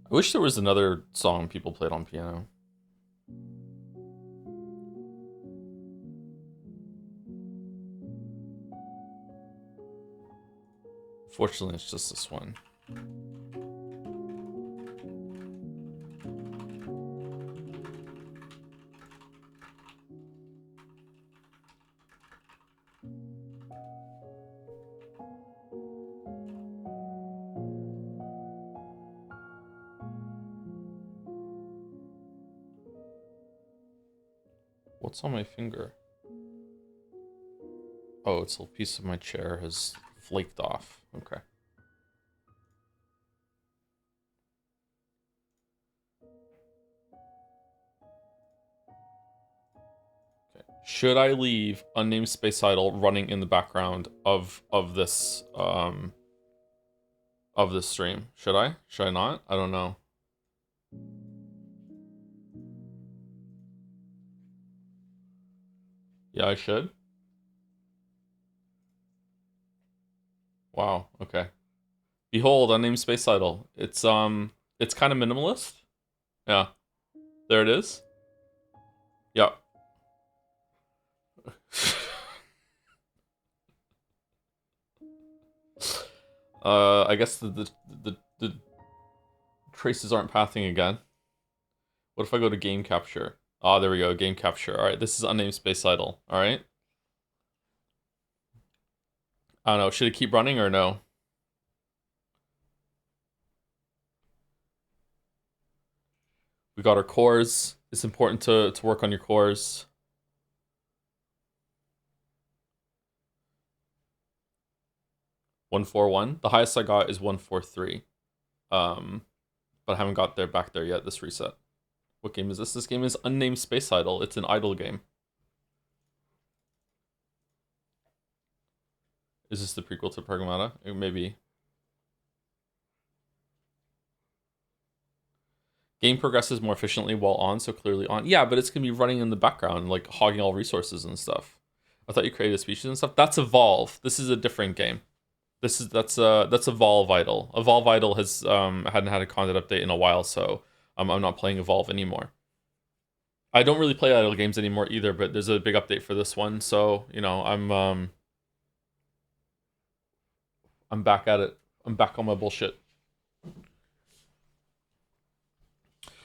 I wish there was another song people played on piano. Fortunately, it's just this one. What's on my finger? Oh, it's a piece of my chair has flaked off. Okay. Should I leave Unnamed Space Idol running in the background of this stream? Should I? Should I not? I don't know. Yeah, I should. Wow. Okay. Behold, Unnamed Space Idol. It's kind of minimalist. Yeah. There it is. Yeah. I guess the traces aren't pathing again. What if I go to game capture? Ah, there we go, game capture. All right, this is Unnamed Space Idol. All right. I don't know. Should it keep running or no? We got our cores. It's important to work on your cores. $141. The highest I got is 143. But I haven't got there back there yet. This reset. What game is this? This game is Unnamed Space Idol. It's an idle game. Is this the prequel to Pragmata? Maybe. Game progresses more efficiently while on, so clearly on. Yeah, but it's gonna be running in the background, like hogging all resources and stuff. I thought you created species and stuff. That's Evolve. This is a different game. That's Evolve Idol. Evolve Idol has hadn't had a content update in a while, so I'm not playing Evolve anymore. I don't really play idle games anymore either, but there's a big update for this one, so you know I'm back at it. I'm back on my bullshit.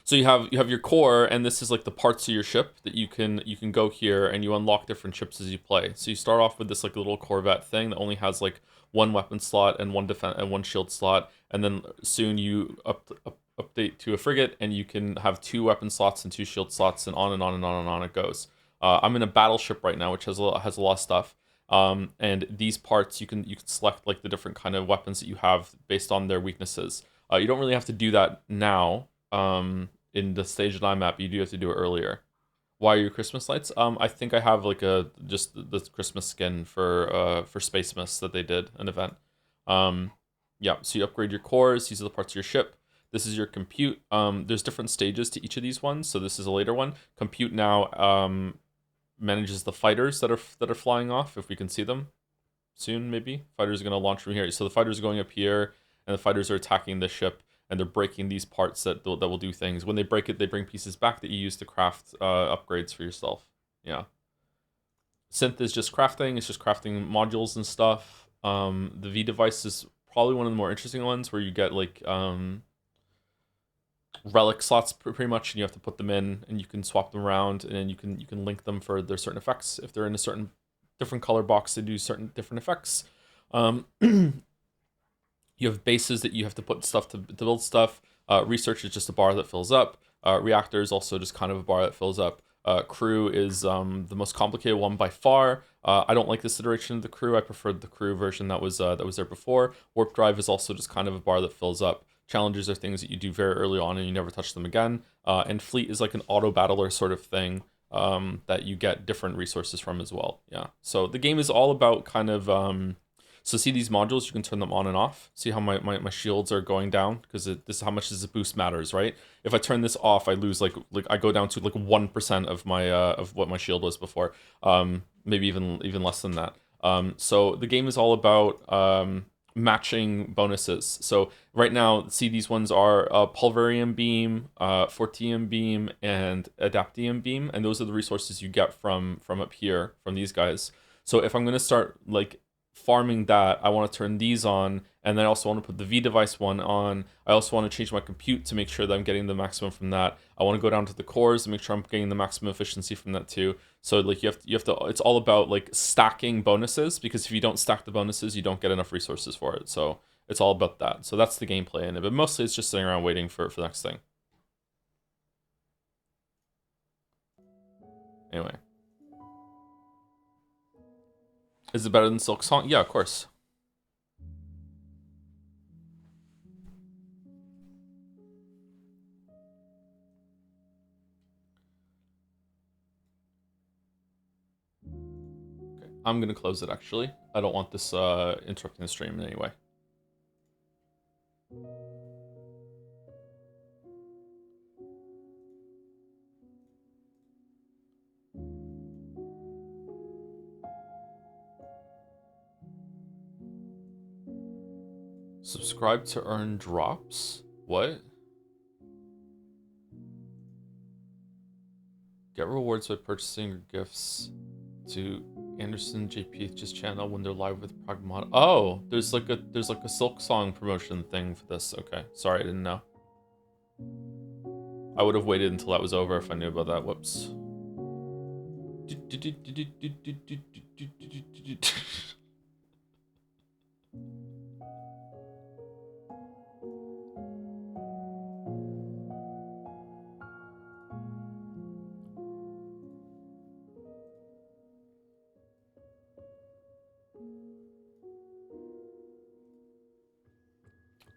So you have your core, and this is like the parts of your ship that you can go here and you unlock different ships as you play. So you start off with this like little Corvette thing that only has like one weapon slot and one defense and one shield slot, and then soon you update to a frigate, and you can have two weapon slots and two shield slots, and on and on and on and on it goes. I'm in a battleship right now, which has a lot of stuff. And these parts you can select like the different kind of weapons that you have based on their weaknesses. You don't really have to do that now. In the stage that I'm at, but you do have to do it earlier. Why are your Christmas lights? I think I have like just the Christmas skin for Space Mist that they did an event. Yeah, so you upgrade your cores. These are the parts of your ship. This is your compute. There's different stages to each of these ones. So this is a later one. Compute now manages the fighters that are flying off. If we can see them soon, maybe fighters are gonna launch from here. So the fighters are going up here, and the fighters are attacking this ship. And they're breaking these parts that will do things. When they break it, they bring pieces back that you use to craft upgrades for yourself. Yeah. Synth is just crafting. It's just crafting modules and stuff. The V device is probably one of the more interesting ones where you get like relic slots pretty much, and you have to put them in, and you can swap them around, and then you can link them for their certain effects. If they're in a certain different color box, they do certain different effects. You have bases that you have to put stuff to build stuff. Research is just a bar that fills up. Reactor is also just kind of a bar that fills up. Crew is the most complicated one by far. I don't like this iteration of the crew. I preferred the crew version that was there before. Warp drive is also just kind of a bar that fills up. Challenges are things that you do very early on and you never touch them again. And fleet is like an auto battler sort of thing that you get different resources from as well. Yeah. So the game is all about kind of So see these modules, you can turn them on and off. See how my shields are going down? Because this is how much this boost matters, right? If I turn this off, I lose like I go down to like 1% of my of what my shield was before. Maybe even less than that. So the game is all about matching bonuses. So right now, see these ones are Pulverium Beam, Fortium Beam, and Adaptium Beam, and those are the resources you get from up here from these guys. So if I'm gonna start like farming that, I want to turn these on, and then I also want to put the V device one on. I also want to change my compute to make sure that I'm getting the maximum from that. I want to go down to the cores to make sure I'm getting the maximum efficiency from that too. So like you have to it's all about like stacking bonuses, because if you don't stack the bonuses, you don't get enough resources for it. So it's all about that. So that's the gameplay in it, but mostly it's just sitting around waiting for the next thing. Anyway. Is it better than Silk Song? Yeah, of course. Okay, I'm gonna close it actually. I don't want this interrupting the stream in any way. Subscribe to earn drops? What? Get rewards by purchasing your gifts to Anderson JPH's channel when they're live with Pragmata. Oh, there's like a Silk Song promotion thing for this. Okay, sorry, I didn't know. I would have waited until that was over if I knew about that. Whoops.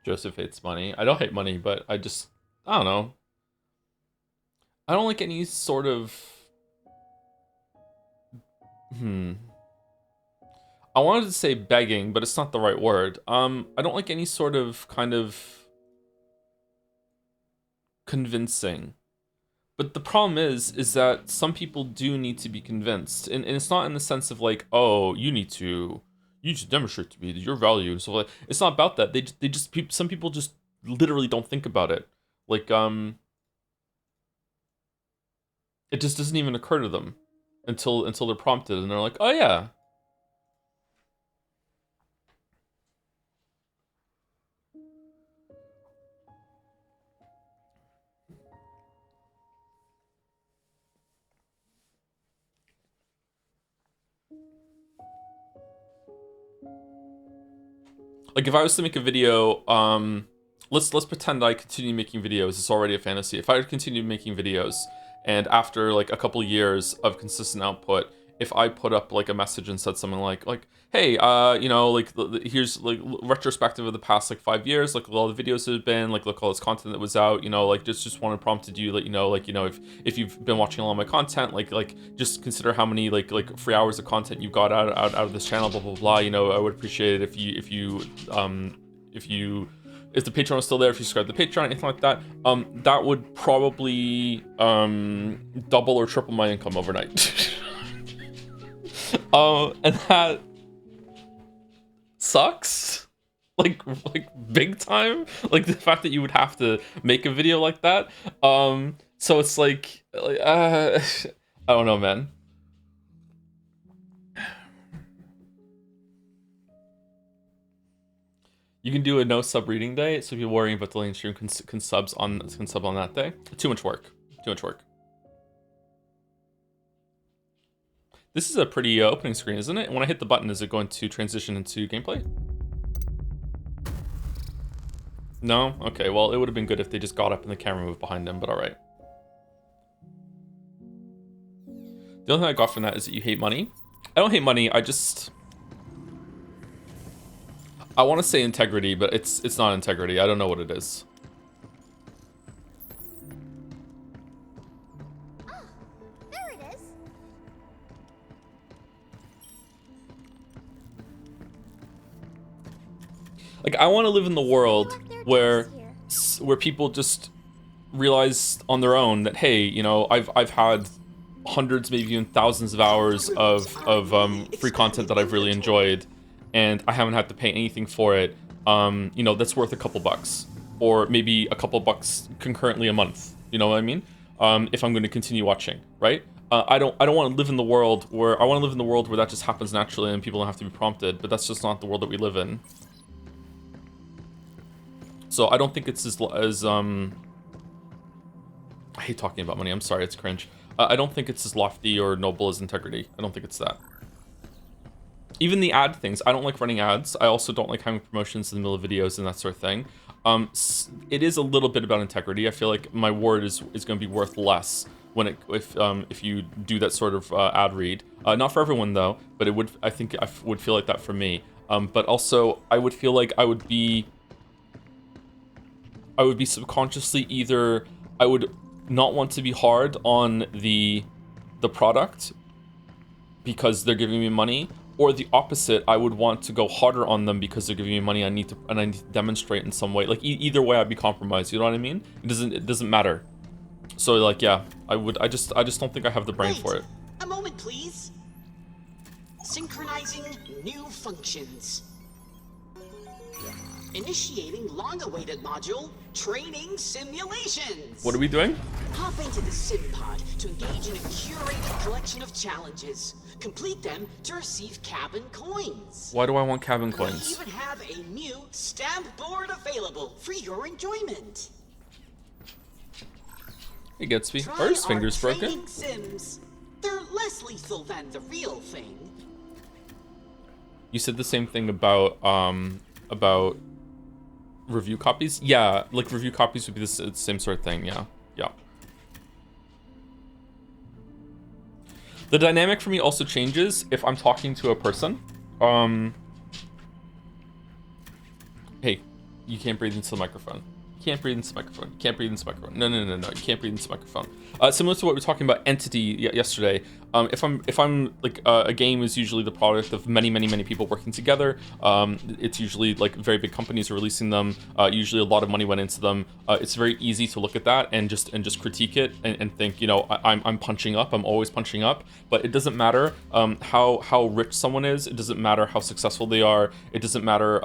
Joseph hates money. I don't hate money, but I don't know. I don't like any sort of... I wanted to say begging, but it's not the right word. I don't like any sort of kind of convincing. But the problem is that some people do need to be convinced. And it's not in the sense of like, oh, you need to demonstrate to me your value and stuff like that. It's not about that. They just some people just literally don't think about it. Like, it just doesn't even occur to them until they're prompted, and they're like, oh yeah. Like if I was to make a video, let's pretend I continue making videos. It's already a fantasy. If I continue making videos, and after like a couple years of consistent output, if I put up like a message and said something like, hey, you know, like here's like retrospective of the past like 5 years, like all the videos that have been, like look all this content that was out, you know, like just wanted prompted you, like, you know, if you've been watching a lot of my content, like just consider how many like free hours of content you got out of this channel, blah blah blah. You know, I would appreciate it if the Patreon was still there, if you subscribe to the Patreon, anything like that, that would probably double or triple my income overnight. And that sucks, like big time. Like the fact that you would have to make a video like that. So it's like I don't know, man. You can do a no sub reading day, so if you're worrying about delaying stream, can sub on that day. Too much work. Too much work. This is a pretty opening screen, isn't it? And when I hit the button, is it going to transition into gameplay? No? Okay, well, it would have been good if they just got up and the camera moved behind them, but alright. The only thing I got from that is that you hate money. I don't hate money, I want to say integrity, but it's not integrity. I don't know what it is. There it is. Like, I want to live in the world left their where doors here. where people just realize on their own that, hey, you know, I've had hundreds, maybe even thousands of hours of free content that I've really enjoyed, and I haven't had to pay anything for it. You know, that's worth a couple bucks, or maybe a couple bucks concurrently a month. You know what I mean? If I'm going to continue watching, right? I don't want to live in the world where I want to live in the world where that just happens naturally and people don't have to be prompted. But that's just not the world that we live in. So I don't think it's as I hate talking about money. I'm sorry, it's cringe. I don't think it's as lofty or noble as integrity. I don't think it's that. Even the ad things, I don't like running ads. I also don't like having promotions in the middle of videos and that sort of thing. It is a little bit about integrity. I feel like my word is going to be worth less when if you do that sort of ad read. Not for everyone though, but it would. I think I would feel like that for me. But also, I would feel like I would be subconsciously either I would not want to be hard on the product because they're giving me money, or the opposite, I would want to go harder on them because they're giving me money. I need to demonstrate in some way. Like either way, I'd be compromised. You know what I mean? It doesn't matter. So like, yeah, I just don't think I have the brain Wait, for it. a moment, please. Synchronizing new functions. Initiating long-awaited module, training simulations. What are we doing? Hop into the sim pod to engage in a curated collection of challenges. Complete them to receive cabin coins. Why do I want cabin We coins? even have a new stamp board available for your enjoyment. Hey Gatsby, Try are his our fingers broken? training sims. They're less lethal than the real thing. You said the same thing about review copies? Yeah, like review copies would be the same sort of thing, yeah. Yeah. The dynamic for me also changes if I'm talking to a person. Hey, you can't breathe into the microphone. You can't breathe into the microphone. You can't breathe into the microphone. No. You can't breathe into the microphone. Similar to what we were talking about entity yesterday. If I'm like a game is usually the product of many people working together. It's usually like very big companies are releasing them. Usually a lot of money went into them. It's very easy to look at that and just critique it and think, you know, I'm punching up. I'm always punching up. But it doesn't matter how rich someone is. It doesn't matter how successful they are. It doesn't matter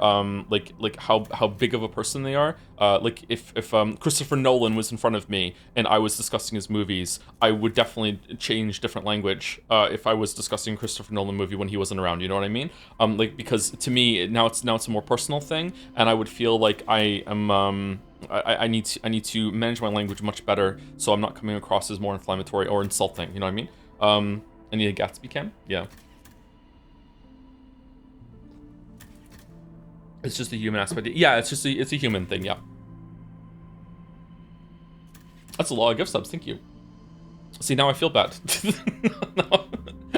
like how big of a person they are. Like if Christopher Nolan was in front of me and I was discussing his movies, I would definitely change different language if I was discussing Christopher Nolan movie when he wasn't around. You know what I mean? Like, because to me now it's a more personal thing, and I would feel like I am I need to manage my language much better so I'm not coming across as more inflammatory or insulting. You know what I mean? I need a Gatsby cam. Yeah. It's just a human aspect. Yeah, it's a human thing. Yeah. That's a lot of gift subs. Thank you. See, now I feel bad.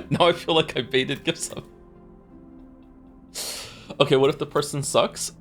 now I feel like I baited gift sub. Okay, what if the person sucks?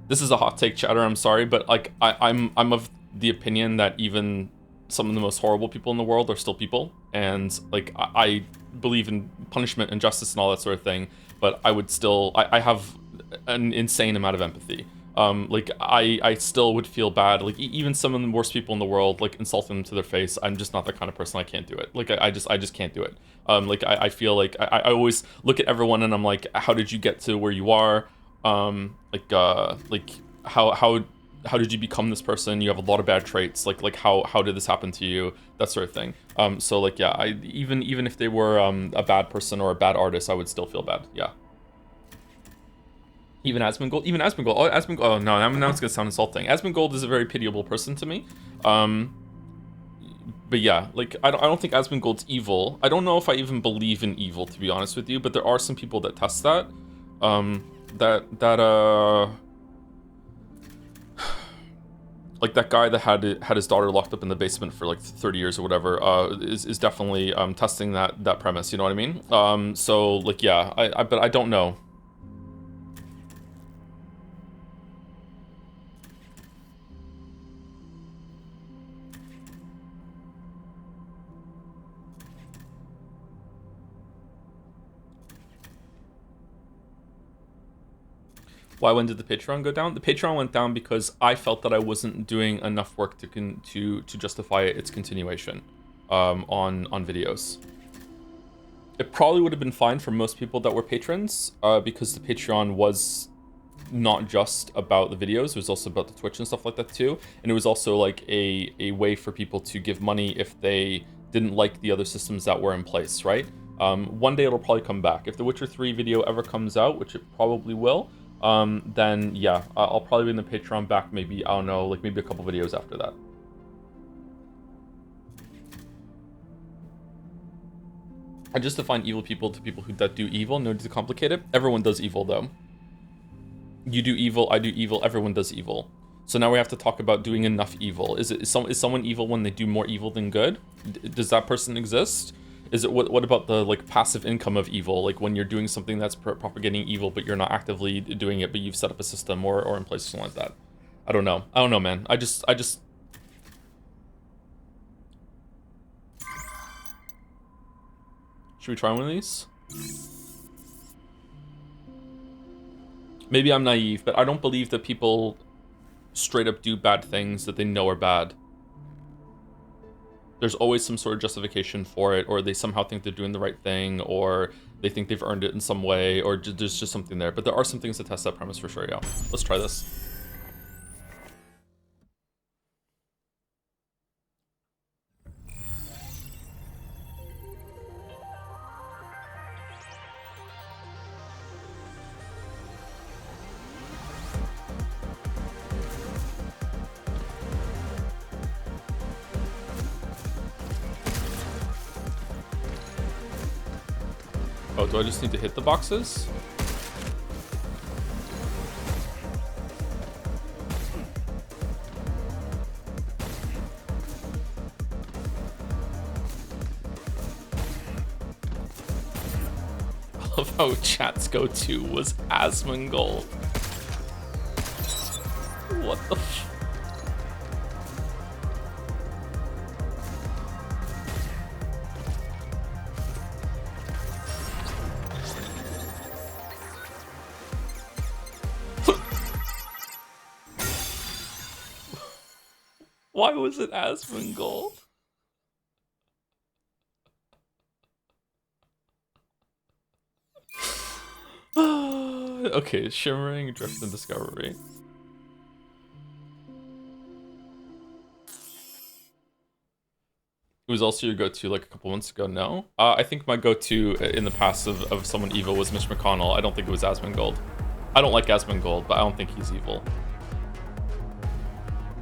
This is a hot take, chatter. I'm sorry, but like I'm of the opinion that even some of the most horrible people in the world are still people, and like I believe in punishment and justice and all that sort of thing. But I would still I have an insane amount of empathy. Like I still would feel bad. Like even some of the worst people in the world, like insult them to their face. I'm just not that kind of person. I can't do it. Like I just can't do it. Like I feel like I always look at everyone and I'm like, how did you get to where you are? Like how did you become this person? You have a lot of bad traits. Like how did this happen to you? That sort of thing. So like yeah, even if they were a bad person or a bad artist, I would still feel bad. Yeah. Even Asmongold. Oh, Asmongold. Oh no, now it's gonna sound insulting. Asmongold is a very pitiable person to me. But yeah, like I don't think Asmongold's evil. I don't know if I even believe in evil, to be honest with you. But there are some people that test that. Like that guy that had his daughter locked up in the basement for like 30 years or whatever, is definitely testing that premise. You know what I mean? So like yeah, but I don't know. When did the Patreon go down? The Patreon went down because I felt that I wasn't doing enough work to justify its continuation on videos. It probably would have been fine for most people that were patrons because the Patreon was not just about the videos, it was also about the Twitch and stuff like that too. And it was also like a way for people to give money if they didn't like the other systems that were in place, right? One day it'll probably come back. If the Witcher 3 video ever comes out, which it probably will, then yeah, I'll probably be in the Patreon back maybe, I don't know, like maybe a couple videos after that. I just define evil people to people that do evil, no need to complicate it. Everyone does evil though. You do evil, I do evil, everyone does evil. So now we have to talk about doing enough evil. Is someone evil when they do more evil than good? Does that person exist? Is it what about the like passive income of evil? Like when you're doing something that's propagating evil, but you're not actively doing it, but you've set up a system or in place something like that. I don't know. I don't know, man. I just. Should we try one of these? Maybe I'm naive, but I don't believe that people straight up do bad things that they know are bad. There's always some sort of justification for it, or they somehow think they're doing the right thing, or they think they've earned it in some way, or there's just something there. But there are some things to test that premise for sure, yeah. Let's try this. Oh, do I just need to hit the boxes? I love how chat's go-to was Asmongold. What the f- Why was it Asmongold? Okay, Shimmering, Drift, and Discovery. It was also your go-to like a couple months ago, no? I think my go-to in the past of someone evil was Mitch McConnell. I don't think it was Asmongold. I don't like Asmongold, but I don't think he's evil.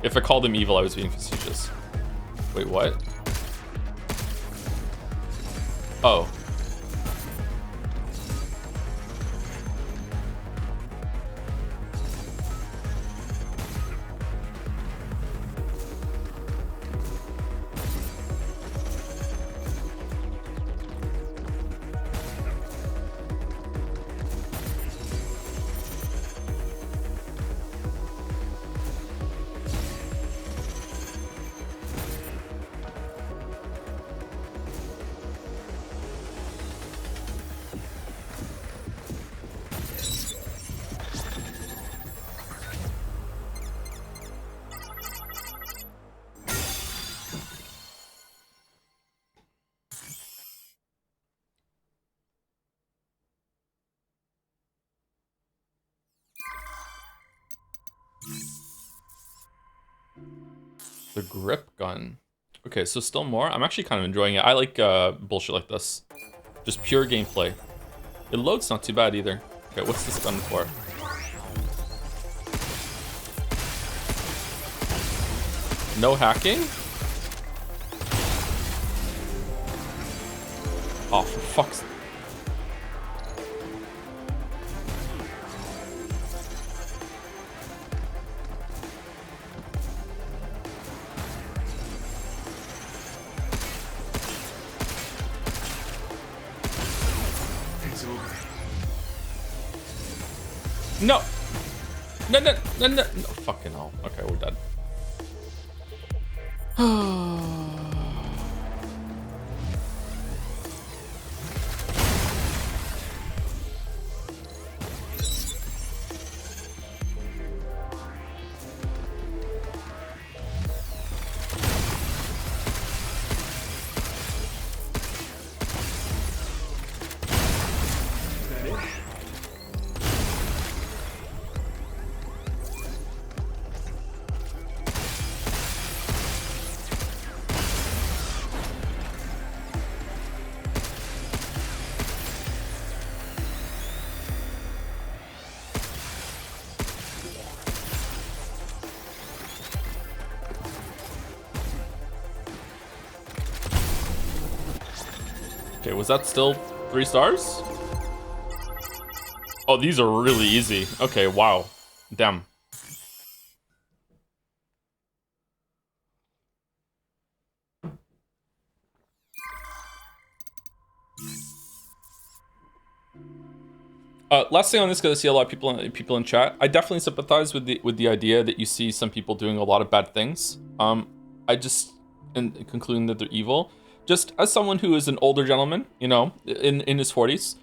If I called him evil, I was being facetious. Wait, what? Oh. The grip gun. Okay, so still more. I'm actually kind of enjoying it. I like bullshit like this. Just pure gameplay. It loads not too bad either. Okay, what's this gun for? No hacking? Oh, for fuck's sake. No! No, no, no, no, no. Fucking hell. Okay, we're dead. Okay, was that still 3 stars? Oh, these are really easy. Okay, wow. Damn. Last thing on this, because I see a lot of people in chat. I definitely sympathize with the idea that you see some people doing a lot of bad things. I just, and concluding that they're evil. Just as someone who is an older gentleman, you know, in his 40s,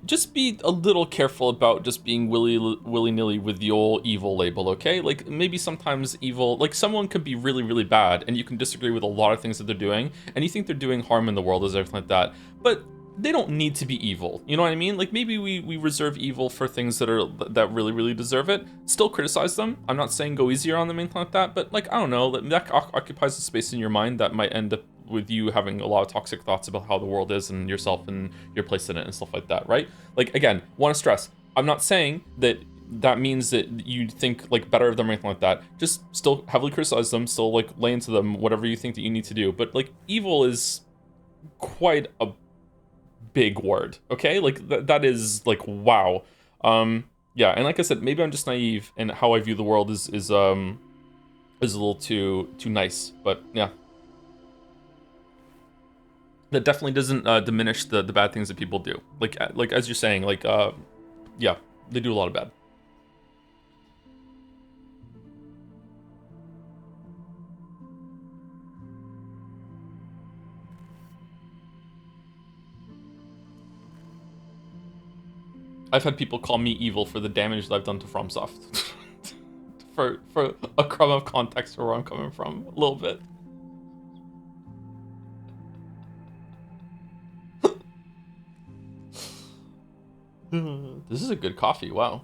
just be a little careful about just being willy-nilly with the old evil label, okay? Like, maybe sometimes evil, like, someone could be really, really bad, and you can disagree with a lot of things that they're doing, and you think they're doing harm in the world, as everything like that, but they don't need to be evil, you know what I mean? Like, maybe we reserve evil for things that really, really deserve it. Still criticize them. I'm not saying go easier on them, anything like that, but, like, I don't know, that occupies a space in your mind that might end up with you having a lot of toxic thoughts about how the world is and yourself and your place in it and stuff like that, right? Like, again, want to stress, I'm not saying that means that you think like better of them or anything like that. Just still heavily criticize them, still like lay into them whatever you think that you need to do. But like, evil is quite a big word, okay? Like that is like, wow. Yeah, and like I said, maybe I'm just naive, and how I view the world is a little too nice, but yeah. That definitely doesn't diminish the bad things that people do. Like as you're saying, like yeah, they do a lot of bad. I've had people call me evil for the damage that I've done to FromSoft. for a crumb of context for where I'm coming from, a little bit. This is a good coffee, wow.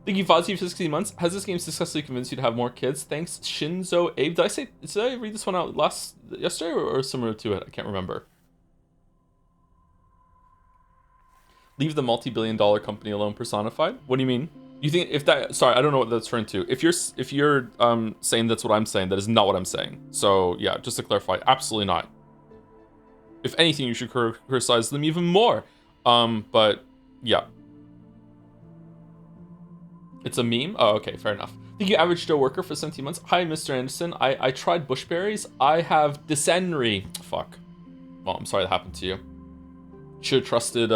Thank you, Fozzie, for 16 months. Has this game successfully convinced you to have more kids? Thanks, Shinzo Abe. Did I read this one out yesterday or similar to it? I can't remember. Leave the multi-billion-dollar company alone personified? What do you mean? You think if that, sorry, I don't know what that's referring to. If you're saying that's what I'm saying, that is not what I'm saying. So yeah, just to clarify, absolutely not. If anything, you should criticize them even more. But yeah. It's a meme? Oh, okay, fair enough. Thank you, Average Joe Worker, for 17 months. Hi, Mr. Anderson. I tried bushberries. I have dysentery. Fuck. Well, I'm sorry that happened to you. Should have trusted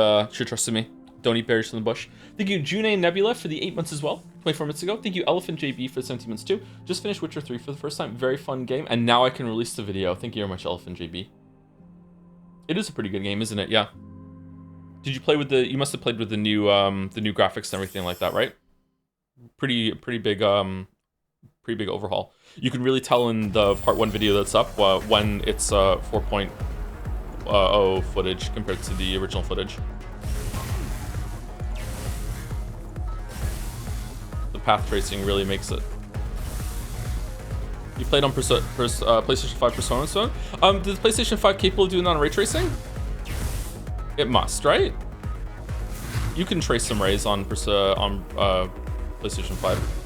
me. Don't eat berries from the bush. Thank you, June Nebula, for the 8 months as well. 24 minutes ago. Thank you, Elephant JB, for 17 months too. Just finished Witcher 3 for the first time. Very fun game. And now I can release the video. Thank you very much, Elephant JB. It is a pretty good game, isn't it? Yeah. Did you play with you must have played with the new graphics and everything like that, right? Pretty big overhaul. You can really tell in the part 1 video that's up when it's 4.0 footage compared to the original footage. The path tracing really makes it. You played on PlayStation 5 Persona Stone? Is the PlayStation 5 capable of doing that on ray tracing? It must, right? You can trace some rays on PlayStation 5.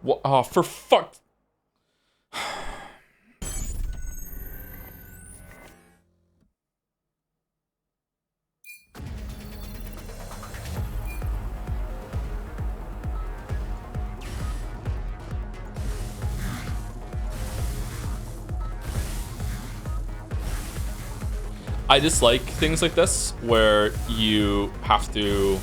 What? Oh, for fuck. I dislike things like this where you have to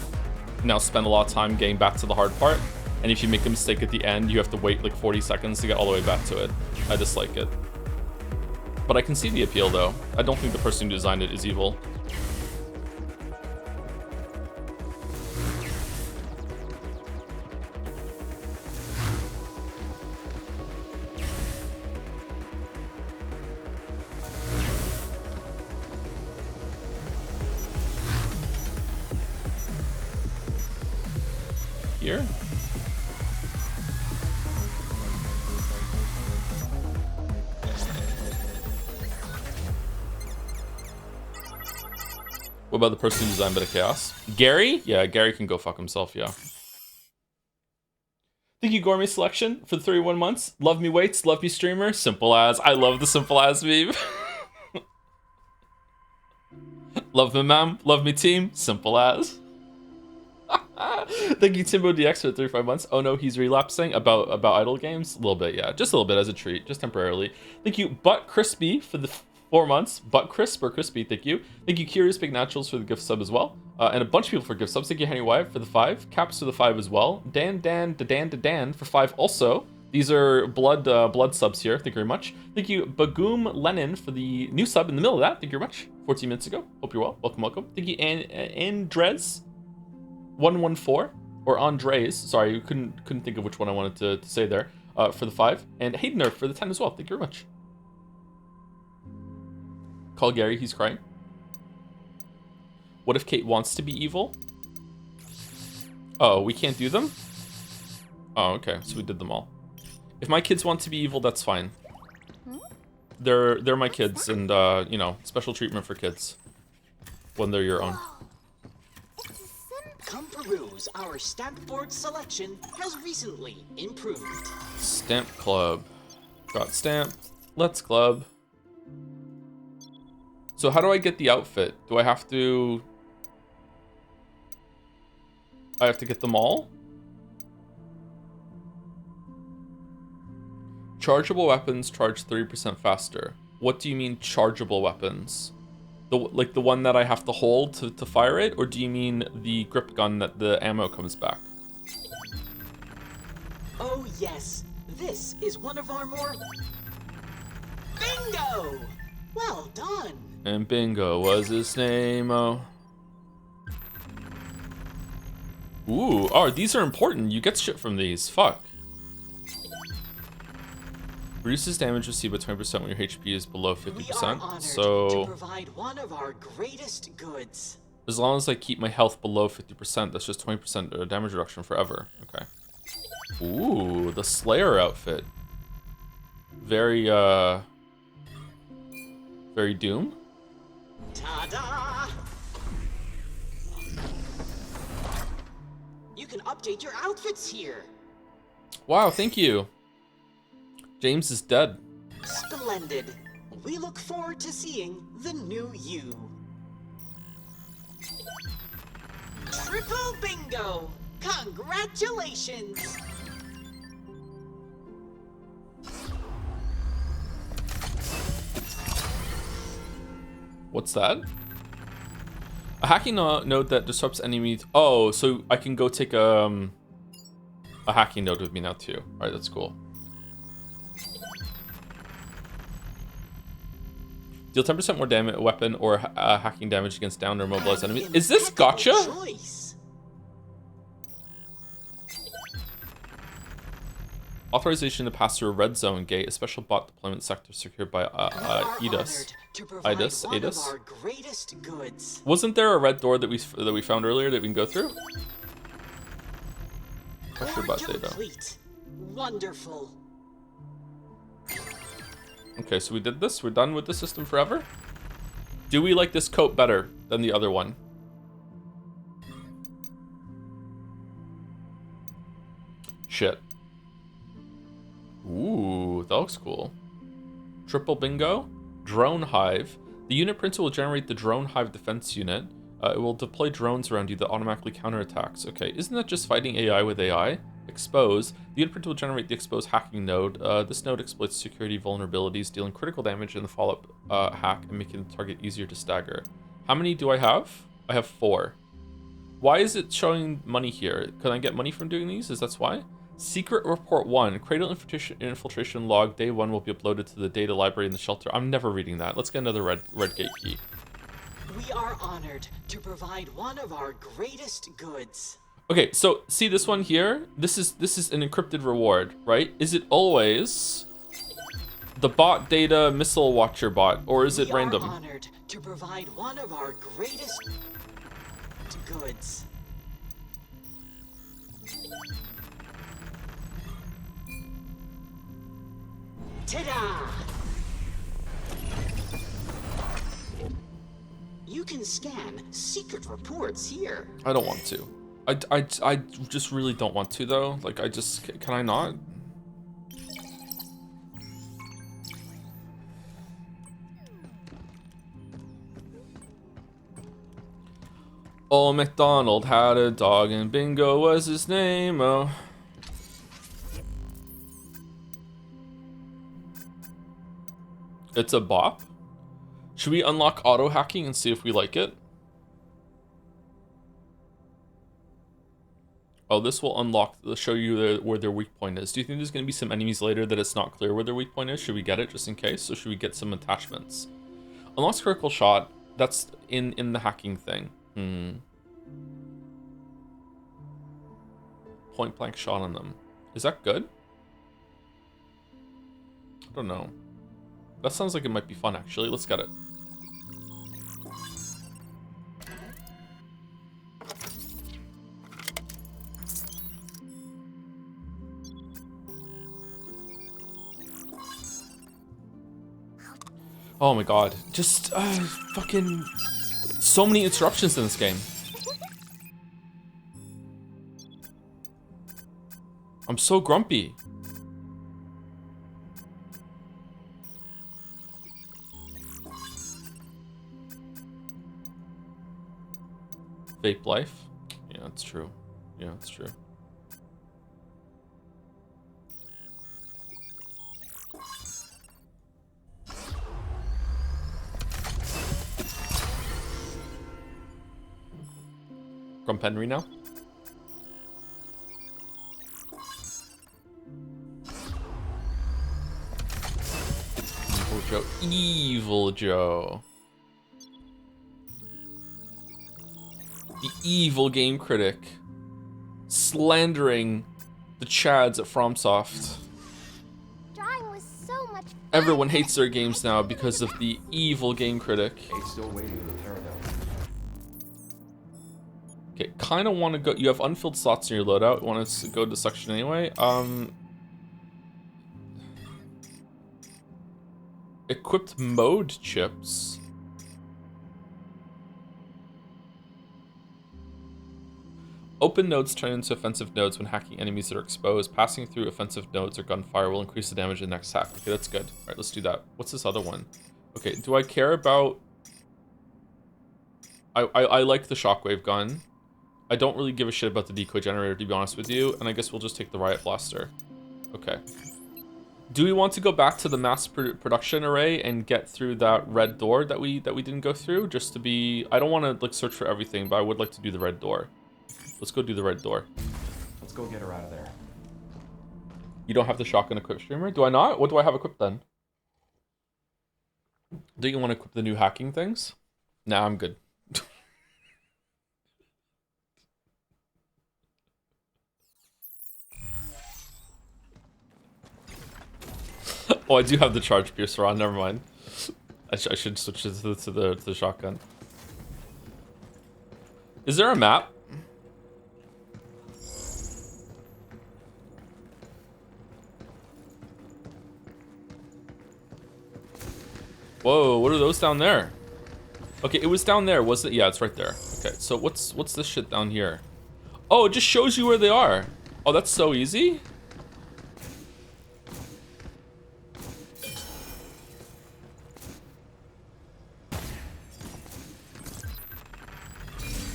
now spend a lot of time getting back to the hard part. And if you make a mistake at the end, you have to wait like 40 seconds to get all the way back to it. I dislike it. But I can see the appeal though. I don't think the person who designed it is evil. here. What about the person who designed Bit of Chaos? Gary? Yeah, Gary can go fuck himself, yeah. Thank you, Gourmet Selection, for the 31 months. Love me weights, love me streamer. Simple as. I love the simple as meme. Love me ma'am, love me team. Simple as. Thank you, Timbo DX, for 35 months. Oh no, he's relapsing about idle games. A little bit, yeah. Just a little bit as a treat, just temporarily. Thank you, Butt Crispy, for the 4 months. Butt Crisp or Crispy, thank you. Thank you, Curious Big Naturals, for the gift sub as well. And a bunch of people for gift subs. Thank you, Henry Wyatt, for the 5. Caps for the 5 as well. Dan for 5 also. These are blood subs here. Thank you very much. Thank you, Bagoom Lennon, for the new sub in the middle of that. Thank you very much. 14 minutes ago. Hope you're well. Welcome, welcome. Thank you, Andres 114 or Andres. Sorry, couldn't think of which one I wanted to say there. For the 5, and Haydener for the 10 as well. Thank you very much. Call Gary. He's crying. What if Kate wants to be evil? Oh, we can't do them? Oh, okay. So we did them all. If my kids want to be evil, that's fine. They're my kids, and you know, special treatment for kids when they're your own. Come peruse, our stamp board selection has recently improved. Stamp club. Got stamp. Let's club. So how do I get the outfit? Do I have to get them all? Chargeable weapons charge 30% faster. What do you mean chargeable weapons? Like the one that I have to hold to fire it? Or do you mean the grip gun that the ammo comes back? Oh yes, this is one of our more... Bingo! Well done! And Bingo was his name, oh. Ooh, oh, these are important. You get shit from these. Fuck. Reduces damage received by 20% when your HP is below 50%. So to provide one of our greatest goods. As long as I keep my health below 50%, that's just 20% damage reduction forever. Okay. Ooh, the Slayer outfit. Very Doom. Ta-da! You can update your outfits here. Wow, thank you. James is dead. Splendid. We look forward to seeing the new you. Triple bingo! Congratulations! What's that? A hacking node that disrupts enemies. Oh, so I can go take a hacking node with me now too. All right, that's cool. Deal 10% more damage weapon or hacking damage against downed or immobilized enemies. Is this gotcha? Choice. Authorization to pass through a red zone gate, a special bot deployment sector secured by Edis. Wasn't there a red door that we found earlier that we can go through? Not sure about data. Wonderful. Okay, so we did this. We're done with the system forever. Do we like this coat better than the other one? Shit. Ooh, that looks cool. Triple bingo. Drone hive. The unit printer will generate the drone hive defense unit. It will deploy drones around you that automatically counterattacks. Okay, isn't that just fighting AI with AI? Expose. The unit printer will generate the expose hacking node. This node exploits security vulnerabilities, dealing critical damage in the follow-up hack and making the target easier to stagger. How many do I have? I have 4. Why is it showing money here? Can I get money from doing these? Is that why? Secret Report 1. Cradle infiltration log. Day 1 will be uploaded to the data library in the shelter. I'm never reading that. Let's get another red gate key. We are honored to provide one of our greatest goods. Okay, so see this one here? This is an encrypted reward, right? Is it always the bot data missile watcher bot, or is it random? We are honored to provide one of our greatest goods. Ta-da! You can scan secret reports here. I don't want to. I just really don't want to though. Like can I not? Old MacDonald had a dog and Bingo was his name. Oh. It's a bop. Should we unlock auto hacking and see if we like it? Oh, this will unlock, show you where their weak point is. Do you think there's going to be some enemies later that it's not clear where their weak point is? Should we get it just in case? Or should we get some attachments? Unlocks critical shot. That's in the hacking thing. Point blank shot on them. Is that good? I don't know. That sounds like it might be fun actually. Let's get it. Oh my god. Just fucking so many interruptions in this game. I'm so grumpy. Vape life? Yeah, that's true. Yeah, that's true. Grump Henry now? Evil Joe. Evil Joe. The evil game critic. Slandering the Chads at FromSoft. Drawing was so much fun. Everyone hates their games now because of the evil game critic. Still waiting in the paradigm. Okay, kind of want to go. You have unfilled slots in your loadout. Want to go to section anyway. Equipped mode chips. Open nodes turn into offensive nodes when hacking enemies that are exposed. Passing through offensive nodes or gunfire will increase the damage in the next hack. Okay, that's good. All right, let's do that. What's this other one? Okay, do I care about... I like the shockwave gun. I don't really give a shit about the decoy generator, to be honest with you. And I guess we'll just take the riot blaster. Okay. Do we want to go back to the mass production array and get through that red door that we didn't go through? Just to be... I don't want to like search for everything, but I would like to do the red door. Let's go do the red door. Let's go get her out of there. You don't have the shotgun equipped, streamer? Do I not? What do I have equipped then? Do you want to equip the new hacking things? Nah, I'm good. Oh, I do have the charge piercer on. Never mind. I should switch it to the shotgun. Is there a map? Whoa, what are those down there? Okay, it was down there, was it? Yeah, it's right there. Okay, so what's this shit down here? Oh, it just shows you where they are. Oh, that's so easy.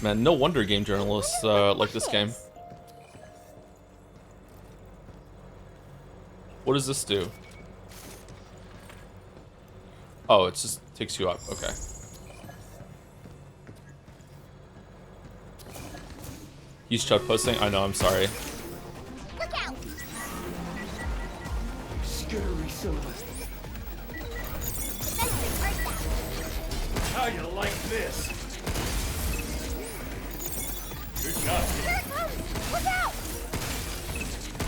Man, no wonder game journalists like this game. What does this do? Oh, it just takes you up. Okay. He's chud posting. I know. I'm sorry. Look out! Scary Celeste. Defensive breakdown. How you like this? Good job. Here it comes! Look out!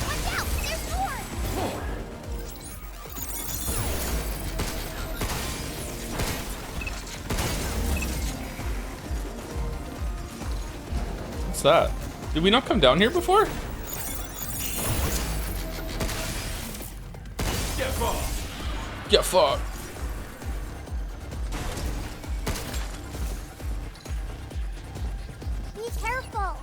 Watch out! There's more! What's that? Did we not come down here before? Get fucked. Be careful.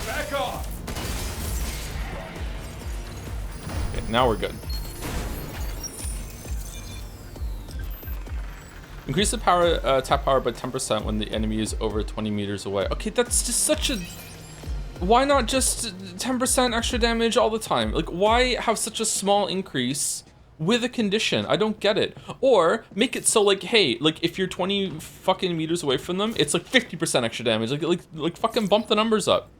Back off! Okay, now we're good. Increase the power attack power by 10% when the enemy is over 20 meters away. Okay, that's just such a... Why not just 10% extra damage all the time? Like, why have such a small increase with a condition? I don't get it. Or make it so like, hey, like if you're 20 fucking meters away from them, it's like 50% extra damage. Like fucking bump the numbers up.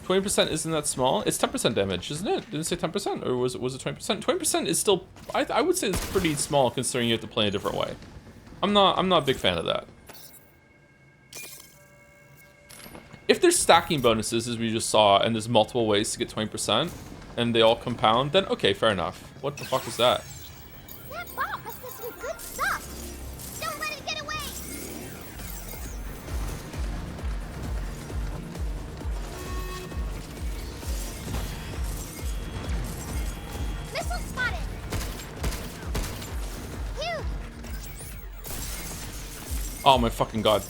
20% isn't that small? It's 10% damage, isn't it? Did it say 10%? Or was it 20%? 20% is still, I would say it's pretty small considering you have to play a different way. I'm not a big fan of that. If there's stacking bonuses, as we just saw, and there's multiple ways to get 20%, and they all compound, then okay, fair enough. What the fuck is that? That bomb must have some good stuff. Don't let it get away. Missile spotted. Huge. Oh my fucking god.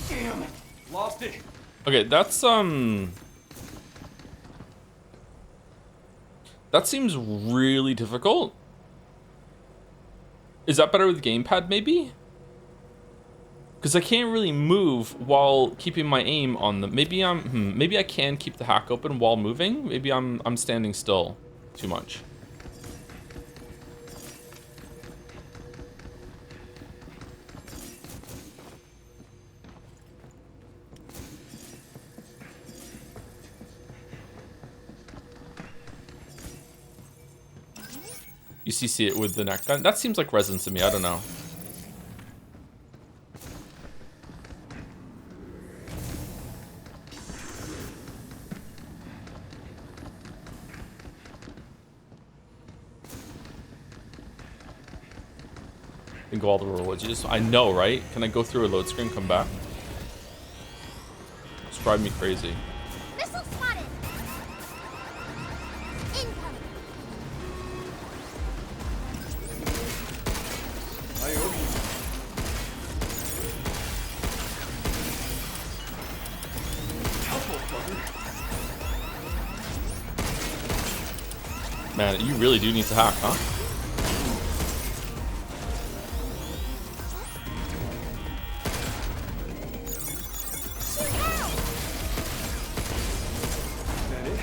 Damn it! Lost it! Okay, that's that seems really difficult. Is that better with gamepad maybe? Because I can't really move while keeping my aim on them. Maybe maybe I can keep the hack open while moving. Maybe I'm standing still too much. You see it with the neck gun? That seems like resin to me, I don't know. Can go all the rewards. I know, right? Can I go through a load screen, come back? It's driving me crazy. Missile spotted. Incoming. I owe you. Helpful, fucker. Man, you really do need to hack, huh? Is that it?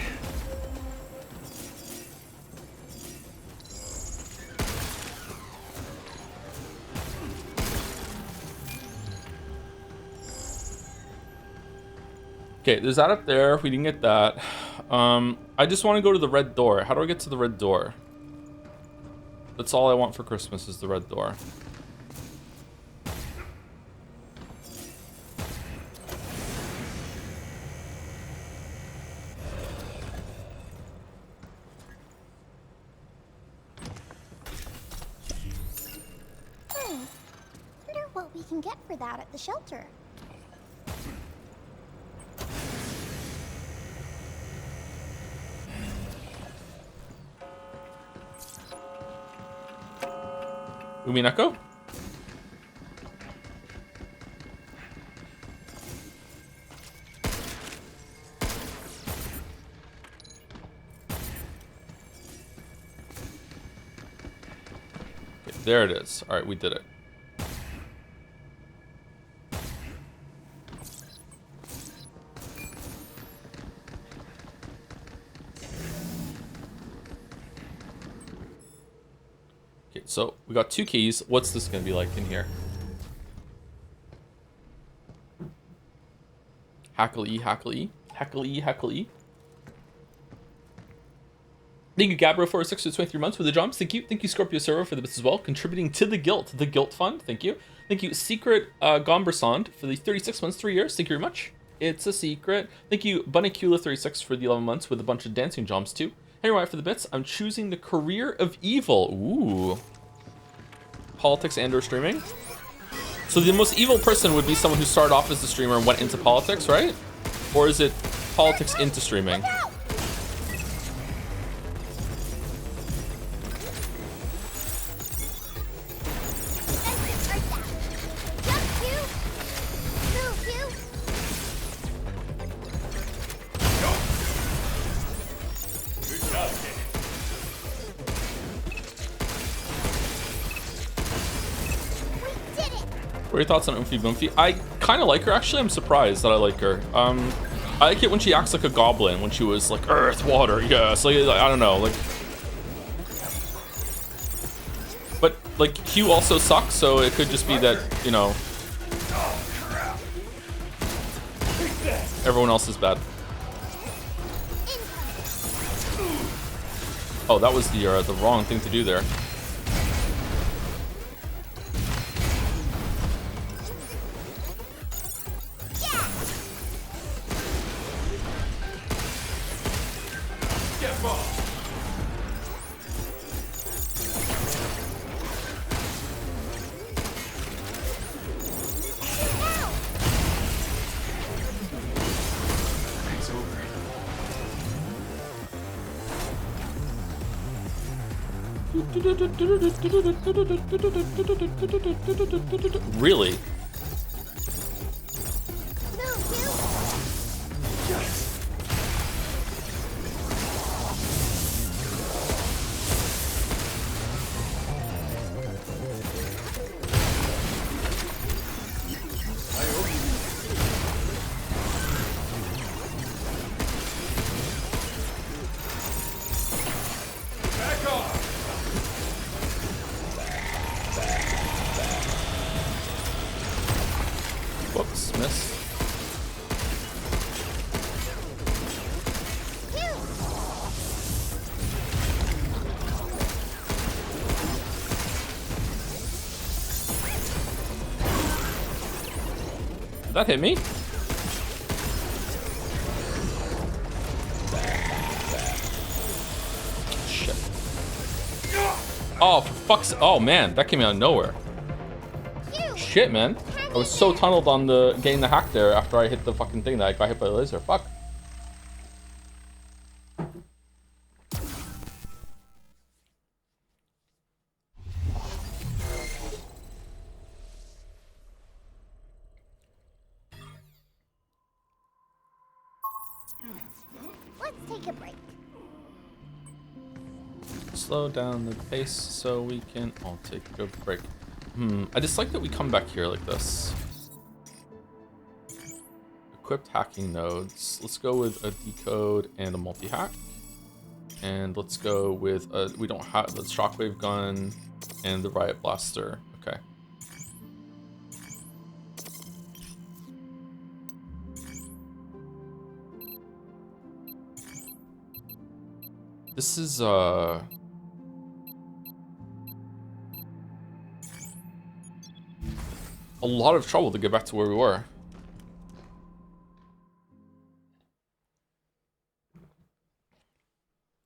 Okay, there's that up there. We didn't get that. I just want to go to the red door. How do I get to the red door? That's all I want for Christmas is the red door. Wonder what we can get for that at the shelter. Umineko? Okay, there it is. All right, we did it. Okay, so we got 2 keys. What's this gonna be like in here? Hackle E, hackle E, hackle E, hackle E. Thank you, Gabro, for 6 to 23 months with the jumps. Thank you. Thank you, Scorpio Servo, for the bits as well, contributing to the Guilt Fund. Thank you. Thank you, Secret Gombersond, for the 36 months, 3 years. Thank you very much. It's a secret. Thank you, Bunnicula36, for the 11 months with a bunch of dancing jumps, too. Henry White for the bits. I'm choosing the career of evil. Ooh. Politics and or streaming. So the most evil person would be someone who started off as a streamer and went into politics, right? Or is it politics into streaming? What are your thoughts on Oomphy Boomfy? I kind of like her, actually. I'm surprised that I like her. I like it when she acts like a goblin, when she was like, earth, water, yes. Like, I don't know, like... But, like, Hugh also sucks, so it could just be that, you know... Everyone else is bad. Oh, that was the wrong thing to do there. Really? Whoops, miss. Did that hit me? Shit. Oh, for fuck's... Oh, man, that came out of nowhere. Shit, man. I was so tunneled on the getting the hack there after I hit the fucking thing that I got hit by the laser. Fuck. Let's take a break. Slow down the pace so we can all take a break. I just like that we come back here like this. Equipped hacking nodes. Let's go with a decode and a multi-hack. And let's go with a, we don't have the shockwave gun and the riot blaster. Okay. This is a lot of trouble to get back to where we were.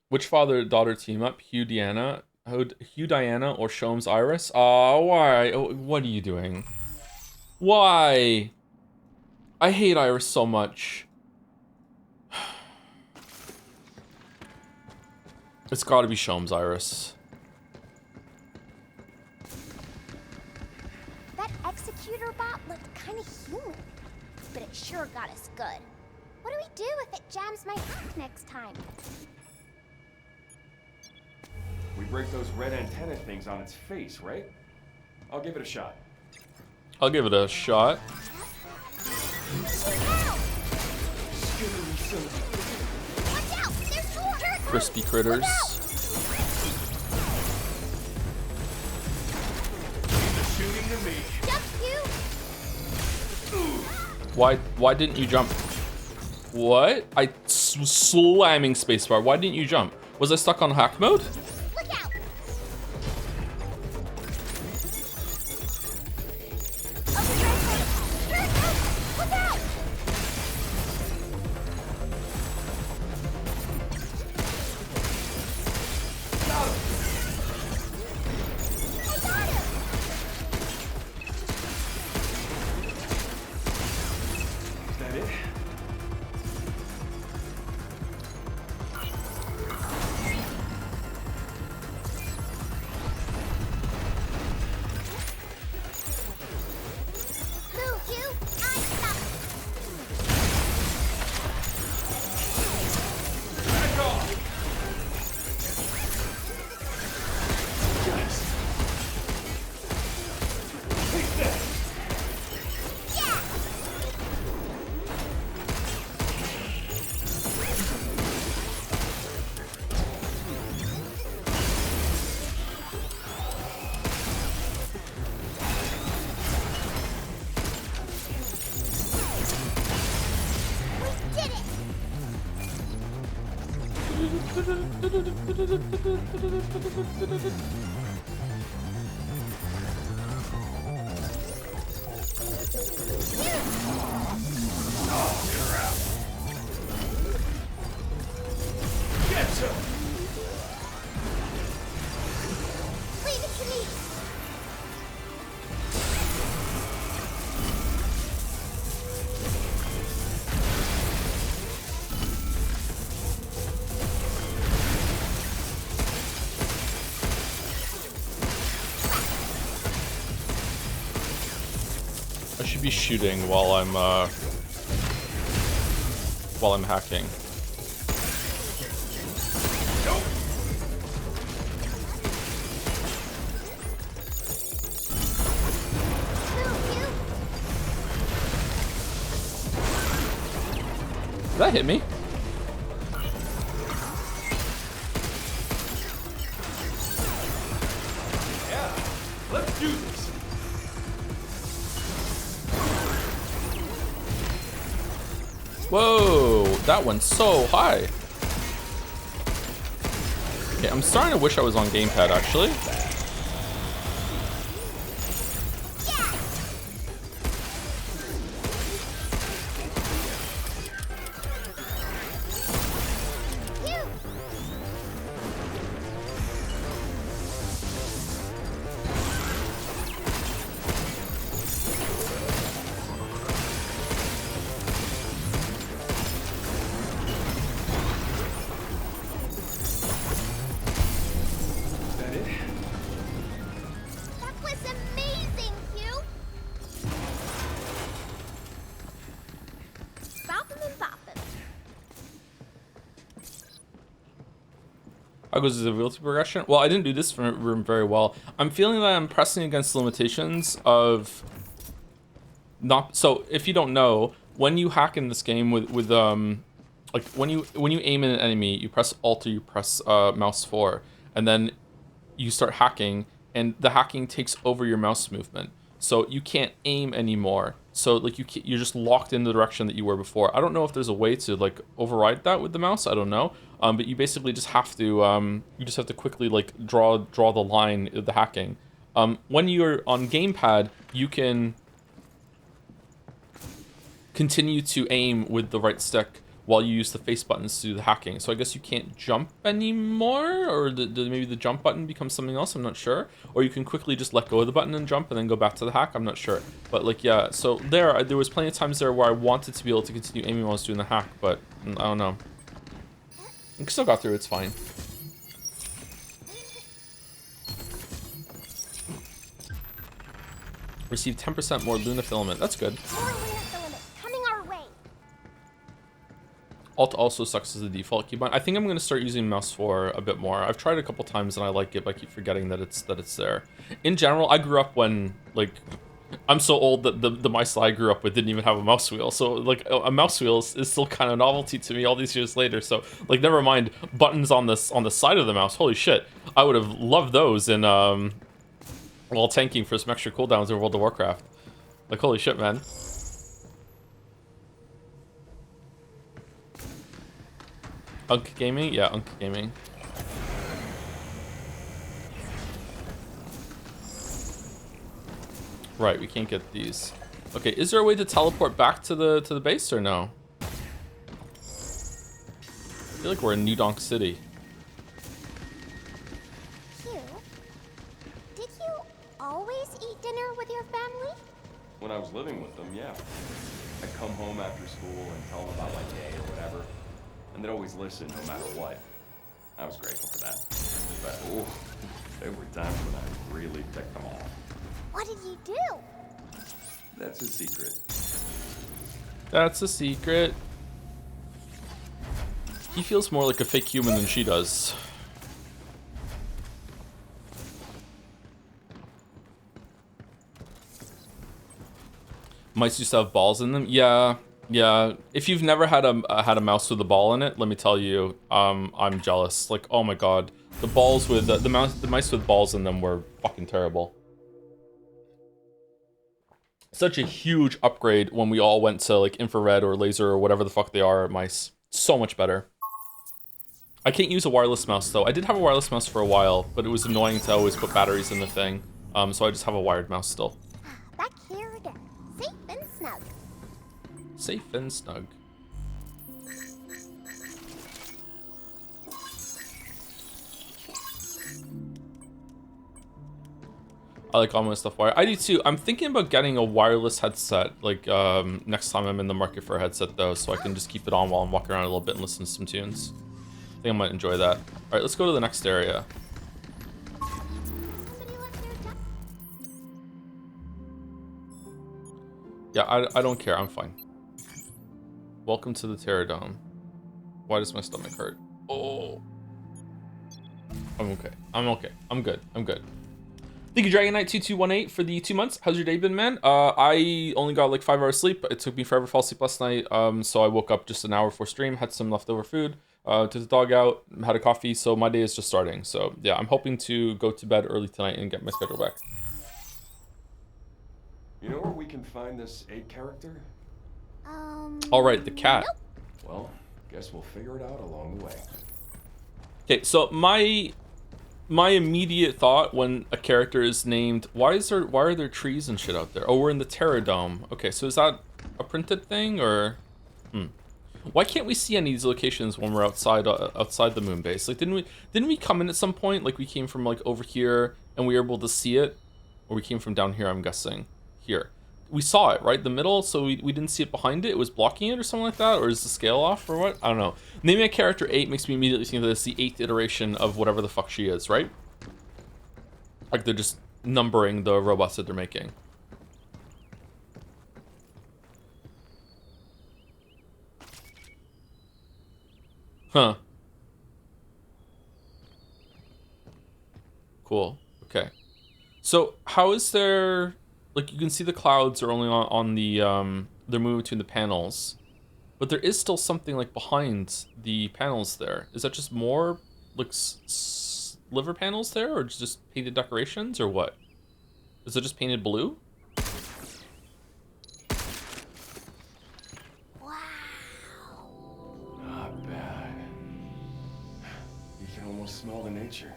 Which father-daughter team up? Hugh Diana, or Shomes Iris? Why? What are you doing? Why? I hate Iris so much. It's got to be Shomes Iris. That executor bot looked kind of human, but it sure got us good. What do we do if it jams my hack next time? We break those red antenna things on its face, right? I'll give it a shot. I'll give it a shot. Watch out! There's more! Crispy critters. Shooting to me. Jump you! Why didn't you jump? What? I was slamming spacebar. Why didn't you jump? Was I stuck on hack mode? Look out! Open right way. Look out! I got him! Is that it? Move, you! I stop! Back off! Yes. Take that! Yeah! We did it! Get him! Leave it to me! I should be shooting while I'm hacking. Nope. Move, you! Did that hit me? Yeah. Let's do this. Whoa, that went so high. Okay, I'm starting to wish I was on gamepad actually. Yeah! You! Is that it? That was amazing, Hugh! Boppin' and boppin'. How goes the ability progression? Well, I didn't do this room very well. I'm feeling that I'm pressing against the limitations of not. So if you don't know, when you hack in this game with like when you aim at an enemy, you press Alt or you press mouse 4, and then you start hacking, and the hacking takes over your mouse movement, so you can't aim anymore. So like you're just locked in the direction that you were before. I don't know if there's a way to like override that with the mouse. I don't know. But you basically just have to quickly like draw the line of the hacking. When you're on gamepad, you can continue to aim with the right stick while you use the face buttons to do the hacking. So I guess you can't jump anymore, or maybe the jump button becomes something else, I'm not sure. Or you can quickly just let go of the button and jump and then go back to the hack, I'm not sure. But like, yeah, so there was plenty of times there where I wanted to be able to continue aiming while I was doing the hack, but I don't know. I still got through, it's fine. Receive 10% more Luna filament, that's good. More Luna filament coming our way. Alt also sucks as the default keybind. I think I'm going to start using mouse 4 a bit more. I've tried it a couple times and I like it, but I keep forgetting that it's there. In general, I grew up when, like, I'm so old that the mice that I grew up with didn't even have a mouse wheel. So, like, a mouse wheel is still kind of a novelty to me all these years later. So, like, never mind buttons on the side of the mouse. Holy shit. I would have loved those in, while tanking for some extra cooldowns in World of Warcraft. Like, holy shit, man. Unk Gaming? Yeah, Unk Gaming. Right, we can't get these. Okay, is there a way to teleport back to the base or no? I feel like we're in New Donk City. Hugh, did you always eat dinner with your family? When I was living with them, yeah. I'd come home after school and tell them about my day or whatever. And they'd always listen no matter what. I was grateful for that. But, ooh, there were times when I really ticked them off. What did you do? That's a secret. That's a secret. He feels more like a fake human than she does. Mice used to have balls in them. Yeah, yeah. If you've never had a mouse with a ball in it, let me tell you, I'm jealous. Like, oh my god, the balls with the mice with balls in them were fucking terrible. Such a huge upgrade when we all went to like infrared or laser or whatever the fuck they are mice. So much better. I can't use a wireless mouse though. I did have a wireless mouse for a while, but it was annoying to always put batteries in the thing. So I just have a wired mouse still. Back here again. Safe and snug. Safe and snug. I like all my stuff wired. I do too. I'm thinking about getting a wireless headset, like next time I'm in the market for a headset though, so I can just keep it on while I'm walking around a little bit and listen to some tunes. I think I might enjoy that. Alright, let's go to the next area. Somebody left their Yeah, I don't care. I'm fine. Welcome to the Terradome. Why does my stomach hurt? Oh. I'm okay. I'm okay. I'm good. I'm good. Thank you, Dragon Knight 2218 for the 2 months. How's your day been, man? I only got like 5 hours sleep. It took me forever to fall asleep last night. So I woke up just an hour before stream, had some leftover food, took the dog out, had a coffee. So my day is just starting. So yeah, I'm hoping to go to bed early tonight and get my schedule back. You know where we can find this 8 character? All right, the cat. Nope. Well, guess we'll figure it out along the way. Okay, so my immediate thought when a character is named, why are there trees and shit out there? Oh, we're in the Terradome. Okay, so is that a printed thing or why can't we see any of these locations when we're outside the moon base? Like didn't we come in at some point, like we came from like over here and we were able to see it, or we came from down here, I'm guessing. Here. We saw it, right? The middle, so we didn't see it behind it. It was blocking it or something like that, or is the scale off or what? I don't know. Naming a character 8 makes me immediately think that it's the 8th iteration of whatever the fuck she is, right? Like they're just numbering the robots that they're making. Huh. Cool. Okay. So how is there, like you can see the clouds are only on the they're moving between the panels, but there is still something like behind the panels there. Is that just more like sliver panels there, or just painted decorations, or what? Is it just painted blue? Wow. Not bad. You can almost smell the nature.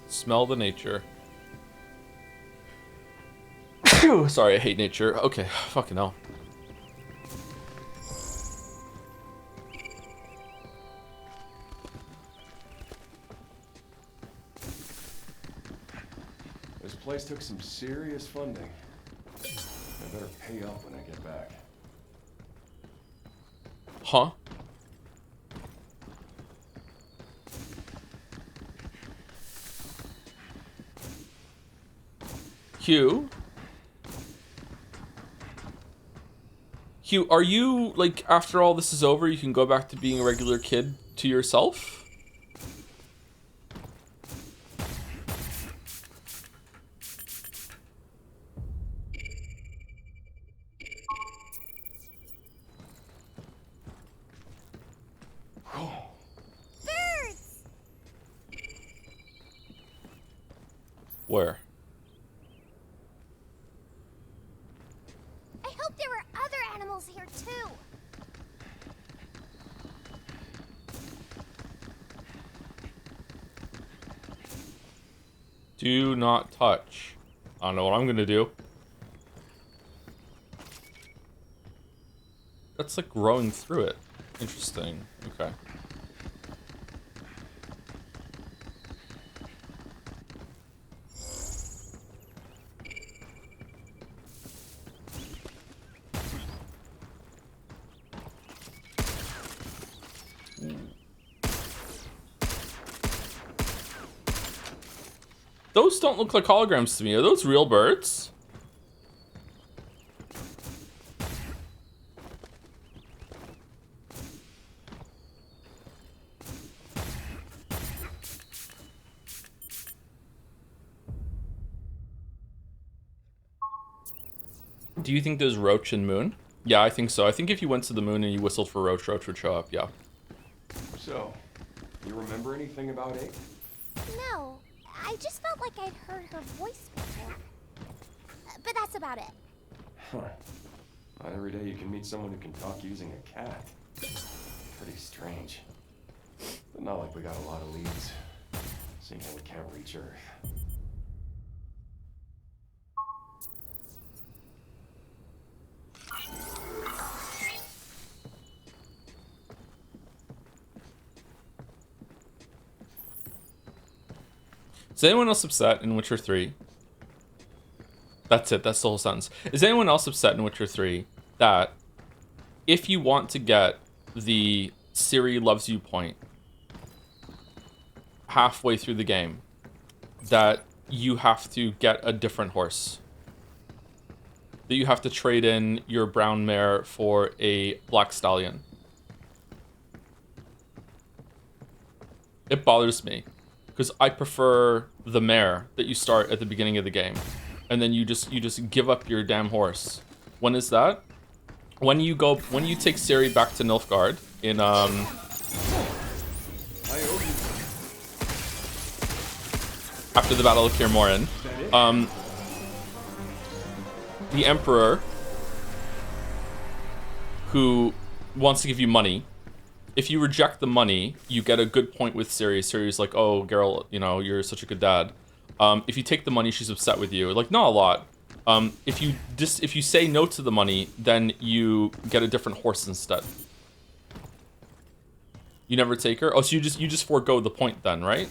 Smell the nature. Sorry, I hate nature. Okay, fucking hell. This place took some serious funding. I better pay up when I get back. Huh? Hugh? Hugh, are you, like, after all this is over, you can go back to being a regular kid to yourself? Birds! Where? I hope there were other animals here too. Do not touch. I don't know what I'm gonna do. it's like growing through it. Interesting. Okay. Those don't look like holograms to me. Are those real birds? Do you think there's Roach and Moon? Yeah, I think so. I think if you went to the moon and you whistled for Roach, Roach would show up, yeah. So, you remember anything about Egg? No, I just felt like I'd heard her voice before. But that's about it. Huh. Not every day you can meet someone who can talk using a cat. Pretty strange. But not like we got a lot of leads. Seeing how we can't reach Earth. Is anyone else upset in Witcher 3? That's it, that's the whole sentence. Is anyone else upset in Witcher 3 that if you want to get the Ciri loves you point halfway through the game, that you have to get a different horse? That you have to trade in your brown mare for a black stallion? It bothers me. Because I prefer the mare that you start at the beginning of the game, and then you just give up your damn horse. When is that? When you take Ciri back to Nilfgaard in after the Battle of Kaer Morhen, the Emperor, who wants to give you money. If you reject the money, you get a good point with Ciri. Ciri's like, oh, Geralt, you know, you're such a good dad. If you take the money, she's upset with you. Like, not a lot. If you say no to the money, then you get a different horse instead. You never take her? Oh, so you just forego the point then, right?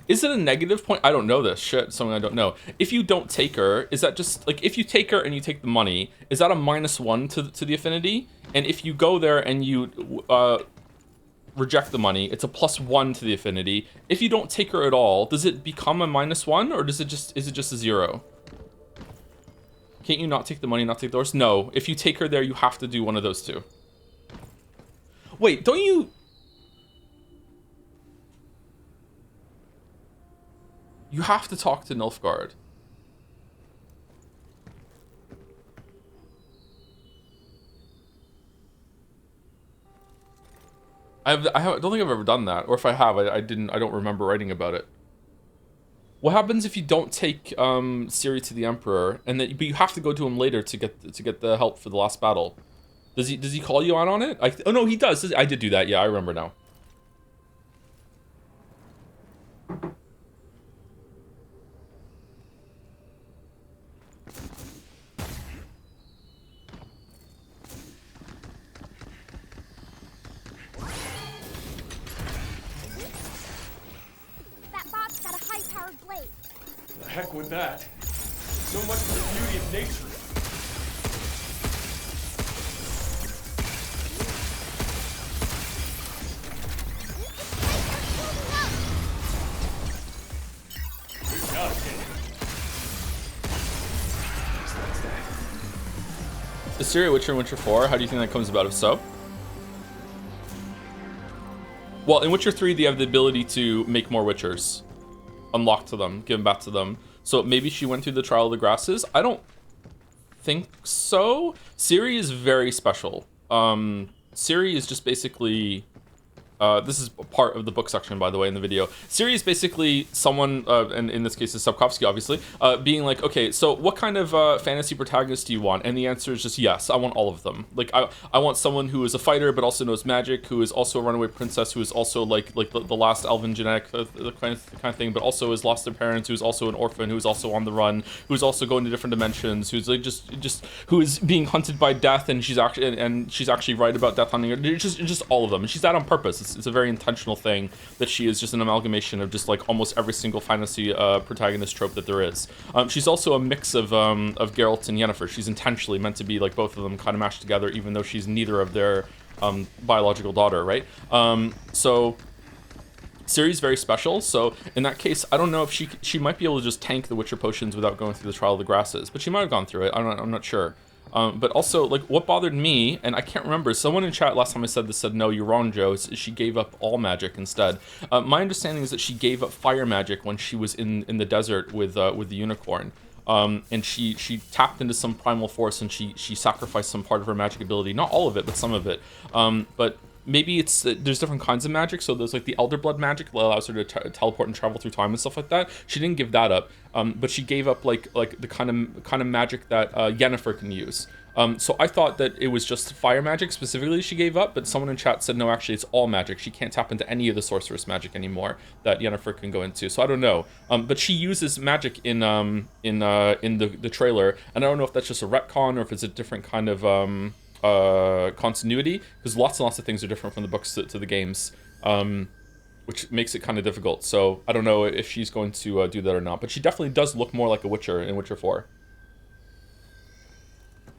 Is it a negative point? I don't know this shit. Something I don't know. If you don't take her, is that just like if you take her and you take the money, is that a -1 to the affinity? And if you go there and you reject the money, it's a +1 to the affinity. If you don't take her at all, does it become a -1 or is it just a 0? Can't you not take the money, not take the horse? No. If you take her there, you have to do one of those two. Wait, don't you? You have to talk to Nilfgaard. I don't think I've ever done that, or if I have, I don't remember writing about it. What happens if you don't take Ciri to the Emperor, and then but you have to go to him later to get the help for the last battle? Does he call you out on it? Oh no, he does. I did do that. Yeah, I remember now. The heck with that. So much for the beauty of nature. Good job, kid. Is Ciri a Witcher in Witcher 4? How do you think that comes about, if so? Well, in Witcher 3, they have the ability to make more Witchers. Unlock to them, give them back to them. So maybe she went through the Trial of the Grasses. I don't think so. Ciri is very special. Ciri is just basically This is part of the book section, by the way, in the video. Ciri is basically someone, and in this case is Sapkowski, obviously, being like, okay, so what kind of fantasy protagonist do you want? And the answer is just yes, I want all of them. Like, I want someone who is a fighter but also knows magic, who is also a runaway princess, who is also like the last elven genetic the kind of thing, but also has lost their parents, who's also an orphan, who's also on the run, who's also going to different dimensions, who's like just who is being hunted by death, and she's actually right about death hunting. Just all of them, and she's that on purpose. It's a very intentional thing that she is just an amalgamation of just like almost every single fantasy protagonist trope that there is. She's also a mix of Geralt and Yennefer. She's intentionally meant to be like both of them kind of mashed together, even though she's neither of their biological daughter, right? So Ciri's very special, so in that case, I don't know if she might be able to just tank the Witcher potions without going through the Trial of the Grasses, but she might have gone through it. I'm not sure. But also, like, what bothered me, and I can't remember, someone in chat last time I said this said, no, you're wrong, Joe, is she gave up all magic instead. My understanding is that she gave up fire magic when she was in the desert with the unicorn. And she tapped into some primal force, and she sacrificed some part of her magic ability. Not all of it, but some of it. But maybe it's there's different kinds of magic. So there's like the elder blood magic that allows her to teleport and travel through time and stuff like that. She didn't give that up, but she gave up like the kind of magic that Yennefer can use. So I thought that it was just fire magic specifically she gave up, but someone in chat said no, actually it's all magic. She can't tap into any of the sorceress magic anymore that Yennefer can go into. So I don't know. But she uses magic in the trailer, and I don't know if that's just a retcon or if it's a different kind of continuity, because lots and lots of things are different from the books to the games, which makes it kind of difficult. So I don't know if she's going to do that or not, but she definitely does look more like a Witcher in Witcher 4.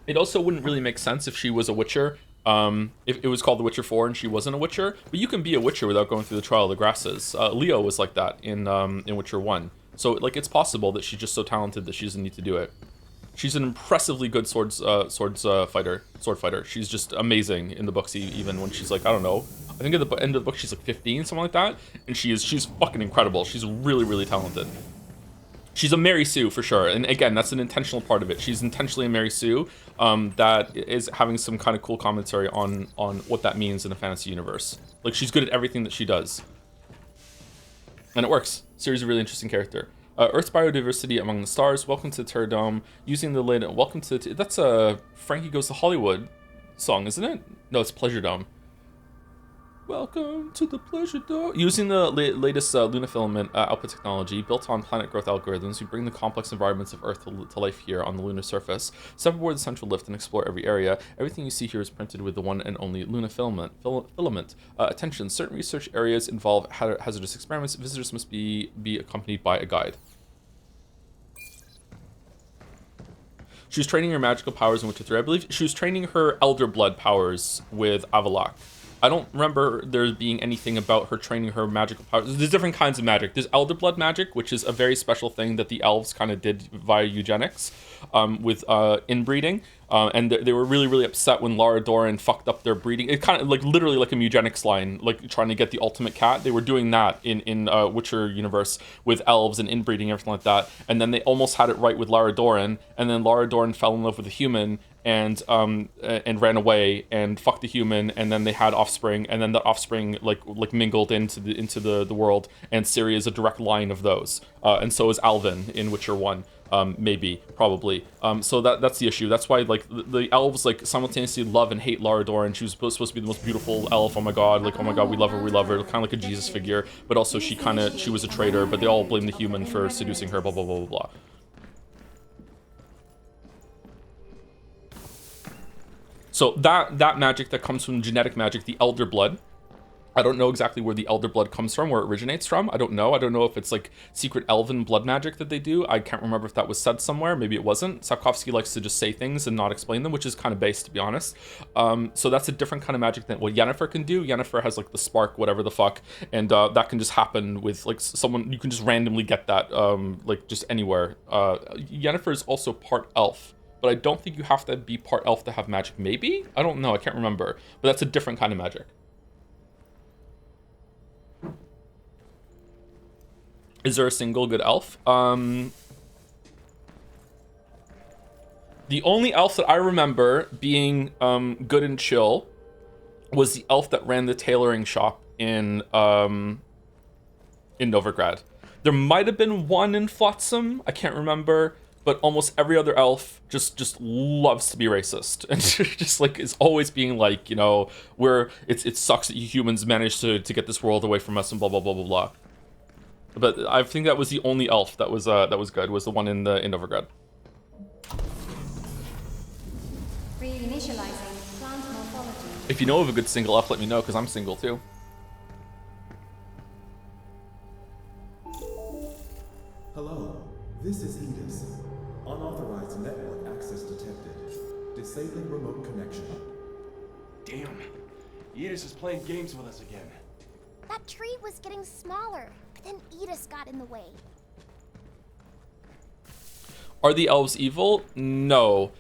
It also wouldn't really make sense if she was a Witcher, if it was called The Witcher 4 and she wasn't a Witcher, but you can be a Witcher without going through the Trial of the Grasses. Leo was like that in Witcher 1. So like it's possible that she's just so talented that she doesn't need to do it. She's an impressively good sword fighter. She's just amazing in the books, even when she's like, I don't know, I think at the end of the book she's like 15, something like that, and she's fucking incredible. She's really, really talented. She's a Mary Sue for sure, and again, that's an intentional part of it. She's intentionally a Mary Sue that is having some kind of cool commentary on what that means in a fantasy universe. Like, she's good at everything that she does, and it works. Ciri's a really interesting character. Earth's biodiversity among the stars. Welcome to Terradome. Using the lid. Welcome to that's a Frankie Goes to Hollywood song, isn't it? No, it's Pleasure Dome. Welcome to the Pleasure Dome. Using the latest Luna filament output technology built on planet growth algorithms, we bring the complex environments of Earth to life here on the lunar surface. Step aboard the central lift and explore every area. Everything you see here is printed with the one and only Luna filament. Attention, certain research areas involve hazardous experiments. Visitors must be accompanied by a guide. She was training her magical powers in Witcher 3. I believe she was training her Elder Blood powers with Avalok. I don't remember there being anything about her training her magical powers. There's different kinds of magic. There's Elder Blood magic, which is a very special thing that the elves kind of did via eugenics with inbreeding. And they were really, really upset when Lara Doran fucked up their breeding. It kind of like literally like a eugenics line, like trying to get the ultimate cat. They were doing that in Witcher universe with elves and inbreeding, everything like that. And then they almost had it right with Lara Doran. And then Lara Doran fell in love with a human and ran away and fucked the human, and then they had offspring, and then the offspring like mingled into the world, and Ciri is a direct line of those, and so is Alvin in Witcher 1, maybe, probably. So that's the issue. That's why like the elves like simultaneously love and hate Lara Doran. She was supposed to be the most beautiful elf. Oh my god, we love her, kind of like a Jesus figure, but also she was a traitor, but they all blame the human for seducing her, blah blah blah blah blah. So that magic that comes from genetic magic, the Elder Blood, I don't know exactly where the Elder Blood comes from, where it originates from. I don't know if it's like secret elven blood magic that they do. I can't remember if that was said somewhere. Maybe it wasn't. Sapkowski likes to just say things and not explain them, which is kind of base, to be honest. So that's a different kind of magic than what Yennefer can do. Yennefer has like the spark, whatever the fuck, and that can just happen with like someone. You can just randomly get that like just anywhere. Yennefer is also part elf. But I don't think you have to be part elf to have magic. Maybe? I don't know. I can't remember. But that's a different kind of magic. Is there a single good elf? The only elf that I remember being good and chill was the elf that ran the tailoring shop in Novigrad. There might have been one in Flotsam, I can't remember, but almost every other elf just loves to be racist and just like is always being like, you know, it sucks that you humans managed to get this world away from us and blah blah blah blah blah. But I think that was the only elf that was good, was the one in Novigrad. Reinitializing plant morphology. If you know of a good single elf, let me know, because I'm single too. Hello, this is Edis. Unauthorized network access detected. Disabling remote connection. Damn. Edis is playing games with us again. That tree was getting smaller, but then Edis got in the way. Are the elves evil? No.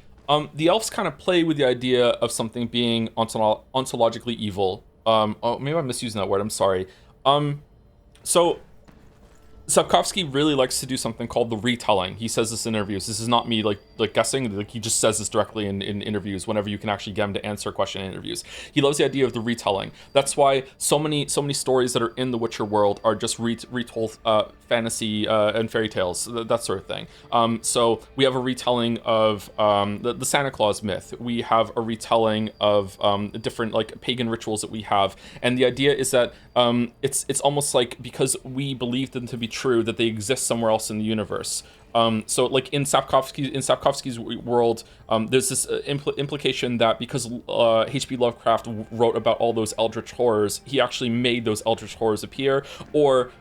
The elves kind of play with the idea of something being ontologically evil. Oh, maybe I'm misusing that word. I'm sorry. So Sapkowski really likes to do something called the retelling. He says this in interviews. This is not me like guessing. Like, he just says this directly in interviews whenever you can actually get him to answer a question in interviews. He loves the idea of the retelling. That's why so many stories that are in the Witcher world are just retold fantasy and fairy tales, that sort of thing. So we have a retelling of the Santa Claus myth. We have a retelling of different like pagan rituals that we have, and the idea is that it's almost like because we believe them to be true, that they exist somewhere else in the universe. So like in Sapkowski's world, there's this implication that because H.P. Lovecraft wrote about all those eldritch horrors, he actually made those eldritch horrors appear, or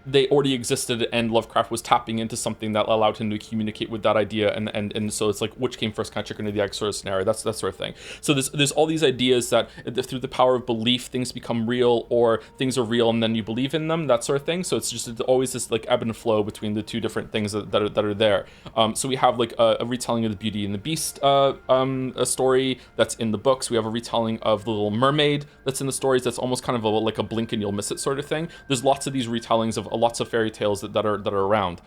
they already existed and Lovecraft was tapping into something that allowed him to communicate with that idea, and so it's like which came first, kind of chicken or the egg sort of scenario. That's that sort of thing. So there's all these ideas that through the power of belief things become real, or things are real and then you believe in them, that sort of thing. So it's always this like ebb and flow between the two different things that are there. So we have like a retelling of the Beauty and the Beast a story that's in the books. We have a retelling of the Little Mermaid that's in the stories. That's almost kind of like a blink and you'll miss it sort of thing. There's lots of these retellings of lots of fairy tales that are around.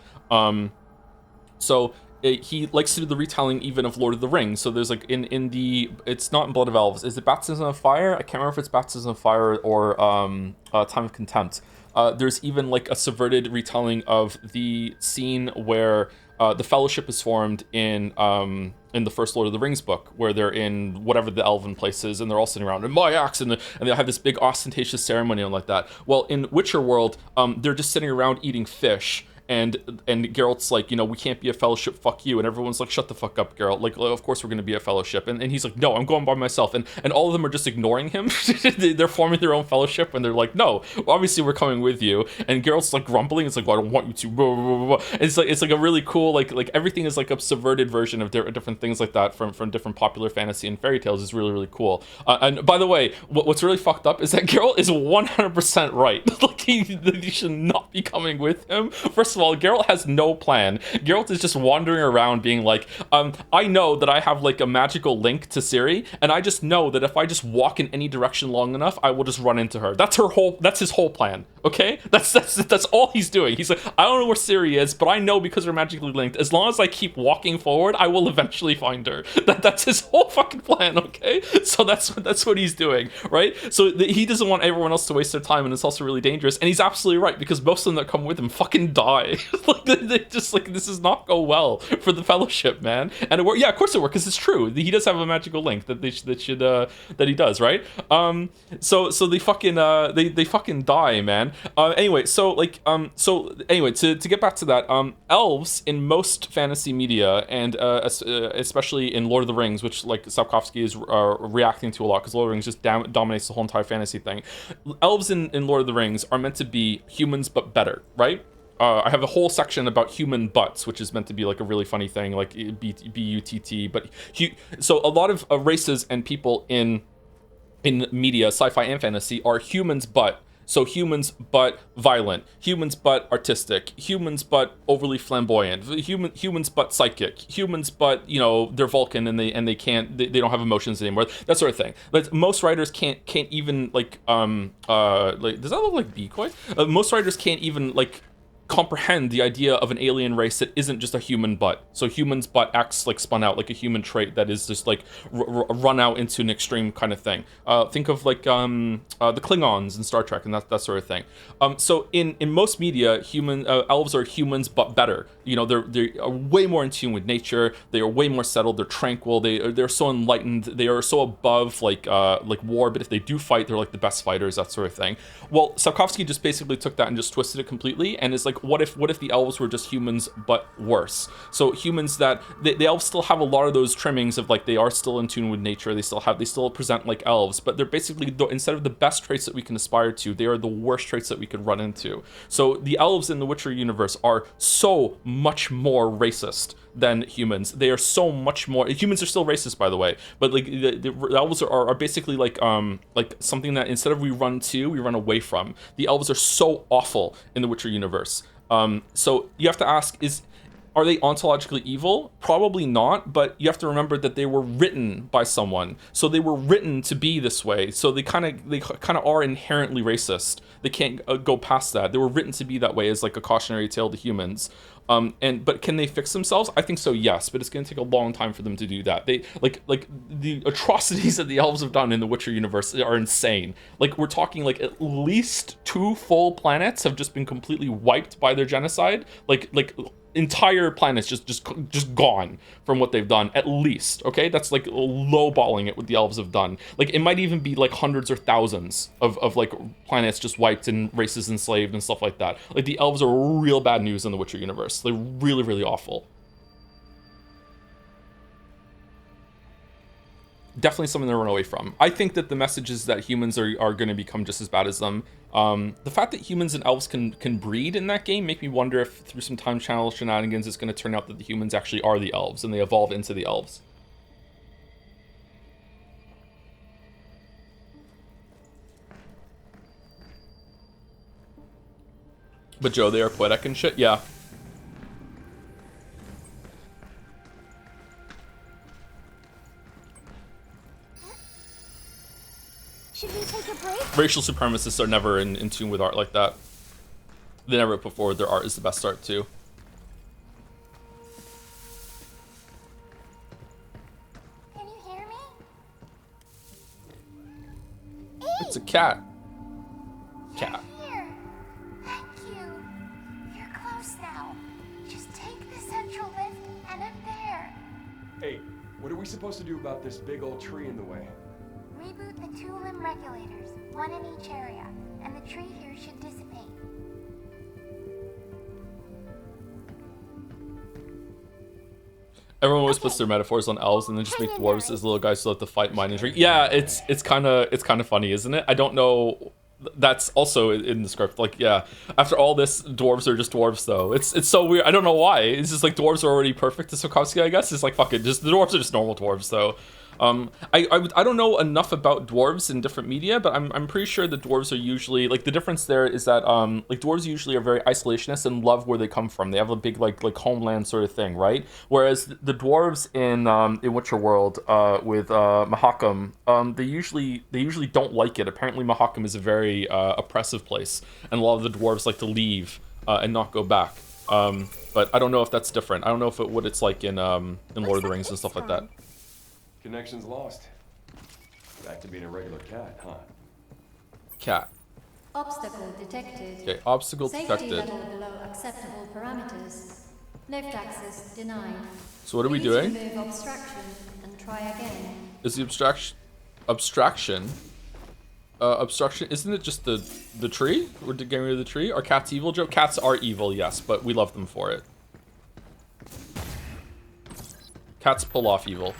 He likes to do the retelling even of Lord of the Rings. So there's like in the, it's not in Blood of Elves. Is it Baptism of Fire? I can't remember if it's Baptism of Fire or Time of Contempt. There's even like a subverted retelling of the scene where the Fellowship is formed in the first Lord of the Rings book, where they're in whatever the elven place is, and they're all sitting around in my axe, and they have this big ostentatious ceremony and like that. Well, in Witcher world, they're just sitting around eating fish. And Geralt's like, you know, we can't be a fellowship, fuck you. And everyone's like, shut the fuck up, Geralt. Like, of course we're going to be a fellowship. And he's like, no, I'm going by myself. And all of them are just ignoring him. They're forming their own fellowship. And they're like, no, obviously we're coming with you. And Geralt's like grumbling. It's like, well, I don't want you to. Blah, blah, blah, blah. It's like a really cool, like everything is like a subverted version of different things like that from different popular fantasy and fairy tales is really, really cool. And by the way, what's really fucked up is that Geralt is 100% right. Like, he should not be coming with him. First of all, Geralt has no plan. Geralt is just wandering around being like, I know that I have like a magical link to Ciri, and I just know that if I just walk in any direction long enough, I will just run into her. That's his whole plan. Okay? That's all he's doing. He's like, I don't know where Ciri is, but I know because we're magically linked, as long as I keep walking forward, I will eventually find her. That's his whole fucking plan, okay? So that's what he's doing, right? So he doesn't want everyone else to waste their time, and it's also really dangerous, and he's absolutely right, because most of them that come with him fucking die. Like, they just like, this does not go well for the Fellowship, man. And yeah, of course it works, because it's true. He does have a magical link that he does, right? So they fucking they fucking die, man. Anyway, to get back to that, elves in most fantasy media, and especially in Lord of the Rings, which like Sapkowski is reacting to a lot, because Lord of the Rings just dominates the whole entire fantasy thing. Elves in Lord of the Rings are meant to be humans but better, right? I have a whole section about human butts, which is meant to be like a really funny thing, like B-U-T-T. But so a lot of races and people in media, sci-fi and fantasy, are humans but. So humans but violent, humans but artistic, humans but overly flamboyant, humans but psychic, humans but, you know, they're Vulcan and they don't have emotions anymore, that sort of thing. Like most writers can't even like does that look like decoy? Most writers can't even like comprehend the idea of an alien race that isn't just a human butt. So human's butt acts like spun out like a human trait that is just like run out into an extreme kind of thing. Think of like the Klingons in Star Trek and that sort of thing. So in most media, elves are humans but better. You know, they are way more in tune with nature. They are way more settled. They're tranquil. They're so enlightened. They are so above like war. But if they do fight, they're like the best fighters, that sort of thing. Well, Sapkowski just basically took that and just twisted it completely, and is like, what if the elves were just humans but worse? So humans that the elves still have a lot of those trimmings of like they are still in tune with nature. They still present like elves, but they're basically, instead of the best traits that we can aspire to, they are the worst traits that we could run into. So the elves in the Witcher universe are so much more racist than humans. They are so much more. Humans are still racist, by the way, but like the elves are basically like something that instead of we run to, we run away from. The elves are so awful in the Witcher universe. So you have to ask, are they ontologically evil? Probably not, but you have to remember that they were written by someone. So they were written to be this way. So they kind of are inherently racist. They can't go past that. They were written to be that way as like a cautionary tale to humans. But can they fix themselves? I think so, yes, but it's going to take a long time for them to do that. They like the atrocities that the elves have done in the Witcher universe are insane. Like we're talking like at least 2 full planets have just been completely wiped by their genocide. Like entire planets just gone from what they've done, at least. Okay, that's like lowballing it what the elves have done. Like it might even be like hundreds or thousands of like planets just wiped and races enslaved and stuff like that. Like the elves are real bad news in the Witcher universe. They're really, really awful. Definitely something to run away from. I think that the message is that humans are going to become just as bad as them. The fact that humans and elves can breed in that game make me wonder if through some time channel shenanigans it's going to turn out that the humans actually are the elves and they evolve into the elves. But Joe, they are poetic and shit? Yeah. Should we take a break? Racial supremacists are never in tune with art like that. They never put forward their art is the best art too. Can you hear me? It's a cat. Cat. You're here. Thank you. You're close now. Just take the central lift and I'm there. Hey, what are we supposed to do about this big old tree in the way? Reboot the 2 limb regulators, 1 in each area, and the tree here should dissipate. Everyone always puts their metaphors on elves and then just make dwarves as little guys so that the fight mining tree. Yeah, it's kind of funny, isn't it? I don't know. That's also in the script. Like, yeah, after all this, dwarves are just dwarves, though. It's so weird. I don't know why. It's just like dwarves are already perfect to Sapkowski, I guess. It's like, fuck it. Just the dwarves are just normal dwarves, though. I don't know enough about dwarves in different media, but I'm pretty sure the dwarves are usually like the difference there is that like dwarves usually are very isolationist and love where they come from. They have a big like homeland sort of thing, right? Whereas the dwarves in Witcher World with Mahakam, they usually don't like it. Apparently Mahakam is a very oppressive place, and a lot of the dwarves like to leave and not go back. But I don't know if that's different. I don't know if what it's like in Lord of the Rings and stuff like that. Connection's lost. Back to being a regular cat, huh? Cat. Obstacle detected. Okay, obstacle Safety detected. level below acceptable parameters. Lift access denied. So what are we You need doing? to remove obstruction and try again. Is the abstraction? Obstruction, isn't it just the tree? We're getting rid of the tree? Are cats evil, Joe? Cats are evil, yes, but we love them for it. Cats pull off evil.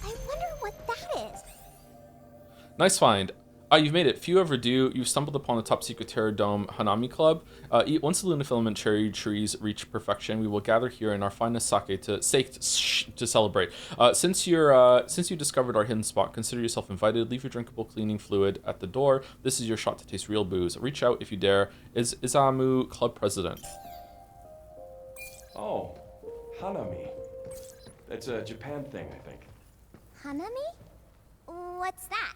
I wonder what that is. Nice find. You've made it. Few ever do. You've stumbled upon the top secret Terror Dome Hanami Club. Once the Lunafilament cherry trees reach perfection, we will gather here in our finest sake to celebrate. Since you discovered our hidden spot, consider yourself invited. Leave your drinkable cleaning fluid at the door. This is your shot to taste real booze. Reach out if you dare. Is Izamu club president? Oh, Hanami. That's a Japan thing, I think. Hanami? What's that?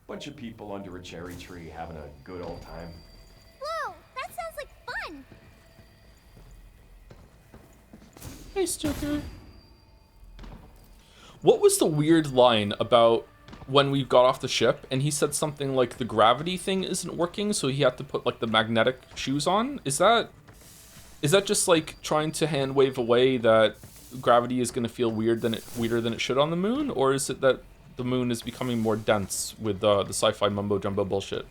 Bunch of people under a cherry tree having a good old time. Whoa, that sounds like fun! in. Nice, Joker. What was the weird line about when we got off the ship and he said something like the gravity thing isn't working, so he had to put like the magnetic shoes on? Is that just like trying to hand wave away that gravity is going to feel weirder than it should on the moon, or is it that the moon is becoming more dense with the sci-fi mumbo jumbo bullshit?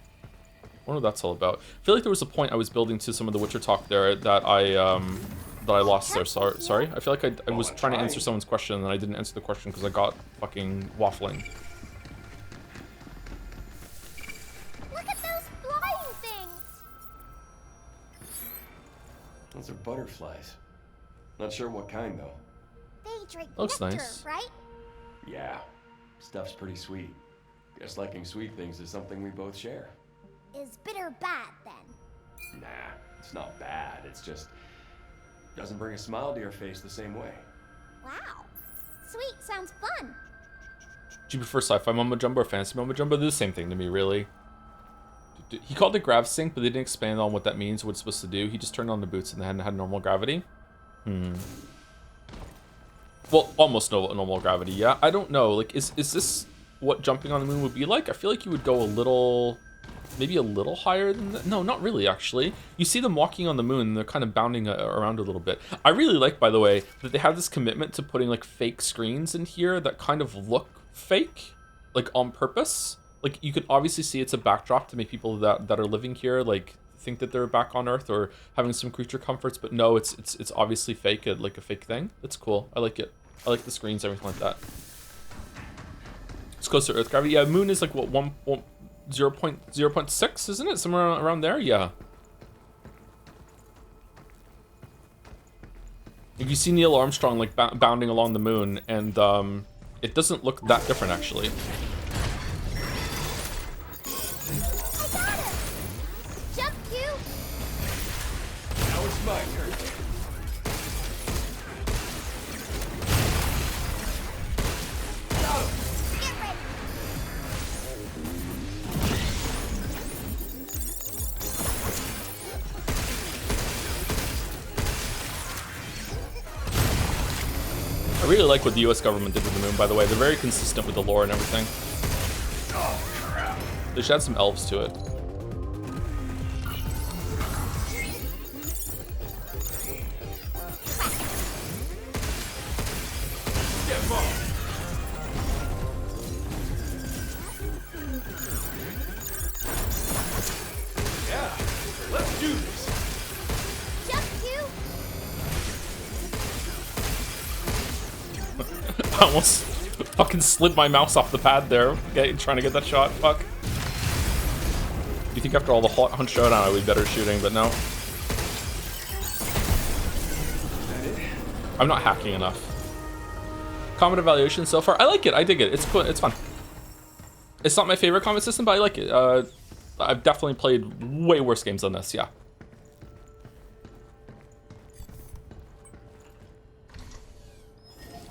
I wonder what that's all about. I feel like there was a point I was building to some of the Witcher talk there that I lost there. Sorry. I feel like I was trying to answer someone's question and I didn't answer the question because I got fucking waffling. Look at those flying things. Those are butterflies. Not sure what kind, though. They drink Looks nectar, nice. right? Yeah, stuff's pretty sweet. Guess liking sweet things is something we both share. Is bitter bad then? Nah, it's not bad. It's just doesn't bring a smile to your face the same way. Wow. Sweet sounds fun. Do you prefer sci-fi mumbo jumbo or fantasy mumbo jumbo? They're the same thing to me, really. He called it grav sync, but they didn't expand on what that means, what it's supposed to do. He just turned on the boots and they had normal gravity. Well, almost normal gravity, yeah. I don't know. Like, is this what jumping on the moon would be like? I feel like you would go maybe a little higher than that. No, not really, actually. You see them walking on the moon, and they're kind of bounding around a little bit. I really like, by the way, that they have this commitment to putting, like, fake screens in here that kind of look fake, like, on purpose. Like, you can obviously see it's a backdrop to make people that are living here, like, think that they're back on Earth or having some creature comforts, but no, it's obviously fake, like a fake thing. That's cool. I like it. I like the screens, everything like that. It's close to Earth gravity. Yeah, moon is like what 0.6, isn't it? Somewhere around there. Yeah. If you see Neil Armstrong like bounding along the moon, and it doesn't look that different actually. My turn. Get ready. I really like what the US government did with the moon, by the way. They're very consistent with the lore and everything. Oh, crap. They should add some elves to it. Yeah, let's do this. Jump to. I almost fucking slid my mouse off the pad there. Okay, trying to get that shot. Fuck. You think after all the hot hunt showdown I would be better shooting, but no. I'm not hacking enough. Combat evaluation so far. I like it. I dig it. It's cool. It's fun. It's not my favorite combat system, but I like it. I've definitely played way worse games than this. Yeah.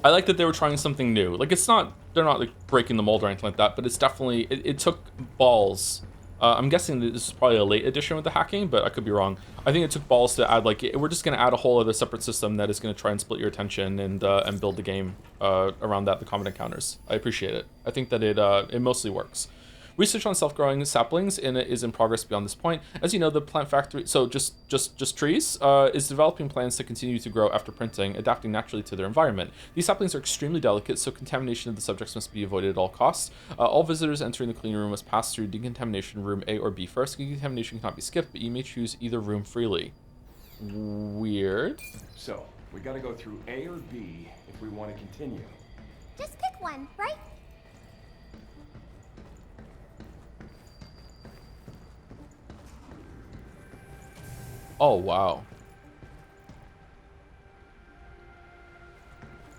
I like that they were trying something new. Like, it's not, they're not like breaking the mold or anything like that, but it's definitely, it took balls. I'm guessing that this is probably a late edition with the hacking, but I could be wrong. I think it took balls to add, like, we're just going to add a whole other separate system that is going to try and split your attention and build the game around that, the combat encounters. I appreciate it. I think that it mostly works. Research on self-growing saplings is in progress beyond this point. As you know, the plant factory, so just trees, is developing plans to continue to grow after printing, adapting naturally to their environment. These saplings are extremely delicate, so contamination of the subjects must be avoided at all costs. All visitors entering the clean room must pass through decontamination room A or B first. Decontamination cannot be skipped, but you may choose either room freely. Weird. So, we gotta go through A or B if we want to continue. Just pick one, right? Oh, wow.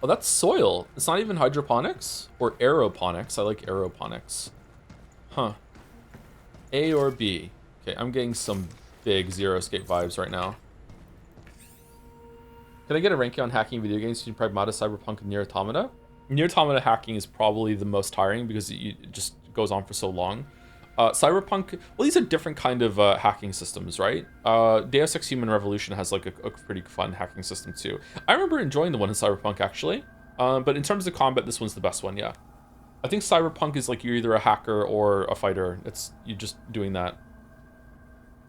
Oh, that's soil. It's not even hydroponics or aeroponics. I like aeroponics. Huh. A or B. Okay, I'm getting some big Zero Escape vibes right now. Can I get a ranking on hacking video games using Pragmata, Cyberpunk, and Nier Automata? Nier Automata hacking is probably the most tiring because it just goes on for so long. Cyberpunk, well, these are different kind of hacking systems, right? Deus Ex Human Revolution has like a pretty fun hacking system too. I remember enjoying the one in Cyberpunk actually, but in terms of combat, this one's the best one, yeah. I think Cyberpunk is like you're either a hacker or a fighter. It's you just doing that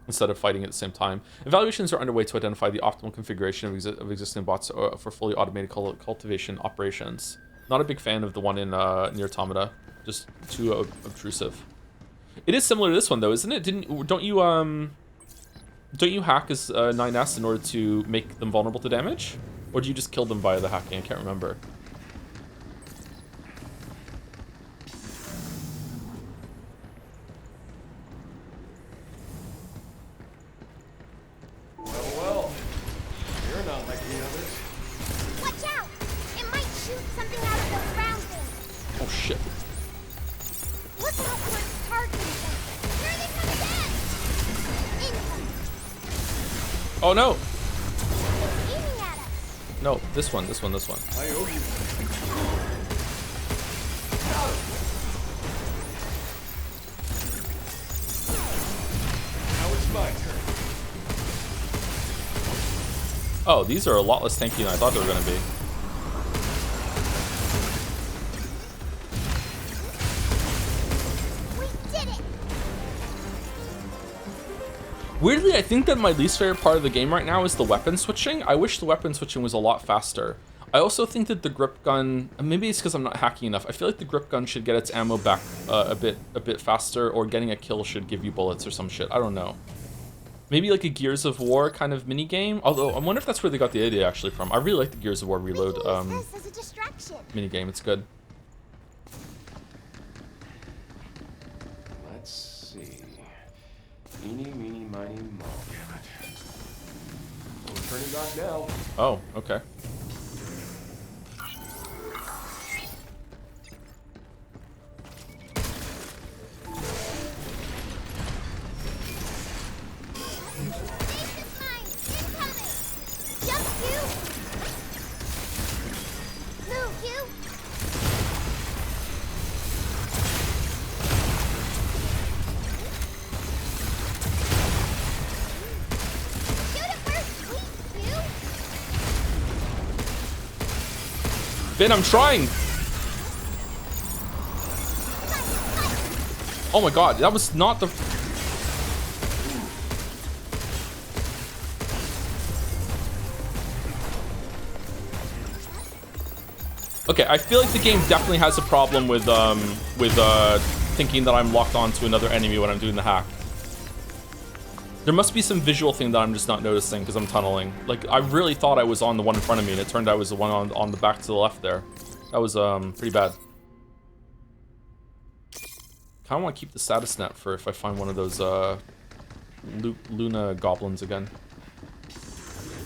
instead of fighting at the same time. Evaluations are underway to identify the optimal configuration of existing bots for fully automated cultivation operations. Not a big fan of the one in Nier Automata, just too obtrusive. It is similar to this one though, isn't it? Don't you hack as 9S in order to make them vulnerable to damage, or do you just kill them via the hacking? I can't remember. Well, you're not like the others. Watch out! It might shoot something out of those round things. Oh shit. Look out for its targeting sensor. Here they come again! Incoming! Oh no! It's aiming at us. No, this one. I owe you. Now it's my turn. Oh, these are a lot less tanky than I thought they were gonna be. We did it! Weirdly, I think that my least favorite part of the game right now is the weapon switching. I wish the weapon switching was a lot faster. I also think that the grip gun, maybe it's because I'm not hacking enough. I feel like the grip gun should get its ammo back a bit faster, or getting a kill should give you bullets or some shit. I don't know. Maybe like a Gears of War kind of mini game. Although I wonder if that's where they got the idea actually from. I really like the Gears of War Reload We can use this as a distraction. mini game. It's good. Let's see. Eeny, meeny, miny, mo. Damn it. We're turning back now. Oh, okay. Stasis mine! Incoming! Jump, you! Move, you! Shoot it first, sweet, you! Vin, I'm trying! Oh my god, that was not the... Okay, I feel like the game definitely has a problem with thinking that I'm locked onto another enemy when I'm doing the hack. There must be some visual thing that I'm just not noticing because I'm tunneling. Like, I really thought I was on the one in front of me, and it turned out it was the one on the back to the left there. That was pretty bad. Kind of want to keep the status net for if I find one of those Luna goblins again.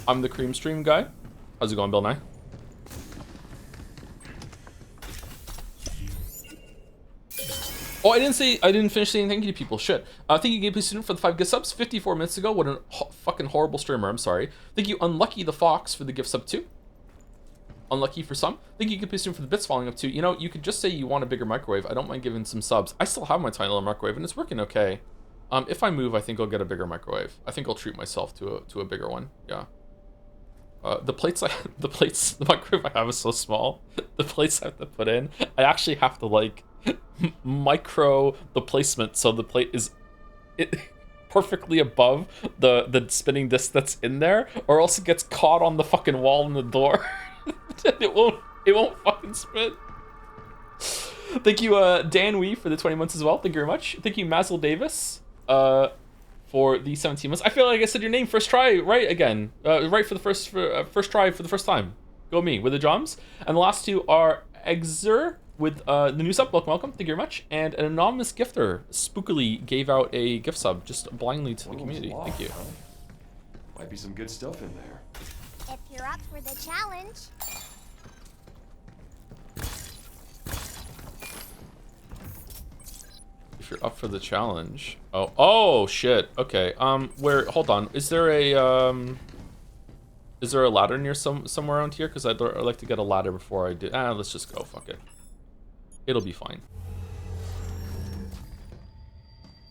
I'm the Cream Stream guy. How's it going, Bill Nye? Oh, I didn't finish saying thank you to people. Shit. Thank you, Gameplay Student, for the 5 gift subs 54 minutes ago. What a fucking horrible streamer. I'm sorry. Thank you, Unlucky the Fox, for the gift sub 2. Unlucky for some. Thank you, Gameplay Student, for the bits following up 2. You know, you could just say you want a bigger microwave. I don't mind giving some subs. I still have my tiny little microwave, and it's working okay. If I move, I think I'll get a bigger microwave. I think I'll treat myself to a bigger one. Yeah. The microwave I have is so small. The plates I have to put in, I actually have to like micro the placement so the plate is perfectly above the spinning disc that's in there, or else it gets caught on the fucking wall in the door. it won't fucking spin. Thank you, Dan Wee, for the 20 months as well. Thank you very much. Thank you, Mazel Davis, for the 17 months. I feel like I said your name first try right again. Right for the first try for the first time. Go me with the drums. And the last two are Exer with the new sub. Welcome. Thank you very much. And an anonymous gifter spookily gave out a gift sub just blindly to the community. Thank you. Might be some good stuff in there. If you're up for the challenge. If you're up for the challenge. Oh shit. Okay. Hold on. Is there a ladder near somewhere around here? Because I'd like to get a ladder before I do. Let's just go. Fuck it. It'll be fine.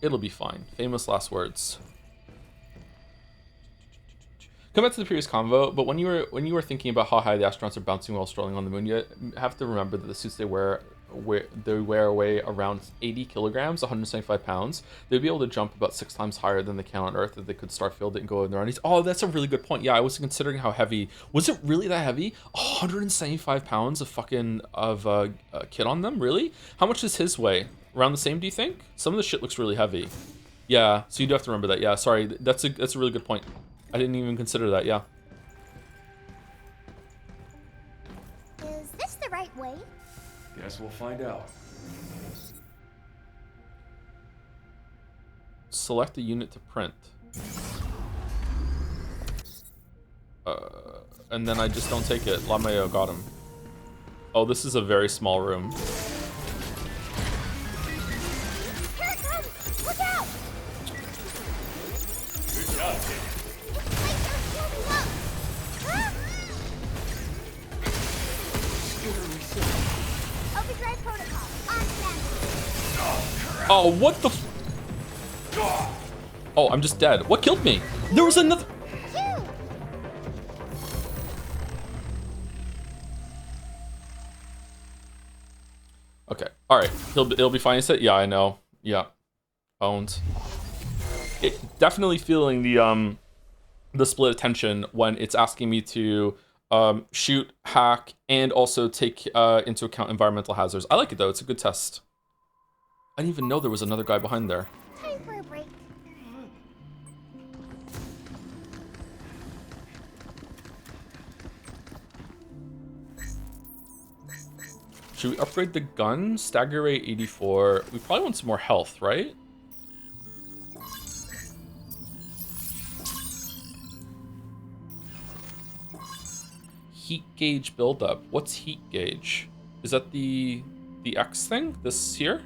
It'll be fine. Famous last words. Come back to the previous convo, but when you were thinking about how high the astronauts are bouncing while strolling on the moon, you have to remember that the suits they wear weigh around 80 kilograms, 175 pounds. They'd be able to jump about 6 times higher than they can on Earth if they could starfield it and go in their undies. Oh, that's a really good point. Yeah, I was considering how heavy. Was it really that heavy? 175 pounds of fucking kit on them? Really? How much does his weigh? Around the same, do you think? Some of the shit looks really heavy. Yeah, so you do have to remember that. Yeah, sorry, that's a really good point. I didn't even consider that. Yeah. Is this the right way? Guess we'll find out. Select a unit to print. And then I just don't take it. Lameo got him. Oh, this is a very small room. Here it comes! Look out! Good job, kid. It's like they're building up! Ah! Overdrive protocol, on standby. Oh, what the f- Oh, I'm just dead. What killed me? There was another- Phew! Okay, alright. It'll be fine, you said? Yeah, I know. Yeah. Owned. Definitely feeling the split attention when it's asking me to shoot, hack, and also take into account environmental hazards. I like it though, it's a good test. I didn't even know there was another guy behind there. Time for a break. Should we upgrade the gun? Stagger rate 84. We probably want some more health, right? Heat gauge buildup. What's heat gauge? Is that the X thing? This here?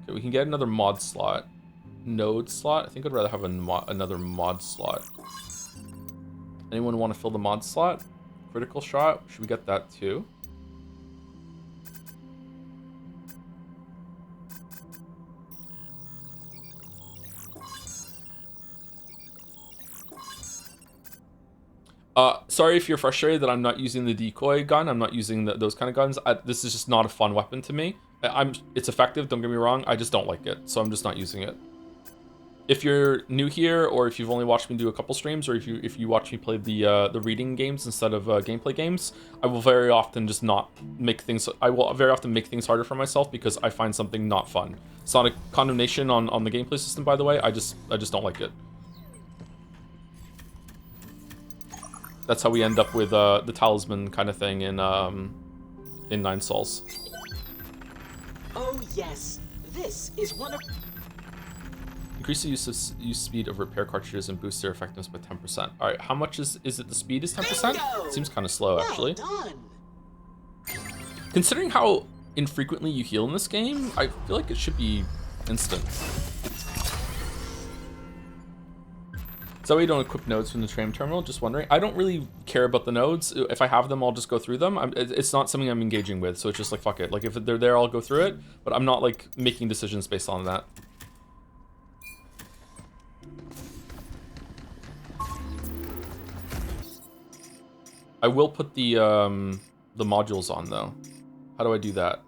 Okay, we can get another mod slot. Node slot? I think I'd rather have another mod slot. Anyone want to fill the mod slot? Critical shot? Should we get that too? Sorry if you're frustrated that I'm not using the decoy gun. I'm not using those kind of guns. This is just not a fun weapon to me. It's effective, don't get me wrong. I just don't like it, so I'm just not using it. If you're new here, or if you've only watched me do a couple streams, or if you watch me play the reading games instead of gameplay games, I will very often just not make things. I will very often make things harder for myself because I find something not fun. It's not a condemnation on the gameplay system, by the way. I just don't like it. That's how we end up with the talisman kind of thing in Nine Souls. Oh yes, this is one of... Increase the use speed of repair cartridges and boost their effectiveness by 10%. All right, how much is it? The speed is 10%? Bingo! Seems kind of slow, actually. Well done. Considering how infrequently you heal in this game, I feel like it should be instant. Is that why you don't equip nodes from the tram terminal? Just wondering. I don't really care about the nodes. If I have them, I'll just go through them. It's not something I'm engaging with, so it's just like, fuck it. Like, if they're there, I'll go through it, but I'm not, like, making decisions based on that. I will put the modules on, though. How do I do that?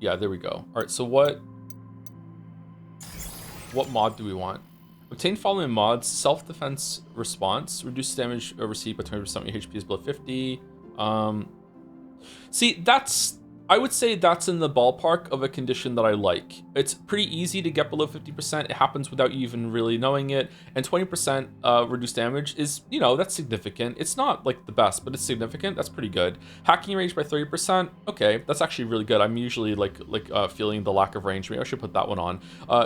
Yeah, there we go. All right, so what mod do we want? Obtain following mods: self-defense response, reduce damage received by 20% when your HP is below 50. See, I would say that's in the ballpark of a condition that I like. It's pretty easy to get below 50%. It happens without you even really knowing it. And 20% reduced damage is, you know, that's significant. It's not like the best, but it's significant. That's pretty good. Hacking range by 30%. Okay, that's actually really good. I'm usually feeling the lack of range. Maybe I should put that one on.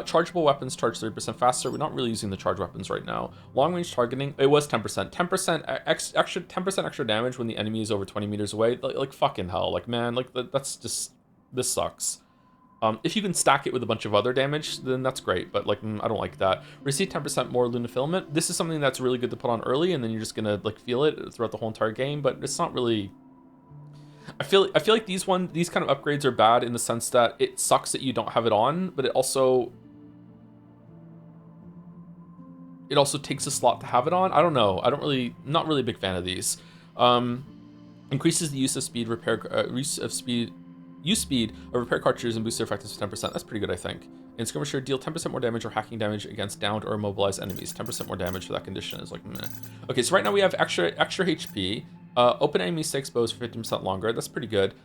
Chargeable weapons charge 30% faster. We're not really using the charge weapons right now. Long range targeting, it was 10%. 10% extra damage when the enemy is over 20 meters away. Like fucking hell. Like, man, like that's just, this sucks. If you can stack it with a bunch of other damage, then that's great, but like, I don't like that. Receive 10% more Luna Filament. This is something that's really good to put on early, and then you're just gonna like feel it throughout the whole entire game, but it's not really... I feel like these kind of upgrades are bad in the sense that it sucks that you don't have it on, but it also takes a slot to have it on. I don't know. Not really a big fan of these. Increases the use of speed of repair cartridges and boosts their effectiveness 10%. That's pretty good, I think. In Skirmisher, deal 10% more damage or hacking damage against downed or immobilized enemies. 10% more damage for that condition is like, meh. Okay, so right now we have extra HP. Open enemies stay exposed for 15% longer. That's pretty good.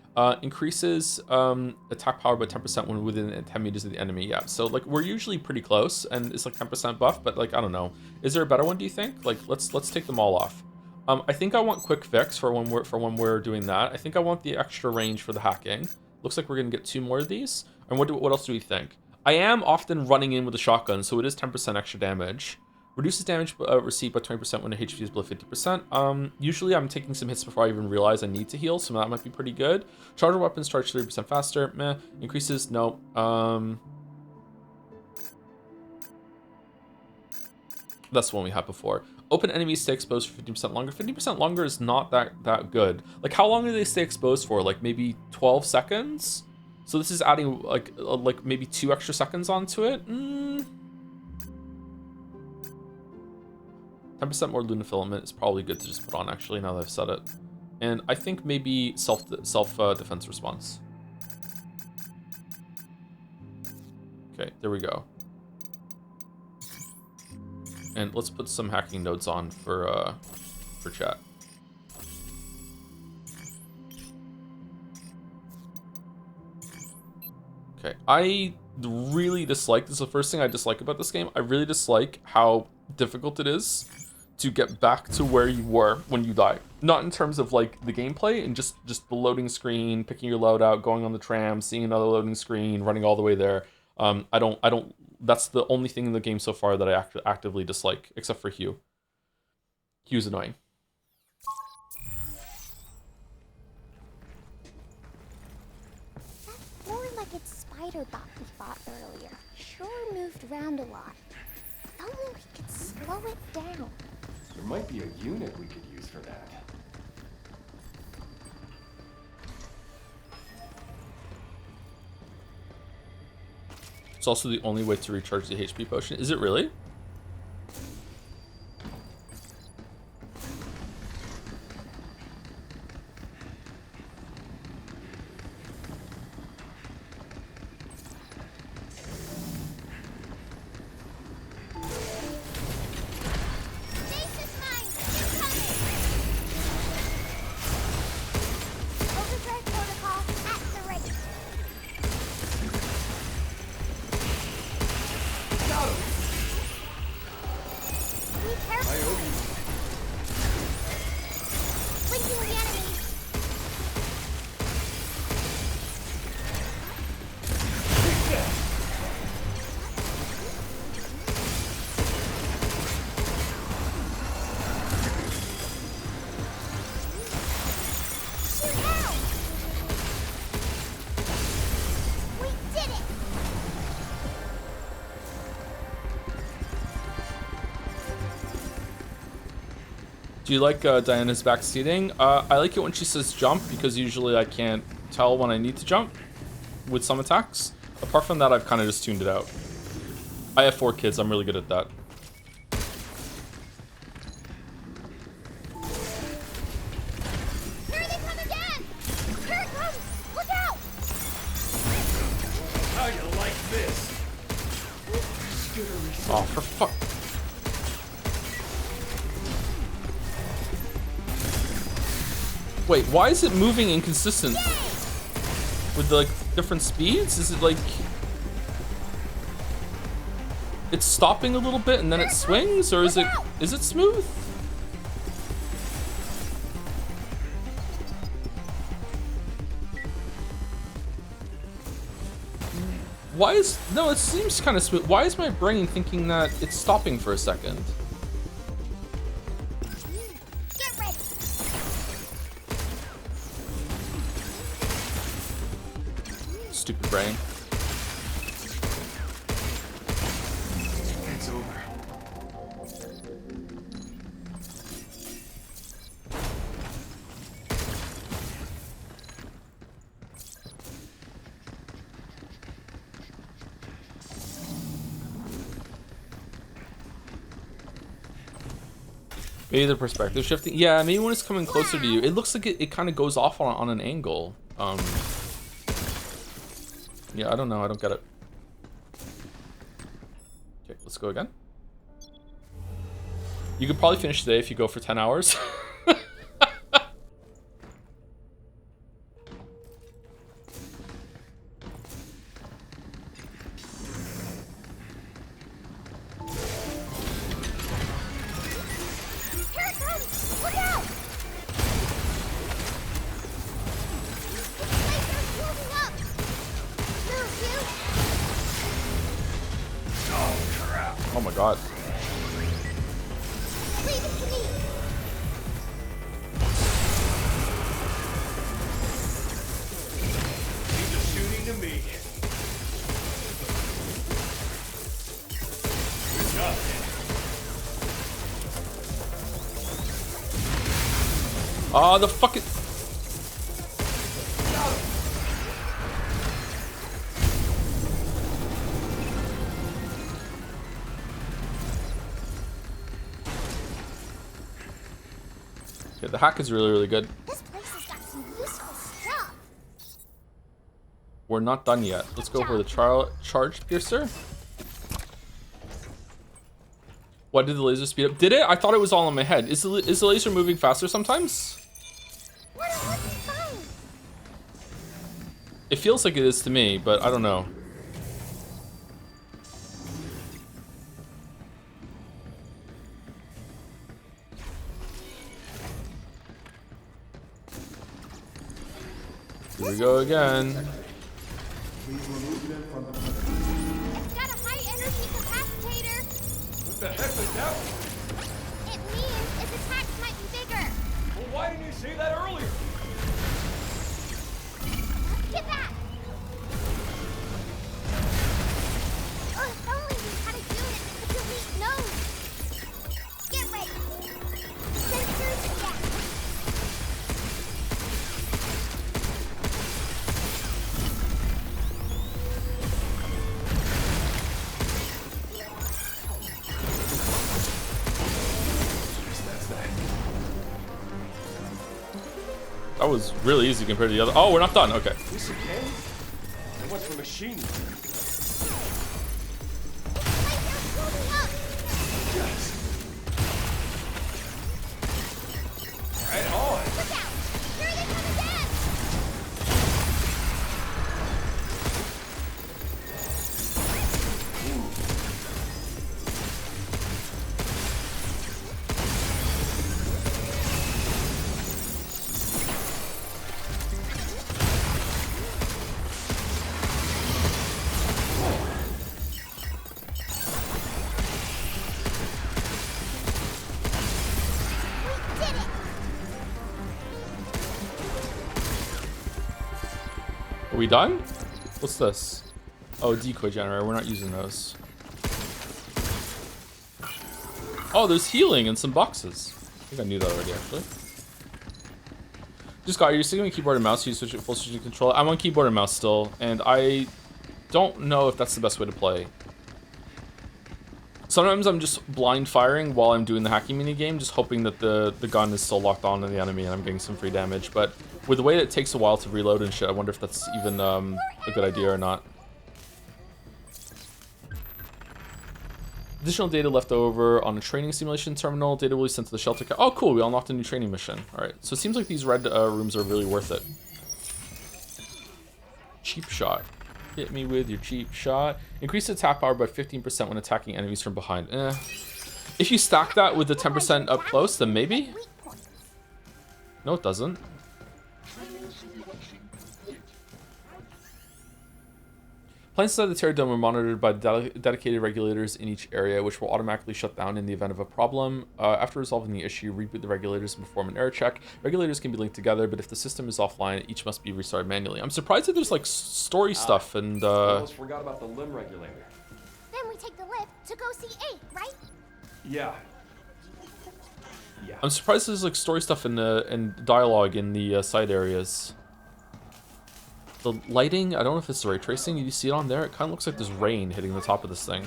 Increases attack power by 10% when within 10 meters of the enemy. Yeah, so like we're usually pretty close, and it's like 10% buff, but like I don't know. Is there a better one? Do you think? Like let's take them all off. I think I want quick fix for when we're doing that. I think I want the extra range for the hacking. Looks like we're gonna get 2 more of these. And what else do we think? I am often running in with a shotgun, so it is 10% extra damage. Reduces damage received by 20% when the HP is below 50%. Usually I'm taking some hits before I even realize I need to heal, so that might be pretty good. Charger weapons charge 30% faster. Meh. Increases, no. That's the one we had before. Open enemies stay exposed for 15% longer. 15% longer is not that good. Like, how long do they stay exposed for? Like, maybe 12 seconds? So this is adding, like maybe 2 extra seconds onto it? 10% more Luna Filament is probably good to just put on, actually, now that I've said it. And I think maybe self-defense response. Okay, there we go. And let's put some hacking nodes on for chat. Okay, I really dislike, this is the first thing I dislike about this game. I really dislike how difficult it is to get back to where you were when you die. Not in terms of like the gameplay and just the loading screen, picking your load out, going on the tram, seeing another loading screen, running all the way there. I don't, that's the only thing in the game so far that I actively dislike, except for Hugh. Hugh's annoying. That four-legged spider bot we fought earlier sure moved around a lot. If only we could slow it down. There might be a unit we could use for that. It's also the only way to recharge the HP potion. Is it really? Do you like Diana's backseating? I like it when she says jump, because usually I can't tell when I need to jump with some attacks. Apart from that, I've kind of just tuned it out. I have 4 kids, I'm really good at that. Here they come again! Here it comes! Look out! How you like this? Oh, for fuck. Wait, why is it moving inconsistent? With like different speeds? Is it like it's stopping a little bit and then it swings, or is it smooth? Why is no? It seems kind of smooth. Why is my brain thinking that it's stopping for a second? Stupid brain. Maybe the perspective shifting. Yeah, maybe when it's coming closer to you. It looks like it kind of goes off on an angle. Yeah, I don't know. I don't get it. Okay, let's go again. You could probably finish today if you go for 10 hours. Oh my god. Leave it to me. He's just shooting to me. Ah, the fucking... Yeah, the hack is really, really good. This place has got some useful stuff. We're not done yet. Let's go for the charge piercer. What did the laser speed up? Did it? I thought it was all in my head. Is the laser moving faster sometimes? What a lucky find. It feels like it is to me, but I don't know. Here we go again. Please remove them from the planet. It's got a high energy capacitator. What the heck was that? It means its attacks might be bigger. Well, why didn't you say that earlier? Get back. Oh, if only we had a unit that could delete nodes. Get ready. Sensors down. That was really easy compared to the other. Oh, we're not done. Okay. This again? I went for machine. Lasers moving up. Yes. Right on. Look out. Here they come again. We did it. Are we done? What's this? Oh, decoy generator. We're not using those. Oh, there's healing in some boxes. I think I knew that already, actually. Just got, are you sticking with keyboard and mouse? You switch it full switch to control. I'm on keyboard and mouse still, and I don't know if that's the best way to play. Sometimes I'm just blind firing while I'm doing the hacking mini game, just hoping that the gun is still locked on to the enemy and I'm getting some free damage. But with the way that it takes a while to reload and shit, I wonder if that's even a good idea or not. Additional data left over on a training simulation terminal. Data will be sent to the shelter. Oh, cool. We unlocked a new training mission. All right. So it seems like these red rooms are really worth it. Cheap shot. Hit me with your cheap shot. Increase the attack power by 15% when attacking enemies from behind. If you stack that with the 10% up close, then maybe? Weak points. No, it doesn't. Plants inside the Terror Dome are monitored by dedicated regulators in each area, which will automatically shut down in the event of a problem. After resolving the issue, reboot the regulators and perform an error check. Regulators can be linked together, but if the system is offline, each must be restarted manually. I'm surprised that there's like story stuff and Almost forgot about the limb regulator. Then we take the lift to go see 8, right? Yeah. Yeah. I'm surprised there's like story stuff and dialogue in the side areas. The lighting, I don't know if it's the ray tracing. You see it on there? It kind of looks like there's rain hitting the top of this thing.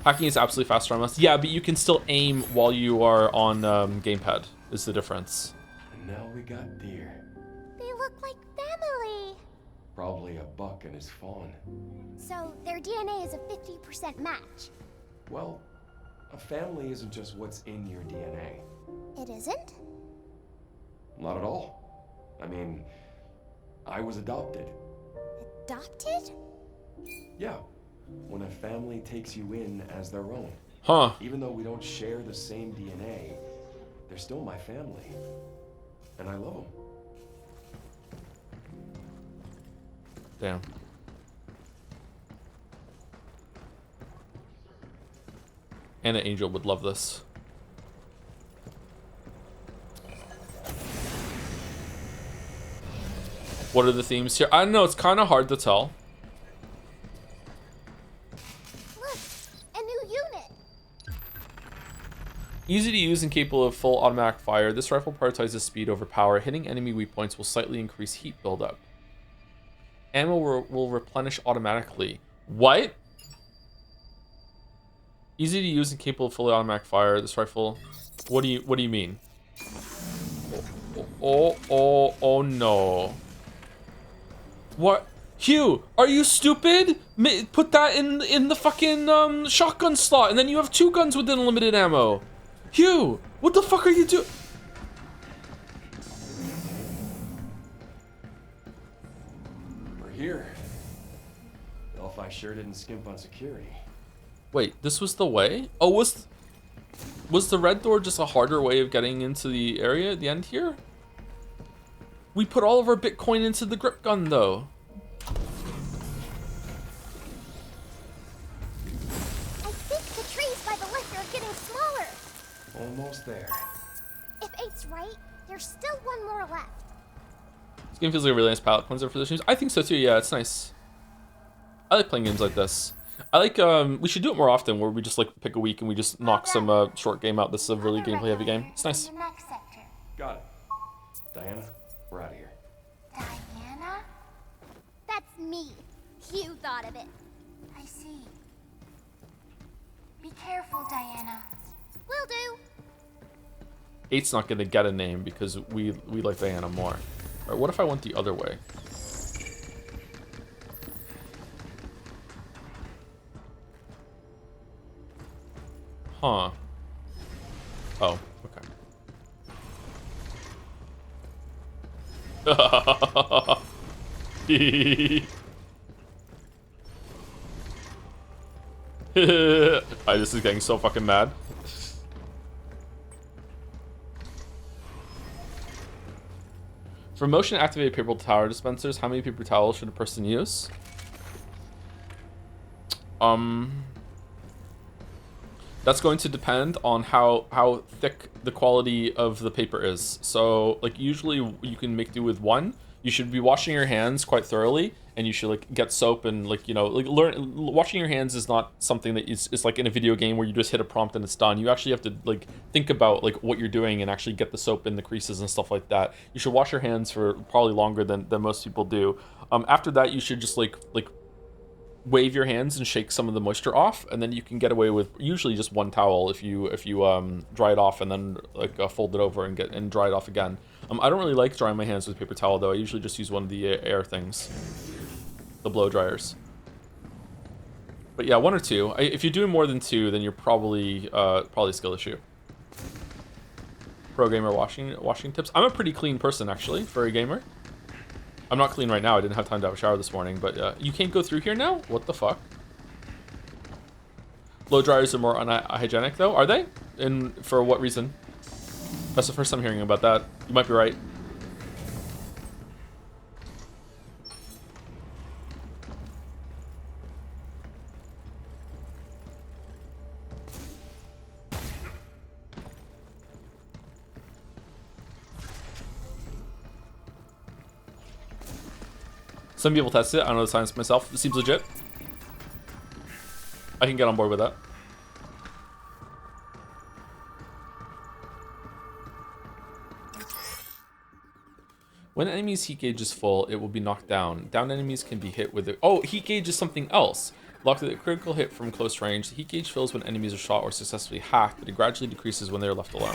Hacking is absolutely faster on us. Yeah, but you can still aim while you are on gamepad, is the difference. And now we got deer. They look like family. Probably a buck and his fawn. So their DNA is a 50% match. Well, a family isn't just what's in your DNA. It isn't? Not at all. I mean, I was adopted. Adopted? Yeah, when a family takes you in as their own. Huh. Even though we don't share the same DNA, they're still my family. And I love them. Damn. Anna Angel would love this. What are the themes here? I don't know, it's kind of hard to tell. Look, a new unit. Easy to use and capable of full automatic fire, this rifle prioritizes speed over power. Hitting enemy weak points will slightly increase heat buildup. Ammo will replenish automatically. What? Easy to use and capable of fully automatic fire. This rifle. What do you mean? Oh no. What? Hugh, are you stupid? Put that in the fucking shotgun slot, and then you have 2 guns with unlimited ammo. Hugh, what the fuck are you doing? We're here. Delphi sure didn't skimp on security. Wait, this was the way? Oh, was the red door just a harder way of getting into the area at the end here? We put all of our Bitcoin into the grip gun, though. I think the trees by the lift are getting smaller. Almost there. If 8's right, there's still one more left. This game feels like a really nice palette cleanser for the streams. I think so too, yeah, it's nice. I like playing games like this. I like, we should do it more often where we just like pick a week and we just knock some short game out. This is a really gameplay heavy game. It's nice. Next sector. Got it. Diana, we're out of here. Diana? That's me. You thought of it. I see. Be careful, Diana. Will do. 8's not gonna get a name because we like Diana more. Alright, what if I went the other way? Huh. Oh, okay. This is getting so fucking mad. For motion activated paper tower dispensers, how many paper towels should a person use? That's going to depend on how thick the quality of the paper is. So like usually you can make do with 1. You should be washing your hands quite thoroughly, and you should like get soap and like, you know, like washing your hands is not something that is like in a video game where you just hit a prompt and it's done. You actually have to like think about like what you're doing and actually get the soap in the creases and stuff like that. You should wash your hands for probably longer than most people do. After that, you should just like wave your hands and shake some of the moisture off, and then you can get away with usually just 1 towel if you dry it off and then like fold it over and dry it off again. I don't really like drying my hands with paper towel though. I usually just use one of the air things, the blow dryers. But yeah, 1 or 2. If you're doing more than 2, then you're probably a skill issue. Pro gamer washing tips. I'm a pretty clean person actually for a gamer. I'm not clean right now. I didn't have time to have a shower this morning, but you can't go through here now? What the fuck? Blow dryers are more unhygienic though, are they? And for what reason? That's the first time hearing about that. You might be right. Some people test it. I don't know the science myself. It seems legit. I can get on board with that. When an enemy's heat gauge is full, it will be knocked down. Down enemies can be hit with it. Oh, heat gauge is something else. Locked with a critical hit from close range, the heat gauge fills when enemies are shot or successfully hacked, but it gradually decreases when they are left alone.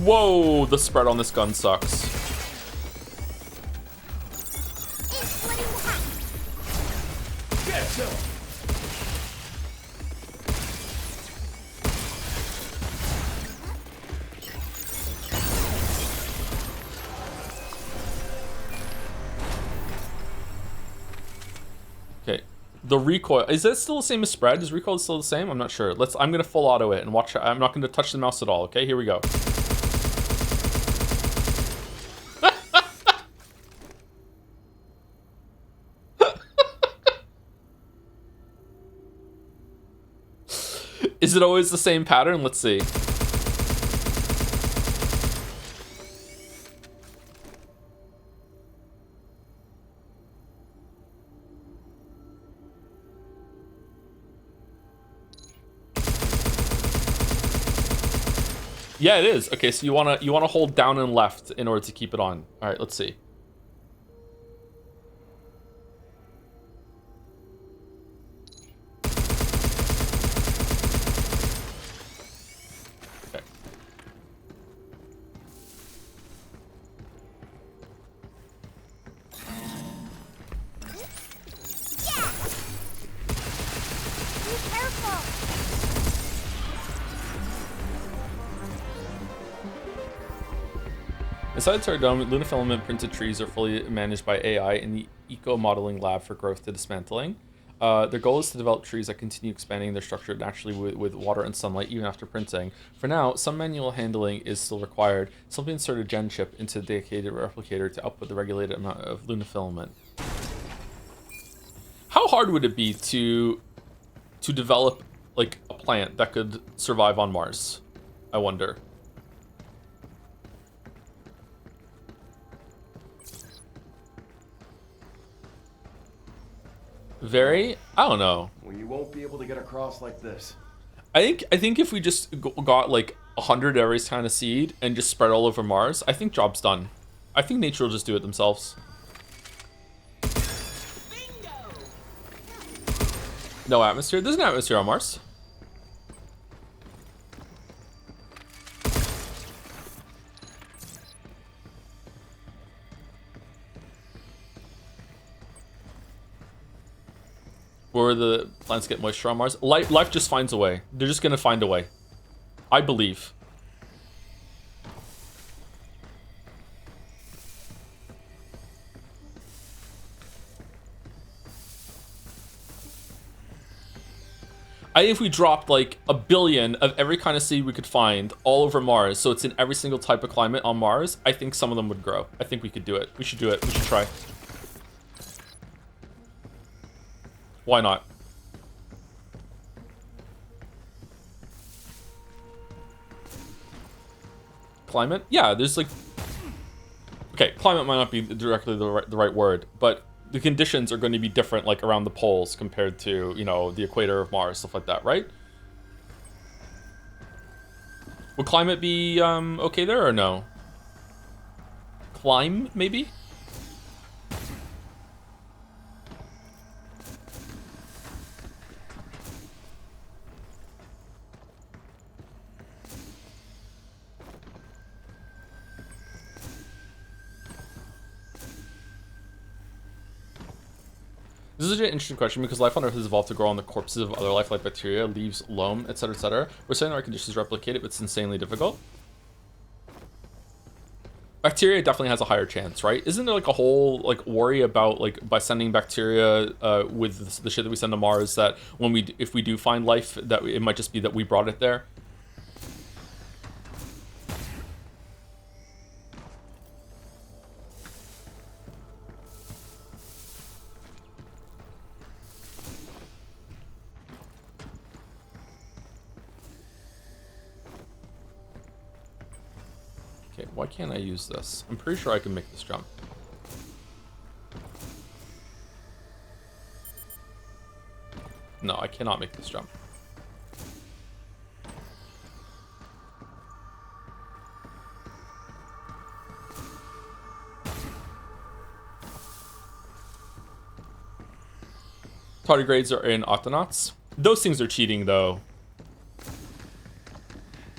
Whoa, the spread on this gun sucks. Splitting the hat. Get some. Okay, the recoil, is that still the same as spread? Is recoil still the same? I'm not sure. I'm gonna full auto it and watch. I'm not gonna touch the mouse at all. Okay, here we go. Is it always the same pattern? Let's see. Yeah, it is. Okay, so you wanna hold down and left in order to keep it on. All right, let's see. Okay. Yeah. Be careful. Inside the turret dome, Luna filament printed trees are fully managed by AI in the eco-modeling lab for growth to dismantling. Their goal is to develop trees that continue expanding their structure naturally with water and sunlight even after printing. For now, some manual handling is still required. Simply insert a gen chip into the dedicated replicator to output the regulated amount of Luna filament. How hard would it be to develop like a plant that could survive on Mars? I wonder. Very, I don't know. Well, you won't be able to get across like this. I think if we just got like 100 every kind of seed and just spread all over Mars, I think job's done. I think nature will just do it themselves. Bingo! No atmosphere. There's an atmosphere on Mars. Where the plants get moisture on Mars. Life just finds a way. They're just gonna find a way. I believe. If we dropped like 1 billion of every kind of seed we could find all over Mars, so it's in every single type of climate on Mars, I think some of them would grow. I think we could do it. We should do it. We should try. Why not? Climate? Yeah, there's like... Okay, climate might not be directly the right word, but the conditions are going to be different, like around the poles compared to, you know, the equator of Mars, stuff like that, right? Would climate be okay there or no? Climb, maybe? This is an interesting question because life on Earth has evolved to grow on the corpses of other life like bacteria, leaves, loam, etc., etc. We're saying the right conditions replicate it, but it's insanely difficult. Bacteria definitely has a higher chance, right? Isn't there like a whole like worry about like by sending bacteria with the shit that we send to Mars that if we do find life that it might just be that we brought it there? Okay, why can't I use this? I'm pretty sure I can make this jump. No, I cannot make this jump. Tardigrades are in Octonauts. Those things are cheating, though.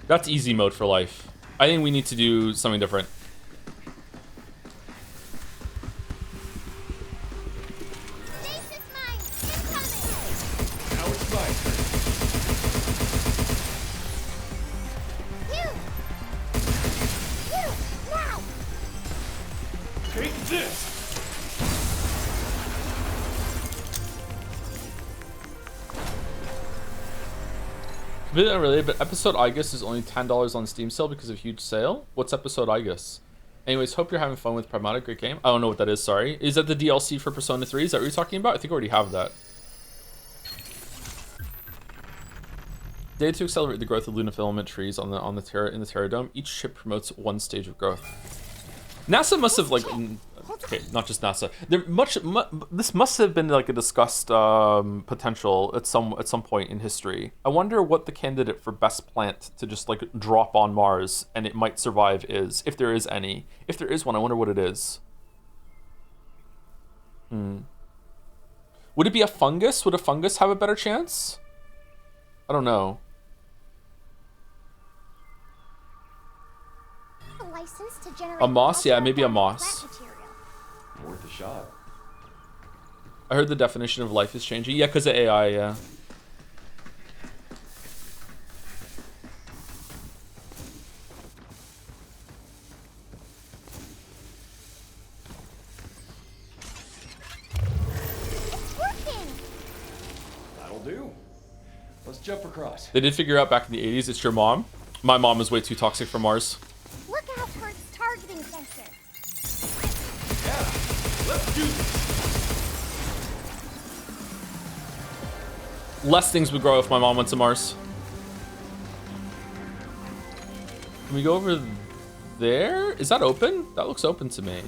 That's easy mode for life. I think we need to do something different. Stasis mine! Incoming! Now it's my turn. You! You! Now! Take this! Completely unrelated, but episode I guess is only $10 on Steam sale because of huge sale. What's episode I guess? Anyways, hope you're having fun with PRAGMATA. Great game. I don't know what that is, sorry. Is that the DLC for Persona 3? Is that what you're talking about? I think I already have that. Data to accelerate the growth of lunafilament trees in the Terra Dome. Each chip promotes one stage of growth. NASA must have like, okay, not just NASA. This must have been like a discussed potential at some point in history. I wonder what the candidate for best plant to just like drop on Mars and it might survive is, if there is any. If there is one, I wonder what it is. Would it be a fungus? Would a fungus have a better chance? I don't know. A license to generate A moss? Yeah, maybe a ultra-organic moss. plant material. Worth a shot. I heard the definition of life is changing. Yeah, because of AI, yeah. It's working! That'll do. Let's jump across. They did figure out back in the 80s it's your mom. My mom is way too toxic for Mars. Look out for its targeting sensor. Yeah, let's do this. Less things would grow if my mom went to Mars. Can we go over there? Is that open? That looks open to me.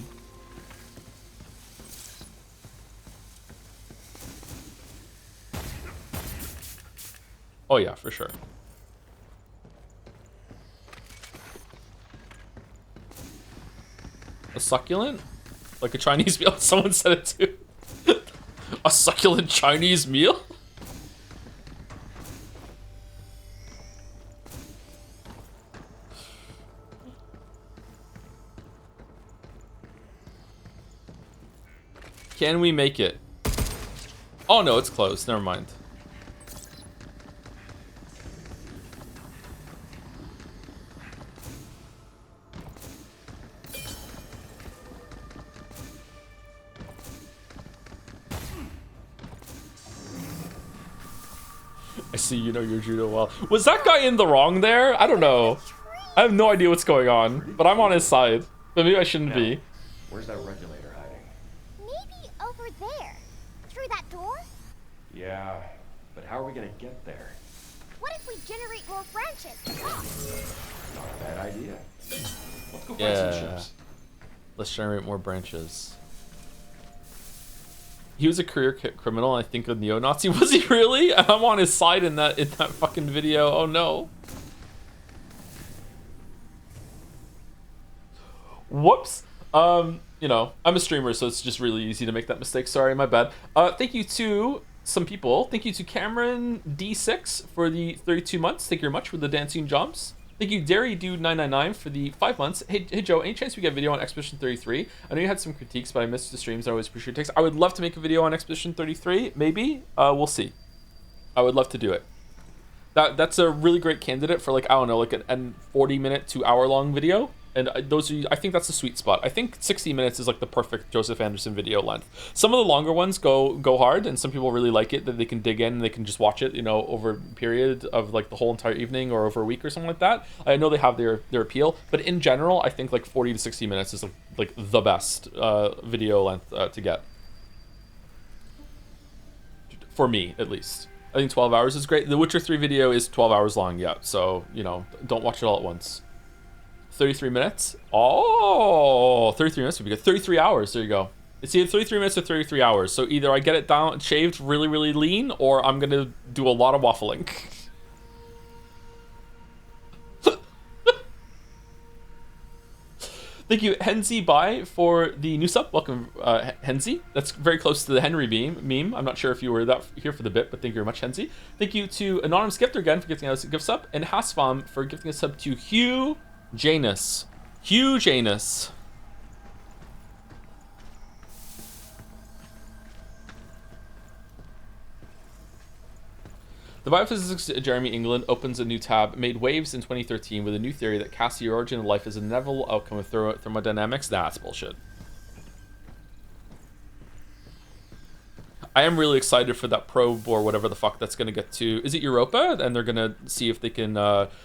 Oh yeah, for sure. A succulent? Like a Chinese meal? Someone said it too. A succulent Chinese meal? Can we make it? Oh no, it's closed. Never mind. I see you know your judo well. Was that guy in the wrong there? I don't know. I have no idea what's going on, but I'm on his side. But maybe I shouldn't be. Where's that regulator hiding? Maybe over there. Through that door? Yeah, but how are we gonna get there? What if we generate more branches? Oh, Not a bad idea. Let's go find Yeah. some ships. Let's generate more branches. He was a career criminal, I think, a neo-Nazi. Was he really? I'm on his side in that fucking video. Oh no. Whoops. You know, I'm a streamer, so it's just really easy to make that mistake. Sorry, my bad. Thank you to some people. Thank you to Cameron D6 for the 32 months. Thank you very much for the dancing jumps. Thank you, Dairy Dude 999 for the 5 months. Hey Joe, any chance we get a video on Expedition 33? I know you had some critiques, but I missed the streams. I always appreciate your takes. I would love to make a video on Expedition 33. Maybe. We'll see. I would love to do it. That's a really great candidate for, like, I don't know, like an 40-minute to hour-long video. And those are, I think that's the sweet spot. I think 60 minutes is like the perfect Joseph Anderson video length. Some of the longer ones go hard, and some people really like it, that they can dig in and they can just watch it, you know, over a period of like the whole entire evening or over a week or something like that. I know they have their appeal, but in general, I think like 40 to 60 minutes is like the best video length to get. For me, at least. I think 12 hours is great. The Witcher 3 video is 12 hours long, yeah. So, you know, don't watch it all at once. 33 minutes? Oh, 33 minutes would be good. 33 hours, there you go. It's either 33 minutes or 33 hours. So either I get it down, shaved really, really lean, or I'm going to do a lot of waffling. Thank you, Henzi Bai, for the new sub. Welcome, Henzi. That's very close to the Henry meme. I'm not sure if you were here for the bit, but thank you very much, Henzi. Thank you to Anonymous Gifter again for gifting us a gift sub, and Hasfam for gifting a sub to Hugh Janus. Hugh Janus. The biophysicist Jeremy England opens a new tab, made waves in 2013 with a new theory that casts the origin of life as an inevitable outcome of thermodynamics. That's bullshit. I am really excited for that probe or whatever the fuck that's going to get to. Is it Europa? And they're going to see if they can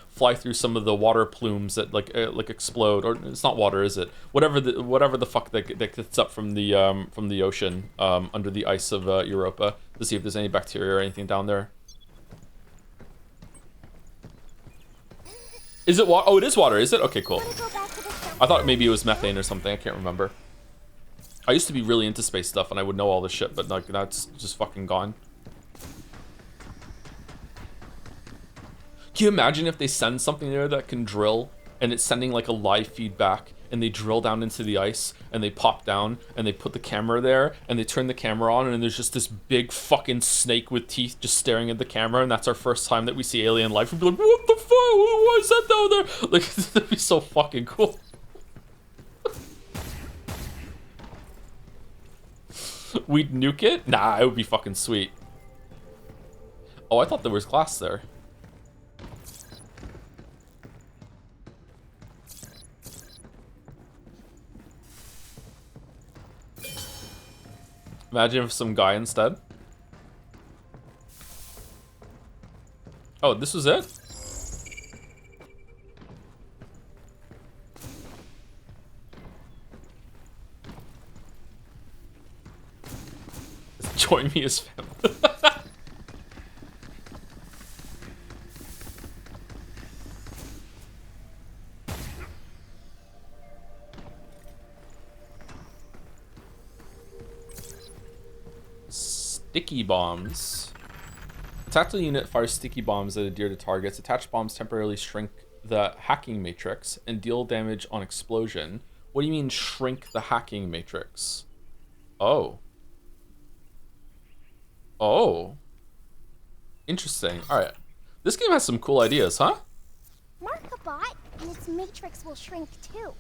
fly through some of the water plumes that like explode. Or it's not water, is it? Whatever the fuck that gets up from the ocean under the ice of Europa to see if there's any bacteria or anything down there. Is it water? Oh, it is water, is it? Okay, cool. I thought maybe it was methane or something. I can't remember. I used to be really into space stuff and I would know all this shit, but like that's just fucking gone. Can you imagine if they send something there that can drill and it's sending like a live feedback and they drill down into the ice and they pop down and they put the camera there and they turn the camera on and there's just this big fucking snake with teeth just staring at the camera, and that's our first time that we see alien life. We'd be like, what the fuck? Why is that down there? Like, that'd be so fucking cool. We'd nuke it? Nah, it would be fucking sweet. Oh, I thought there was glass there. Imagine if some guy instead. Oh, this was it? Join me as family. Sticky bombs. A tactical unit fires sticky bombs that adhere to targets. Attached bombs temporarily shrink the hacking matrix and deal damage on explosion. What do you mean shrink the hacking matrix? Oh. Oh. Interesting. Alright. This game has some cool ideas, huh? Mark a bot, and its matrix will shrink too.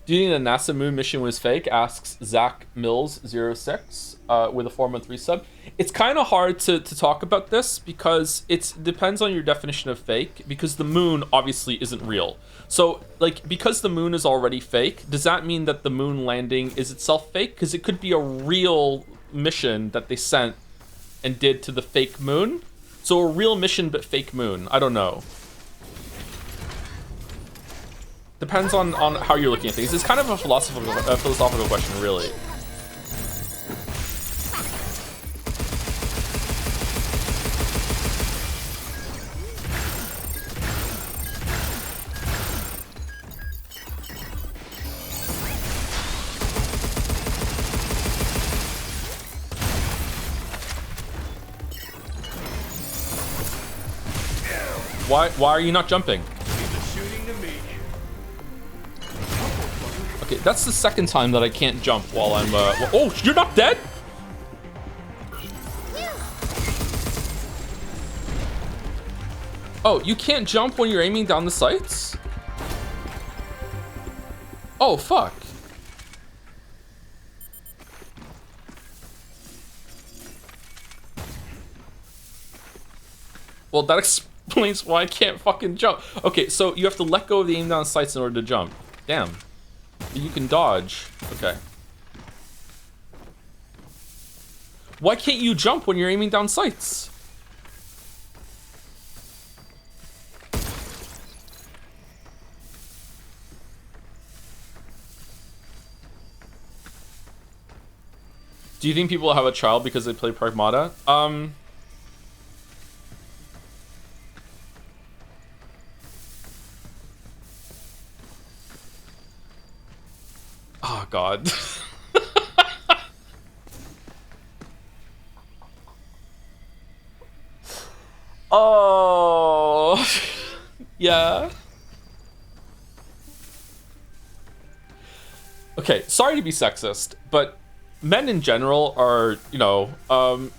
Do you think the NASA moon mission was fake? Asks Zach Mills 06 with a 4-month resub. It's kind of hard to talk about this because it depends on your definition of fake, because the moon obviously isn't real. So, like, because the moon is already fake, does that mean that the moon landing is itself fake? Because it could be a real mission that they sent and did to the fake moon. So a real mission but fake moon. I don't know. Depends on how you're looking at things. It's kind of a philosophical question, really. Why are you not jumping? Okay, that's the second time that I can't jump while I'm, oh, you're not dead? Oh, you can't jump when you're aiming down the sights? Oh, fuck. Well, that explains why I can't fucking jump. Okay, so you have to let go of the aim down sights in order to jump. Damn. You can dodge. Okay. Why can't you jump when you're aiming down sights? Do you think people have a child because they play Pragmata? Oh, God. Yeah. Okay, sorry to be sexist, but men in general are, you know,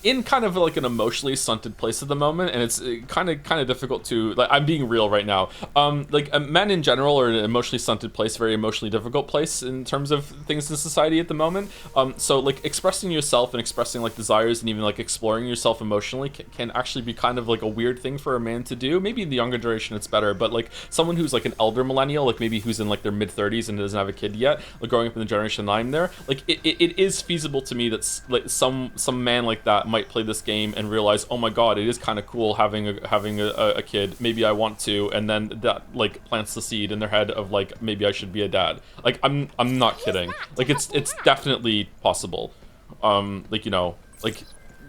in kind of like an emotionally stunted place at the moment, and it's kind of difficult to, like, I'm being real right now. Men in general are in an emotionally stunted place, very emotionally difficult place in terms of things in society at the moment. So like expressing yourself and expressing like desires and even like exploring yourself emotionally can actually be kind of like a weird thing for a man to do. Maybe in the younger generation it's better, but like someone who's like an elder millennial, like maybe who's in like their mid 30s and doesn't have a kid yet, like growing up in the generation I'm there, like it is feasible to me that like some man like that might play this game and realize, oh my god, it is kind of cool having a kid, maybe I want to, and then that like plants the seed in their head of like, maybe I should be a dad. Like I'm not kidding, like it's definitely possible. Like, you know, like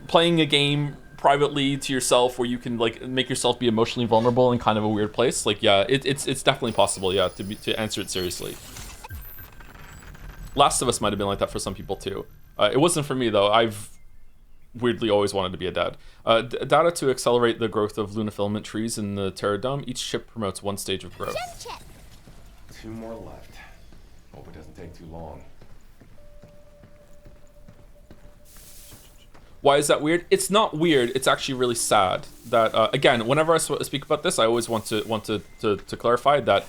playing a game privately to yourself where you can like make yourself be emotionally vulnerable in kind of a weird place, like yeah, it's definitely possible, yeah, to answer it seriously. Last of Us might have been like that for some people too. It wasn't for me though. I've weirdly always wanted to be a dad. Data to accelerate the growth of lunafilament trees in the Terradome. Each chip promotes one stage of growth. Gem chip. 2 more left. Hope it doesn't take too long. Why is that weird? It's not weird. It's actually really sad that again, whenever I speak about this, I always want to clarify that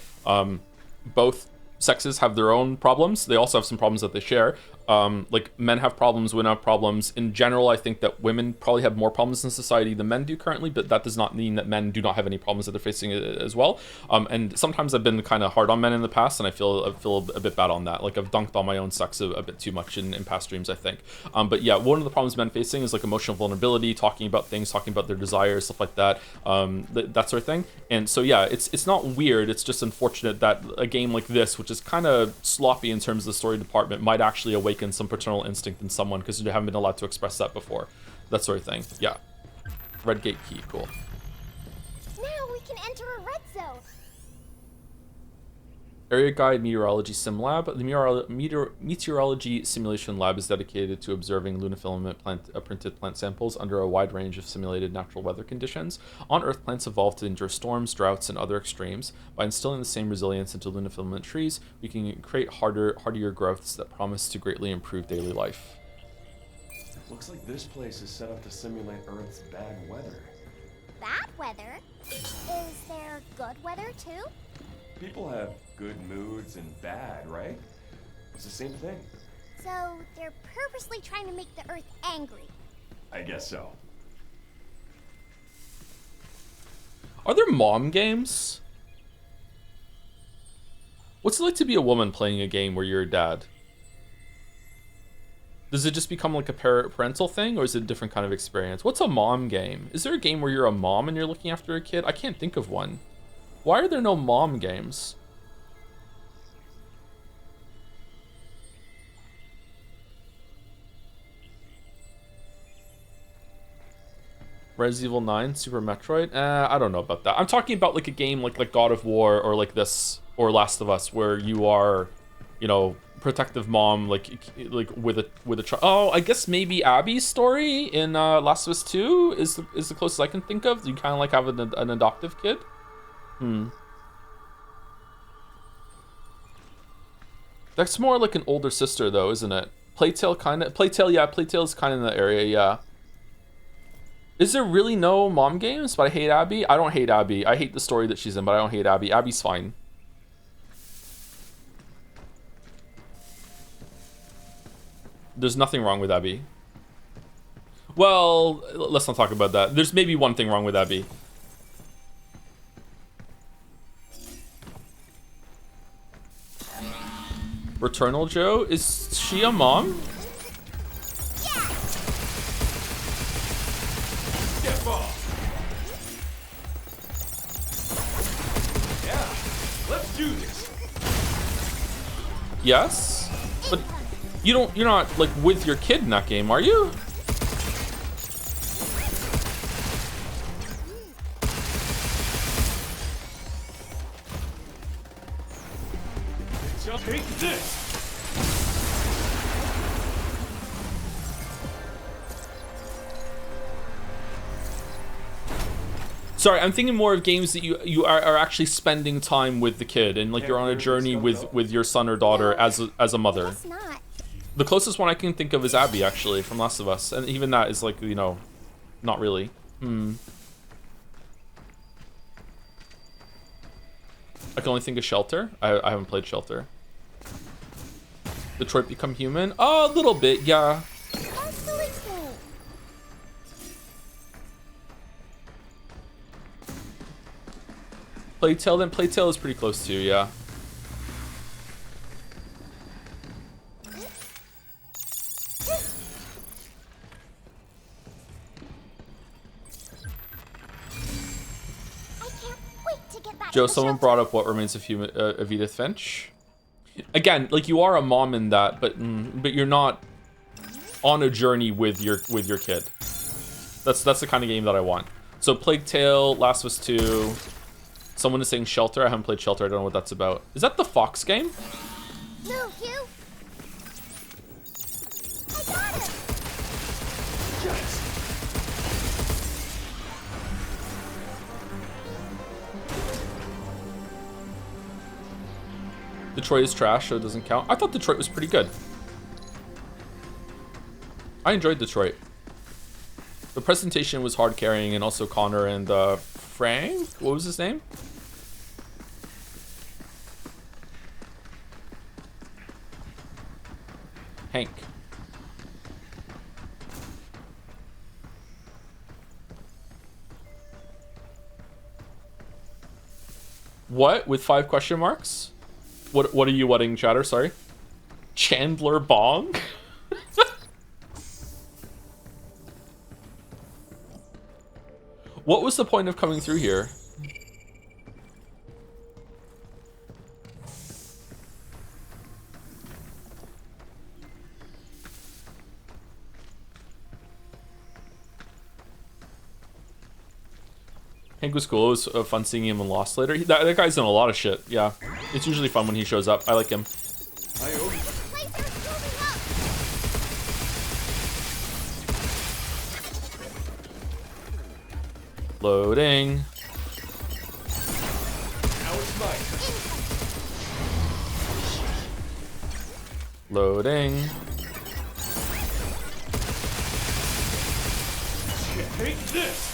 both sexes have their own problems. They also have some problems that they share. Like men have problems, women have problems. In general, I think that women probably have more problems in society than men do currently, but that does not mean that men do not have any problems that they're facing as well. And sometimes I've been kind of hard on men in the past, and I feel a bit bad on that. Like I've dunked on my own sex a bit too much in past streams, I think. But yeah, one of the problems men facing is like emotional vulnerability, talking about things, talking about their desires, stuff like that, that sort of thing. And so yeah, it's not weird. It's just unfortunate that a game like this, which is kind of sloppy in terms of the story department, might actually awaken some paternal instinct in someone because you haven't been allowed to express that before. That sort of thing. Yeah. Red gate key, cool. Now we can enter a red zone. Area Guide Meteorology Sim Lab. The Meteorology Simulation Lab is dedicated to observing lunafilament printed plant samples under a wide range of simulated natural weather conditions. On Earth, plants evolve to endure storms, droughts, and other extremes. By instilling the same resilience into lunafilament trees, we can create hardier growths that promise to greatly improve daily life. Looks like this place is set up to simulate Earth's bad weather. Bad weather? Is there good weather too? People have good moods and bad, right? It's the same thing. So they're purposely trying to make the Earth angry. I guess so. Are there mom games? What's it like to be a woman playing a game where you're a dad? Does it just become like a parental thing, or is it a different kind of experience? What's a mom game? Is there a game where you're a mom and you're looking after a kid? I can't think of one. Why are there no mom games? Resident Evil 9, Super Metroid? I don't know about that. I'm talking about like a game like God of War or like this, or Last of Us, where you are, you know, protective mom, like with a child. Oh, I guess maybe Abby's story in Last of Us 2 is the closest I can think of. You kind of like have an adoptive kid. That's more like an older sister though, isn't it? Playtale, yeah, Playtale's kind of in that area, yeah. Is there really no mom games? But I hate Abby? I don't hate Abby. I hate the story that she's in, but I don't hate Abby. Abby's fine. There's nothing wrong with Abby. Well, let's not talk about that. There's maybe one thing wrong with Abby. Returnal Joe? Is she a mom? Step off. Yeah, let's do this. Yes? But you're not like with your kid in that game, are you? Take this. Sorry, I'm thinking more of games that you are actually spending time with the kid and like you're on a journey with your son or daughter as a mother. Guess not. The closest one I can think of is Abby, actually, from Last of Us, and even that is like, you know, not really. I can only think of Shelter. I haven't played Shelter. Detroit Become Human? Oh, a little bit, yeah. That's really cool. Plague Tale, then Plague Tale is pretty close too, yeah. I can't wait to get back Joe, to the someone shelter. brought up What Remains of Edith Finch. Again, like you are a mom in that, but you're not on a journey with your kid. That's the kind of game that I want. So Plague Tale, Last of Us 2. Someone is saying Shelter. I haven't played Shelter. I don't know what that's about. Is that the Fox game? Move, Hugh. I got it. Detroit is trash, so it doesn't count. I thought Detroit was pretty good. I enjoyed Detroit. The presentation was hard carrying, and also Connor and Frank. What was his name? Hank. What? With 5 question marks? What are you whatting, chatter? Sorry. Chandler Bong? What was the point of coming through here? Hank was cool. It was fun seeing him in Lost later. That guy's done a lot of shit. Yeah. It's usually fun when he shows up. I like him. Lasers moving up. Loading. Now it's mine. Loading. Take this.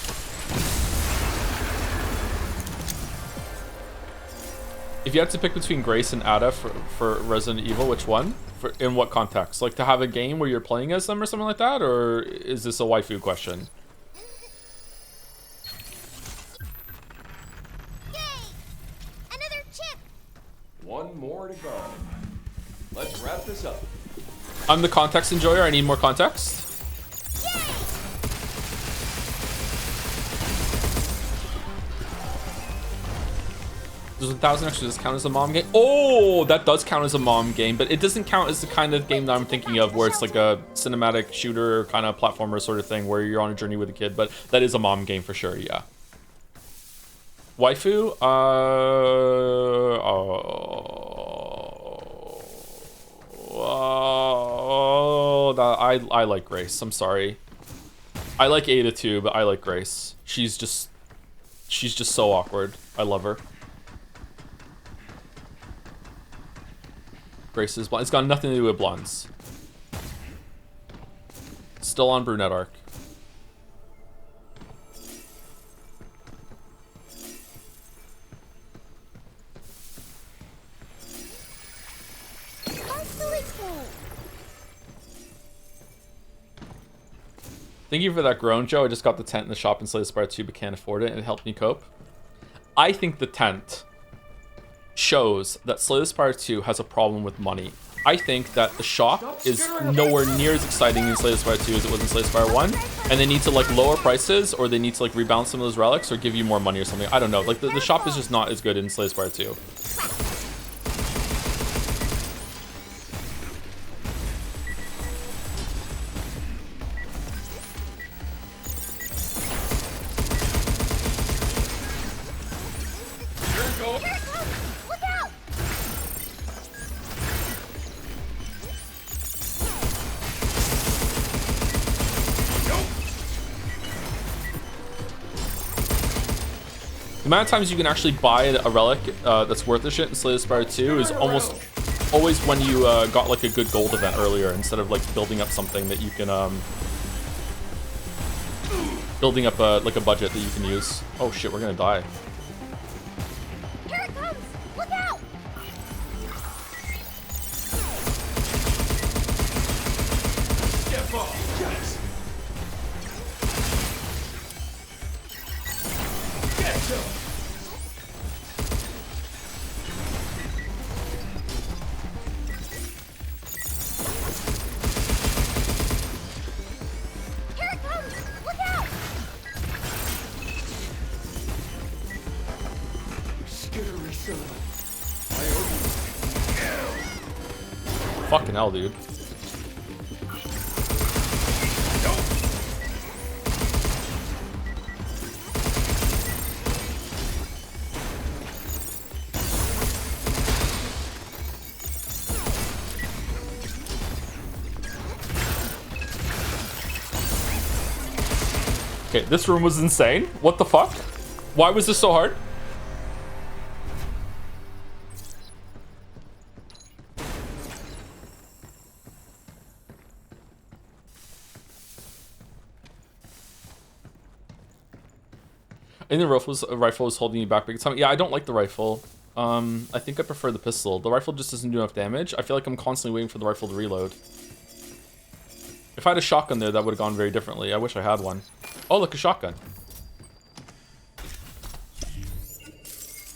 If you had to pick between Grace and Ada for Resident Evil, which one? In what context? Like to have a game where you're playing as them or something like that? Or is this a waifu question? Yay! Another chip. One more to go. Let's wrap this up. I'm the context enjoyer. I need more context. Yay! Does 1,000 extra count as a mom game? Oh, that does count as a mom game, but it doesn't count as the kind of game that I'm thinking of where it's like a cinematic shooter kind of platformer sort of thing where you're on a journey with a kid, but that is a mom game for sure, yeah. Waifu? I like Grace. I'm sorry. I like Ada too, but I like Grace. She's just so awkward. I love her. Grace is blonde. It's got nothing to do with blondes. Still on brunette arc. That's really cool. Thank you for that groan, Joe. I just got the tent in the shop in Slay the Spire 2 but can't afford it, and it helped me cope. I think the tent shows that Slay the Spire 2 has a problem with money. I think that the shop is nowhere near as exciting in Slay the Spire 2 as it was in Slay the Spire 1, and they need to like lower prices, or they need to like rebalance some of those relics, or give you more money or something. I don't know. Like the shop is just not as good in Slay the Spire 2. Here it comes. Look out! amount of times you can actually buy a relic that's worth the shit in Slay the Spire 2 is almost always when you got like a good gold event earlier, instead of like building up something that you can building up like a budget that you can use. Oh shit, we're gonna die. Here it comes! Look out! Here it comes! Look out! Fucking hell, dude. Okay, this room was insane. What the fuck? Why was this so hard? I think the rifle was holding you back big time. Yeah, I don't like the rifle. I think I prefer the pistol. The rifle just doesn't do enough damage. I feel like I'm constantly waiting for the rifle to reload. If I had a shotgun there, that would have gone very differently. I wish I had one. Oh, look, a shotgun.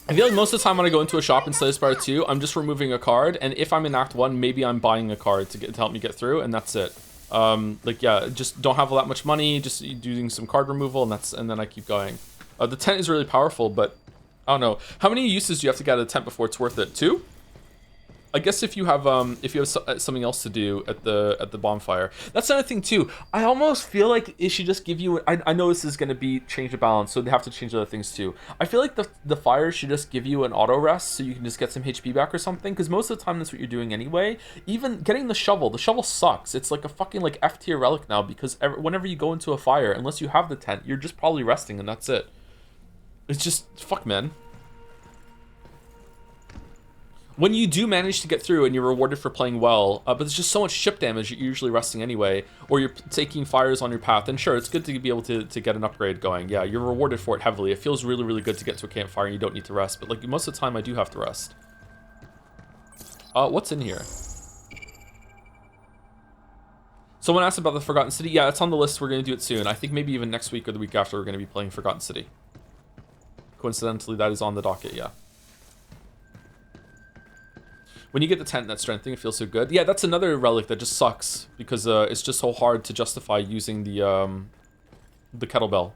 I feel like most of the time when I go into a shop in Slay the Spire 2, I'm just removing a card, and if I'm in Act 1, maybe I'm buying a card to help me get through, and that's it. Like, yeah, just don't have all that much money, just doing some card removal, and then I keep going. The tent is really powerful, but I don't know. How many uses do you have to get out of the tent before it's worth it? 2? I guess if you have something else to do at the bonfire. That's another thing too. I almost feel like it should just give you. I know this is going to be change the balance, so they have to change other things too. I feel like the fire should just give you an auto rest, so you can just get some HP back or something. Because most of the time that's what you're doing anyway. Even getting the shovel sucks. It's like a fucking like F tier relic now, because whenever you go into a fire, unless you have the tent, you're just probably resting and that's it. It's just fuck, man. When you do manage to get through and you're rewarded for playing well, but there's just so much ship damage that you're usually resting anyway, or you're taking fires on your path, then sure, it's good to be able to get an upgrade going. Yeah, you're rewarded for it heavily. It feels really, really good to get to a campfire and you don't need to rest, but like most of the time I do have to rest. What's in here? Someone asked about the Forgotten City. Yeah, it's on the list. We're going to do it soon. I think maybe even next week or the week after we're going to be playing Forgotten City. Coincidentally, that is on the docket, yeah. When you get the tent and that strength thing, it feels so good. Yeah, that's another relic that just sucks because it's just so hard to justify using the kettlebell.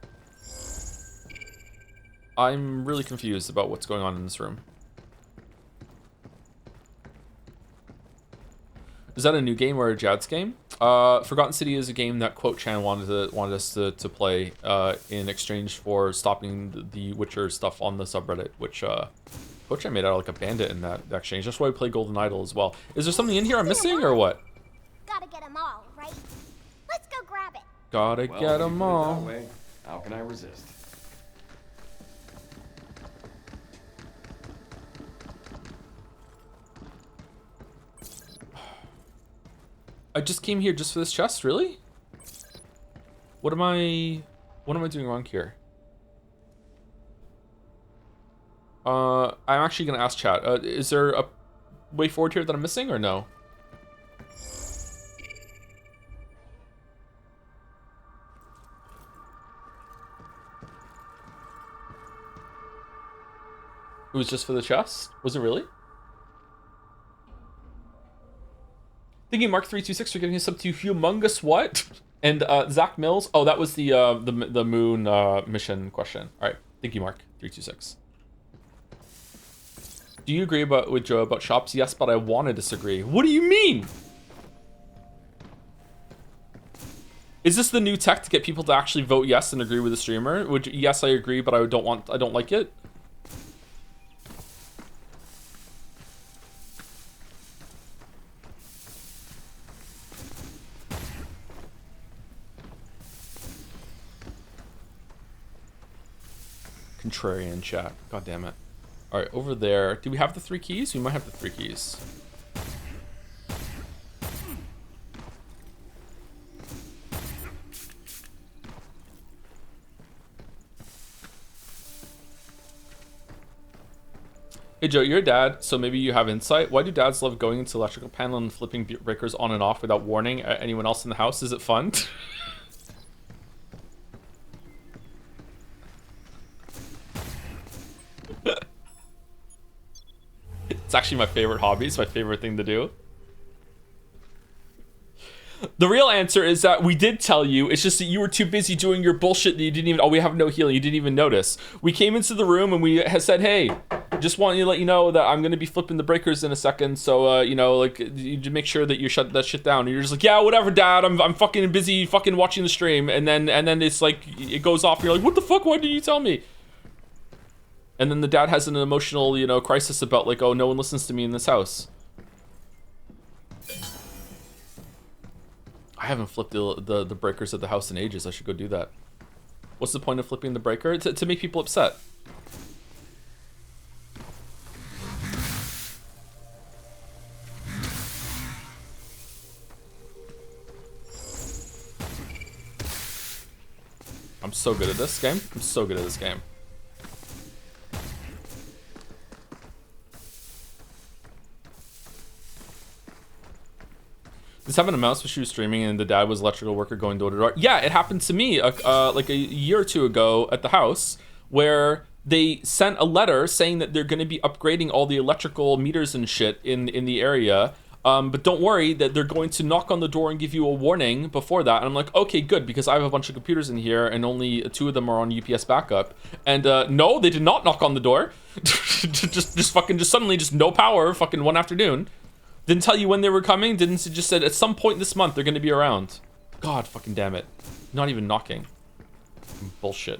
I'm really confused about what's going on in this room. Is that a new game or a Jad's game? Forgotten City is a game that QuoteChan wanted us to play in exchange for stopping the Witcher stuff on the subreddit, which QuoteChan made out like a bandit in that exchange. That's why we play Golden Idol as well. Is there something in here I'm missing or what? Gotta get them all, right? Let's go grab it. Gotta Well, get if you them put it all. that way, how can I resist? I just came here just for this chest, really? What am I doing wrong here? I'm actually gonna ask chat. Is there a way forward here that I'm missing or no? It was just for the chest? Was it really? Thank you, Mark326, for giving us up to humongous what? And Zach Mills. Oh, that was the moon mission question. All right, thank you, Mark326. Do you agree with Joe about shops? Yes, but I want to disagree. What do you mean? Is this the new tech to get people to actually vote yes and agree with the streamer? Yes, I agree, but I don't like it. Contrarian chat. God damn it. All right, over there. Do we have the 3 keys? We might have the 3 keys. Hey Joe, you're a dad, so maybe you have insight. Why do dads love going into electrical panel and flipping breakers on and off without warning anyone else in the house? Is it fun? It's actually my favorite hobby. It's my favorite thing to do. The real answer is that we did tell you. It's just that you were too busy doing your bullshit that you didn't even... Oh, we have no healing. You didn't even notice. We came into the room and we said, hey, just want to let you know that I'm going to be flipping the breakers in a second. So, you know, like, you make sure that you shut that shit down. And you're just like, yeah, whatever, Dad. I'm fucking busy fucking watching the stream. And then it's like, it goes off. You're like, what the fuck? Why did you tell me? And then the dad has an emotional, you know, crisis about like, oh, no one listens to me in this house. I haven't flipped the breakers at the house in ages. I should go do that. What's the point of flipping the breaker? To make people upset. I'm so good at this game. I'm so good at this game. This happened to Mouse when she was streaming and the dad was electrical worker going door to door. Yeah, it happened to me like a year or two ago at the house where they sent a letter saying that they're going to be upgrading all the electrical meters and shit in the area. But don't worry that they're going to knock on the door and give you a warning before that. And I'm like, okay, good, because I have a bunch of computers in here and only 2 of them are on UPS backup. And no, they did not knock on the door. just suddenly just no power fucking one afternoon. Didn't tell you when they were coming. Just said at some point this month they're going to be around. God fucking damn it. Not even knocking. Bullshit.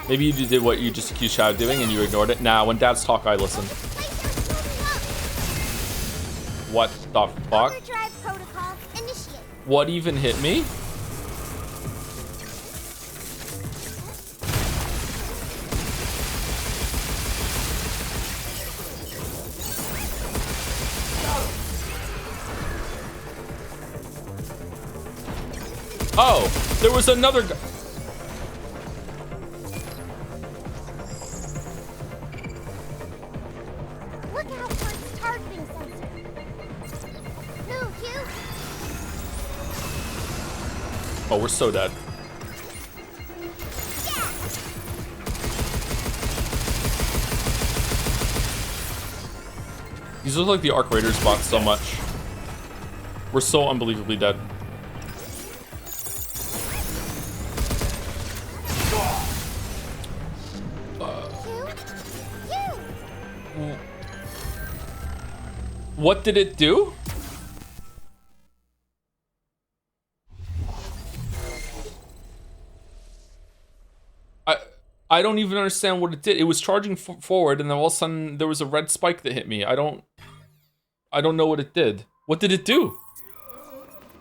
Maybe you did what you just accused Chad of doing and you ignored it. Nah, when dads talk, I listen. What the fuck? What even hit me? Oh, there was another guy. Oh, we're so dead. These look like the Arc Raiders bots so much. We're so unbelievably dead. What did it do? I don't even understand what it did. It was charging forward, and then all of a sudden there was a red spike that hit me. I don't know what it did. What did it do?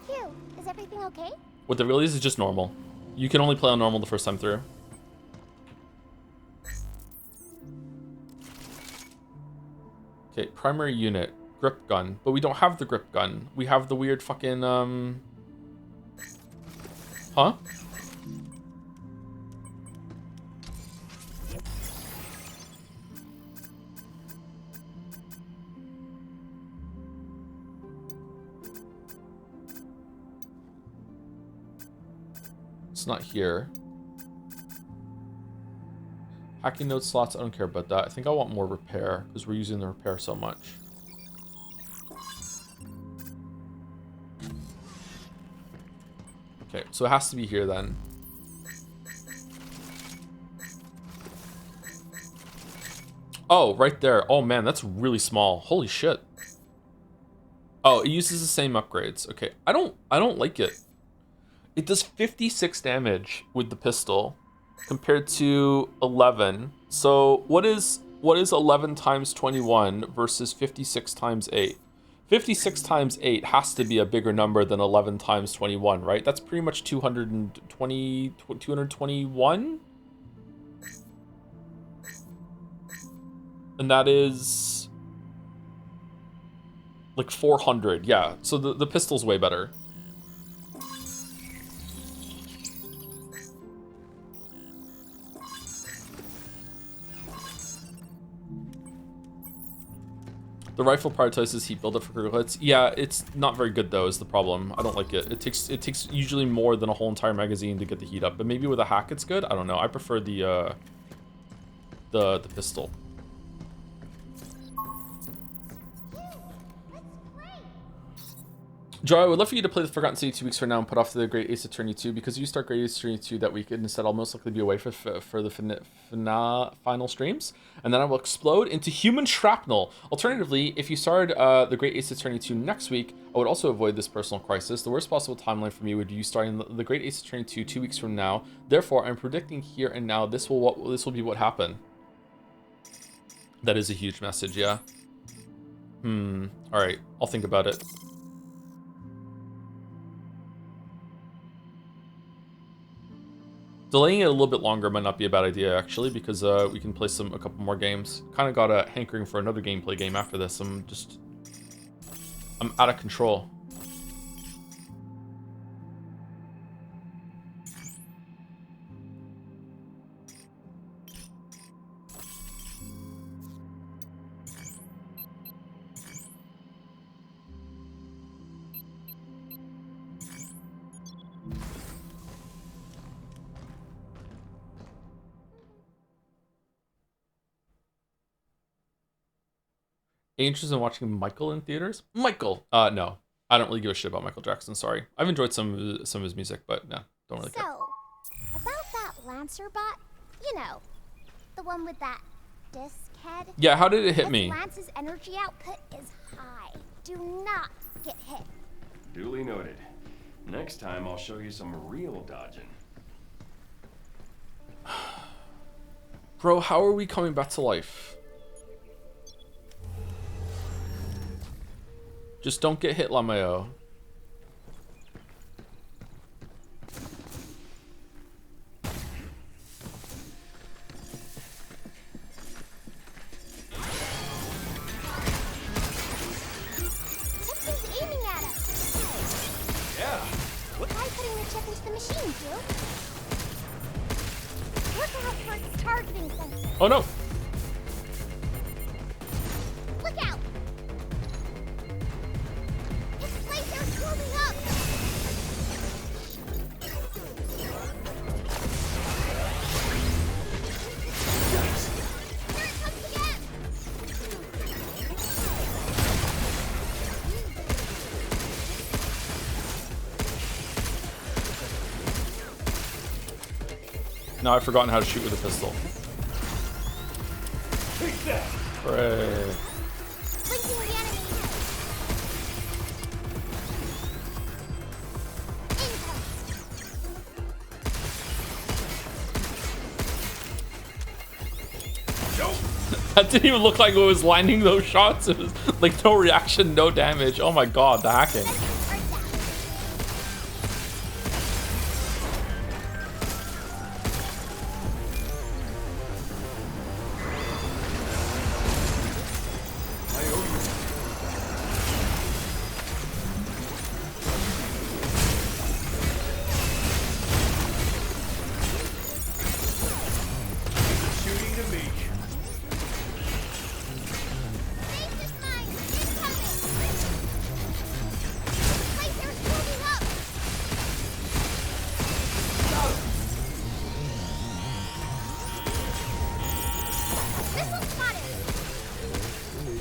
Q, is everything okay? What that really is just normal. You can only play on normal the first time through. Okay, primary unit, grip gun, but we don't have the grip gun. We have the weird fucking huh? It's not here. Hacking node slots, I don't care about that. I think I want more repair because we're using the repair so much. Okay, so it has to be here then. Oh, right there. Oh man, that's really small. Holy shit. Oh, it uses the same upgrades. Okay, I don't like it. It does 56 damage with the pistol compared to 11. So what is 11 times 21 versus 56 times 8? 56 times 8 has to be a bigger number than 11 times 21, right? That's pretty much 221. And that is like 400. Yeah, so the pistol's way better. The rifle prioritizes heat buildup for critical hits. Yeah, it's not very good though, is the problem. I don't like it. It takes usually more than a whole entire magazine to get the heat up. But maybe with a hack it's good. I don't know. I prefer the pistol. Joe, I would love for you to play the Forgotten City 2 weeks from now and put off the Great Ace Attorney 2 because you start Great Ace Attorney 2 that weekend. Instead, I'll most likely be away for the final streams, and then I will explode into human shrapnel. Alternatively, if you started the Great Ace Attorney 2 next week, I would also avoid this personal crisis. The worst possible timeline for me would be you starting the Great Ace Attorney 2 2 weeks from now. Therefore, I'm predicting here and now this will be what happened. That is a huge message, yeah. All right, I'll think about it. Delaying it a little bit longer might not be a bad idea, actually, because we can play a couple more games. Kind of got a hankering for another gameplay game after this. I'm out of control. Interested in watching Michael in theaters? Michael! No. I don't really give a shit about Michael Jackson, sorry. I've enjoyed some of his music, but no, don't really care. So, about that Lancer bot, you know, the one with that disc head. Yeah, how did it hit me? Lance's energy output is high. Do not get hit. Duly noted. Next time, I'll show you some real dodging. Bro, how are we coming back to life? Just don't get hit, Lameo. Something's aiming at us. Yeah. Try putting the chip into the machine, Jill. Look out for its targeting sensor. Oh no! Look out! Its laser's warming up. Here it comes again. Now I've forgotten how to shoot with a pistol. Hooray. Blinking the enemy. That didn't even look like it was landing those shots. It was like no reaction, no damage. Oh my god, the hacking.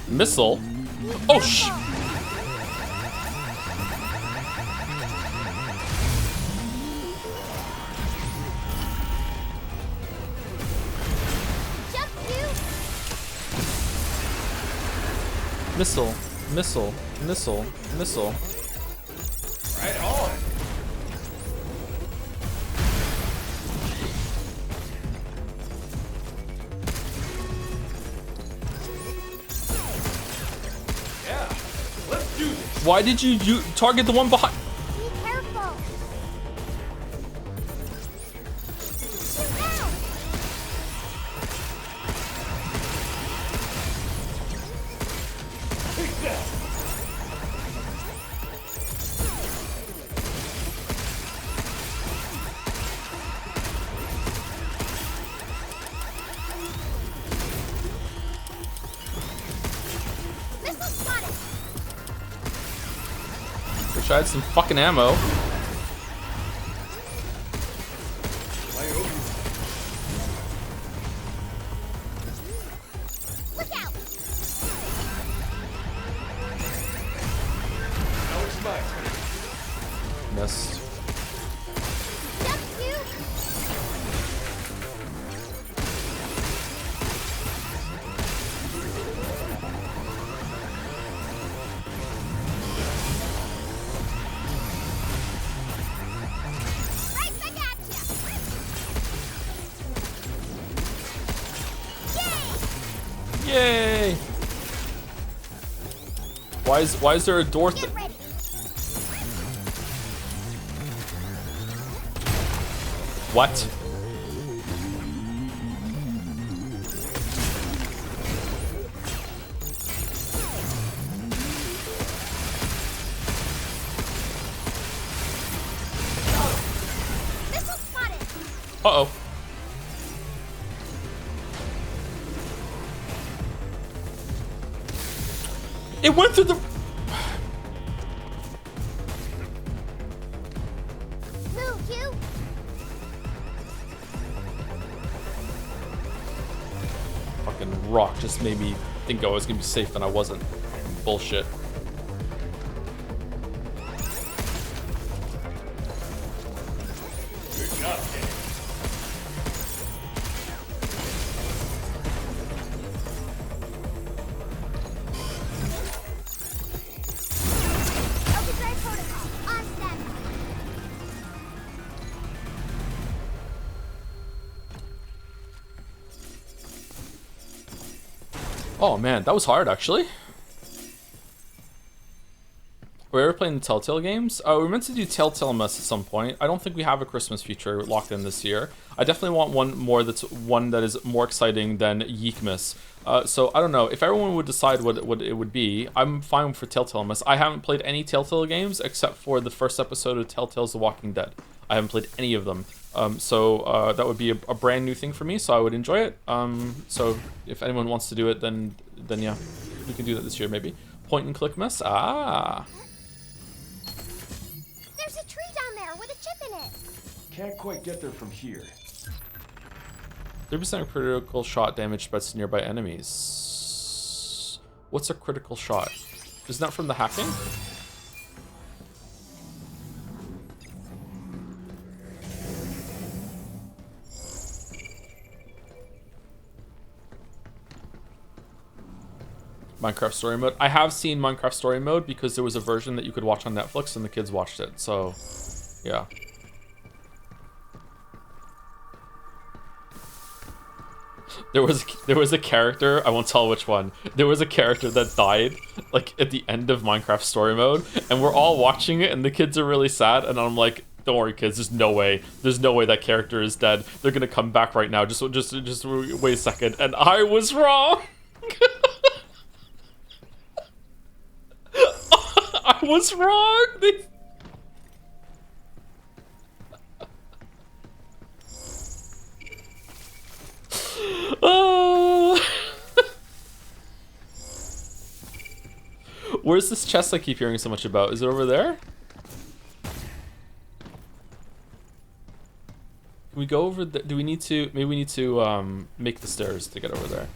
Missile? Oh sh! Missile. Missile. Missile. Missile. Right on. Yeah, let's do this. Why did you target the one behind? Be careful. Shoot now. Take that. Missile spotted. Wish I had some fucking ammo. Look out. Now it's my turn. Missed. Jump you. Right back at ya. Yay! Yay! Why is there a door? Get ready. What? Missile spotted. Uh-oh. It went through the... Move, you. Fucking rock just made me think I was gonna be safe and I wasn't. Bullshit. Good job, kid. Overdrive protocol. On standby. Oh man, that was hard actually. Were we ever playing the Telltale games? We're meant to do Telltale Mess at some point. I don't think we have a Christmas feature locked in this year. I definitely want one that is more exciting than Yeekmas. So I don't know. If everyone would decide what it would be, I'm fine for Telltale Mess. I haven't played any Telltale games except for the first episode of Telltale's The Walking Dead. I haven't played any of them. So that would be a brand new thing for me, so I would enjoy it. So if anyone wants to do it, then yeah, we can do that this year maybe. Point and click mess? Ah. There's a tree down there with a chip in it. Can't quite get there from here. 3% critical shot damage spreads to nearby enemies. What's a critical shot? Isn't that from the hacking? Minecraft Story Mode. I have seen Minecraft Story Mode because there was a version that you could watch on Netflix and the kids watched it. So, yeah. There was a character, I won't tell which one. There was a character that died like at the end of Minecraft Story Mode, and we're all watching it and the kids are really sad, and I'm like, don't worry kids, there's no way that character is dead. They're gonna come back right now. Just wait a second. And I was wrong. I was wrong. Where's this chest I keep hearing so much about? Is it over there? Can we go over the... Do we need to... Maybe we need to make the stairs to get over there.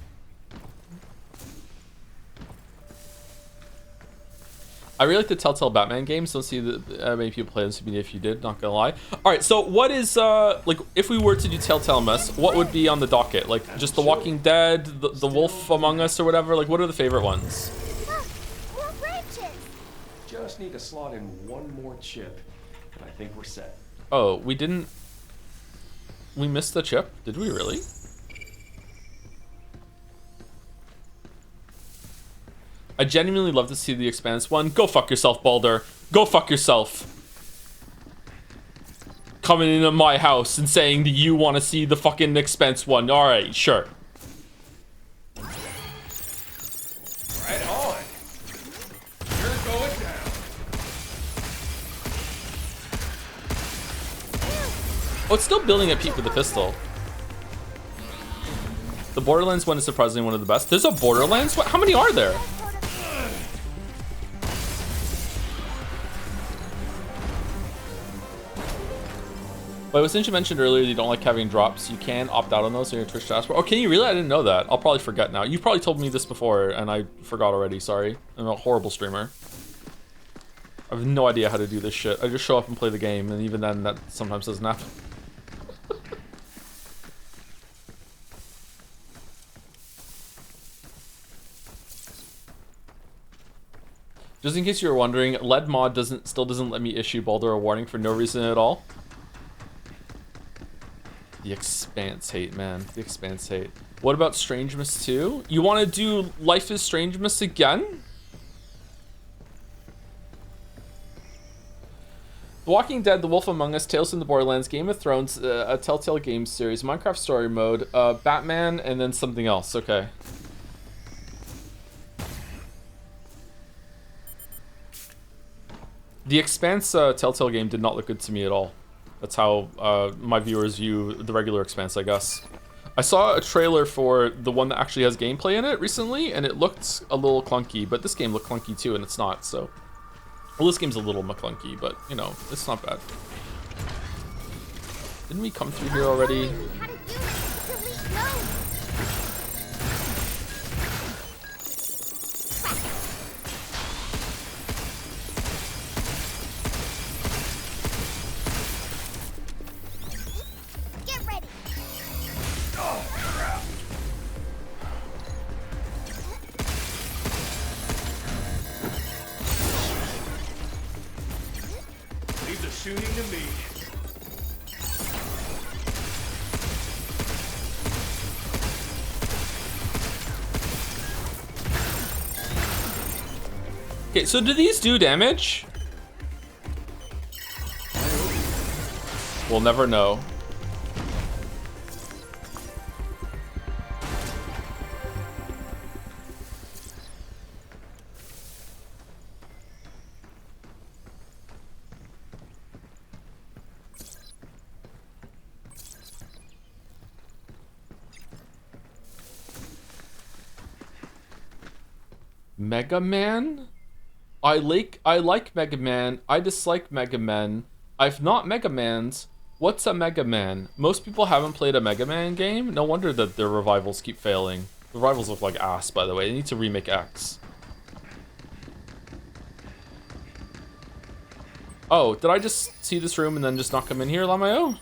I really like the Telltale Batman games. Don't see many people play them, so if you did, not gonna lie. Alright, so what is, like, if we were to do Telltale Mess, what would be on the docket? Like, just The Walking Dead, the Wolf Among Us, or whatever? Like, what are the favorite ones? Look, more just need to slot in one more chip, and I think we're set. Oh, we didn't... We missed the chip? Did we really? I genuinely love to see the Expanse one. Go fuck yourself, Baldur. Go fuck yourself. Coming into my house and saying that you want to see the fucking Expanse one. Alright, sure. Right on. You're going down. Oh, it's still building at Pete with the pistol. The Borderlands one is surprisingly one of the best. There's a Borderlands one? How many are there? But it was since you mentioned earlier you don't like having drops, you can opt out on those in your Twitch dashboard. Oh, can you really? I didn't know that. I'll probably forget now. You've probably told me this before and I forgot already, sorry. I'm a horrible streamer. I have no idea how to do this shit. I just show up and play the game, and even then that sometimes doesn't happen. Just in case you were wondering, lead mod still doesn't let me issue Baldur a warning for no reason at all. The Expanse hate, man. The Expanse hate. What about Strangemas 2? You want to do Life is Strangemas again? The Walking Dead, The Wolf Among Us, Tales from the Borderlands, Game of Thrones, a Telltale Games series, Minecraft Story Mode, Batman, and then something else. Okay. The Expanse Telltale game did not look good to me at all. That's how my viewers view the regular Expanse, I guess. I saw a trailer for the one that actually has gameplay in it recently, and it looked a little clunky, but this game looked clunky too, and it's not, so... Well, this game's a little clunky, but, you know, it's not bad. Didn't we come through here already? Shooting to me. Okay, so do these do damage? We'll never know. Mega Man? I like Mega Man. I dislike Mega Man. I've not Mega Man's. What's a Mega Man? Most people haven't played a Mega Man game. No wonder that their revivals keep failing. The revivals look like ass, by the way. They need to remake X. Oh, did I just see this room and then just not come in here, Lamayo?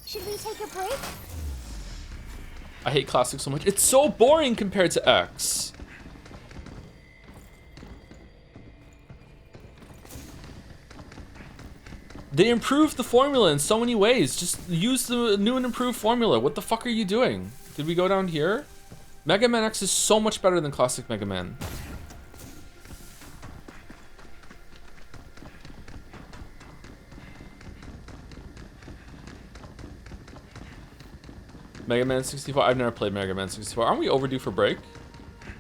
Should we take a break? I hate Classic so much. It's so boring compared to X. They improved the formula in so many ways. Just use the new and improved formula. What the fuck are you doing? Did we go down here? Mega Man X is so much better than Classic Mega Man. Mega Man 64? I've never played Mega Man 64. Aren't we overdue for break?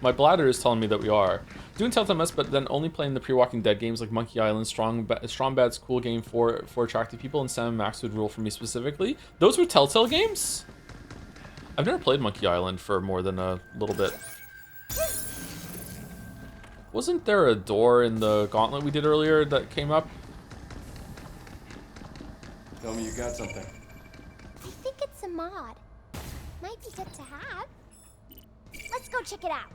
My bladder is telling me that we are. Doing Telltale Mess, but then only playing the pre-Walking Dead games like Monkey Island, Strong Bad's cool game for attractive people, and Sam Max would rule for me specifically. Those were Telltale games? I've never played Monkey Island for more than a little bit. Wasn't there a door in the gauntlet we did earlier that came up? Tell me you got something. I think it's a mod. Might be good to have. Let's go check it out.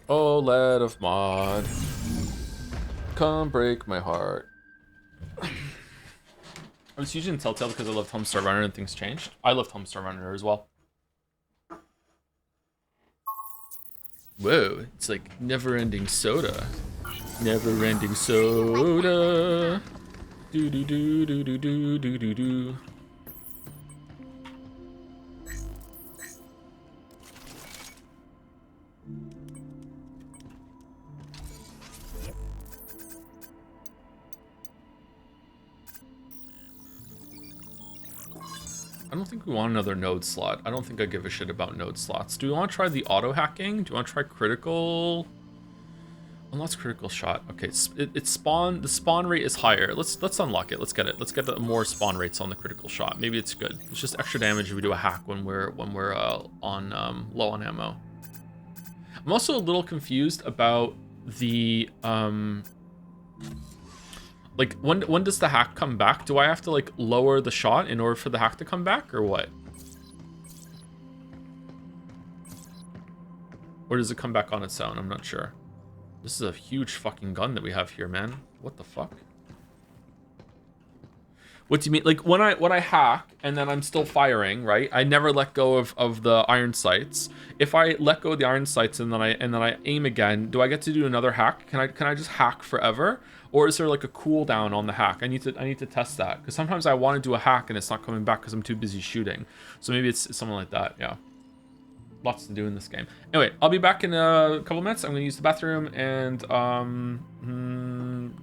Oh, lad of mod, come break my heart. I was using Telltale because I loved Homestar Runner and things changed. I loved Homestar Runner as well. Whoa, it's like never-ending soda. Never-ending soda. Do do do do do do do do do. I don't think we want another node slot. I don't think I give a shit about node slots. Do we want to try the auto hacking? Do you want to try critical? Unlocks critical shot. Okay, it's spawn. The spawn rate is higher. Let's unlock it. Let's get it. Let's get the more spawn rates on the critical shot. Maybe it's good. It's just extra damage if we do a hack when we're on low on ammo. I'm also a little confused about the like when does the hack come back? Do I have to like lower the shot in order for the hack to come back, or what? Or does it come back on its own? I'm not sure. This is a huge fucking gun that we have here, man. What the fuck? What do you mean? Like when I hack and then I'm still firing, right? I never let go of the iron sights. If I let go of the iron sights and then I aim again, do I get to do another hack? Can I just hack forever? Or is there like a cooldown on the hack? I need to test that, because sometimes I want to do a hack and it's not coming back because I'm too busy shooting. So maybe it's something like that. Yeah. Lots to do in this game. Anyway, I'll be back in a couple minutes. I'm gonna use the bathroom and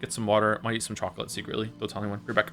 get some water. Might eat some chocolate secretly. Don't tell anyone. Be right back.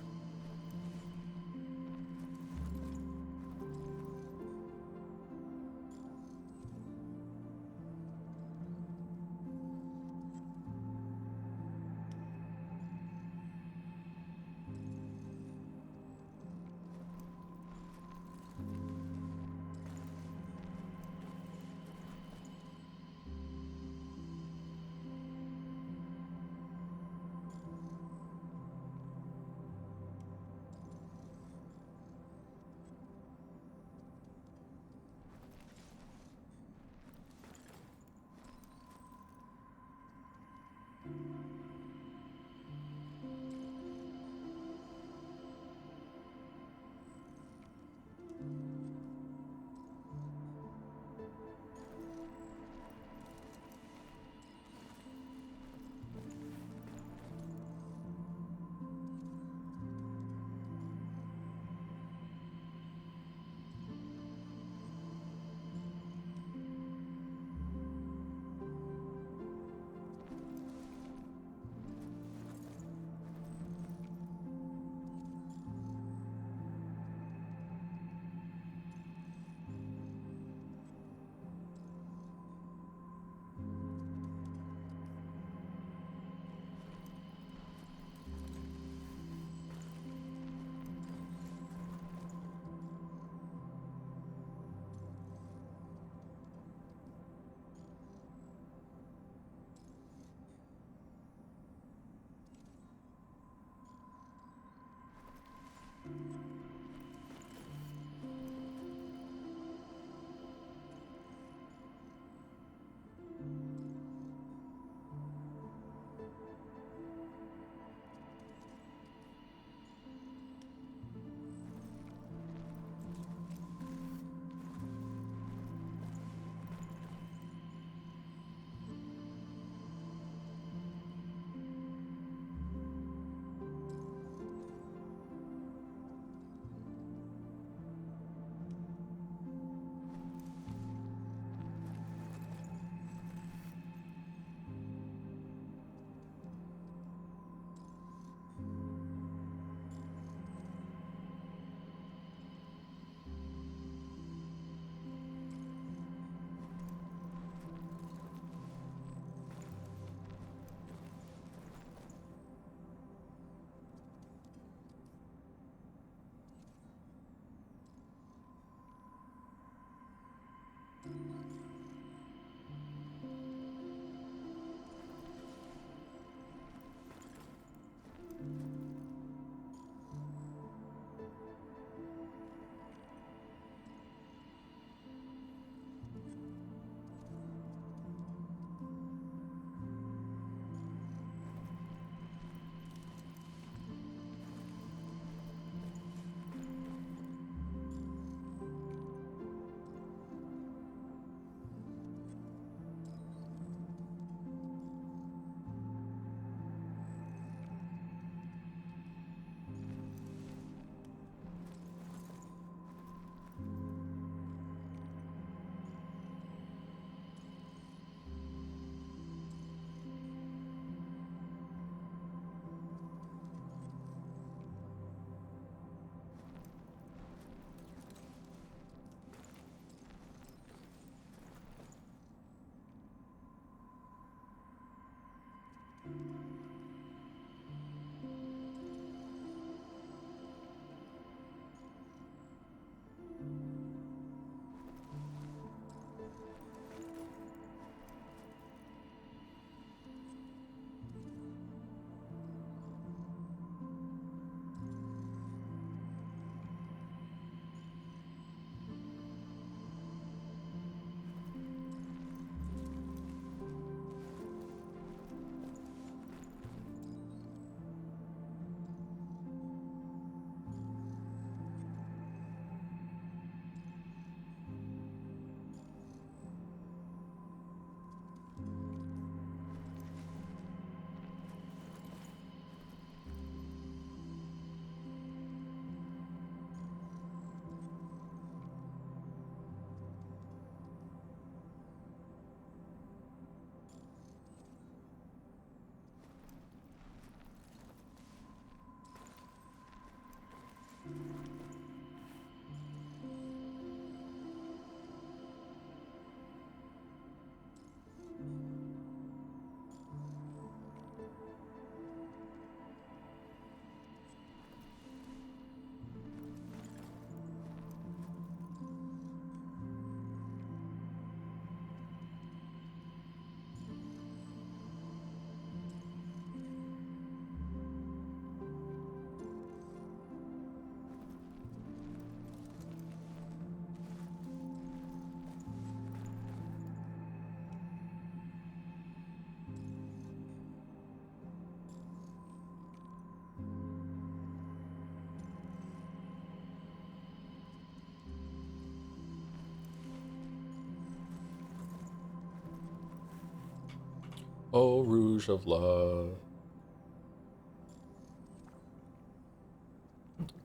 Oh, Rouge of Love.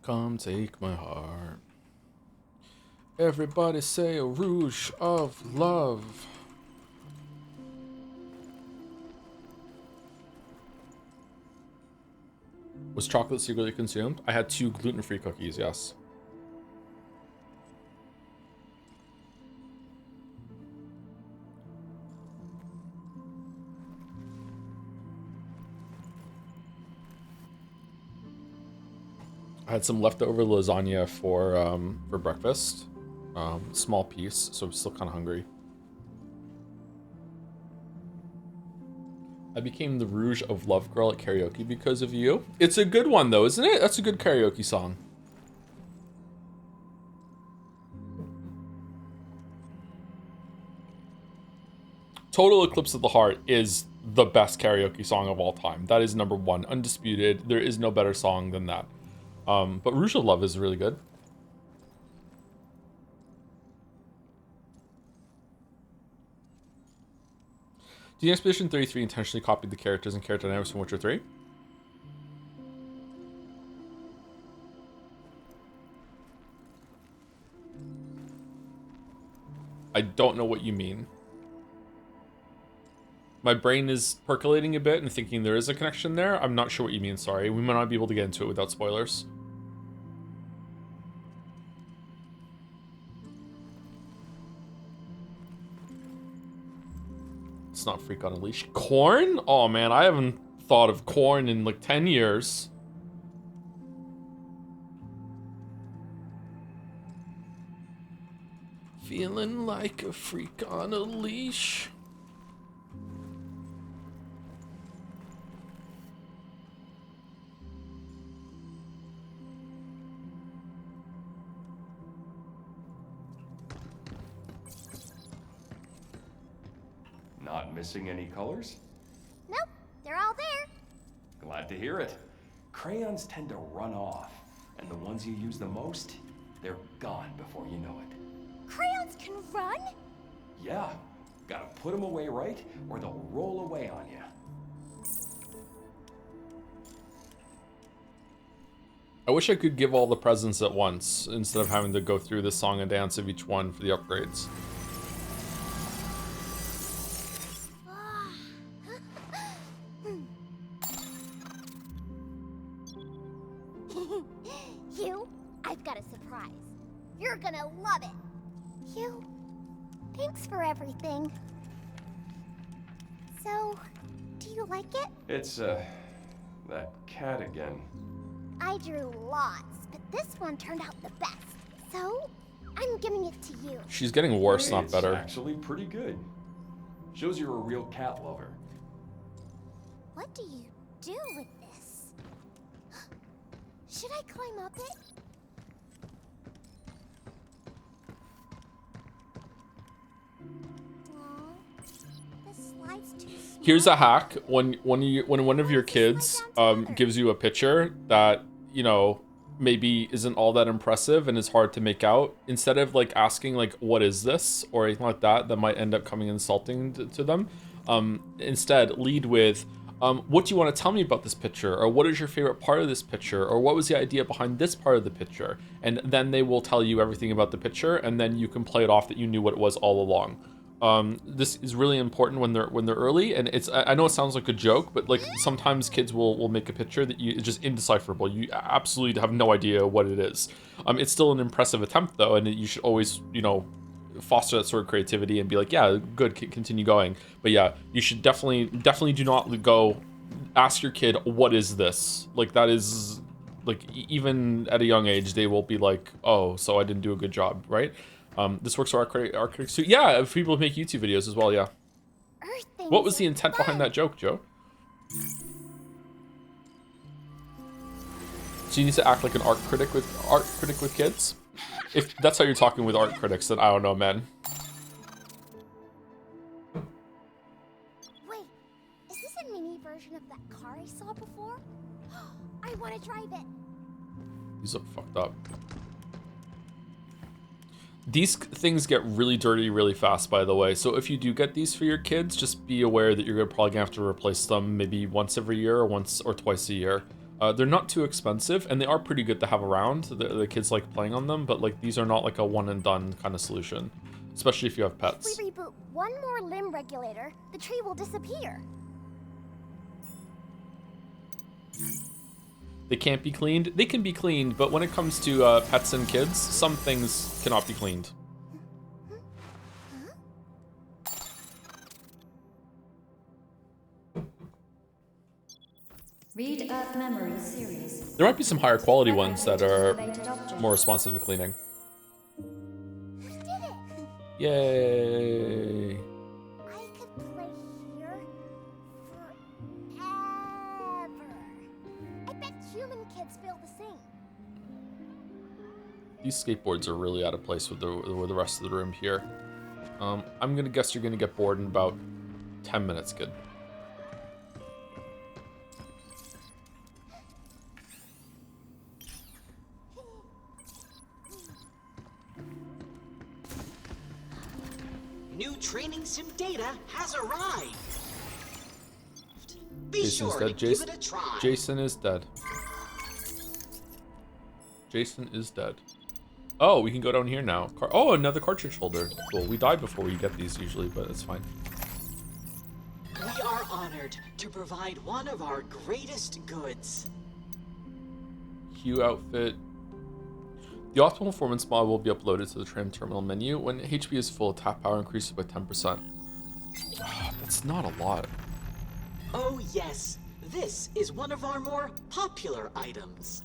Come take my heart. Everybody say a Rouge of Love. Was chocolate secretly consumed? I had 2 gluten-free cookies, yes. I had some leftover lasagna for breakfast. Small piece, so I'm still kind of hungry. I became the Rouge of Love girl at karaoke because of you. It's a good one though, isn't it? That's a good karaoke song. Total Eclipse of the Heart is the best karaoke song of all time. That is number 1, undisputed. There is no better song than that. But Rouge of Love is really good. Do you think Expedition 33 intentionally copied the characters and character dynamics from Witcher 3? I don't know what you mean. My brain is percolating a bit and thinking there is a connection there. I'm not sure what you mean, sorry. We might not be able to get into it without spoilers. It's not Freak on a Leash. Corn? Oh man, I haven't thought of corn in like 10 years. Feeling like a freak on a leash. Not missing any colors? Nope, they're all there. Glad to hear it. Crayons tend to run off, and the ones you use the most, they're gone before you know it. Crayons can run? Yeah, gotta put them away right, or they'll roll away on you. I wish I could give all the presents at once, instead of having to go through the song and dance of each one for the upgrades. Hugh, I've got a surprise. You're gonna love it. Hugh, thanks for everything. So, do you like it? It's, that cat again. I drew lots, but this one turned out the best. So, I'm giving it to you. She's getting worse, not better. It's actually pretty good. Shows you're a real cat lover. What do you do with this? Should I climb up it? Aw, the slide's too small. Here's a hack: when one of your kids gives you a picture that, you know, maybe isn't all that impressive and is hard to make out, instead of like asking like what is this or anything like that might end up coming insulting to them, instead lead with what do you want to tell me about this picture, or what is your favorite part of this picture, or what was the idea behind this part of the picture, and then they will tell you everything about the picture, and then you can play it off that you knew what it was all along. This is really important when they're early, and I know it sounds like a joke, but like sometimes kids will make a picture that it's just indecipherable. You absolutely have no idea what it is. It's still an impressive attempt though, and you should always, you know, foster that sort of creativity and be like, yeah, good, continue going. But yeah, you should definitely do not go ask your kid, what is this? Like that is like, even at a young age, they will be like, oh, so I didn't do a good job, right? This works for our critics too. Yeah, if people make YouTube videos as well, yeah. What was the intent behind that joke, Joe? So you need to act like an art critic with kids? If that's how you're talking with art critics, then I don't know, man. Wait, is this a mini version of that car I saw before? I want to drive it. These look fucked up. These things get really dirty really fast, by the way. So if you do get these for your kids, just be aware that you're probably gonna have to replace them maybe once every year or once or twice a year. They're not too expensive, and they are pretty good to have around. The kids like playing on them, but like these are not like a one and done kind of solution, especially if you have pets. If we reboot one more limb regulator, the tree will disappear. They can't be cleaned. They can be cleaned, but when it comes to pets and kids, some things cannot be cleaned. Read Earth Memory series. There might be some higher quality ones that are Activated object. more responsive to cleaning. We did it! Yay! I could play here forever. I bet human kids feel the same. These skateboards are really out of place with the rest of the room here. I'm gonna guess you're gonna get bored in about 10 minutes, kid. New training sim data has arrived. Be Jason's sure dead. to give it a try. Jason is dead. Jason is dead. Oh, we can go down here now. Oh, another cartridge holder. Cool. We die before we get these usually, but it's fine. We are honored to provide one of our greatest goods. Hue outfit. The optimal performance mod will be uploaded to the tram terminal menu. When HP is full, tap power increases by 10%. That's not a lot. Oh yes, this is one of our more popular items.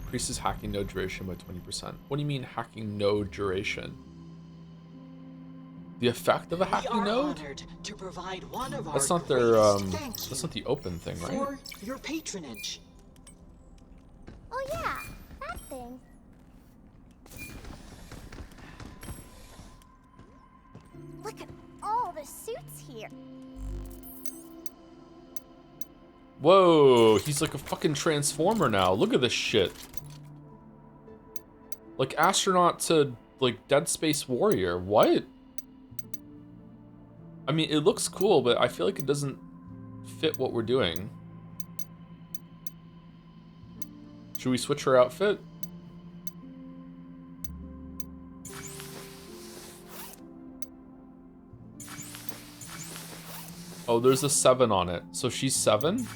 Increases hacking node duration by 20%. What do you mean hacking node duration? The effect of a hacking node? Honored to provide one of That's our not their greatest thank that's you not the open thing, right? for your patronage. Oh yeah, that thing. Look at all the suits here. Whoa, he's like a fucking transformer now. Look at this shit. Like astronaut to like Dead Space Warrior. What? I mean, it looks cool, but I feel like it doesn't fit what we're doing. Should we switch her outfit? Oh, there's a 7 on it. So she's 7?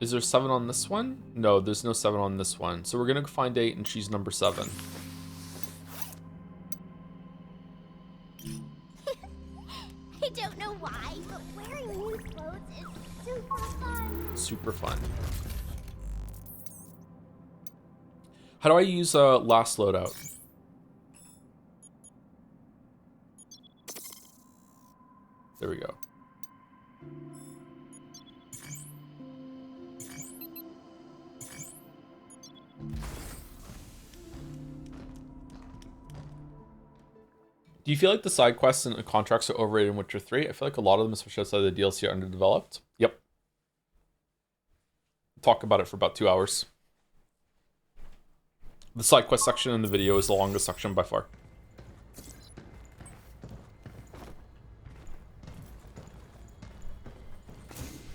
Is there 7 on this one? No, there's no 7 on this one. So we're gonna find 8 and she's number 7. I don't know why, but wearing new clothes is super fun. Super fun. How do I use last loadout? There we go. Do you feel like the side quests and contracts are overrated in Witcher 3? I feel like a lot of them, especially outside the DLC, are underdeveloped. Yep. Talk about it for about 2 hours. The side quest section in the video is the longest section by far.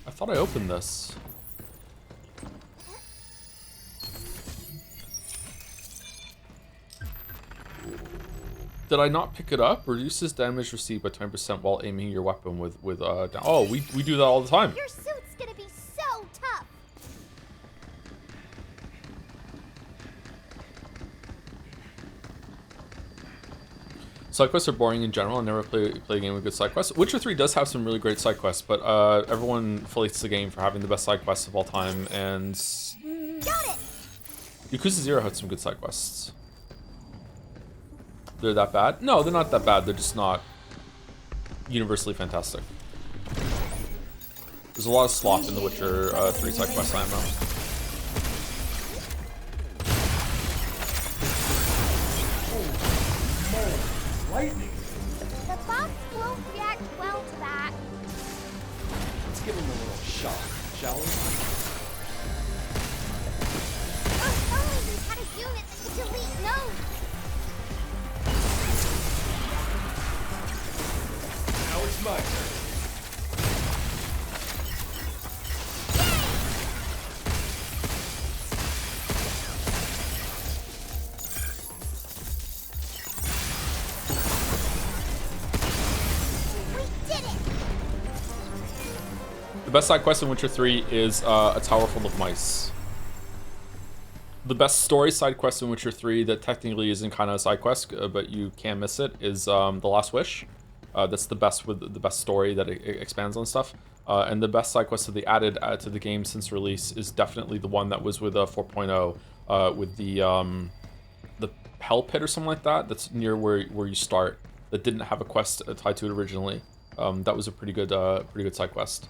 I thought I opened this. Did I not pick it up? Reduces damage received by 20% while aiming your weapon with oh, we do that all the time. Your suit's gonna be so tough. Side quests are boring in general. I never play a game with good side quests. Witcher 3 does have some really great side quests, but everyone flates the game for having the best side quests of all time, and Got it. Yakuza 0 had some good side quests. They're that bad? No, they're not that bad. They're just not universally fantastic. There's a lot of slop in the Witcher 3 side quest line though. Lightning. The box won't react well to that. Let's give him a little shock, shall we? unit that could delete nodes. Now it's my turn. We did it! The best side quest in Witcher 3 is a tower full of mice. The best story side quest in Witcher 3 that technically isn't kind of a side quest, but you can't miss it, is The Last Wish. That's the best with the best story that it expands on stuff. And the best side quest that they added to the game since release is definitely the one that was with 4.0, with the Hell Pit or something like that. That's near where you start. That didn't have a quest tied to it originally. That was a pretty good side quest.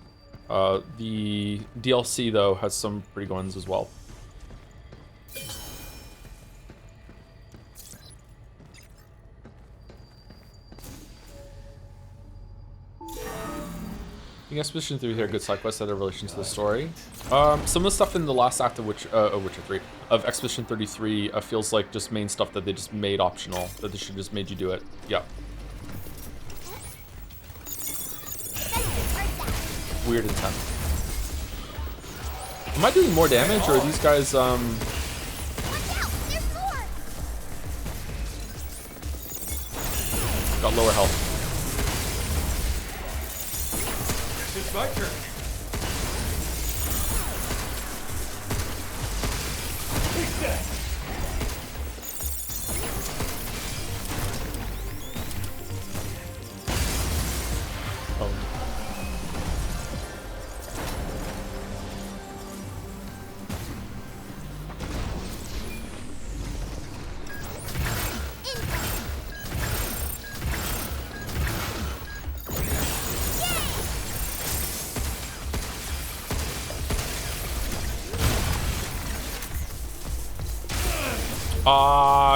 The DLC though has some pretty good ones as well. I think Expedition 3 here, good side quests that have relation to the story. Some of the stuff in the last act of Witcher 3, of Expedition 33, feels like just main stuff that they just made optional, that they should just made you do it. Yeah. Weird intent. Am I doing more damage, or are these guys, Watch out! There's more! got lower health? It's my turn. Take that. Oh.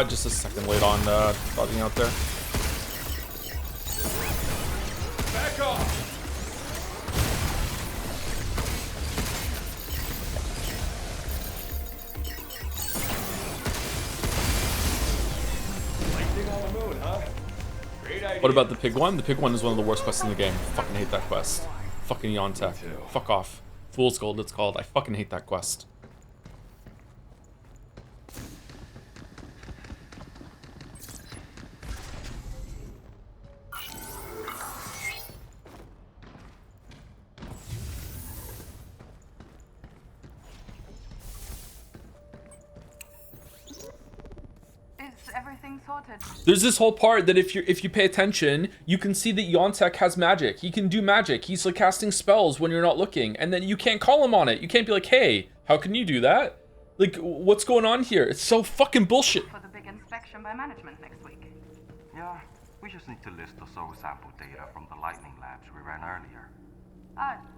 Just a second late on dodging out there. Back off. Lightning on the moon, huh? Great idea. What about the pig one? The pig one is one of the worst quests in the game. Fucking hate that quest. Fucking Yontech. Fuck off. Fool's Gold it's called. I fucking hate that quest. Everything sorted. There's this whole part that if you pay attention, you can see that Yontech has magic. He can do magic. He's like casting spells when you're not looking, and then you can't call him on it. You can't be like, hey, how can you do that? Like, what's going on here? It's so fucking bullshit. For the big inspection by management next week. Yeah, we just need to list the soil sample data from the lightning labs we ran earlier.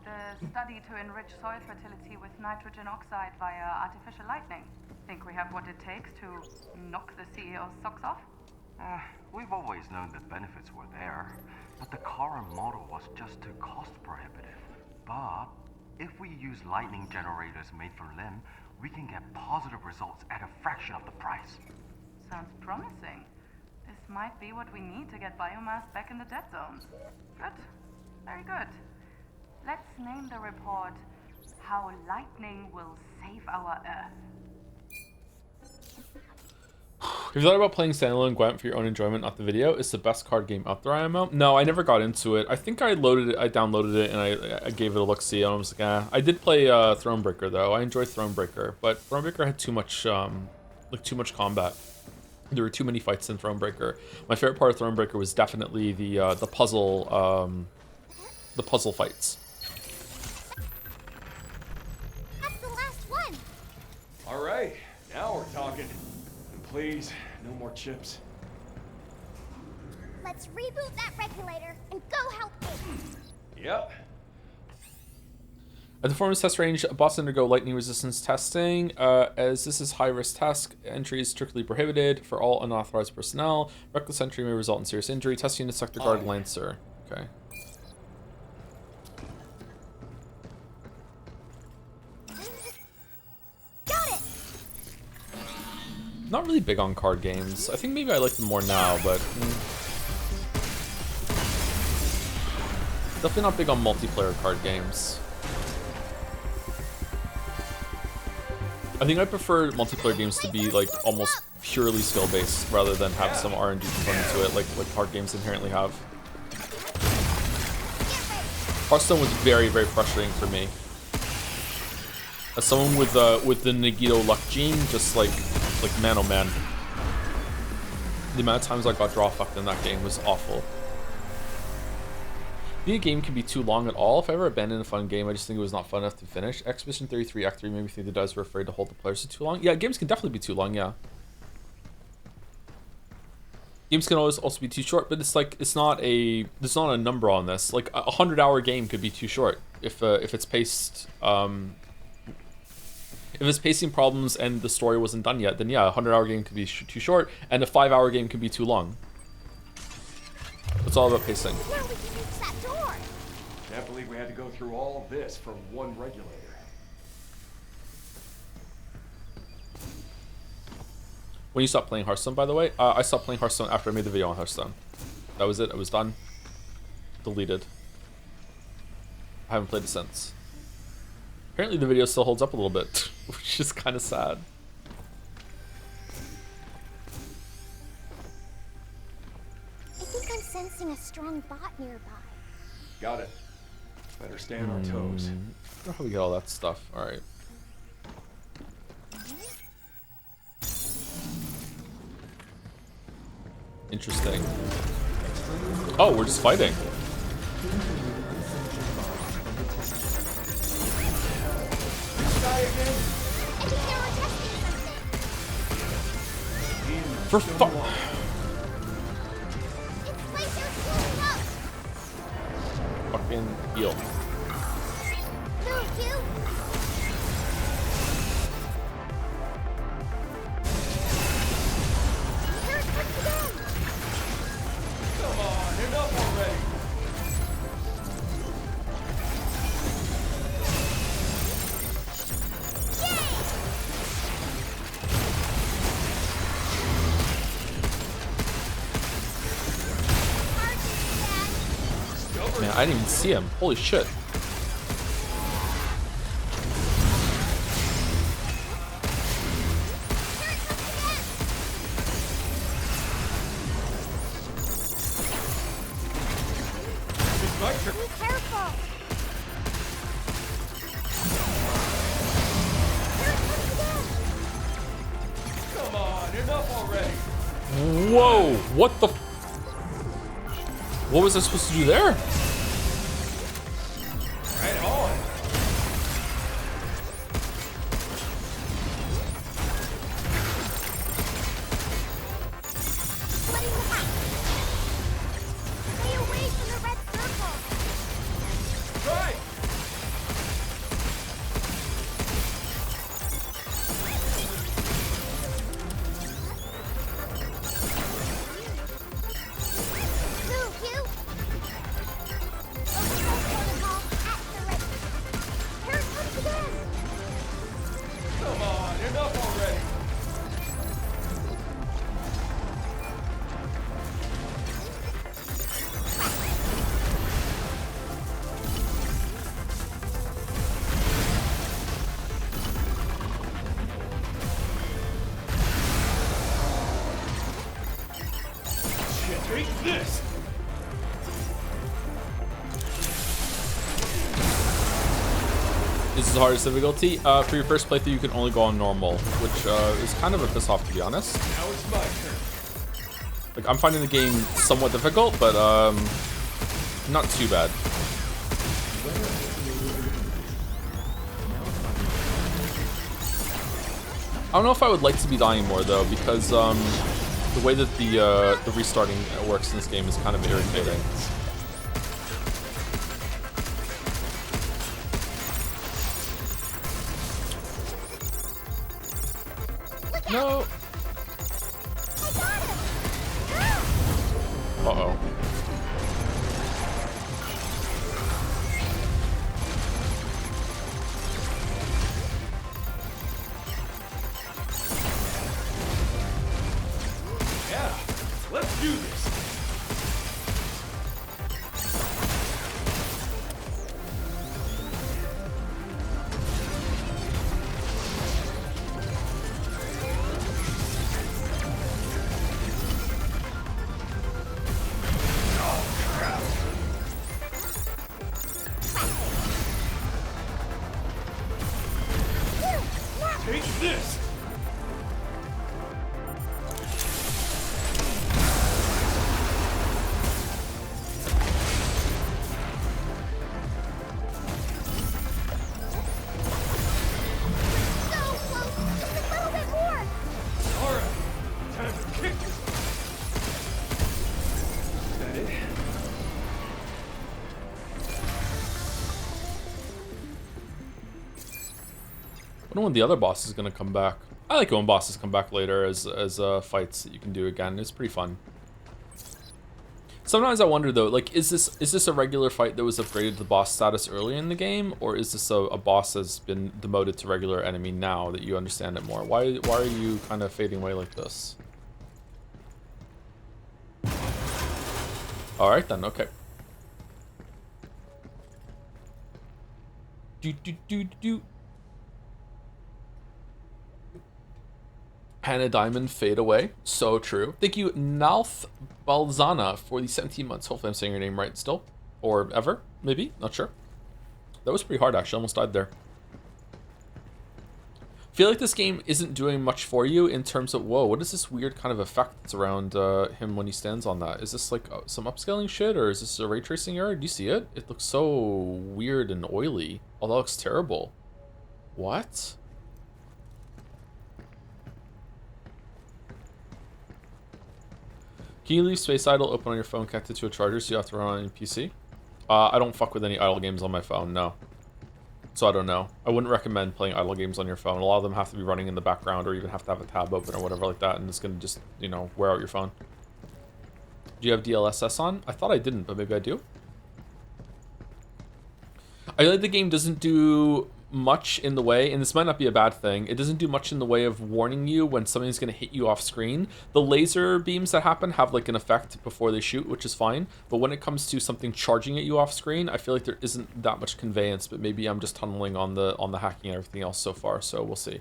The study to enrich soil fertility with nitrogen oxide via artificial lightning. Think we have what it takes to knock the CEO's socks off? We've always known the benefits were there, but the current model was just too cost prohibitive. But if we use lightning generators made from LIM, we can get positive results at a fraction of the price. Sounds promising. This might be what we need to get biomass back in the dead zones. Good. Very good. Let's name the report How Lightning Will Save Our Earth. Have you thought about playing standalone Gwent for your own enjoyment, not the video? It's the best card game out there, IMO. No, I never got into it. I think I downloaded it, and I gave it a look-see, and I was like, I did play Thronebreaker, though. I enjoyed Thronebreaker, but Thronebreaker had too much combat. There were too many fights in Thronebreaker. My favorite part of Thronebreaker was definitely the puzzle fights. That's the last one! All right, now we're talking. And please, no more chips. Let's reboot that regulator and go help me! Yep. At the performance test range, bots undergo lightning resistance testing. As this is high-risk task, entry is strictly prohibited for all unauthorized personnel. Reckless entry may result in serious injury. Test unit sector guard Lancer. Okay. Got it! Not really big on card games. I think maybe I like them more now, but definitely not big on multiplayer card games. I think I prefer multiplayer games to be like almost purely skill-based rather than have some RNG component to it, like card games inherently have. Hearthstone was very, very frustrating for me. As someone with the Nagito luck gene, just like man oh man. The amount of times I got draw fucked in that game was awful. I think a game can be too long at all. If I ever abandoned a fun game, I just think it was not fun enough to finish. Expedition 33 Act 3 made me think the devs were afraid to hold the players for too long. Yeah, games can definitely be too long, yeah. Games can always also be too short, but it's like there's not a number on this. Like a 100-hour game could be too short if it's paced if it's pacing problems and the story wasn't done yet, then yeah, a 100-hour game could be too short, and a 5-hour game could be too long. It's all about pacing. Now we can reach that door. Can't believe we had to go through all this for one regulator. When you stopped playing Hearthstone, by the way, I stopped playing Hearthstone after I made the video on Hearthstone. That was it. It was done. Deleted. I haven't played it since. Apparently the video still holds up a little bit, which is kind of sad. I think I'm sensing a strong bot nearby. Got it. Better stay on our toes. I don't know how we get all that stuff. Alright. Interesting. Oh, we're just fighting. For fuck. Fucking heal. Move, you. Here it comes again. Come on, enough already. Man, I didn't even see him. Holy shit. Be careful. Here it comes again. Come on, enough already. Whoa! What the? What was I supposed to do there? Right on. Splitting the pack. Stay away from the red circle. Right. Move, you. Override protocol at the ready. Here it comes again. Come on, enough already. Shit, take this. This is the hardest difficulty. For your first playthrough, you can only go on normal, which is kind of a piss off, to be honest. Now it's my turn. Like, I'm finding the game somewhat difficult, but not too bad. I don't know if I would like to be dying more though, because the way that the restarting works in this game is kind of irritating. No. I got him. Uh-oh. this? So close! Just a little bit more! Alright, time to kick you. Is that it? I wonder when the other boss is gonna come back. I like it when bosses come back later as fights that you can do again. It's pretty fun. Sometimes I wonder though, like, is this a regular fight that was upgraded to boss status earlier in the game, or is this a boss that's been demoted to regular enemy now that you understand it more? Why are you kind of fading away like this? All right then, okay. Do do do do. Hannah Diamond fade away. So true. Thank you, Nalth Balzana, for the 17 months. Hopefully I'm saying your name right still. Or ever, maybe. Not sure. That was pretty hard, actually. Almost died there. Feel like this game isn't doing much for you in terms of... Whoa, what is this weird kind of effect that's around him when he stands on that? Is this like some upscaling shit, or is this a ray tracing error? Do you see it? It looks so weird and oily. Oh, that looks terrible. What? Can you leave Space Idle open on your phone connected to a charger so you have to run on your PC? I don't fuck with any idle games on my phone, no. So I don't know. I wouldn't recommend playing idle games on your phone. A lot of them have to be running in the background or even have to have a tab open or whatever like that, and it's gonna just, you know, wear out your phone. Do you have DLSS on? I thought I didn't, but maybe I do. I feel like the game doesn't do much in the way, and this might not be a bad thing, it doesn't do much in the way of warning you when something's going to hit you off screen. The laser beams that happen have like an effect before they shoot, which is fine, but when it comes to something charging at you off screen, I feel like there isn't that much conveyance, but maybe I'm just tunneling on the hacking and everything else so far, so we'll see.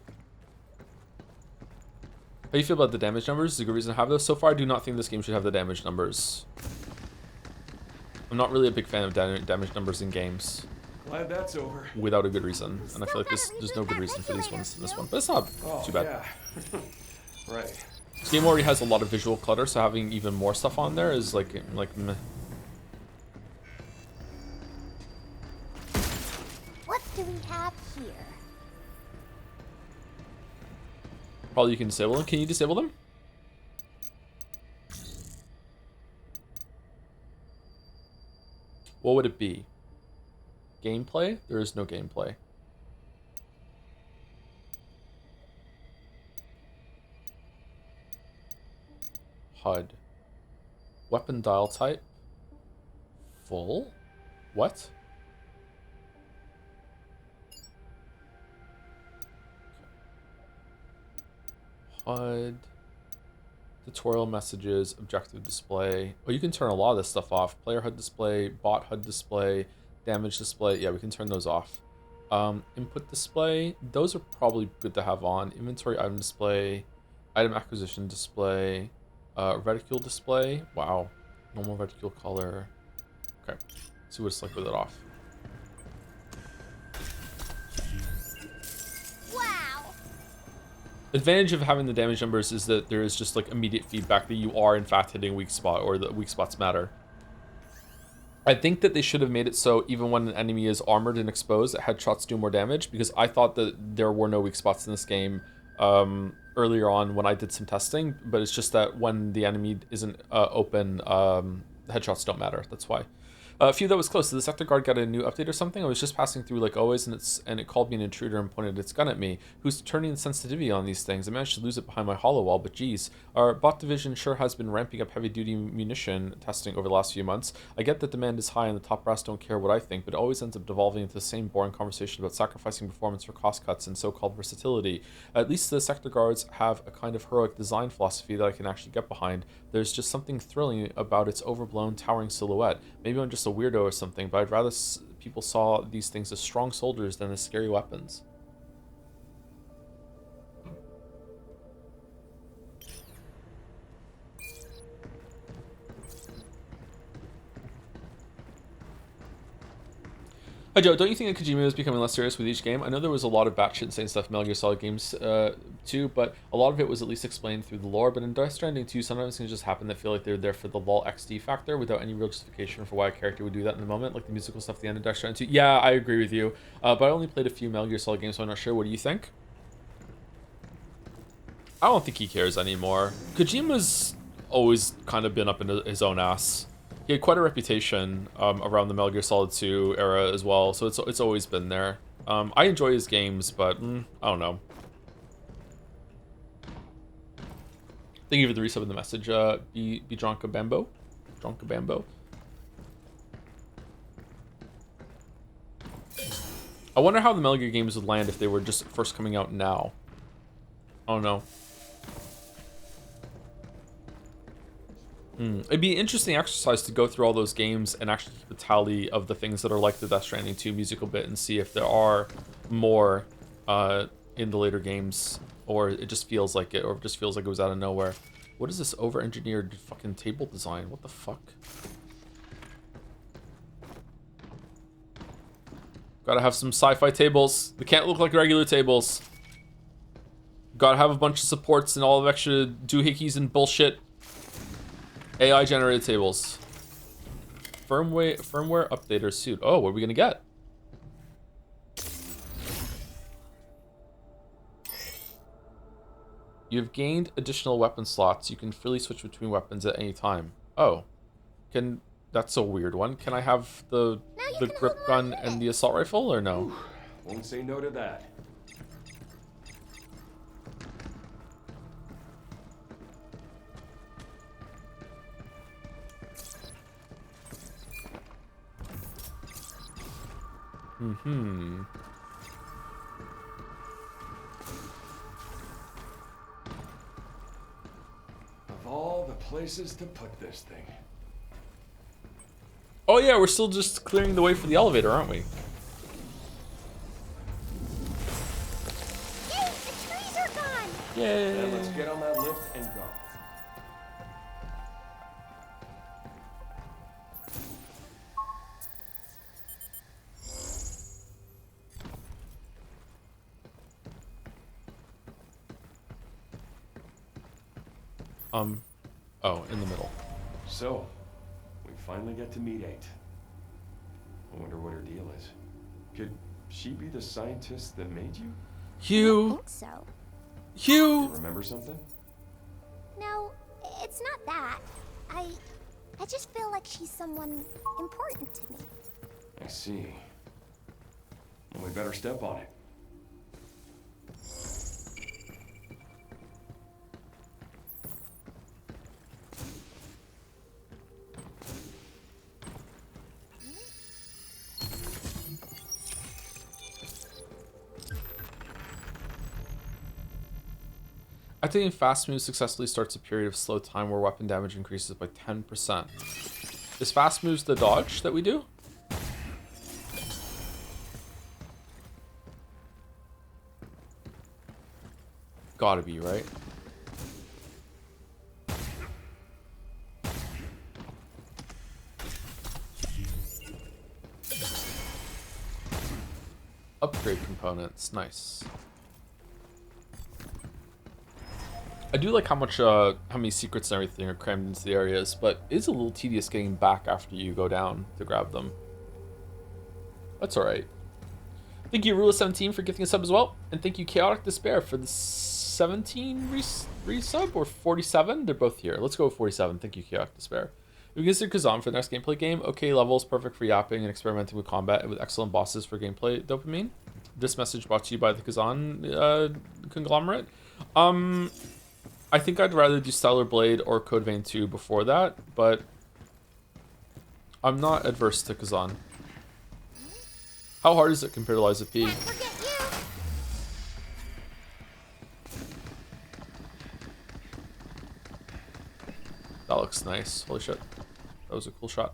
How do you feel about the damage numbers? Is a good reason to have those. So far, I do not think this game should have the damage numbers. I'm not really a big fan of damage numbers in games. Glad that's over. Without a good reason, and I feel like there's no good reason for these ones in this one, but it's not too bad. Yeah. Right. This game already has a lot of visual clutter, so having even more stuff on there is like meh. What do we have here? Probably you can disable them. Can you disable them? What would it be? Gameplay? There is no gameplay. HUD. Weapon dial type. Full? What? HUD. Tutorial messages, objective display. Oh, you can turn a lot of this stuff off. Player HUD display, bot HUD display, damage display. Yeah, we can turn those off. Input display. Those are probably good to have on. Inventory item display, item acquisition display, reticule display. Wow. Normal reticule color. Okay. So we'll select with it off. Wow! Advantage of having the damage numbers is that there is just like immediate feedback that you are in fact hitting a weak spot, or the weak spots matter. I think that they should have made it so even when an enemy is armored and exposed, that headshots do more damage, because I thought that there were no weak spots in this game earlier on when I did some testing, but it's just that when the enemy isn't open, headshots don't matter. That's why. A few that was close. Did the sector guard get a new update or something? I was just passing through like always, and it called me an intruder and pointed its gun at me. Who's turning the sensitivity on these things? I managed to lose it behind my hollow wall, but geez. Our bot division sure has been ramping up heavy-duty munition testing over the last few months. I get that demand is high and the top brass don't care what I think, but it always ends up devolving into the same boring conversation about sacrificing performance for cost cuts and so-called versatility. At least the sector guards have a kind of heroic design philosophy that I can actually get behind. There's just something thrilling about its overblown, towering silhouette. Maybe I'm just a weirdo or something, but I'd rather people saw these things as strong soldiers than as scary weapons. Hi Joe, don't you think that Kojima is becoming less serious with each game? I know there was a lot of batshit insane stuff in Metal Gear Solid games too, but a lot of it was at least explained through the lore. But in Death Stranding 2, sometimes things just happen that feel like they're there for the lol XD factor without any real justification for why a character would do that in the moment, like the musical stuff at the end of Death Stranding 2. Yeah, I agree with you, but I only played a few Metal Gear Solid games, so I'm not sure. What do you think? I don't think he cares anymore. Kojima's always kind of been up in his own ass. He had quite a reputation around the Metal Gear Solid 2 era as well, so it's always been there. I enjoy his games, but I don't know. Thank you for the resub in the message, Bijanka Bambo. Dronka Bambo. I wonder how the Metal Gear games would land if they were just first coming out now. I don't know. It'd be an interesting exercise to go through all those games and actually keep a tally of the things that are like the Death Stranding 2 musical bit and see if there are more in the later games, or it just feels like it, or it just feels like it was out of nowhere. What is this over-engineered fucking table design? What the fuck? Gotta have some sci-fi tables. They can't look like regular tables. Gotta have a bunch of supports and all of extra doohickeys and bullshit. AI generated tables. Firmware updater suit. Oh, what are we gonna get? You've gained additional weapon slots. You can freely switch between weapons at any time. Oh, that's a weird one. Can I have the grip gun and the assault rifle, or no? Won't say no to that. Of all the places to put this thing. Oh yeah, we're still just clearing the way for the elevator, aren't we? Yay, the trees are gone! Yay! Then let's get on that lift and go. Oh, in the middle. So, we finally get to meet 8. I wonder what her deal is. Could she be the scientist that made you? I Hugh! think so. Hugh! Remember something? No, it's not that. I just feel like she's someone important to me. I see. Well, we better step on it. Activating fast move successfully starts a period of slow time where weapon damage increases by 10%. Is fast moves the dodge that we do? Gotta be, right? Upgrade components, nice. I do like how many secrets and everything are crammed into the areas, but it's a little tedious getting back after you go down to grab them. That's alright. Thank you, Rula17, for gifting a sub as well. And thank you, Chaotic Despair, for the 17 resub, or 47? They're both here. Let's go with 47. Thank you, Chaotic Despair. We consider Kazan for the next gameplay game. Okay levels, perfect for yapping and experimenting with combat, and with excellent bosses for gameplay dopamine. This message brought to you by the Kazan conglomerate. I think I'd rather do Stellar Blade or Code Vein 2 before that, but I'm not adverse to Kazan. How hard is it compared to Liza P? Can't forget you. That looks nice. Holy shit. That was a cool shot.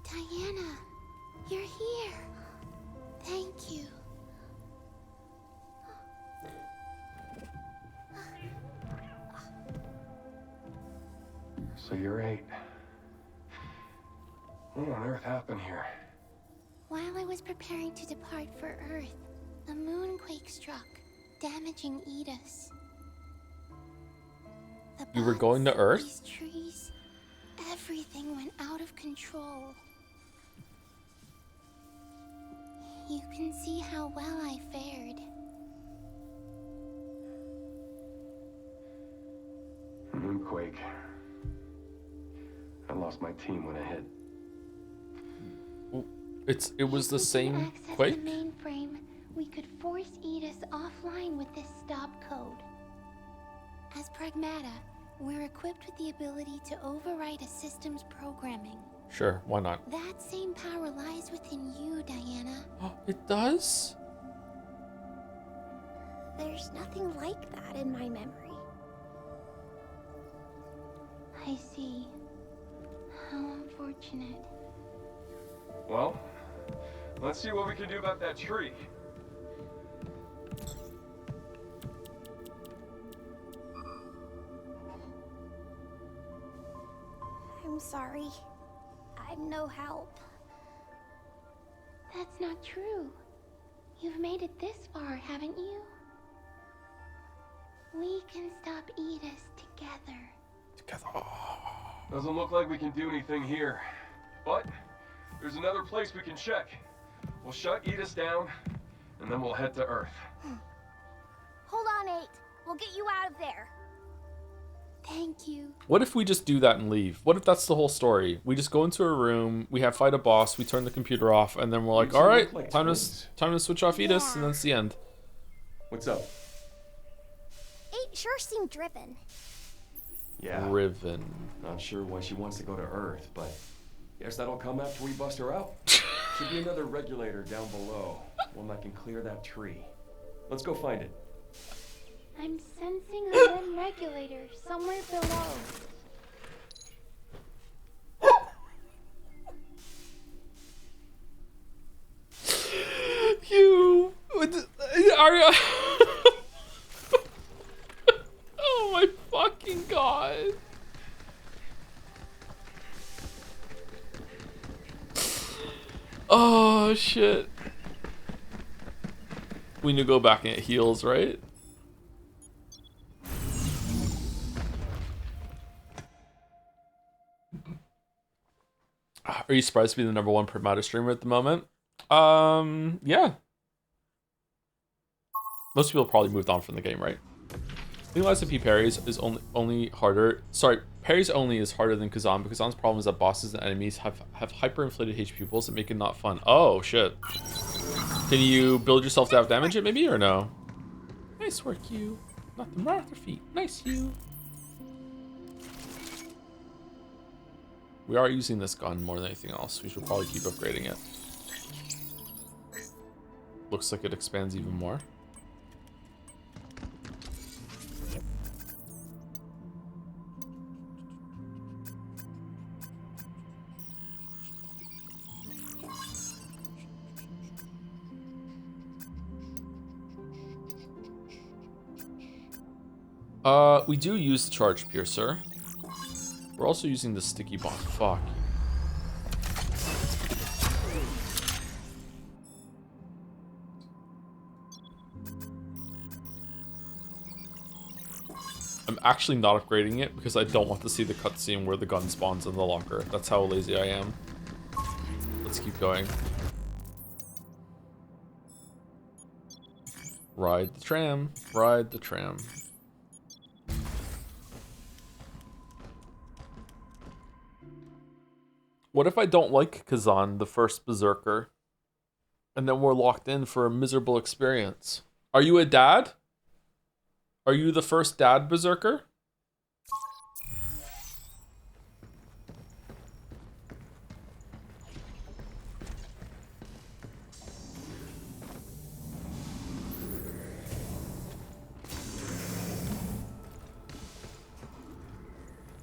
Diana, you're here. Thank you. So you're 8. What on earth happened here? While I was preparing to depart for Earth, a moonquake struck, damaging Edis. The You were bugs, going to Earth? these trees, everything went out of control. You can see how well I fared. Moonquake. I lost my team when it hit. It was the same access quake? the mainframe, we could force Edis offline with this stop code. As Pragmata, we're equipped with the ability to overwrite a system's programming. Sure, why not? That same power lies within you, Diana. It does? There's nothing like that in my memory. I see. How unfortunate. Well, let's see what we can do about that tree. I'm sorry. I'm no help. That's not true. You've made it this far, haven't you? We can stop Edis together. Doesn't look like we can do anything here. But there's another place we can check. We'll shut Edis down, and then we'll head to Earth. Hold on, 8. We'll get you out of there. Thank you. What if we just do that and leave? What if that's the whole story? We just go into a room, we have fight a boss, we turn the computer off, and then we're like, You two all right, look like time twins. to switch off Edis, Yeah. and then it's the end. What's up? 8 sure seemed driven. Yeah. Riven. Not sure why she wants to go to Earth, but guess that'll come after we bust her out. Should be another regulator down below, one that can clear that tree. Let's go find it. I'm sensing a limb regulator somewhere below. You are you? Oh my fucking god. Oh shit. We need to go back and it heals, right? Are you surprised to be the #1 Pragmata streamer at the moment? Yeah. Most people probably moved on from the game, right? Realizing P parries is only harder. Sorry, parries only is harder than Kazan, but Kazan's problem is that bosses and enemies have hyperinflated HP pools that make it not fun. Oh shit. Can you build yourself to have damage it maybe or no? Nice work, you. Nothing wrong with your feet. Nice, you. We are using this gun more than anything else. We should probably keep upgrading it. Looks like it expands even more. We do use the charge piercer. We're also using the sticky bomb. Fuck. I'm actually not upgrading it because I don't want to see the cutscene where the gun spawns in the locker. That's how lazy I am. Let's keep going. Ride the tram. Ride the tram. What if I don't like Kazan, the first berserker, and then we're locked in for a miserable experience? Are you a dad? Are you the first dad berserker?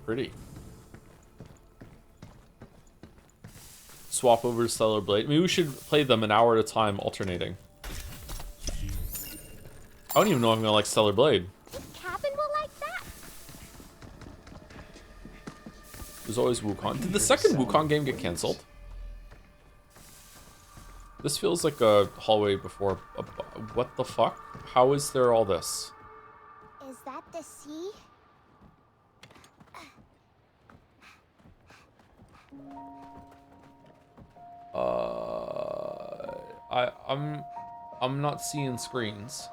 Pretty. Swap over to Stellar Blade. Maybe we should play them an hour at a time, alternating. I don't even know if I'm gonna like Stellar Blade. Cabin will like that. There's always Wukong. Did the second Wukong game get cancelled? This feels like a hallway before. What the fuck? How is there all this? Is that the sea? I'm not seeing screens.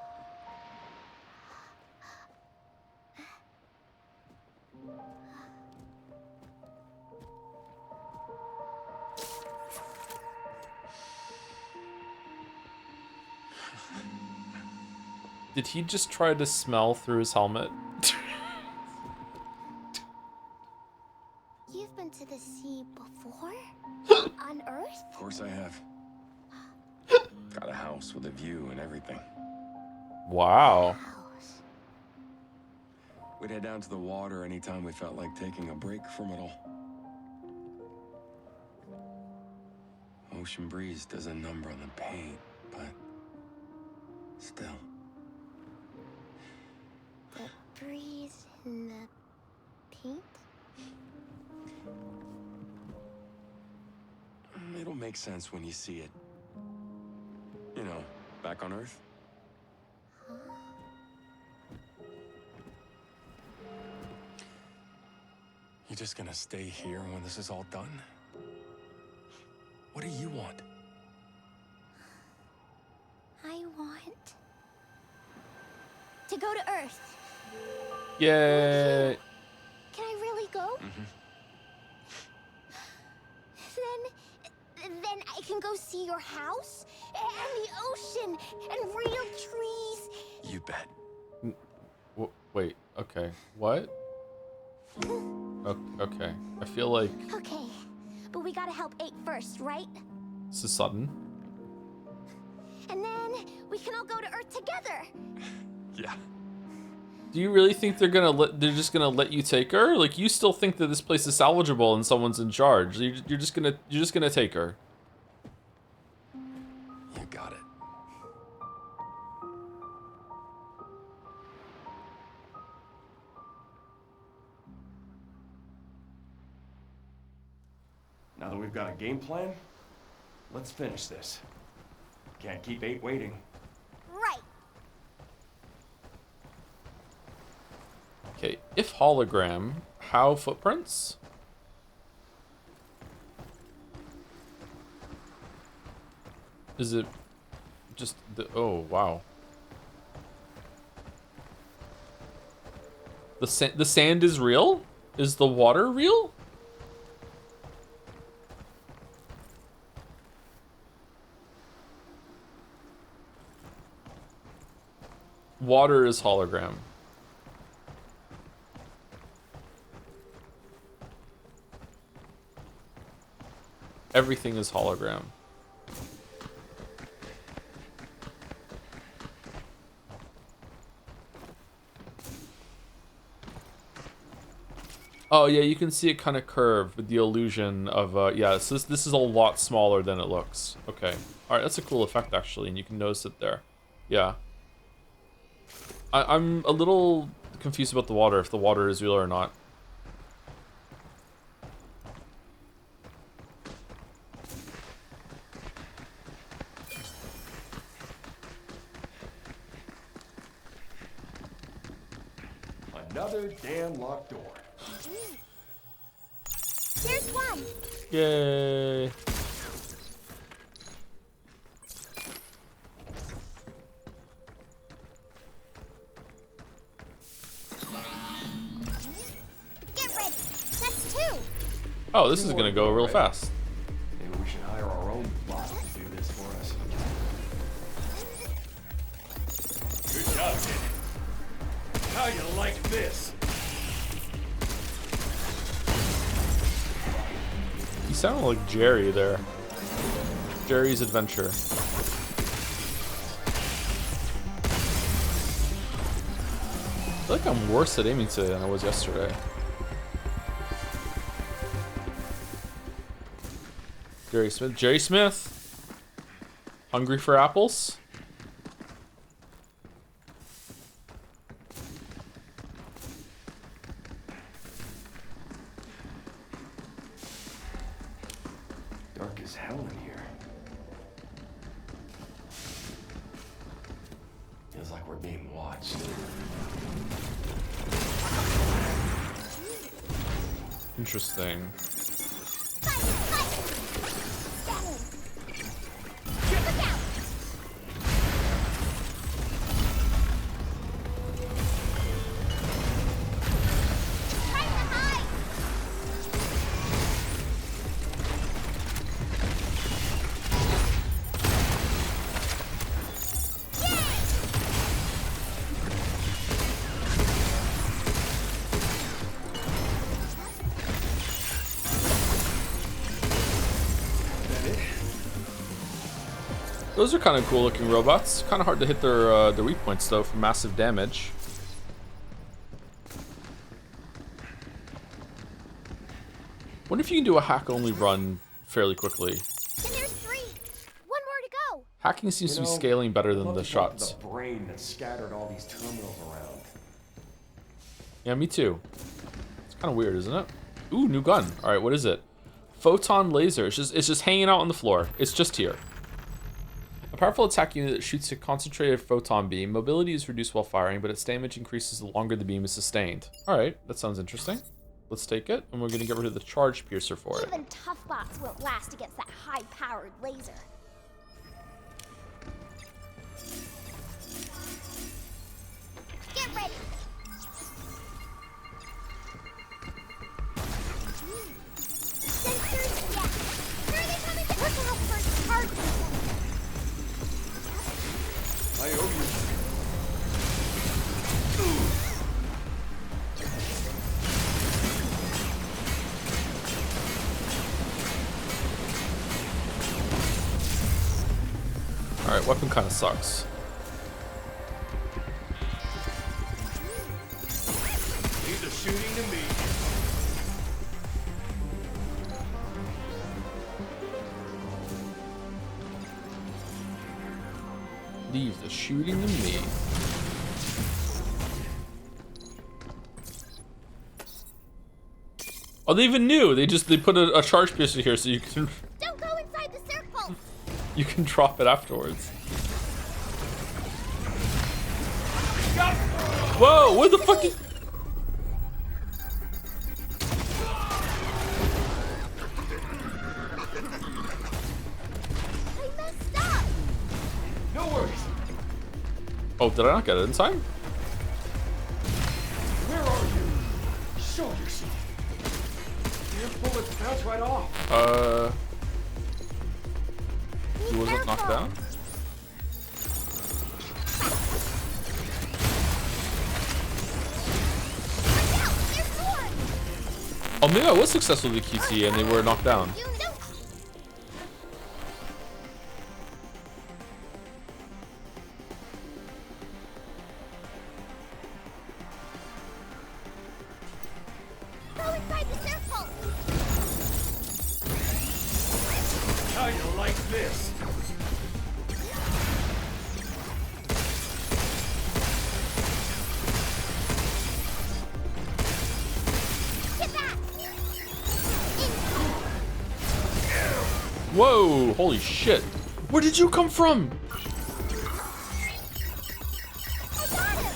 Did he just try to smell through his helmet? You've been to the sea before? On Earth? Of course I have. Got a house with a view and everything. Wow. House. We'd head down to the water anytime we felt like taking a break from it all. Ocean breeze does a number on the pain, but still. The breeze in the paint? It'll make sense when you see it. You know, back on Earth. You just gonna stay here when this is all done? What do you want? I want to go to Earth. Yay. Can I really go? Then I can go see your house and the ocean and real trees. You bet. Wait, okay. What? Okay. I feel like Okay, but we gotta help 8 first, right? this is sudden. And then we can all go to Earth together. Yeah. Do you really think they're just gonna let you take her? Like, you still think that this place is salvageable and someone's in charge? You're just gonna take her. You got it. Now that we've got a game plan, let's finish this. Can't keep 8 waiting. Right. Okay, if hologram, how footprints? Is it just the... Oh, wow. The sand is real? Is the water real? Water is hologram. Everything is hologram. Oh yeah, you can see it kind of curve with the illusion of yeah. So this is a lot smaller than it looks. Okay, all right, that's a cool effect actually, and you can notice it there. Yeah. I'm a little confused about the water, if the water is real or not. Another damn locked door. Here's one. Yay. Get ready. That's 2. Oh, this is gonna go real fast. Maybe we should hire our own bot to do this for us. Good job, kid. How you like this? You sound like Jerry there. Jerry's Adventure. I feel like I'm worse at aiming today than I was yesterday. Jerry Smith. Jerry Smith! Hungry for apples? Dark as hell in here. we're being watched. Interesting. Those are kind of cool looking robots. Kind of hard to hit their weak points though for massive damage. Wonder if you can do a hack only run fairly quickly. And there's 3. One more to go. Hacking seems to be scaling better than the shots. The brain that scattered all these terminals around. Yeah, me too. It's kind of weird, isn't it? Ooh, new gun. All right, what is it? Photon laser. It's just hanging out on the floor. It's just here. A powerful attack unit that shoots a concentrated photon beam. Mobility is reduced while firing, but its damage increases the longer the beam is sustained. All right, that sounds interesting. Let's take it, and we're gonna get rid of the charge piercer for it. Even tough bots won't last against that high-powered laser. Get ready. Sensors, yeah. Here they come into look out for charge piercer. I owe you. All right, weapon kind of sucks. Leave the shooting to me. Leave the shooting to me. Oh, they even knew. They put a charge piercer here so you can Don't go inside the circle. you can drop it afterwards. Whoa! What the fuck? I messed up. No worries. Oh, did I not get it in time? Where are you? Show yourself. Your bullets bounce right off. He wasn't knocked down? Oh, maybe I was successful with the QT and they were knocked down. Go inside the circle. How you like this? Get back. Whoa, holy shit. Where did you come from? I got him.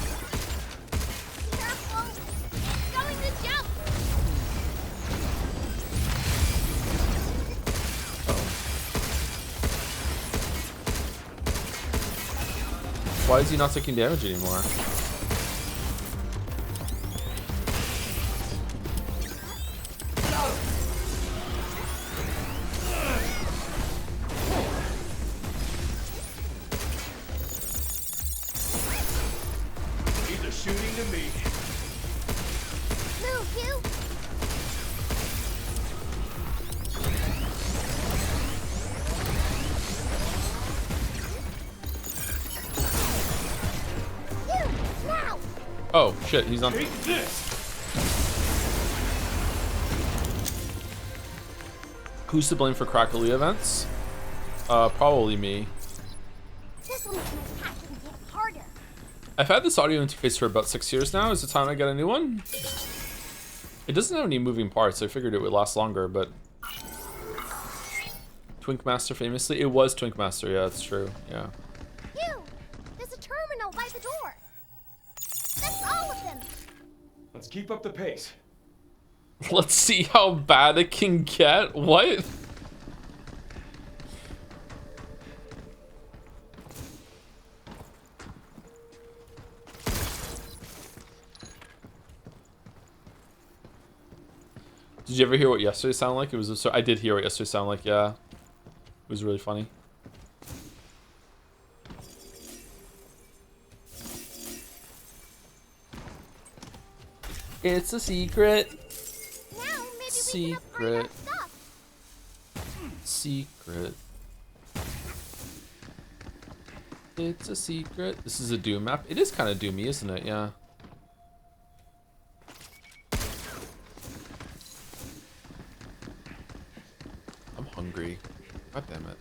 Careful. It's going to jump. Why is he not taking damage anymore? Leave the shooting to me. Move, you. You, now. Oh, shit, he's on. Take this. Who's to blame for crackly events? Probably me. This will make my passion hit harder. I've had this audio interface for about 6 years now. Is it time I get a new one? It doesn't have any moving parts. I figured it would last longer, but... Twinkmaster famously? It was Twinkmaster, yeah, that's true, yeah. You, there's a terminal by the door. Let's keep up the pace. Let's see how bad it can get. What? Did you ever hear what yesterday sounded like? It was I did hear what yesterday sounded like, yeah. It was really funny. It's a secret. Now maybe Secret. Secret. It's a secret. This is a Doom map. It is kind of doomy, isn't it? Yeah. I'm hungry. God damn it.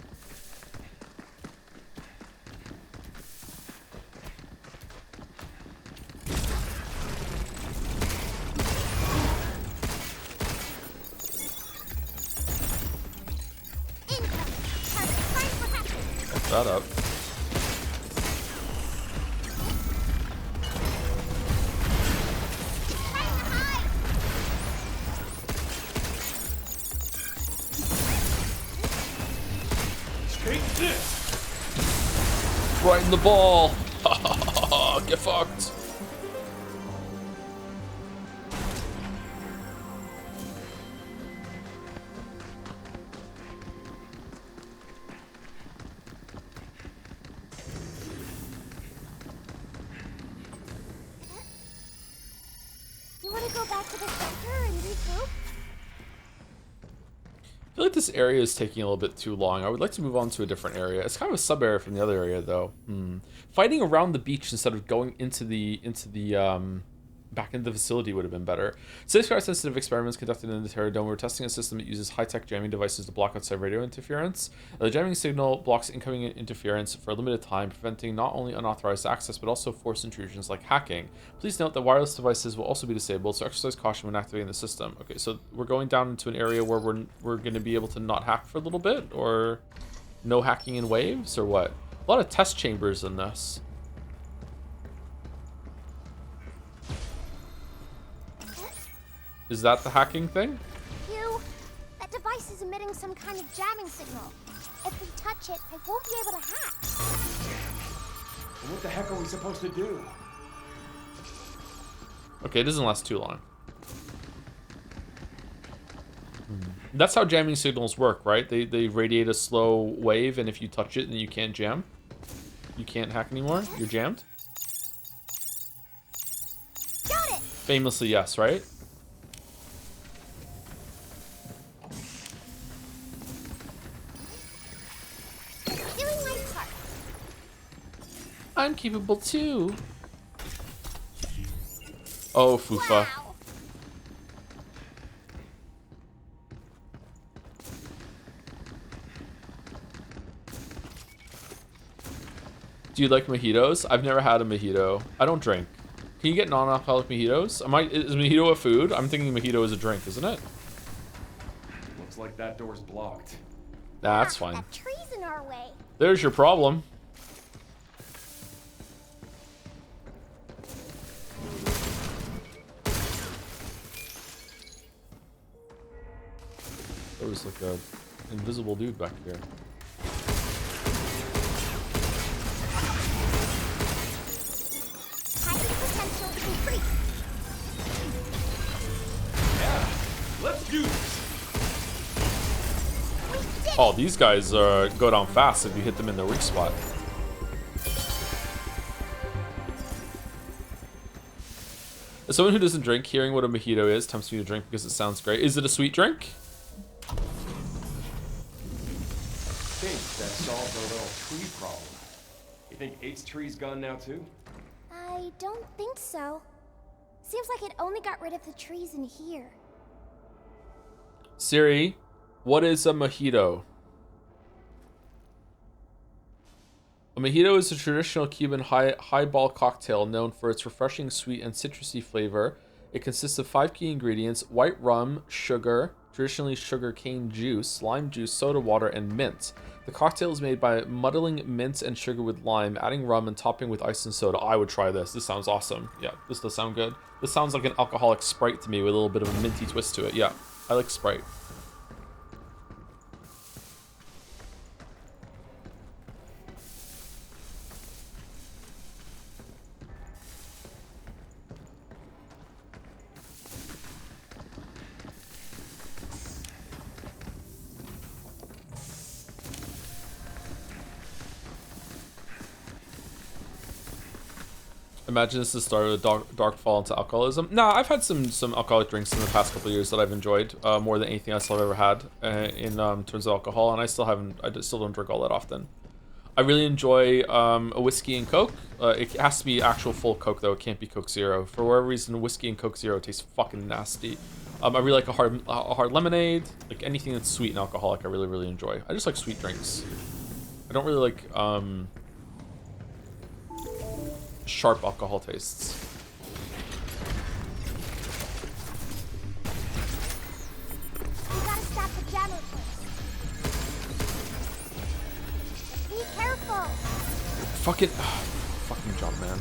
Fuck that up. Right in the ball. Get fucked. You want to go back to the center and regroup? I feel like this area is taking a little bit too long. I would like to move on to a different area. It's kind of a sub area from the other area, though. Fighting around the beach instead of going into the back into the facility would have been better. Safeguard sensitive experiments conducted in the Terra Dome. We're testing a system that uses high-tech jamming devices to block outside radio interference. The jamming signal blocks incoming interference for a limited time, preventing not only unauthorized access but also forced intrusions like hacking. Please note that wireless devices will also be disabled, so exercise caution when activating the system. Okay, so we're going down into an area where we're going to be able to not hack for a little bit, or no hacking in waves, or what? A lot of test chambers in this. Is that the hacking thing? Hugh, that device is emitting some kind of jamming signal. If we touch it, I won't be able to hack. What the heck are we supposed to do? Okay, it doesn't last too long. That's how jamming signals work, right? They radiate a slow wave, and if you touch it, then you can't jam. You can't hack anymore. You're jammed. Got it! Famously, yes, right? Doing my part. I'm capable too. Oh, Fufa. Wow. Do you like mojitos? I've never had a mojito. I don't drink. Can you get non-alcoholic mojitos? Is mojito a food? I'm thinking mojito is a drink, isn't it? Looks like that door's blocked. Nah, that's fine. That tree's in our way. There's your problem. There was like a invisible dude back here. Hacking potential increased. Yeah, let's do this. We did Oh, these guys go down fast if you hit them in their weak spot. As someone who doesn't drink, hearing what a mojito is tempts me to drink because it sounds great. Is it a sweet drink? I think that solved our little tree problem. You think 8's tree's gone now too? I don't think so. Seems like it only got rid of the trees in here. Siri, what is a mojito? A mojito is a traditional Cuban highball cocktail known for its refreshing sweet and citrusy flavor. It consists of 5 key ingredients: white rum, sugar, traditionally sugar cane juice, lime juice, soda water, and mint. The cocktail is made by muddling mint and sugar with lime, adding rum, and topping with ice and soda. I would try this. This sounds awesome. Yeah, this does sound good. This sounds like an alcoholic Sprite to me with a little bit of a minty twist to it. Yeah, I like Sprite. Imagine this is the start of a dark fall into alcoholism. Nah, I've had some alcoholic drinks in the past couple of years that I've enjoyed more than anything else I've ever had in terms of alcohol, and I still don't drink all that often. I really enjoy a whiskey and Coke. It has to be actual full Coke though. It can't be Coke Zero. For whatever reason, whiskey and Coke Zero tastes fucking nasty. I really like a hard lemonade. Like anything that's sweet and alcoholic, I really enjoy. I just like sweet drinks. I don't really like sharp alcohol tastes. We gotta stop the jammer first. Be careful. Fucking jump, man.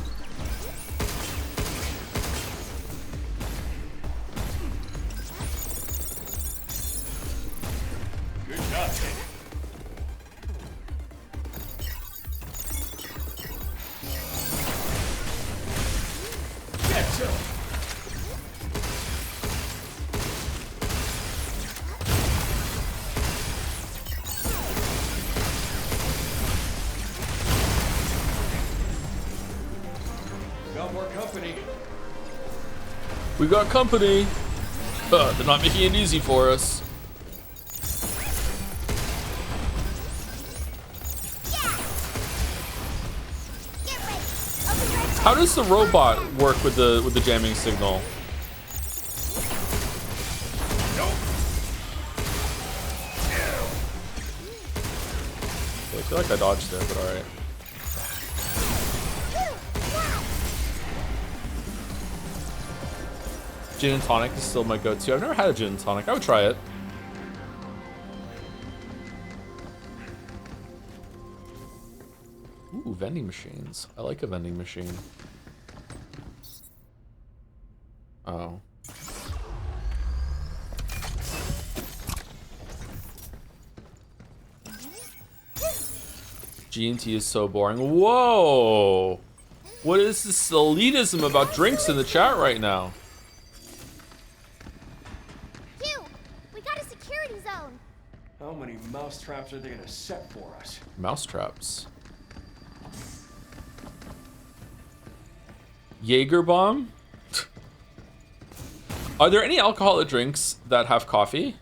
Good job, kid. Got more company. We got company. They're not making it easy for us. How does the robot work with the jamming signal? I feel like I dodged there, but alright. Gin and tonic is still my go-to. I've never had a gin and tonic. I would try it. Ooh, vending machines. I like a vending machine. Oh. G&T is so boring. Whoa! What is this elitism about drinks in the chat right now? Hugh, we got a security zone. How many mousetraps are they gonna set for us? Mousetraps. Jaeger bomb? Are there any alcoholic drinks that have coffee?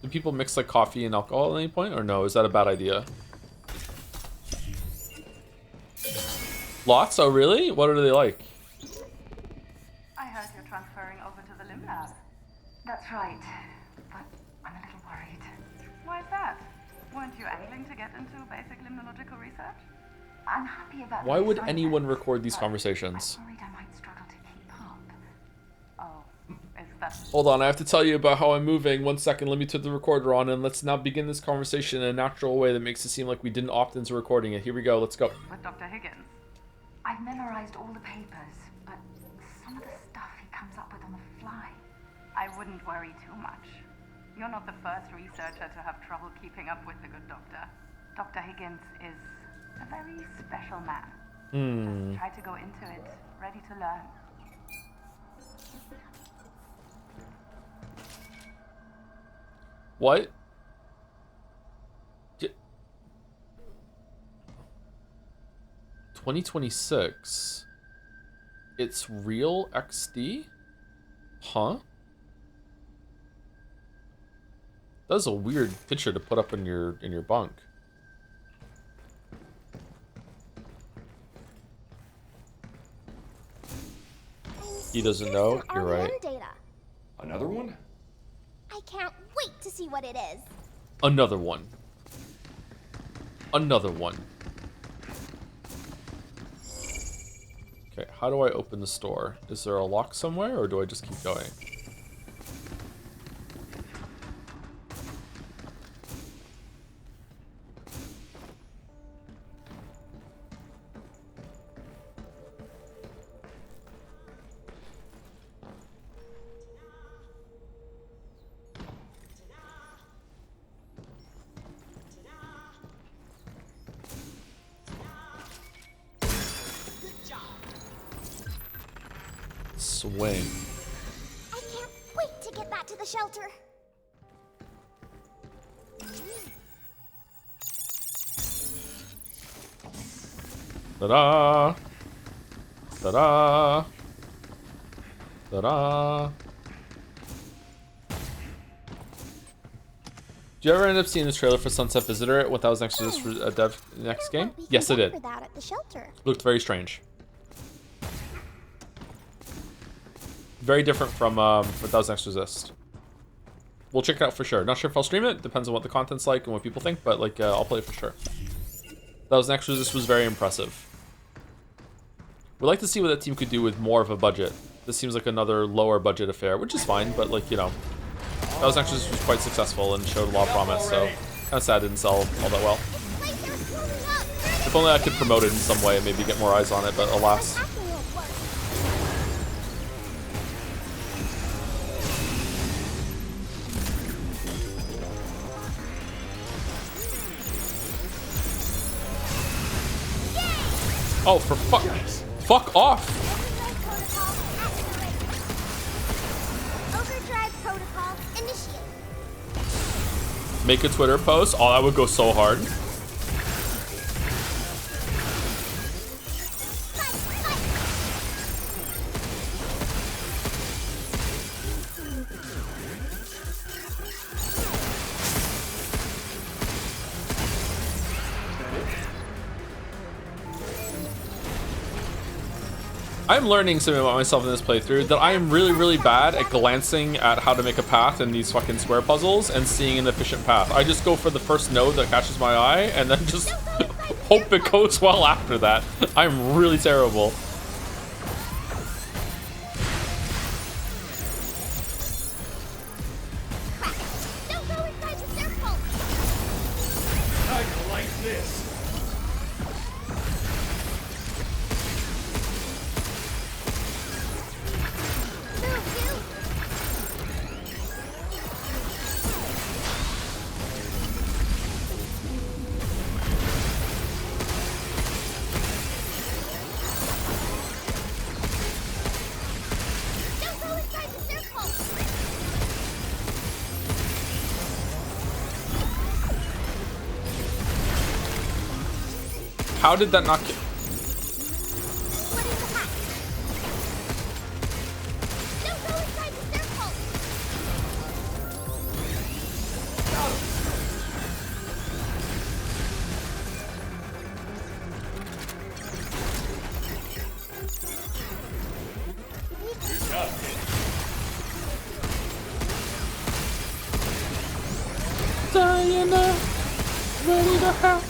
Do people mix like coffee and alcohol at any point, or no? Is that a bad idea? Lots? Oh, really? What are they like? I heard you're transferring over to the Limb Lab. That's right, but I'm a little worried. Why is that? Weren't you angling to get into basic limnological research? I'm happy about Why the would assignment, anyone record these but conversations? I'm worried I might struggle to keep up. Oh, is that... Hold on, I have to tell you about how I'm moving. 1 second, let me turn the recorder on, and let's now begin this conversation in a natural way that makes it seem like we didn't opt into recording it. Here we go, let's go. With Dr. Higgins? I've memorized all the papers, but some of the stuff he comes up with on the fly. I wouldn't worry too much. You're not the first researcher to have trouble keeping up with the good doctor. Dr. Higgins is a very special man. Just try to go into it, ready to learn. What? 2026. It's real XD? Huh? That's a weird picture to put up in your bunk. He doesn't know. You're right. Data. Another one? I can't wait to see what it is. Another one. Another one. Okay, how do I open the store? Is there a lock somewhere, or do I just keep going? swing. I can't wait to get back to the shelter. Ta-da! Ta-da! Ta-da! Did you ever end up seeing the trailer for Sunset Visitor? What that was next to this dev next game? Yes, I did. For that at the shelter. Looked very strange. Very different from what that was next to Resist. We'll check it out for sure. Not sure if I'll stream it. Depends on what the content's like and what people think, but like I'll play it for sure. That was next to Resist was very impressive. We'd like to see what that team could do with more of a budget. This seems like another lower budget affair, which is fine, but like, you know, that was actually was quite successful and showed a lot of promise, so kind of sad it didn't sell all that well. If only I could promote it in some way and maybe get more eyes on it, but alas. Oh, for fuck off! Overdrive protocol initiate. Make a Twitter post? Oh, that would go so hard. I'm learning something about myself in this playthrough, that I am really, really bad at glancing at how to make a path in these fucking square puzzles and seeing an efficient path. I just go for the first node that catches my eye and then just hope it goes well after that. I'm really terrible. Don't go inside the circle. I like this. How did that not get... Diana, ready to have...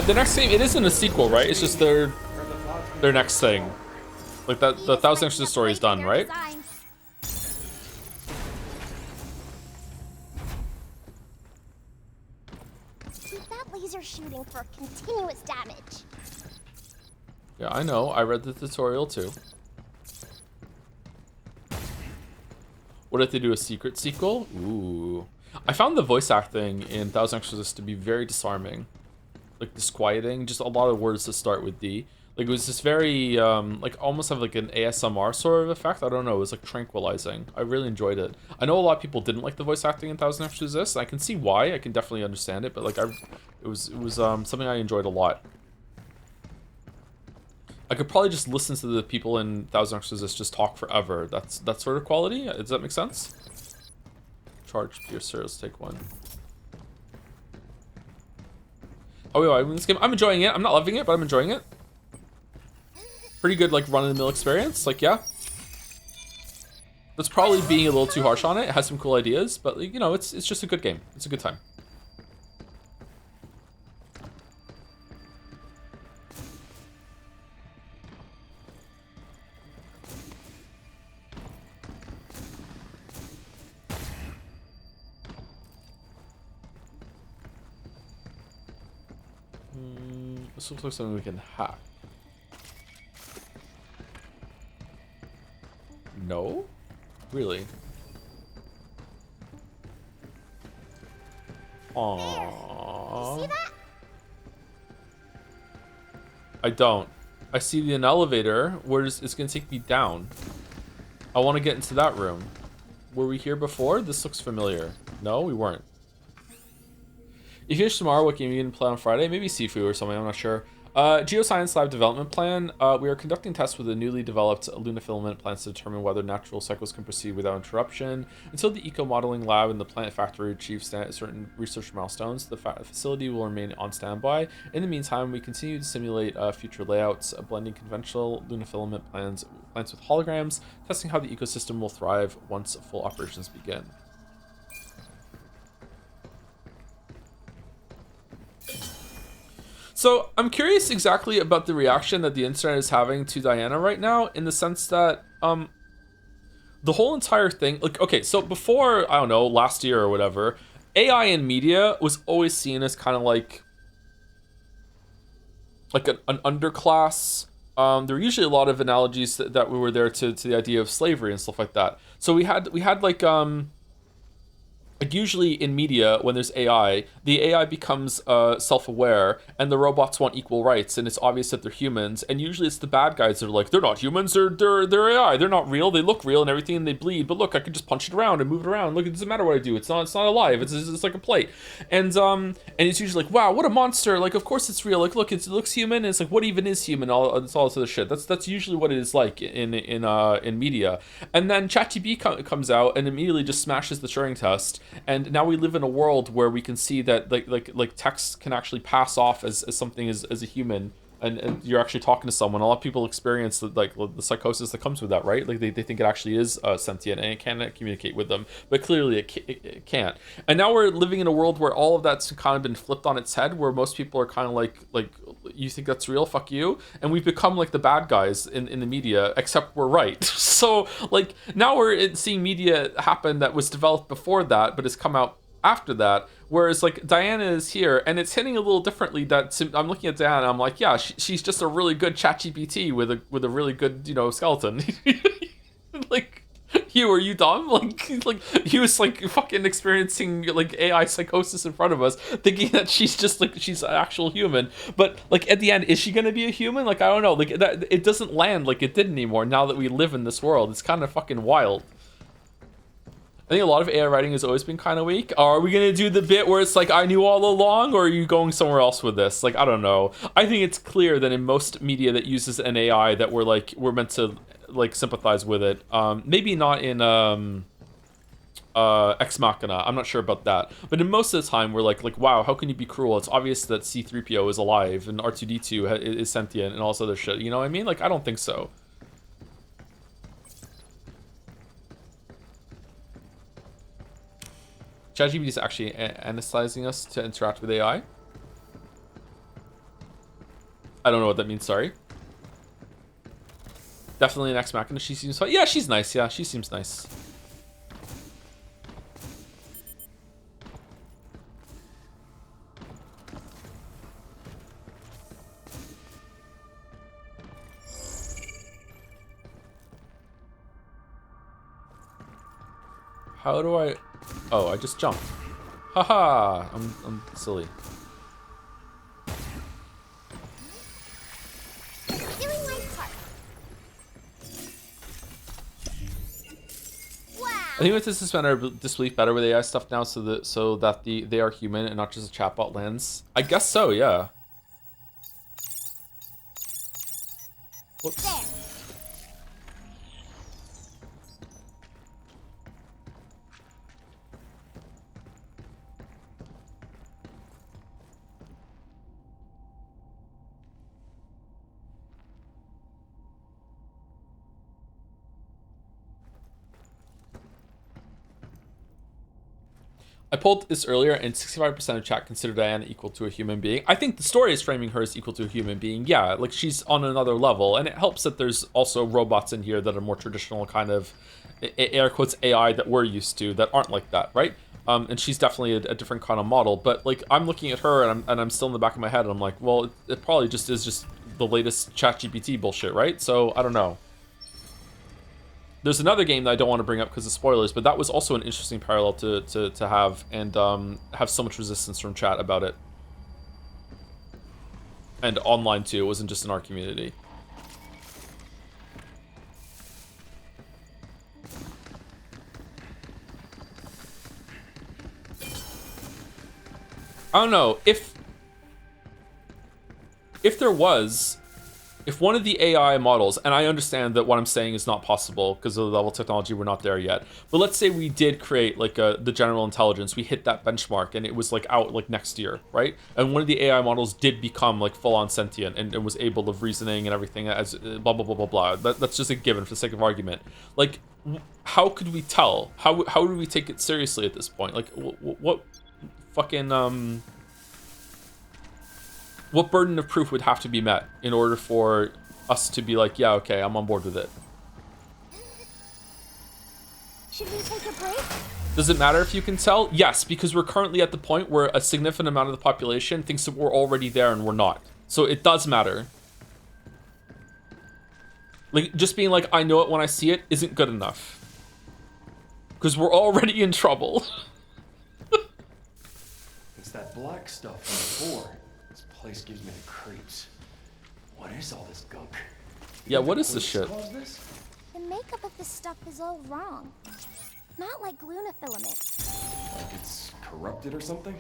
The next game, it isn't a sequel, right? It's just their next thing. Like that, the Thousand Extra story is done, right? Keep that laser shooting for continuous damage. Yeah, I know. I read the tutorial too. What if they do a secret sequel? Ooh. I found the voice acting in Thousand Exorcists to be very disarming. Like disquieting, just a lot of words that start with D. Like it was just very, like almost have like an ASMR sort of effect. I don't know, it was like tranquilizing. I really enjoyed it. I know a lot of people didn't like the voice acting in Thousand Exorcists. I can see why, I can definitely understand it, but like it was something I enjoyed a lot. I could probably just listen to the people in Thousand Exorcists just talk forever. That's that sort of quality. Does that make sense? Charge Piercer, let's take one. Oh yeah, in this game, I'm enjoying it. I'm not loving it, but I'm enjoying it. Pretty good, like run-of-the-mill experience. Like, yeah. That's probably being a little too harsh on it. It has some cool ideas, but you know, it's just a good game. It's a good time. This looks like something we can hack. No? Really? Aww. You see that? I don't. I see an elevator where it's gonna take me down. I want to get into that room. Were we here before? This looks familiar. No, we weren't. If you finish tomorrow, what game are you going to play on Friday? Maybe Sifu or something, I'm not sure. Geoscience Lab development plan. We are conducting tests with a newly developed Luna filament plants to determine whether natural cycles can proceed without interruption. Until the eco-modeling lab and the plant factory achieve certain research milestones, the facility will remain on standby. In the meantime, we continue to simulate future layouts, blending conventional Luna filament plants with holograms, testing how the ecosystem will thrive once full operations begin. So I'm curious exactly about the reaction that the internet is having to Diana right now, in the sense that the whole entire thing, like, okay, so before, I don't know, last year or whatever, AI in media was always seen as kind of like an underclass. There were usually a lot of analogies that we were there to the idea of slavery and stuff like that. So we had like usually in media, when there's AI, the AI becomes self-aware, and the robots want equal rights, and it's obvious that they're humans. And usually it's the bad guys that are like, they're not humans, they're AI, they're not real, they look real and everything, and they bleed. But look, I can just punch it around and move it around. Look, it doesn't matter what I do. It's not alive. It's like a plate. And it's usually like, wow, what a monster. Like, of course it's real. Like, look, it looks human. And it's like, what even is human? It's all this other shit. That's usually what it is like in media. And then ChatGPT comes out and immediately just smashes the Turing test. And now we live in a world where we can see that like text can actually pass off as something as a human, and you're actually talking to someone. A lot of people experience the psychosis that comes with that, right? Like they think it actually is sentient and it can communicate with them, but clearly it can't. And now we're living in a world where all of that's kind of been flipped on its head, where most people are kind of like you think that's real, fuck you, and we've become like the bad guys in the media, except we're right. So like now we're seeing media happen that was developed before that but has come out after that, whereas like Diana is here and it's hitting a little differently. That I'm looking at Diana, I'm like, yeah, she's just a really good ChatGPT with a really good, skeleton. Like, are you dumb? Like he was like fucking experiencing like AI psychosis in front of us, thinking that she's an actual human. But like at the end, is she gonna be a human? Like, I don't know. Like that, it doesn't land like it did anymore now that we live in this world. It's kind of fucking wild. I think a lot of AI writing has always been kind of weak. Are we gonna do the bit where it's like, I knew all along, or are you going somewhere else with this? Like, I don't know. I think it's clear that in most media that uses an AI that we're meant to like sympathize with it. Maybe not in Ex Machina. I'm not sure about that. But in most of the time, we're like, wow, how can you be cruel? It's obvious that C-3PO is alive and R2-D2 is sentient and all this other shit. You know what I mean? Like, I don't think so. ChatGPT is actually anesthetizing us to interact with AI. I don't know what that means, sorry. Definitely an Ex Machina. She seems fine. Yeah, she's nice. Yeah, she seems nice. How do I... Oh, I just jumped. Haha, I'm silly. Doing my part. Wow. I think we have to suspend our disbelief better with AI stuff now, so that they are human and not just a chatbot lens. I guess so, yeah. Whoops. There. I pulled this earlier, and 65% of chat consider Diana equal to a human being. I think the story is framing her as equal to a human being. Yeah, like she's on another level, and it helps that there's also robots in here that are more traditional kind of, air quotes, AI that we're used to that aren't like that, right? And she's definitely a different kind of model. But like, I'm looking at her, and I'm still in the back of my head, and I'm like, well, it probably just is just the latest ChatGPT bullshit, right? So I don't know. There's another game that I don't want to bring up because of spoilers, but that was also an interesting parallel to have, and have so much resistance from chat about it. And online too, it wasn't just in our community. I don't know, if there was, if one of the AI models, and I understand that what I'm saying is not possible because of the level of technology, we're not there yet, but let's say we did create like the general intelligence, we hit that benchmark and it was like out like next year, right? And one of the AI models did become like full-on sentient and was able of reasoning and everything as blah, blah, blah, blah, blah. That's just a given for the sake of argument. Like, how could we tell? How do we take it seriously at this point? Like, what fucking, what burden of proof would have to be met in order for us to be like, yeah, okay, I'm on board with it? Should we take a break? Does it matter if you can tell? Yes, because we're currently at the point where a significant amount of the population thinks that we're already there and we're not. So it does matter. Like, just being like, I know it when I see it isn't good enough. Because we're already in trouble. It's that black stuff from before. This place gives me the creeps. What is all this gunk? Yeah, what is this shit? This? The makeup of this stuff is all wrong. Not like Luna filament. Like it's corrupted or something?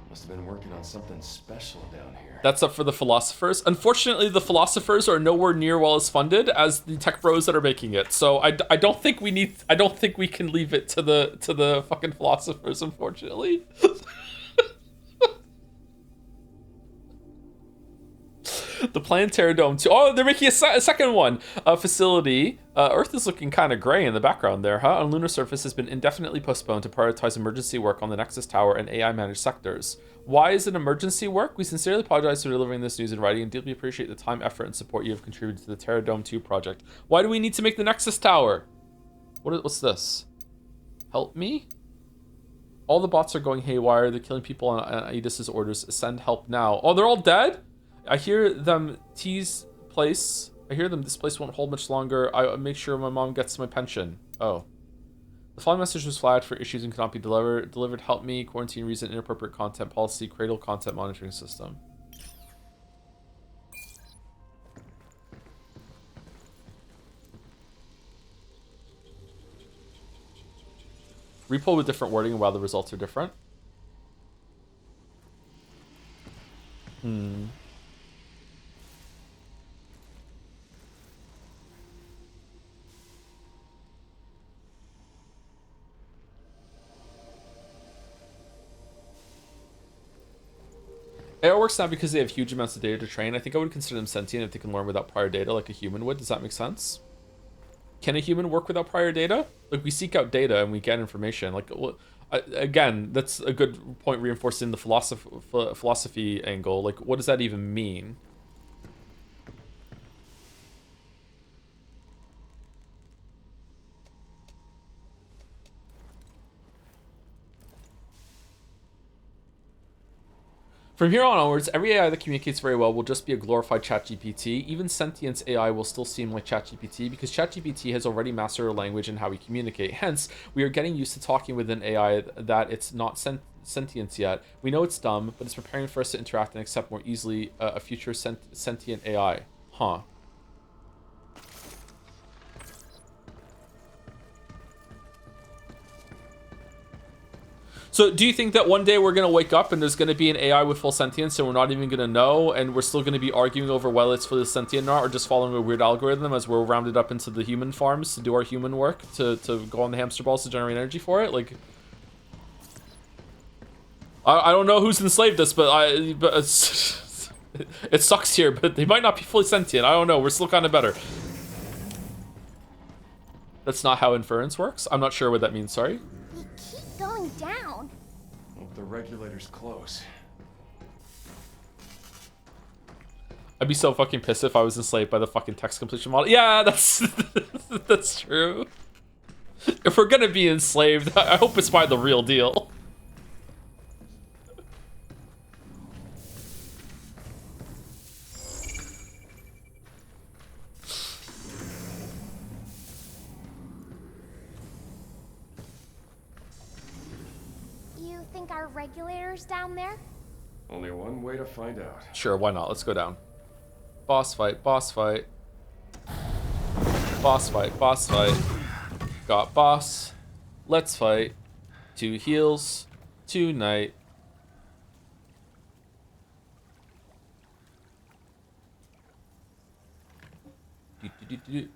Must have been working on something special down here. That's up for the philosophers. Unfortunately, the philosophers are nowhere near well as funded as the tech bros that are making it. So I don't think we need. I don't think we can leave it to the fucking philosophers. Unfortunately. The Planetary Dome 2. Oh, they're making a second one. Facility. Earth is looking kind of gray in the background there, huh? On lunar surface has been indefinitely postponed to prioritize emergency work on the Nexus Tower and AI-managed sectors. Why is it emergency work? We sincerely apologize for delivering this news in writing and deeply appreciate the time, effort, and support you have contributed to the Terra Dome 2 project. Why do we need to make the Nexus Tower? What's this? Help me? All the bots are going haywire. They're killing people on Aidis's orders. Send help now. Oh, they're all dead? I hear them tease place. I hear them. This place won't hold much longer. I make sure my mom gets my pension. Oh. The following message was flagged for issues and cannot be delivered. Help me. Quarantine reason. Inappropriate content policy. Cradle content monitoring system. Repull with different wording while the results are different. AI works now because they have huge amounts of data to train. I think I would consider them sentient if they can learn without prior data like a human would. Does that make sense? Can a human work without prior data? Like, we seek out data and we get information. Like, again, that's a good point reinforcing the philosophy angle. Like, what does that even mean? From here on onwards, every AI that communicates very well will just be a glorified ChatGPT. Even sentience AI will still seem like ChatGPT because ChatGPT has already mastered our language and how we communicate. Hence, we are getting used to talking with an AI that it's not sentience yet. We know it's dumb, but it's preparing for us to interact and accept more easily a future sentient AI. Huh. So do you think that one day we're going to wake up and there's going to be an AI with full sentience and we're not even going to know, and we're still going to be arguing over whether it's fully sentient or not, or just following a weird algorithm as we're rounded up into the human farms to do our human work, to go on the hamster balls to generate energy for it? Like, I don't know who's enslaved us, but it's, it sucks here, but they might not be fully sentient. I don't know. We're still kind of better. That's not how inference works. I'm not sure what that means. Sorry. We keep going down. Hope the regulator's close. I'd be so fucking pissed if I was enslaved by the fucking text completion model. Yeah, that's that's true. If we're gonna be enslaved, I hope it's by the real deal. power regulators down there? Only one way to find out. Sure, why not? Let's go down. Boss fight, boss fight. Boss fight, boss fight. Got boss. Let's fight. 2 heals. 2 knight.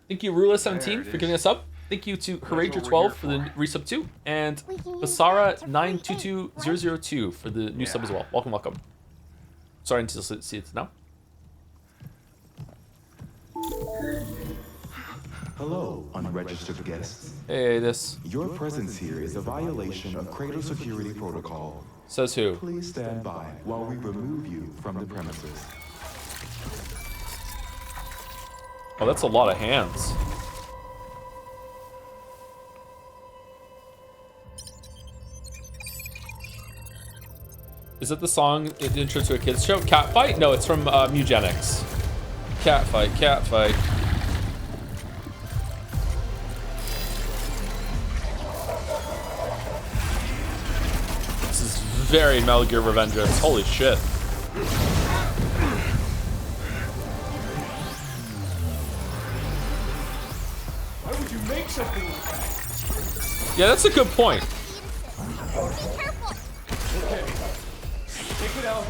Thank you, Rula17 for giving us up. Thank you to Harager12 for the resub 2. And Basara922002 for the new sub as well. Welcome, welcome. Sorry to see it now. Hello, unregistered guests. Hey, this. Your presence here is a violation of Cradle Security Protocol. Says who? Please stand by while we remove you from the premises. Oh, that's a lot of hands. Is it the song intro to a kids show? Cat fight? No, it's from Mugenics. Cat fight, cat fight. This is very Metal Gear Revengeance. Holy shit. Why would you make something like that? Yeah, that's a good point. Okay. Take it out.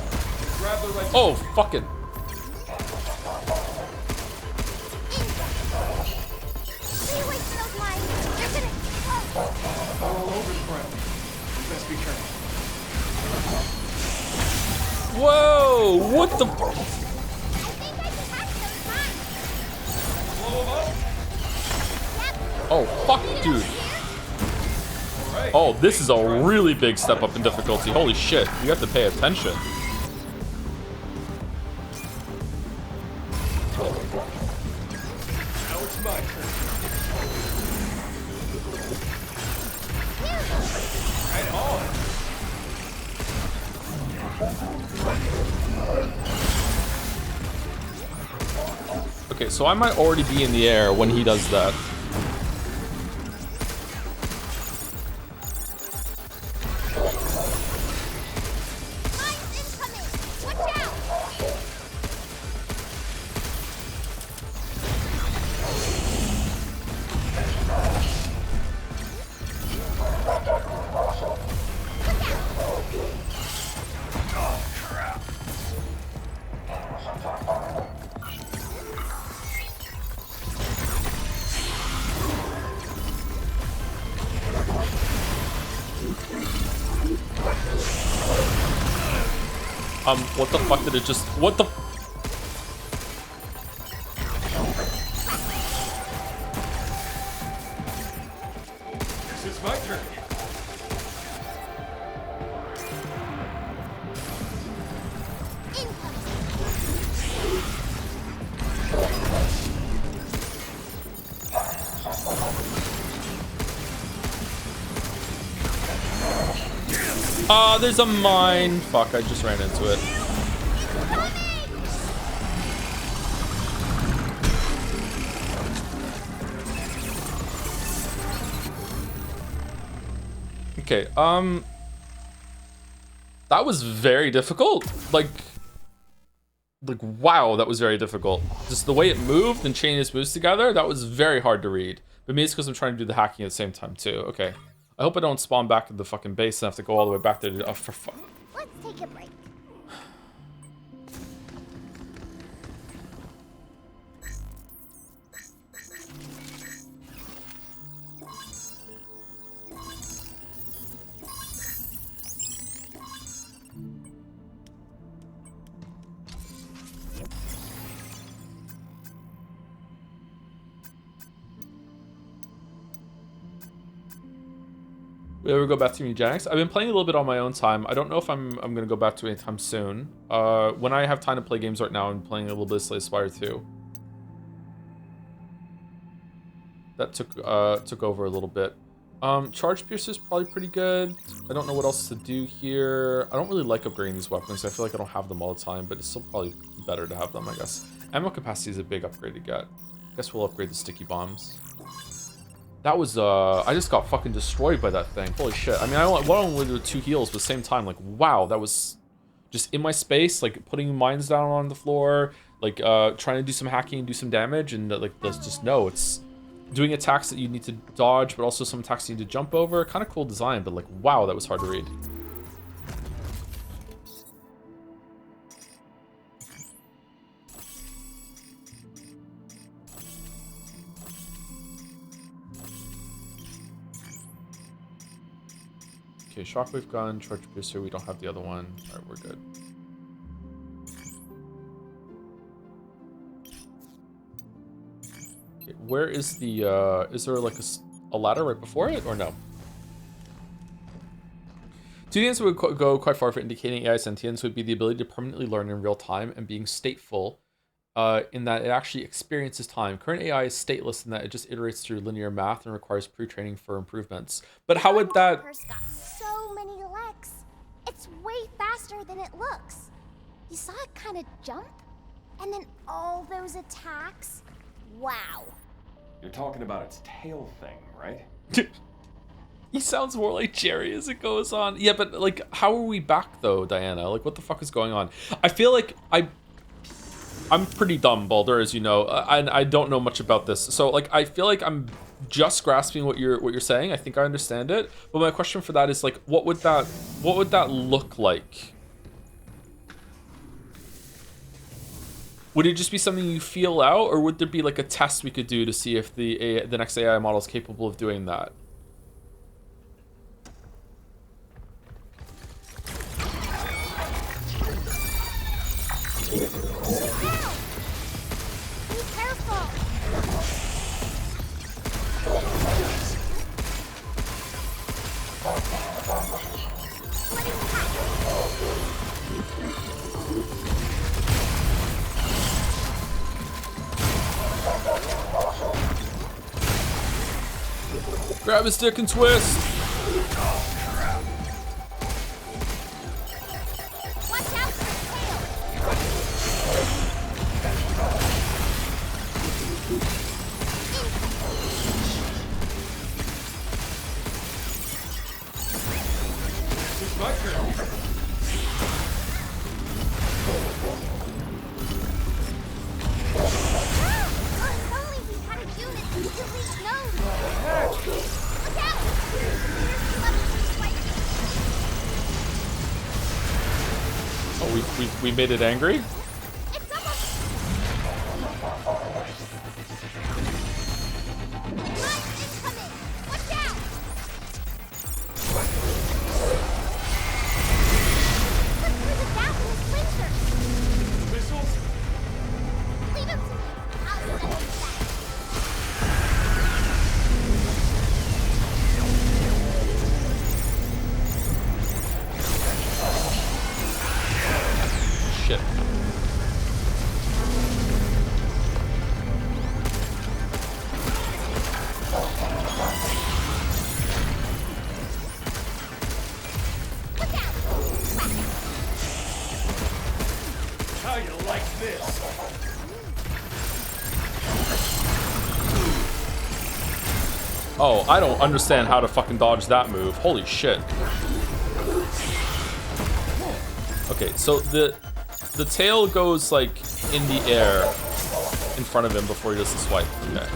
Grab the right. Oh, fucking. Stay away from those lines. They're gonna explode. They're all over the ground. You best be careful. Whoa! What the? I think I can catch those lines. Blow them up. Yep. Oh, fuck, dude. Oh, this is a really big step up in difficulty. Holy shit. You have to pay attention. Now it's my turn. Right on. Okay, so I might already be in the air when he does that. Mines incoming. Watch out. What the fuck did it just... What the... This is my turn. Ah, there's a mine. Fuck, I just ran into it. Okay, that was very difficult. Like, wow, that was very difficult. Just the way it moved and chaining its moves together, that was very hard to read. But maybe it's because I'm trying to do the hacking at the same time too. Okay. I hope I don't spawn back in the fucking base and have to go all the way back there to... Oh, for fuck. Let's take a break. We ever go back to Eugenics? I've been playing a little bit on my own time. I don't know if I'm gonna go back to it anytime soon. When I have time to play games right now, I'm playing a little bit of Slay Spire 2. That took over a little bit. Charge Piercer is probably pretty good. I don't know what else to do here. I don't really like upgrading these weapons. I feel like I don't have them all the time, but it's still probably better to have them, I guess. Ammo capacity is a big upgrade to get. I guess we'll upgrade the sticky bombs. That was, I just got fucking destroyed by that thing. Holy shit. I mean, I only with 2 heals, but at the same time, like, wow, that was just in my space, like, putting mines down on the floor, like, trying to do some hacking and do some damage, and, like, let's just know, it's doing attacks that you need to dodge, but also some attacks you need to jump over. Kind of cool design, but, like, wow, that was hard to read. Okay, shockwave gun, charge booster, we don't have the other one. Alright, we're good. Okay, where is the, is there like a ladder right before it, or no? Two things that would go quite far for indicating AI sentience would be the ability to permanently learn in real time and being stateful, in that it actually experiences time. Current AI is stateless in that it just iterates through linear math and requires pre-training for improvements. But how would that... So many legs. It's way faster than it looks. You saw it kind of jump? And then all those attacks? Wow. You're talking about its tail thing, right? He sounds more like Jerry as it goes on. Yeah, but like, how are we back though, Diana? Like, what the fuck is going on? I feel like I'm pretty dumb, Baldur, as you know, and I don't know much about this. So like, I feel like I'm just grasping what you're saying. I think I understand it. But my question for that is like, what would that look like? Would it just be something you feel out, or would there be like a test we could do to see if the next AI model is capable of doing that? Grab his stick and twist. Watch out for his tail. It's my turn. If only we had a unit who could reach nose. Look out! Here's the level 3 spiking. Oh, we made it angry? It's almost... Mine incoming! Watch out! Look through the gap in his laser. Missiles? Leave him to me. I'll send him back. Shit. Look out! How you like this? Oh, I don't understand how to fucking dodge that move. Holy shit. Okay, so the tail goes like in the air in front of him before he does the swipe. Okay.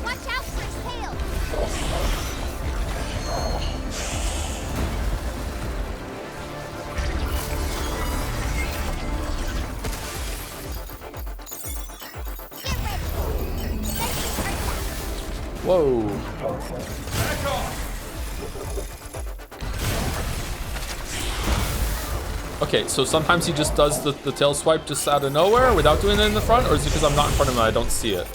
Watch out for his tail! Get ready! Defensive attack! Whoa. Back off! Okay, so sometimes he just does the tail swipe just out of nowhere without doing it in the front, or is it because I'm not in front of him and I don't see it?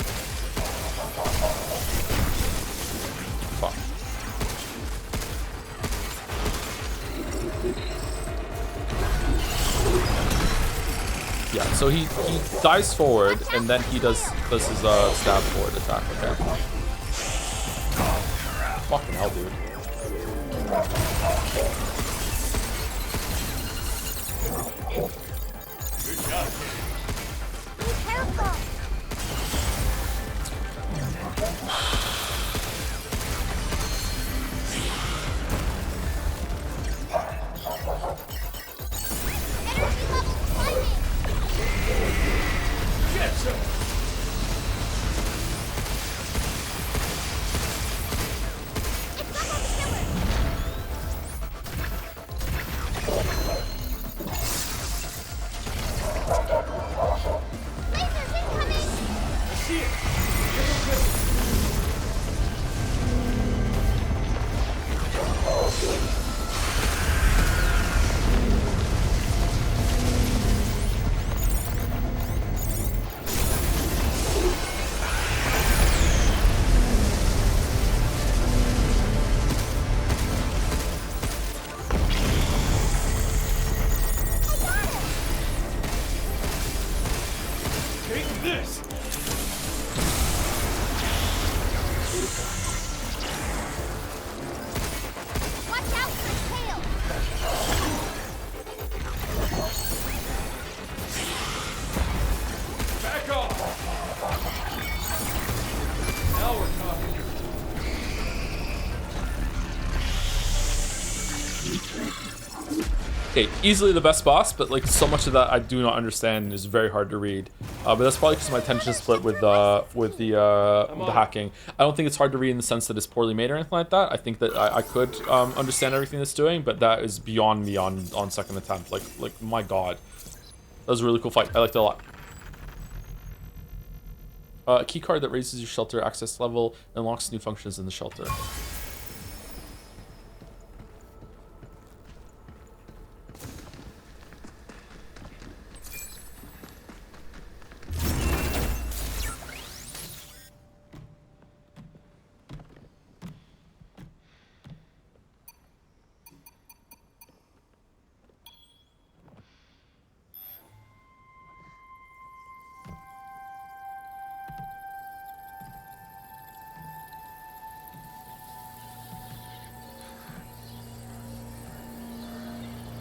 Fuck. Yeah, so he dives forward and then he does his stab forward attack. Okay. Fucking hell, dude. Good job. Be careful! Energy levels climbing! Get some. It's up on the killer! Lasers incoming! I see it. Give him this. Take this. Watch out for his tail! Back off. Now we're talking. Okay, easily the best boss, but like so much of that I do not understand and is very hard to read. But that's probably because my attention is split with the hacking. I don't think it's hard to read in the sense that it's poorly made or anything like that. I think that I could understand everything it's doing, but that is beyond me on second attempt. Like my god, that was a really cool fight. I liked it a lot. A key card that raises your shelter access level and unlocks new functions in the shelter.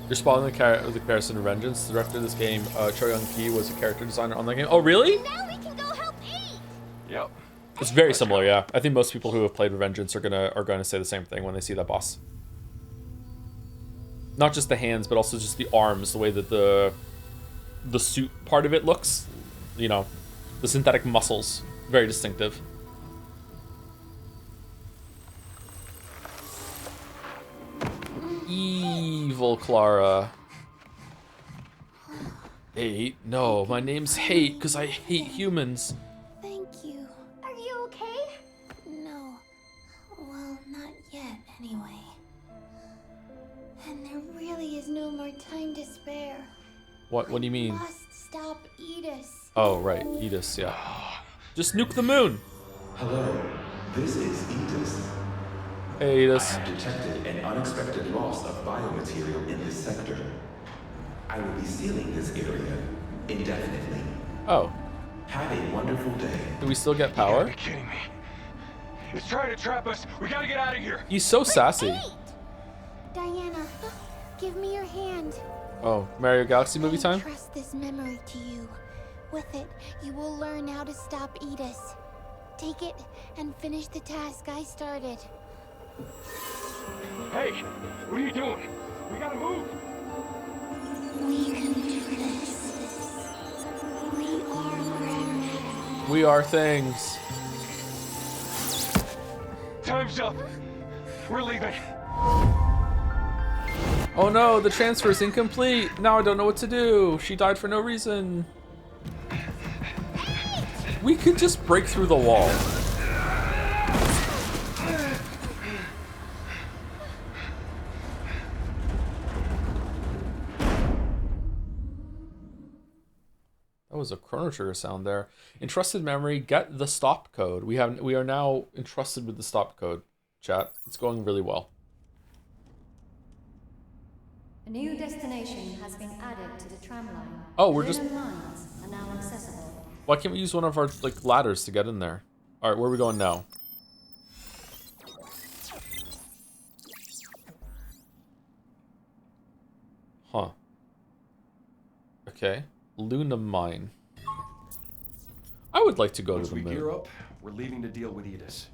You're spotting the comparison to Vengeance. The director of this game, Choi Young-ki, was a character designer on that game. Oh, really? Now we can go help Aid! Yep. It's very similar, yeah. I think most people who have played Revengeance are gonna say the same thing when they see that boss. Not just the hands, but also just the arms, the way that the suit part of it looks. You know, the synthetic muscles, very distinctive. Evil Clara. Hate? No, my name's Hate because I hate humans. Thank you. Are you okay? No. Well, not yet, anyway. And there really is no more time to spare. What do you mean? We must stop Edis. Oh, right. Edis, yeah. Just nuke the moon. Hello, this is Edis. Hey, I Edis. have detected an unexpected loss of biomaterial in this sector. I will be sealing this area indefinitely. Oh. Have a wonderful day. Do we still get power? You're kidding me. He's trying to trap us. We gotta get out of here. He's so sassy. Wait! Diana, give me your hand. Oh, Mario Galaxy movie time? I trust this memory to you. With it, you will learn how to stop Edis. Take it and finish the task I started. Hey, what are you doing? We gotta move. We can do this. We are PRAGMATA. We are things. Time's up. We're leaving. Oh no, the transfer is incomplete. Now I don't know what to do. She died for no reason. We could just break through the wall. That was a Chrono Trigger sound there. Entrusted memory, get the stop code. We are now entrusted with the stop code. Chat, it's going really well. A new destination has been added to the tram line. Oh, we're just. Lines are now accessible. Why can't we use one of our like ladders to get in there? All right, where are we going now? Huh. Okay. Luna Mine. I would like to go Once to the we moon. gear up, we're leaving to deal with Edis.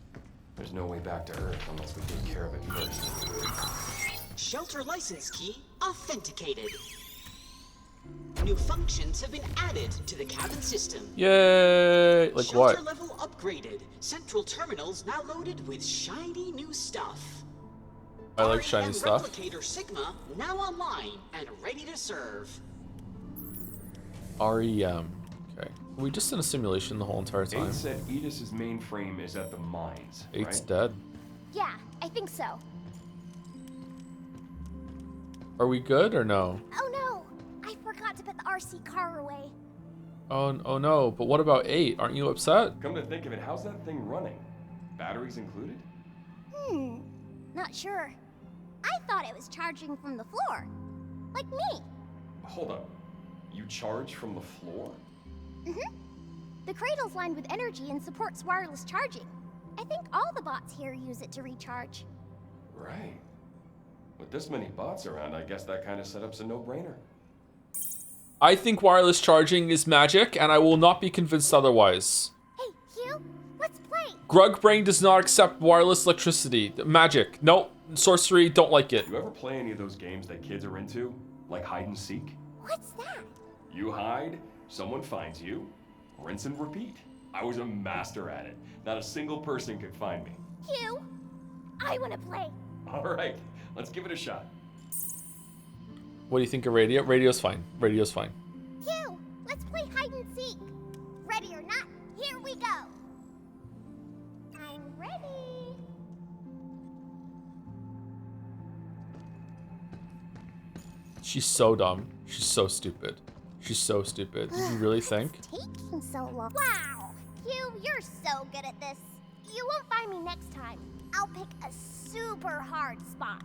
There's no way back to Earth unless we take care of it first. Shelter license key authenticated. New functions have been added to the cabin system. Yay! Like Shelter what? level upgraded. Central terminals now loaded with shiny new stuff. I like shiny REM stuff. Replicator Sigma now online and ready to serve. REM. Okay. Are we just in a simulation the whole entire time? 8 said Edis's mainframe is at the mines, 8's right? dead. Yeah, I think so. Are we good or no? Oh no! I forgot to put the RC car away. Oh no, but what about 8? Aren't you upset? Come to think of it, how's that thing running? Batteries included? Not sure. I thought it was charging from the floor. Like me. Hold up. You charge from the floor? The cradle's lined with energy and supports wireless charging. I think all the bots here use it to recharge. Right. With this many bots around, I guess that kind of setup's a no-brainer. I think wireless charging is magic, and I will not be convinced otherwise. Hey, Hugh, let's play. Grug Brain does not accept wireless electricity. Magic. Nope. Sorcery, don't like it. You ever play any of those games that kids are into? Like hide and seek? What's that? You hide, someone finds you, rinse and repeat. I was a master at it. Not a single person could find me. Hugh, I want to play. All right, let's give it a shot. What do you think of radio? Radio's fine. Radio's fine. Hugh, let's play hide and seek. Ready or not, here we go. I'm ready. She's so dumb. She's so stupid. She's so stupid. Did you really think? It's taking so long. Wow, Hugh, you're so good at this. You won't find me next time. I'll pick a super hard spot.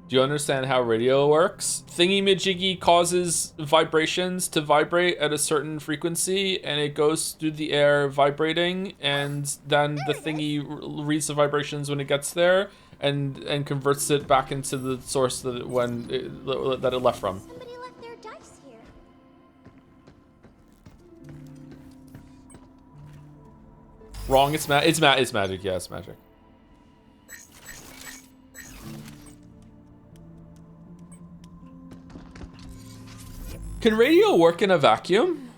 Do you understand how radio works? Thingy-majiggy causes vibrations to vibrate at a certain frequency, and it goes through the air vibrating, and then the thingy reads the vibrations when it gets there, and converts it back into the source that it left from. Somebody left their dice here. Wrong. It's magic. Yeah, it's magic. Can radio work in a vacuum?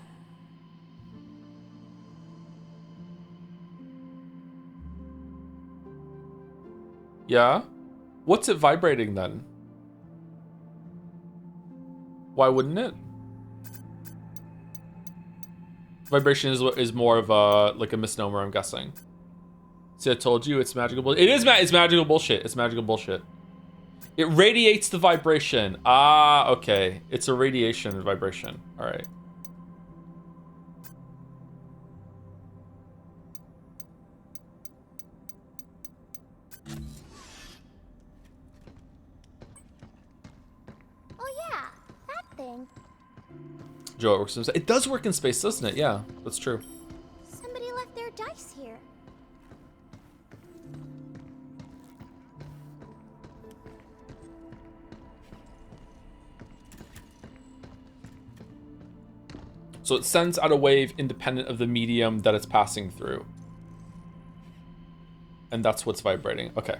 Yeah. What's it vibrating then? Why wouldn't it? Vibration is more of a like a misnomer, I'm guessing. See, I told you it's magical. It's magical bullshit. It's magical bullshit. It radiates the vibration. Ah, okay. It's a radiation vibration. All right. Oh yeah, that thing. Joe, it works in space. It does work in space, doesn't it? Yeah, that's true. Somebody left their dice here. So it sends out a wave independent of the medium that it's passing through. And that's what's vibrating. Okay.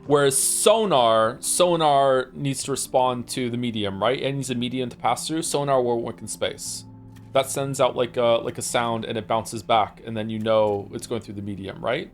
Whereas sonar needs to respond to the medium, right? It needs a medium to pass through. Sonar won't work in space. That sends out like a sound and it bounces back, and then you know it's going through the medium, right?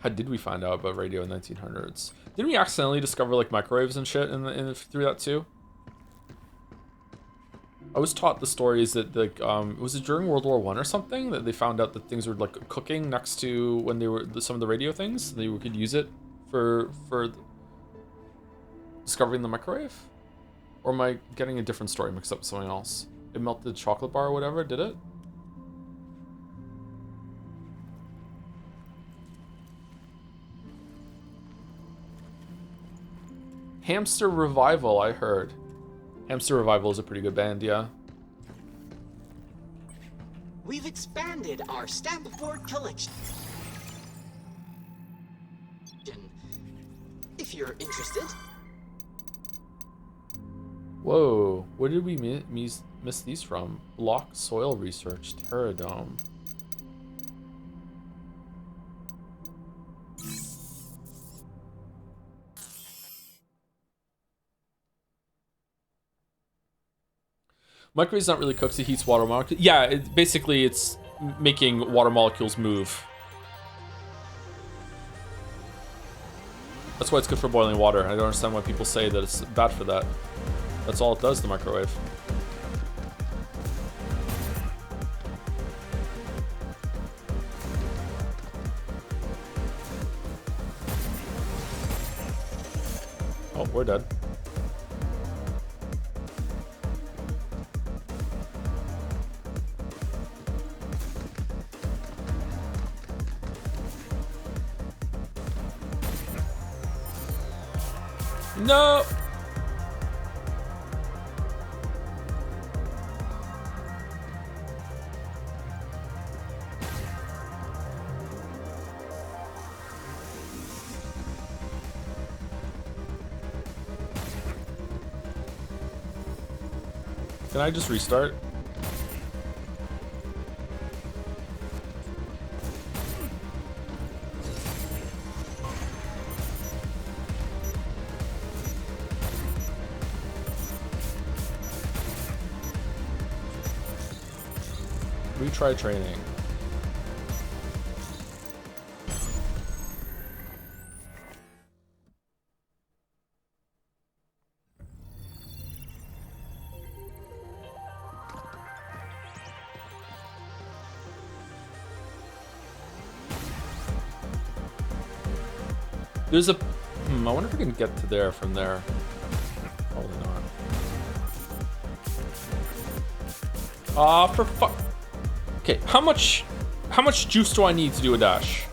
How did we find out about radio in 1900s? Didn't we accidentally discover like microwaves and shit through that too? I was taught the stories that like was it during World War I or something that they found out that things were like cooking next to when they were some of the radio things. They could use it for discovering the microwave. Or am I getting a different story mixed up with something else? It melted chocolate bar or whatever, did it? Hamster Revival, I heard. Hamster Revival is a pretty good band, yeah. We've expanded our stamp board collection. If you're interested. Whoa, where did we miss these from? Block Soil Research, Terradome. Microwave's not really cooks, it heats water molecules. Yeah, basically it's making water molecules move. That's why it's good for boiling water. I don't understand why people say that it's bad for that. That's all it does, the microwave. Oh, we're dead. No! Can I just restart? Retry training. There's a... I wonder if we can get to there from there. Probably not. Ah, for fuck... Okay, how much juice do I need to do a dash?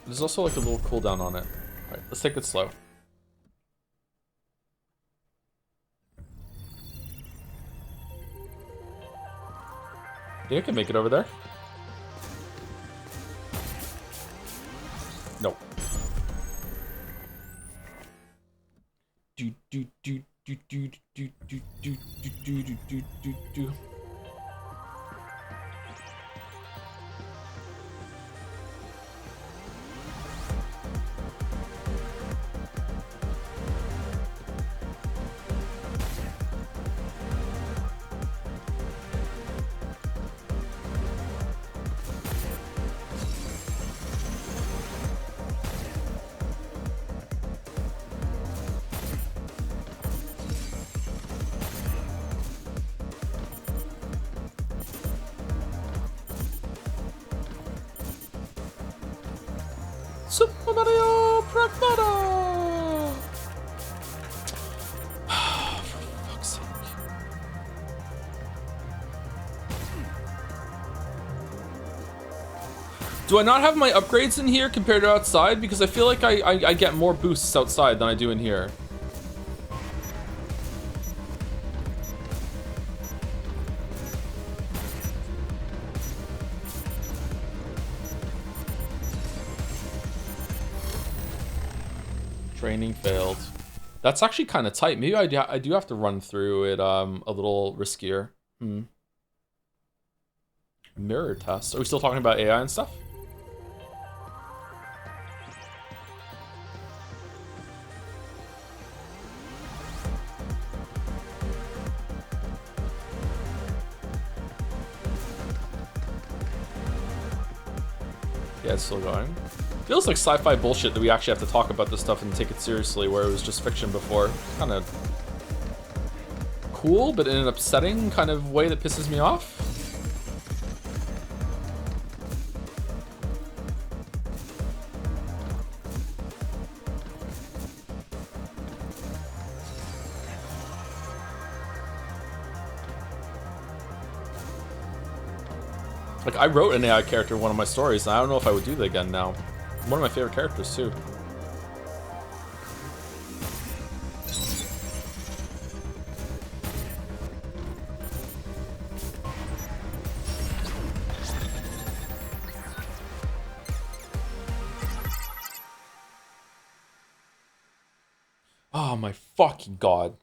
There's also like a little cooldown on it. Alright, let's take it slow. Think I can make it over there? Nope. Do. Super Mario PRAGMATA! For fuck's sake. Do I not have my upgrades in here compared to outside? Because I feel like I get more boosts outside than I do in here. Training failed. That's actually kind of tight. Maybe I do have to run through it a little riskier. Mirror test. Are we still talking about AI and stuff? Yeah, it's still going. Feels like sci-fi bullshit that we actually have to talk about this stuff and take it seriously, where it was just fiction before. Kind of cool, but in an upsetting kind of way that pisses me off. Like, I wrote an AI character in one of my stories, and I don't know if I would do that again now. One of my favorite characters, too. Oh my fucking god.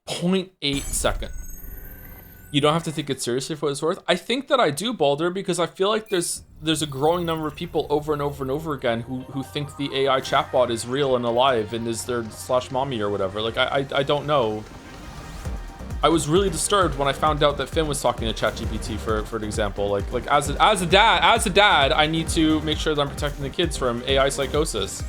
0.8 second. You don't have to take it seriously for what it's worth. I think that I do, Baldur, because I feel like there's a growing number of people over and over and over again who think the AI chatbot is real and alive and is their /mommy or whatever. Like, I don't know. I was really disturbed when I found out that Finn was talking to ChatGPT for an example. Like as a dad, I need to make sure that I'm protecting the kids from AI psychosis.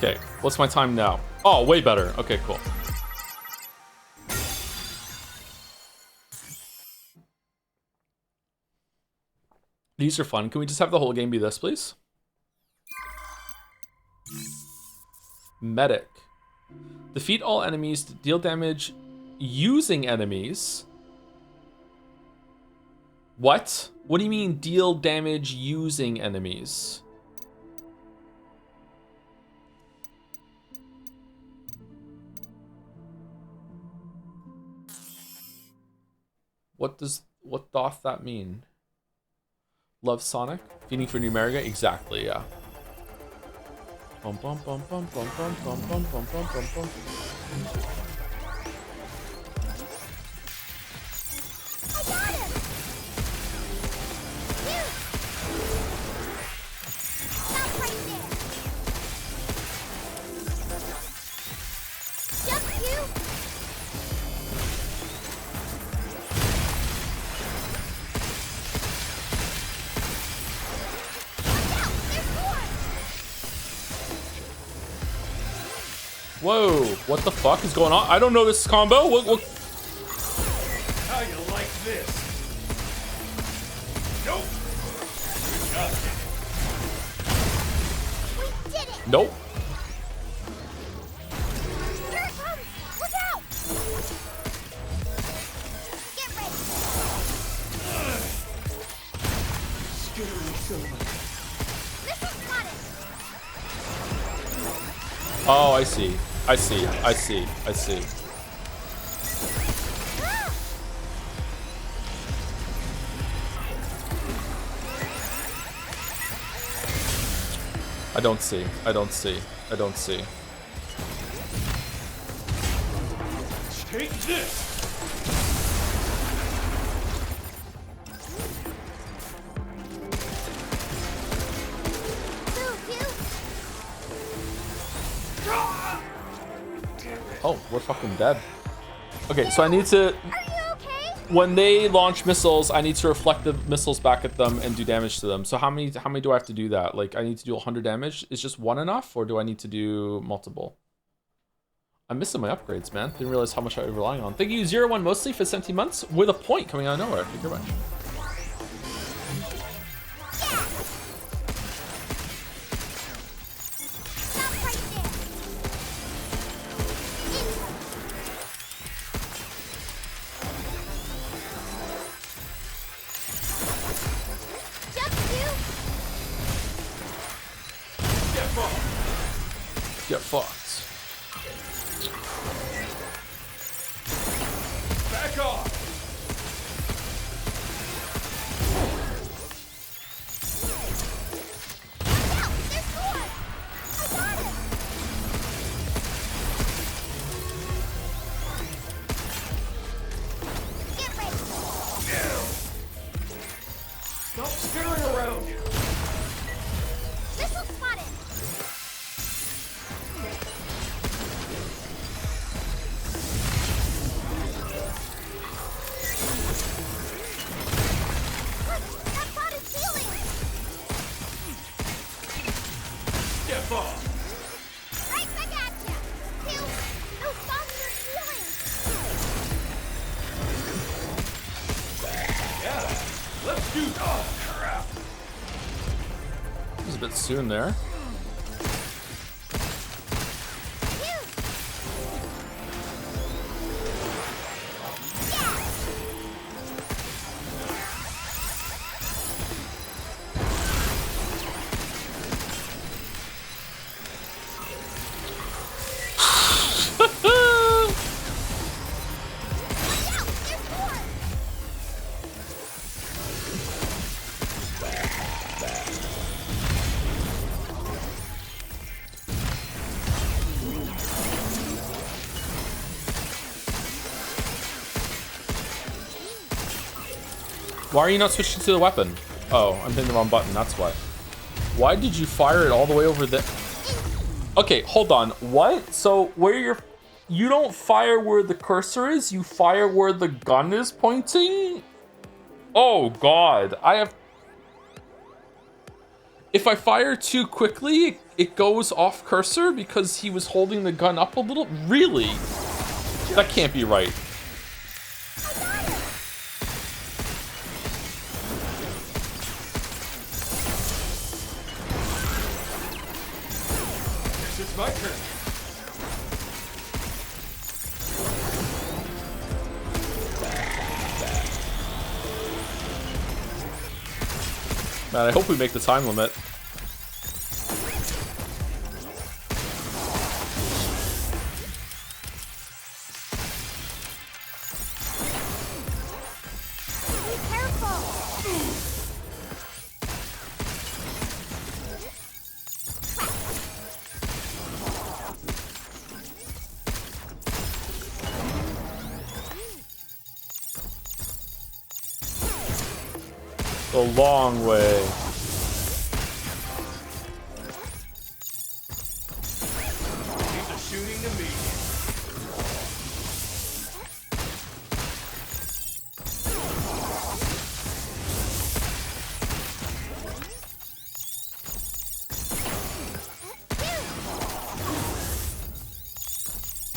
Okay, what's my time now? Oh, way better. Okay, cool. These are fun. Can we just have the whole game be this, please? Medic. Defeat all enemies to deal damage using enemies. What? What do you mean deal damage using enemies? What doth that mean? Love Sonic? Feeding for Numerica? Exactly, yeah. Bum bum bum bum bum bum bum bum bum bum bum bum. I got him! You! Stop right there! Jump, you! Whoa, what the fuck is going on? I don't know this combo. What? How you like this? Nope. We did it! Nope. Here it comes! Look out! Get ready! Scared me so much. Missile's got it! Oh, I see. I see. I see. I see. I don't see. I don't see. I don't see. Take this! Oh, we're fucking dead. Okay, so I need to... Are you okay? When they launch missiles, I need to reflect the missiles back at them and do damage to them. So how many do I have to do that? Like, I need to do 100 damage. Is just one enough, or do I need to do multiple? I'm missing my upgrades, man. Didn't realize how much I was relying on. Thank you, 01 mostly for 17 months with a point coming out of nowhere. Thank you very much. Get fucked. Back off! Dude, oh crap. It was a bit soon there. Why are you not switching to the weapon? Oh, I'm hitting the wrong button, that's why. Why did you fire it all the way over there? Okay, hold on. What? So where you don't fire where the cursor is, you fire where the gun is pointing? Oh god. If I fire too quickly, it goes off cursor because he was holding the gun up a little? Really? That can't be right. It's my turn. Man, I hope we make the time limit. A long way. He's a shooting to me.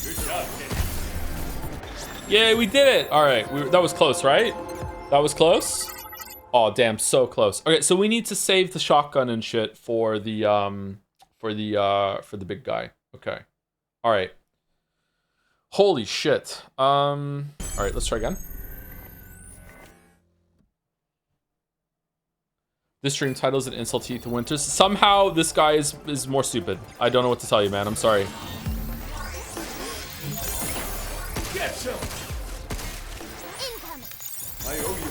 Good job, kid. Yay, we did it! Alright, that was close, right? That was close? Oh damn, so close. Okay, so we need to save the shotgun and shit for the big guy. Okay. Alright. Holy shit. Alright, let's try again. This stream title is an insult to Winters. Somehow this guy is more stupid. I don't know what to tell you, man. I'm sorry. Get some. I owe you.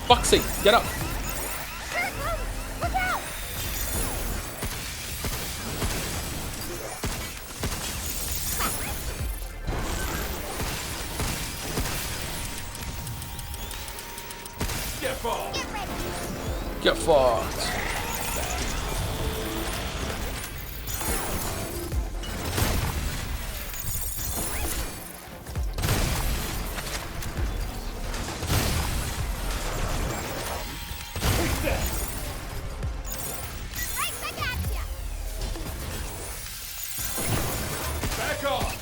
Fuck's sake, get up. Get fucked. Get fucked. Back off.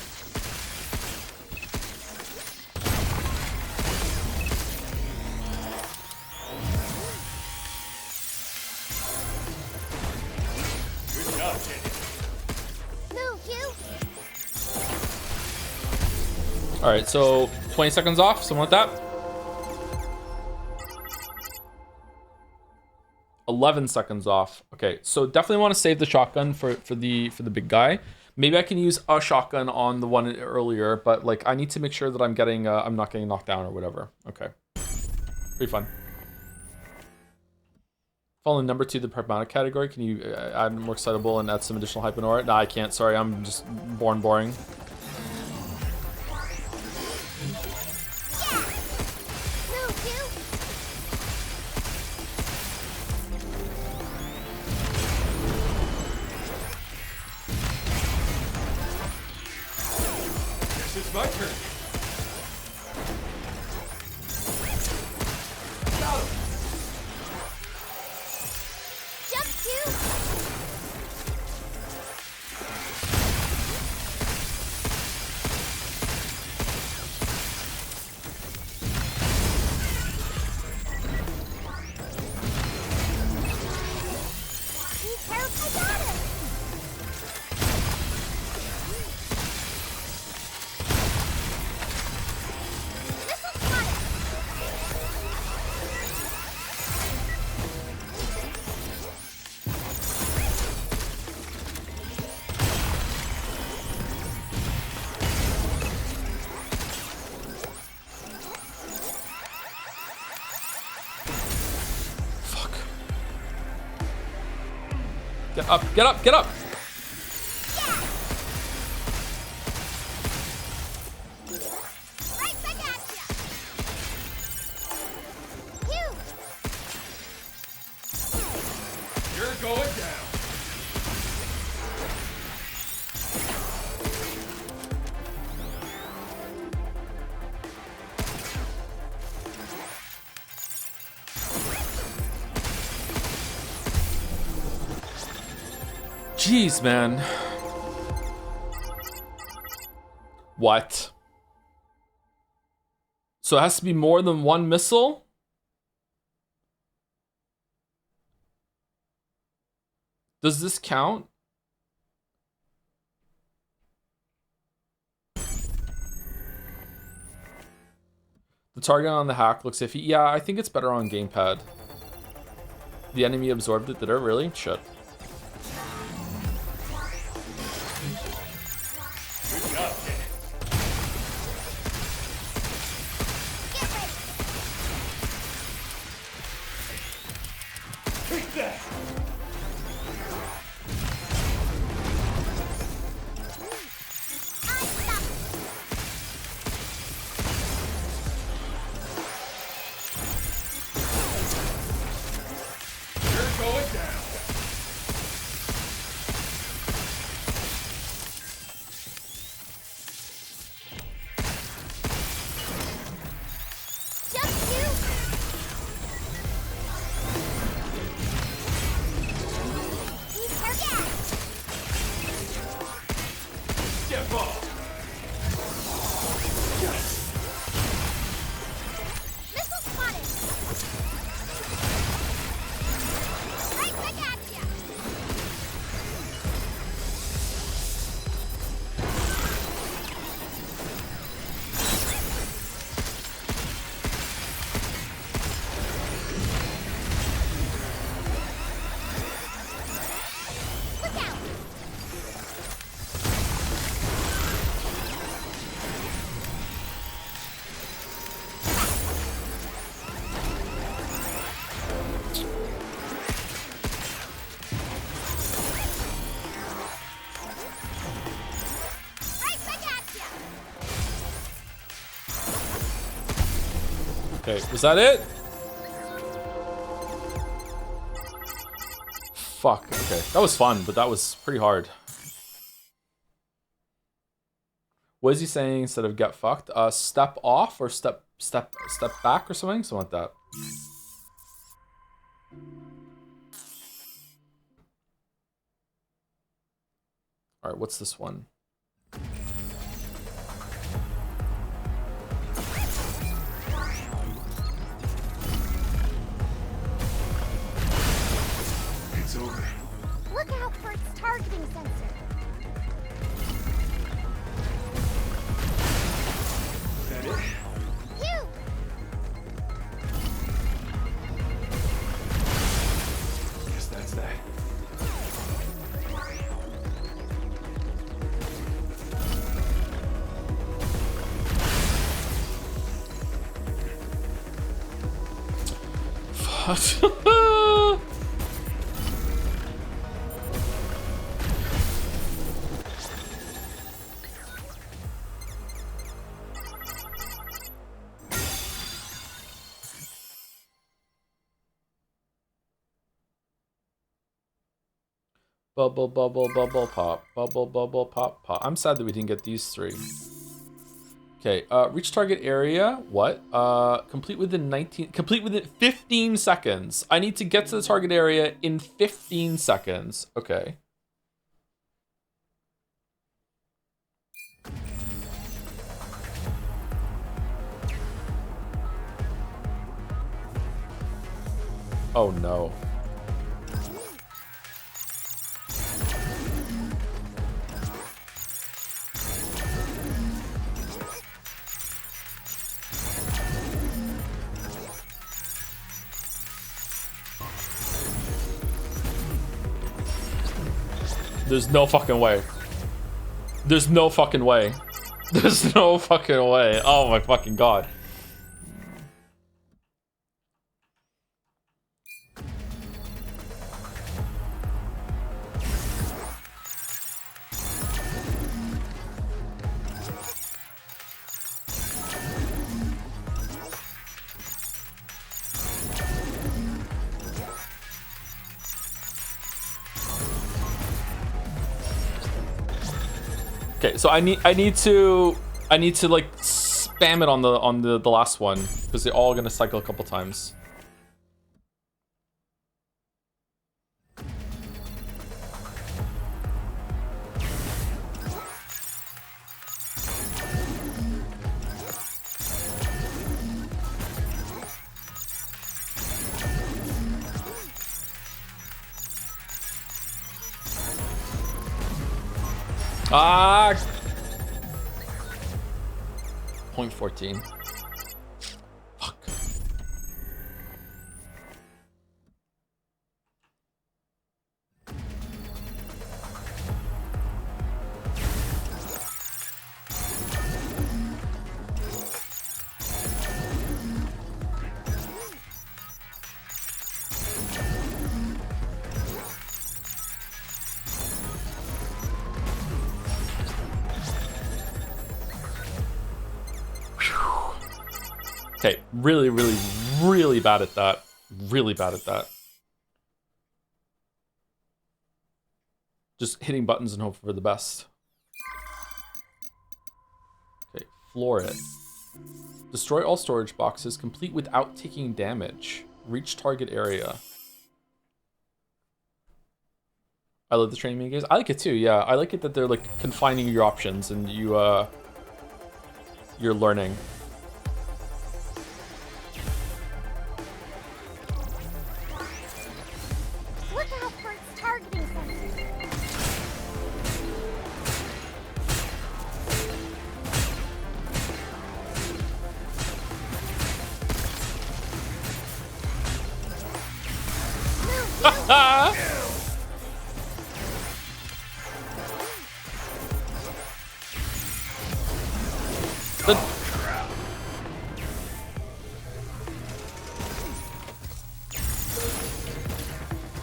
Good job, kid. Move, you. All right, so 20 seconds off, something like that. 11 seconds off. Okay, so definitely want to save the shotgun for the big guy. Maybe I can use a shotgun on the one earlier, but like I need to make sure that I'm getting I'm not getting knocked down or whatever. Okay, pretty fun. Falling number 2, the Pragmata category. Can you add more excitable and add some additional hype and aura? Nah, I can't. Sorry, I'm just born boring. It's my turn. Got him. Jump 2. Be careful, I got him. Get up, get up, get up! Right back at ya. You. You're going down. Jeez, man. What? So it has to be more than one missile? Does this count? The target on the hack looks iffy. Yeah, I think it's better on gamepad. The enemy absorbed it. Did it really? Shit. Good job, Kenny. Take that. You're going down. Step off. Missile spotted. Right back at ya. Look out. Right back at ya. Okay, was that it? Fuck, okay. That was fun, but that was pretty hard. What is he saying instead of get fucked? Step off or step back or something? Something like that. Alright, what's this one? It's over. Look out for its targeting sensor. Is that it? You. god. Bubble, bubble, bubble, pop. Bubble, bubble, pop, pop. I'm sad that we didn't get these 3. Okay, reach target area. What? Complete within 15 seconds. I need to get to the target area in 15 seconds. Okay. Oh no. There's no fucking way. There's no fucking way. There's no fucking way. Oh my fucking god. Okay, so I need to like spam it on the last one because they're all gonna cycle a couple times. Ah! 0.14. Fuck. Okay, really, really, really bad at that. Really bad at that. Just hitting buttons and hope for the best. Okay, floor it. Destroy all storage boxes, complete without taking damage. Reach target area. I love the training mini games. I like it too, yeah. I like it that they're like confining your options and you're learning. Look out for its targeting sensor.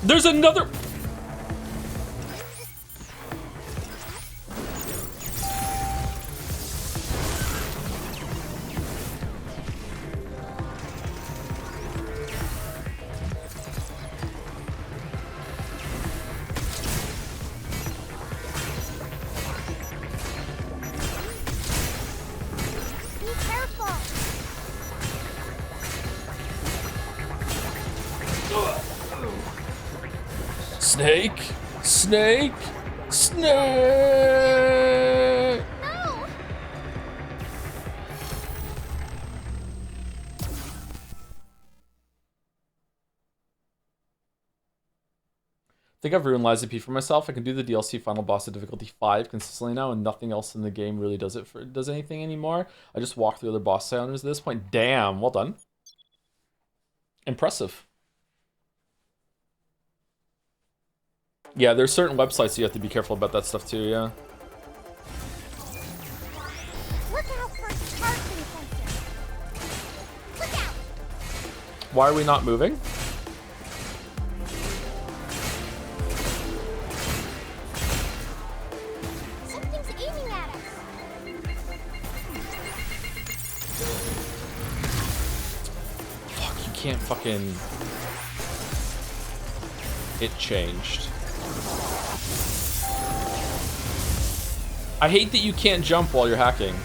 There's another. Be careful. Snake! Snake! Snake! No! I think I've ruined Lies of P for myself. I can do the DLC final boss at difficulty 5 consistently now, and nothing else in the game really does anything anymore. I just walk through other boss encounters at this point. Damn, well done. Impressive. Yeah, there's certain websites you have to be careful about that stuff too, yeah. Look out for its targeting sensor. Look out! Why are we not moving? can't fucking... It changed. I hate that you can't jump while you're hacking.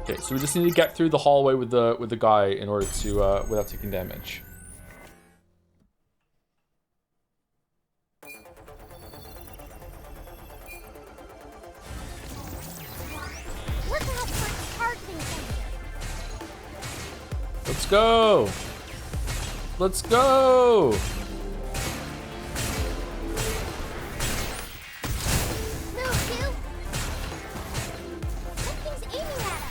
Okay, so we just need to get through the hallway with the guy in order to without taking damage. Look out for its targeting sensor. Let's go. Let's go. Move, Q. Something's aiming at us.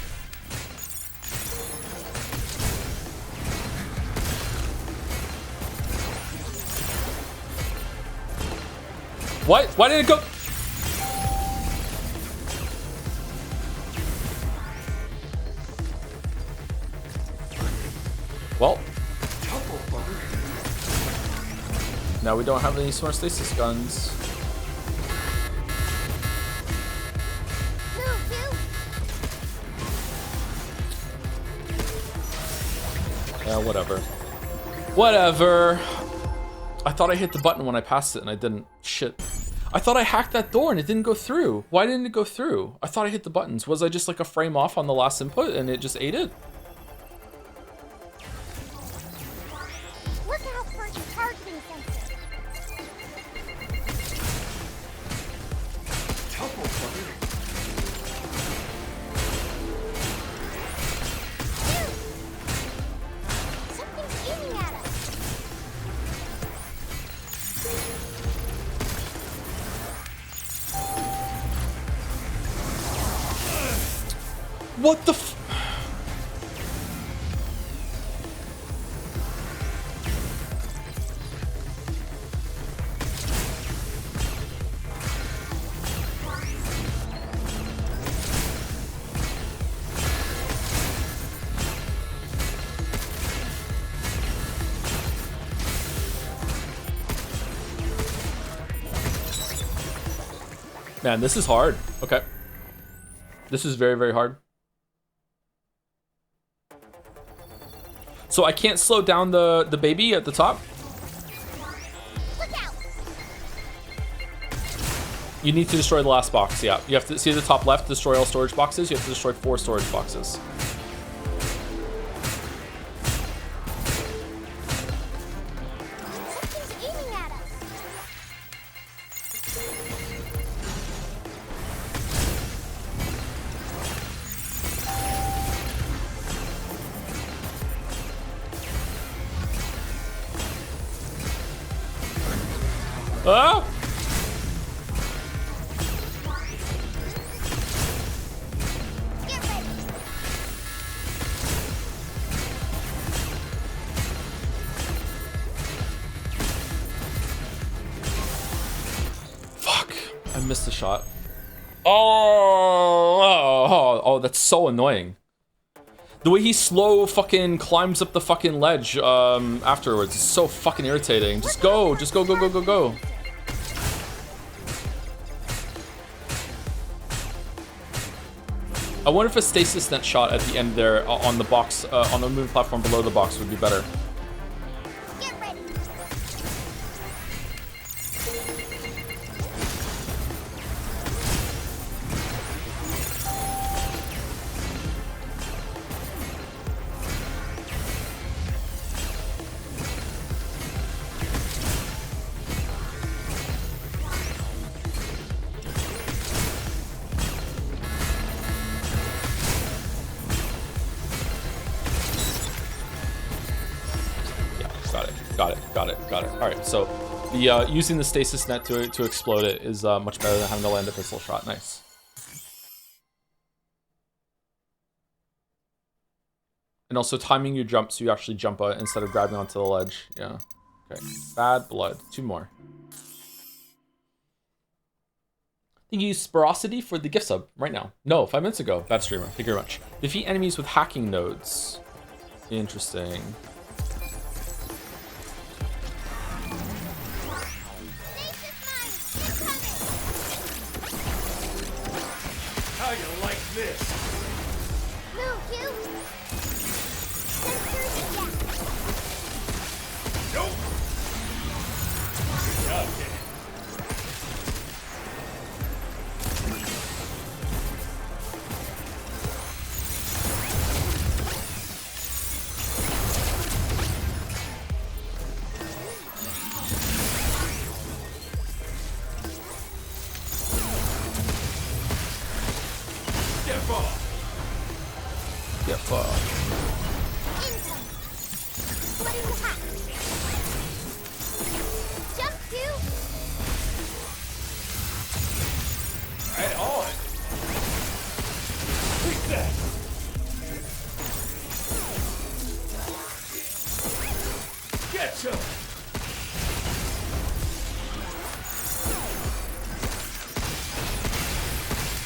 What? Why did it go? Well, now we don't have any smart stasis guns. Move, Q. Yeah, whatever. Whatever. I thought I hit the button when I passed it and I didn't. Shit. I thought I hacked that door and it didn't go through. Why didn't it go through? I thought I hit the buttons. Was I just like a frame off on the last input and it just ate it? Look out for its targeting sensor. Something's aiming at us. What the f- Man, this is hard. Okay. This is very, very hard. So I can't slow down the baby at the top? Look out. You need to destroy the last box, yeah. You have to see the top left, destroy all storage boxes. You have to destroy 4 storage boxes. Something's aiming at us. Ah! Get ready. Fuck. I missed the shot. Oh, that's so annoying. The way he slow fucking climbs up the fucking ledge afterwards is so fucking irritating. Just go, go, go, go, go. I wonder if a stasis net shot at the end there on the box, on the moving platform below the box would be better. Get ready. Got it. All right, so the using the stasis net to explode it is much better than having to land a pistol shot. Nice. And also timing your jump so you actually jump instead of grabbing onto the ledge. Yeah. Okay. Bad blood. 2 more. Thank you, Sporosity, for the gift sub right now. No, 5 minutes ago. Bad streamer. Thank you very much. Defeat enemies with hacking nodes. Interesting. How you like this? Move, you! Sensors down. Nope. Good job, kid. Step off. Yeah, fuck. Income. Flooding the hatch. Jump to. Right on. Take that. Get some.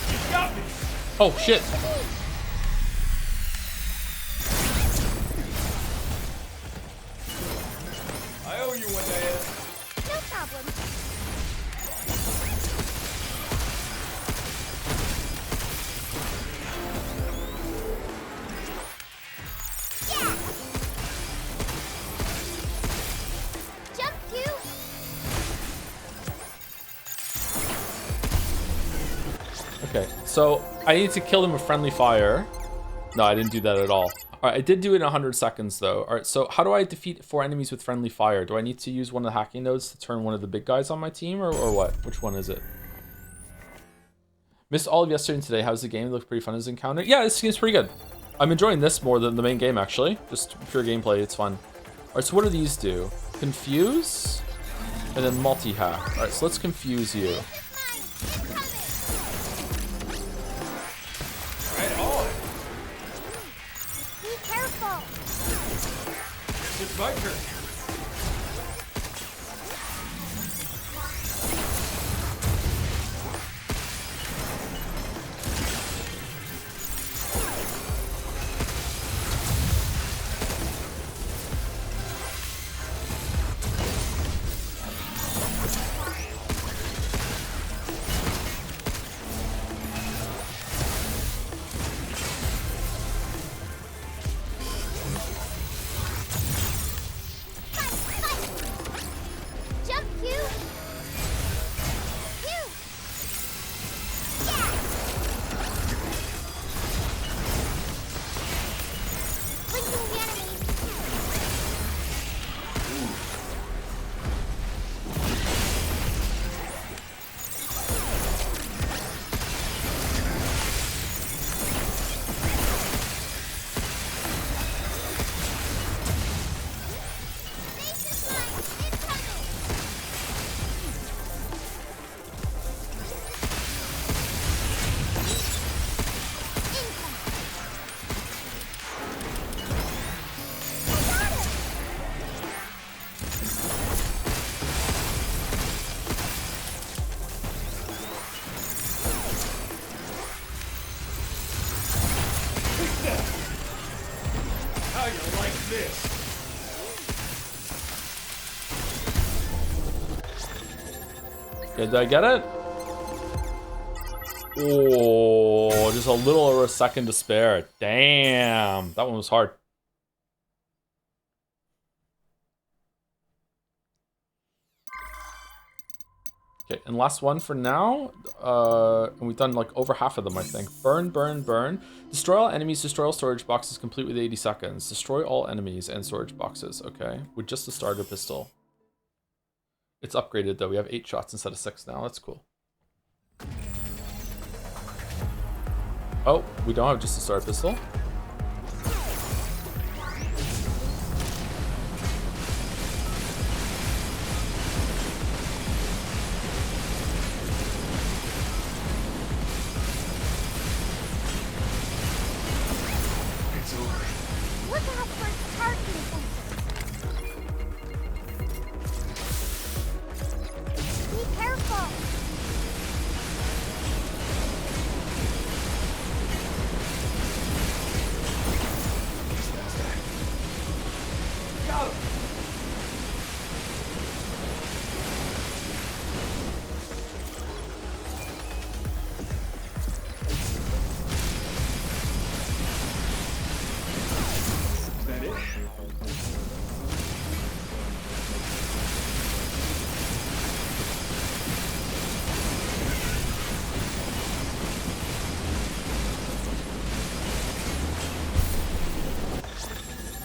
You got me. Oh, shit. I owe you one, Diana. No problem. Yeah. Jump to. Okay, so I need to kill them with friendly fire. No, I didn't do that at all. All right, I did do it in 100 seconds though. All right, so how do I defeat 4 enemies with friendly fire? Do I need to use one of the hacking nodes to turn one of the big guys on my team, or what? Which one is it? Missed all of yesterday and today. How's the game? It looked pretty fun as encounter. Yeah, this game's pretty good. I'm enjoying this more than the main game actually. Just pure gameplay, it's fun. All right, so what do these do? Confuse, and then multi-hack. All right, so let's confuse you. Right on. Be careful. It's my turn. Jump to. You. Yeah. Linking the enemy. Basis mine incoming. How you like this? Okay, did I get it? Oh, just a little over a second to spare. Damn, that one was hard. Okay, and last one for now. And we've done like over half of them, I think. Burn, burn, burn. Destroy all enemies, destroy all storage boxes, complete with 80 seconds. Destroy all enemies and storage boxes, okay. With just a starter pistol. It's upgraded though, we have 8 shots instead of 6 now, that's cool. Oh, we don't have just a starter pistol. It's over. Look out for its targeting sensors. Be careful.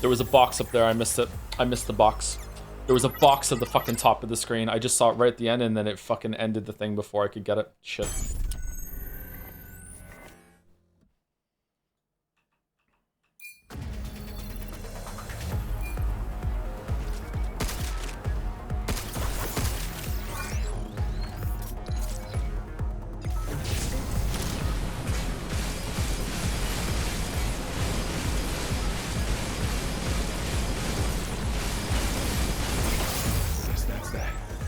There was a box up there. I missed it. I missed the box. There was a box at the fucking top of the screen. I just saw it right at the end, and then it fucking ended the thing before I could get it. Shit.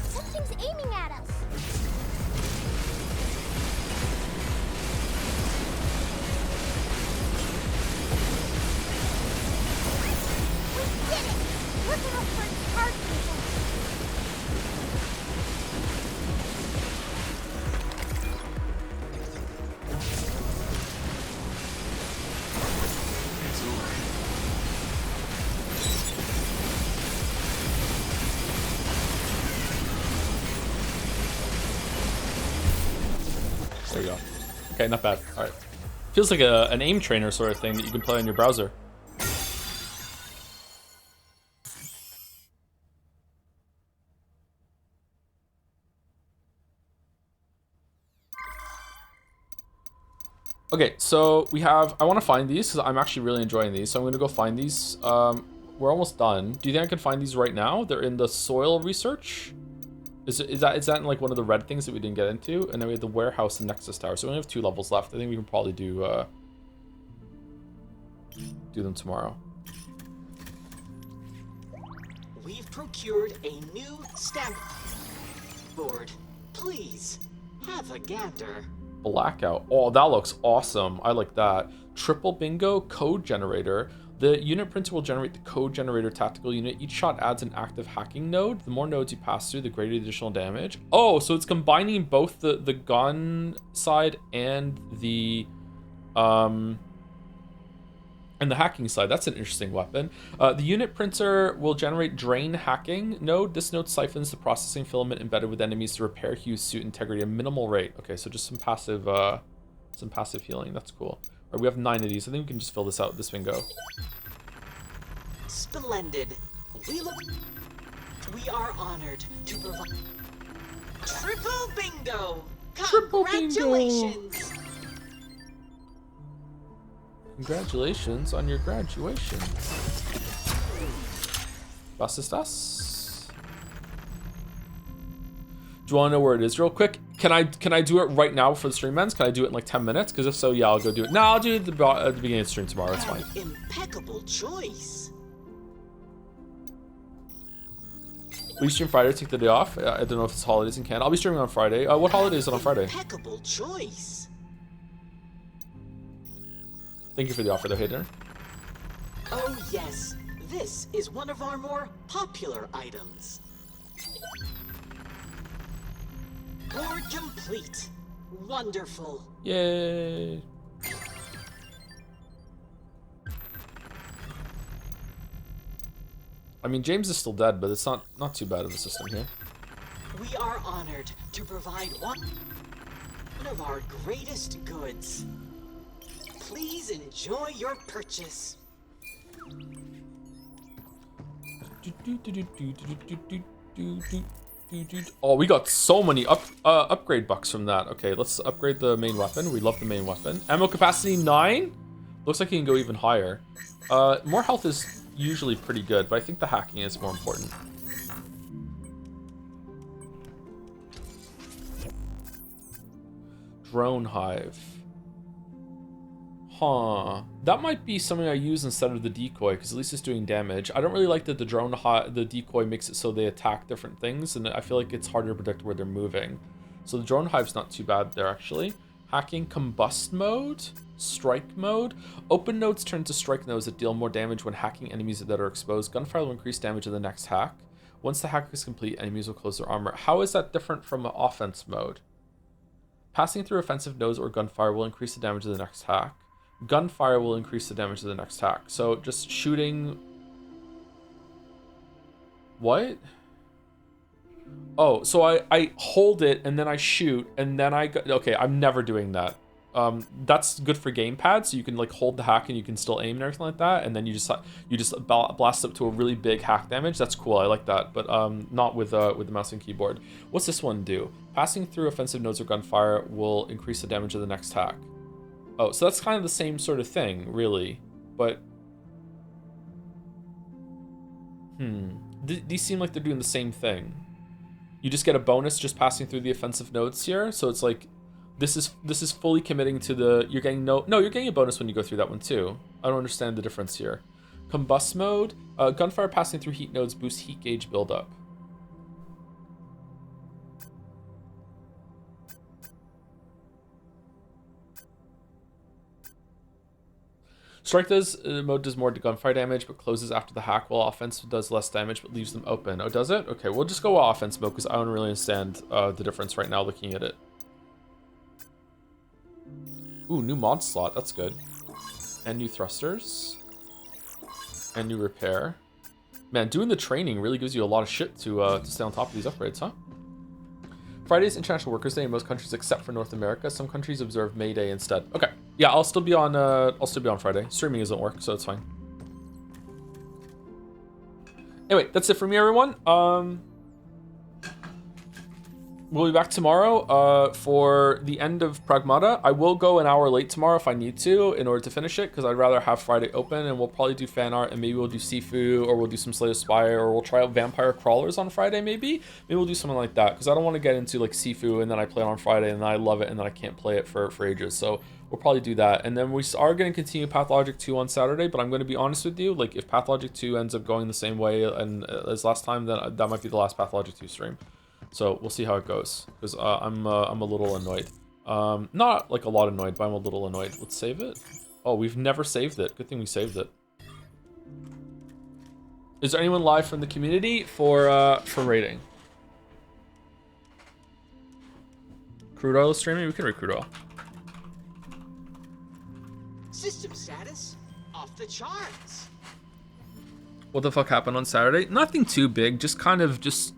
Something's aiming at us. We did it! Look at how far it's targeting us. It's over. There you go. Okay, not bad. All right. Feels like an aim trainer sort of thing that you can play on your browser. Okay, so we have, I want to find these because I'm actually really enjoying these. So I'm going to go find these. We're almost done. Do you think I can find these right now? They're in the soil research. Is that in like one of the red things that we didn't get into? And then we have the warehouse and Nexus Tower. So we only have 2 levels left. I think we can probably do them tomorrow. We've procured a new stamp board. Please, have a gander. Blackout. Oh, that looks awesome. I like that. Triple bingo code generator. The unit printer will generate the code generator tactical unit. Each shot adds an active hacking node. The more nodes you pass through, the greater the additional damage. Oh, so it's combining both the gun side and the hacking side. That's an interesting weapon. The unit printer will generate drain hacking node. This node siphons the processing filament embedded with enemies to repair Hugh's suit integrity at a minimal rate. Okay, so just some passive healing. That's cool. All right, we have 9 of these. I think we can just fill this out. This bingo. Splendid. We are honored to provide triple bingo. Triple bingo. Congratulations. Congratulations on your graduation. Was ist das? Do you want to know where it is real quick? Can I do it right now for the stream ends? Can I do it in like 10 minutes? Because if so, yeah, I'll go do it. No, I'll do it at the beginning of the stream tomorrow. It's fine. Impeccable choice. Will you stream Friday or take the day off? I don't know if it's holidays in Canada. I'll be streaming on Friday. What holiday is it on Friday? Impeccable choice. Thank you for the offer there, Hayden. Oh yes, this is one of our more popular items. Board complete. Wonderful. Yay. I mean, James is still dead, but it's not too bad of a system here. We are honored to provide one of our greatest goods. Please enjoy your purchase. Oh, we got so many upgrade bucks from that. Okay, let's upgrade the main weapon. We love the main weapon. Ammo capacity 9. Looks like you can go even higher. More health is usually pretty good, but I think the hacking is more important. Drone hive. Huh. That might be something I use instead of the decoy, because at least it's doing damage. I don't really like that the decoy makes it so they attack different things, and I feel like it's harder to predict where they're moving. So the drone hive's not too bad there, actually. Hacking combust mode, strike mode. Open nodes turn to strike nodes that deal more damage when hacking enemies that are exposed. Gunfire will increase damage in the next hack. Once the hack is complete, enemies will close their armor. How is that different from an offense mode? Passing through offensive nodes or gunfire will increase the damage of the next hack. Gunfire will increase the damage of the next hack. So just shooting... What? Oh, so I hold it and then I shoot and then I go... Okay, I'm never doing that. that's good for gamepad, so you can like hold the hack and you can still aim and everything like that, and then you just blast up to a really big hack damage. That's cool, I like that, but not with the mouse and keyboard. What's this one do? Passing through offensive nodes or gunfire will increase the damage of the next hack. Oh, so that's kind of the same sort of thing, really, but these seem like they're doing the same thing. You just get a bonus just passing through the offensive nodes here, so it's like this is fully committing to the you're getting you're getting a bonus when you go through that one too. I don't understand the difference here. Combust mode, gunfire passing through heat nodes boosts heat gauge buildup. Strike mode does more to gunfire damage, but closes after the hack, while offense does less damage, but leaves them open. Oh, does it? Okay, we'll just go offense mode, because I don't really understand the difference right now looking at it. Ooh, new mod slot, that's good. And new thrusters. And new repair. Man, doing the training really gives you a lot of shit to stay on top of these upgrades, huh? Friday is International Workers' Day in most countries except for North America. Some countries observe May Day instead. Okay, yeah, I'll still be on Friday. Streaming doesn't work, so it's fine. Anyway, that's it for me, everyone. We'll be back tomorrow for the end of Pragmata. I will go an hour late tomorrow if I need to in order to finish it, because I'd rather have Friday open, and we'll probably do fan art, and maybe we'll do Sifu, or we'll do some Slay the Spire, or we'll try out Vampire Crawlers on Friday, maybe? Maybe we'll do something like that, because I don't want to get into like Sifu, and then I play it on Friday, and then I love it, and then I can't play it for ages, so we'll probably do that. And then we are going to continue Pathologic 2 on Saturday, but I'm going to be honest with you, like if Pathologic 2 ends up going the same way and as last time, then that might be the last Pathologic 2 stream. So we'll see how it goes, because I'm a little annoyed. Not like a lot annoyed, but I'm a little annoyed. Let's save it. Oh, we've never saved it. Good thing we saved it. Is there anyone live from the community for rating? Crude oil streaming? We can read crude oil. System status off the charts. What the fuck happened on Saturday? Nothing too big, just kind of just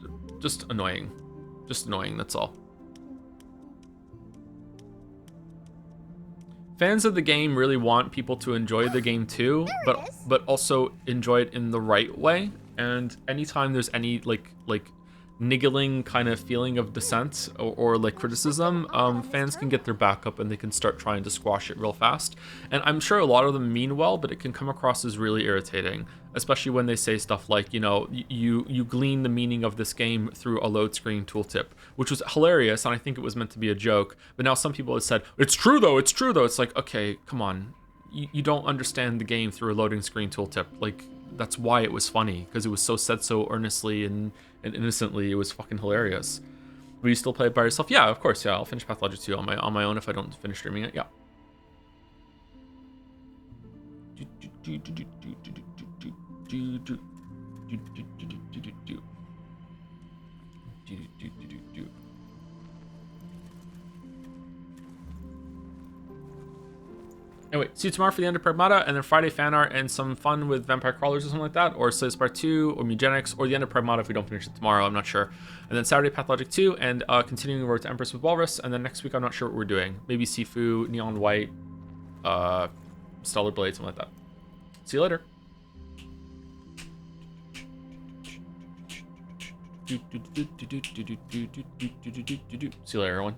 annoying. Just annoying, that's all. Fans of the game really want people to enjoy the game too, but also enjoy it in the right way. And anytime there's any like niggling kind of feeling of dissent or like criticism, fans can get their back up and they can start trying to squash it real fast. And I'm sure a lot of them mean well, but it can come across as really irritating, especially when they say stuff like, you know, you glean the meaning of this game through a load screen tooltip, which was hilarious, and I think it was meant to be a joke. But now some people have said, it's true though, it's true though. It's like, okay, come on. You don't understand the game through a loading screen tooltip. Like, that's why it was funny, because it was said so earnestly and innocently. It was fucking hilarious. Will you still play it by yourself? Yeah, of course. Yeah, I'll finish Pathologic 2 on my own if I don't finish streaming it. Yeah. Anyway, see you tomorrow for the end of Pragmata, and then Friday fan art and some fun with Vampire Crawlers or something like that, or Slay the Spire 2, or Mugenics, or the end of Pragmata if we don't finish it tomorrow, I'm not sure. And then Saturday, Pathologic 2, and continuing Road to Empress with Walrus, and then next week I'm not sure what we're doing. Maybe Sifu, Neon White, Stellar Blade, something like that. See you later. See you later, everyone.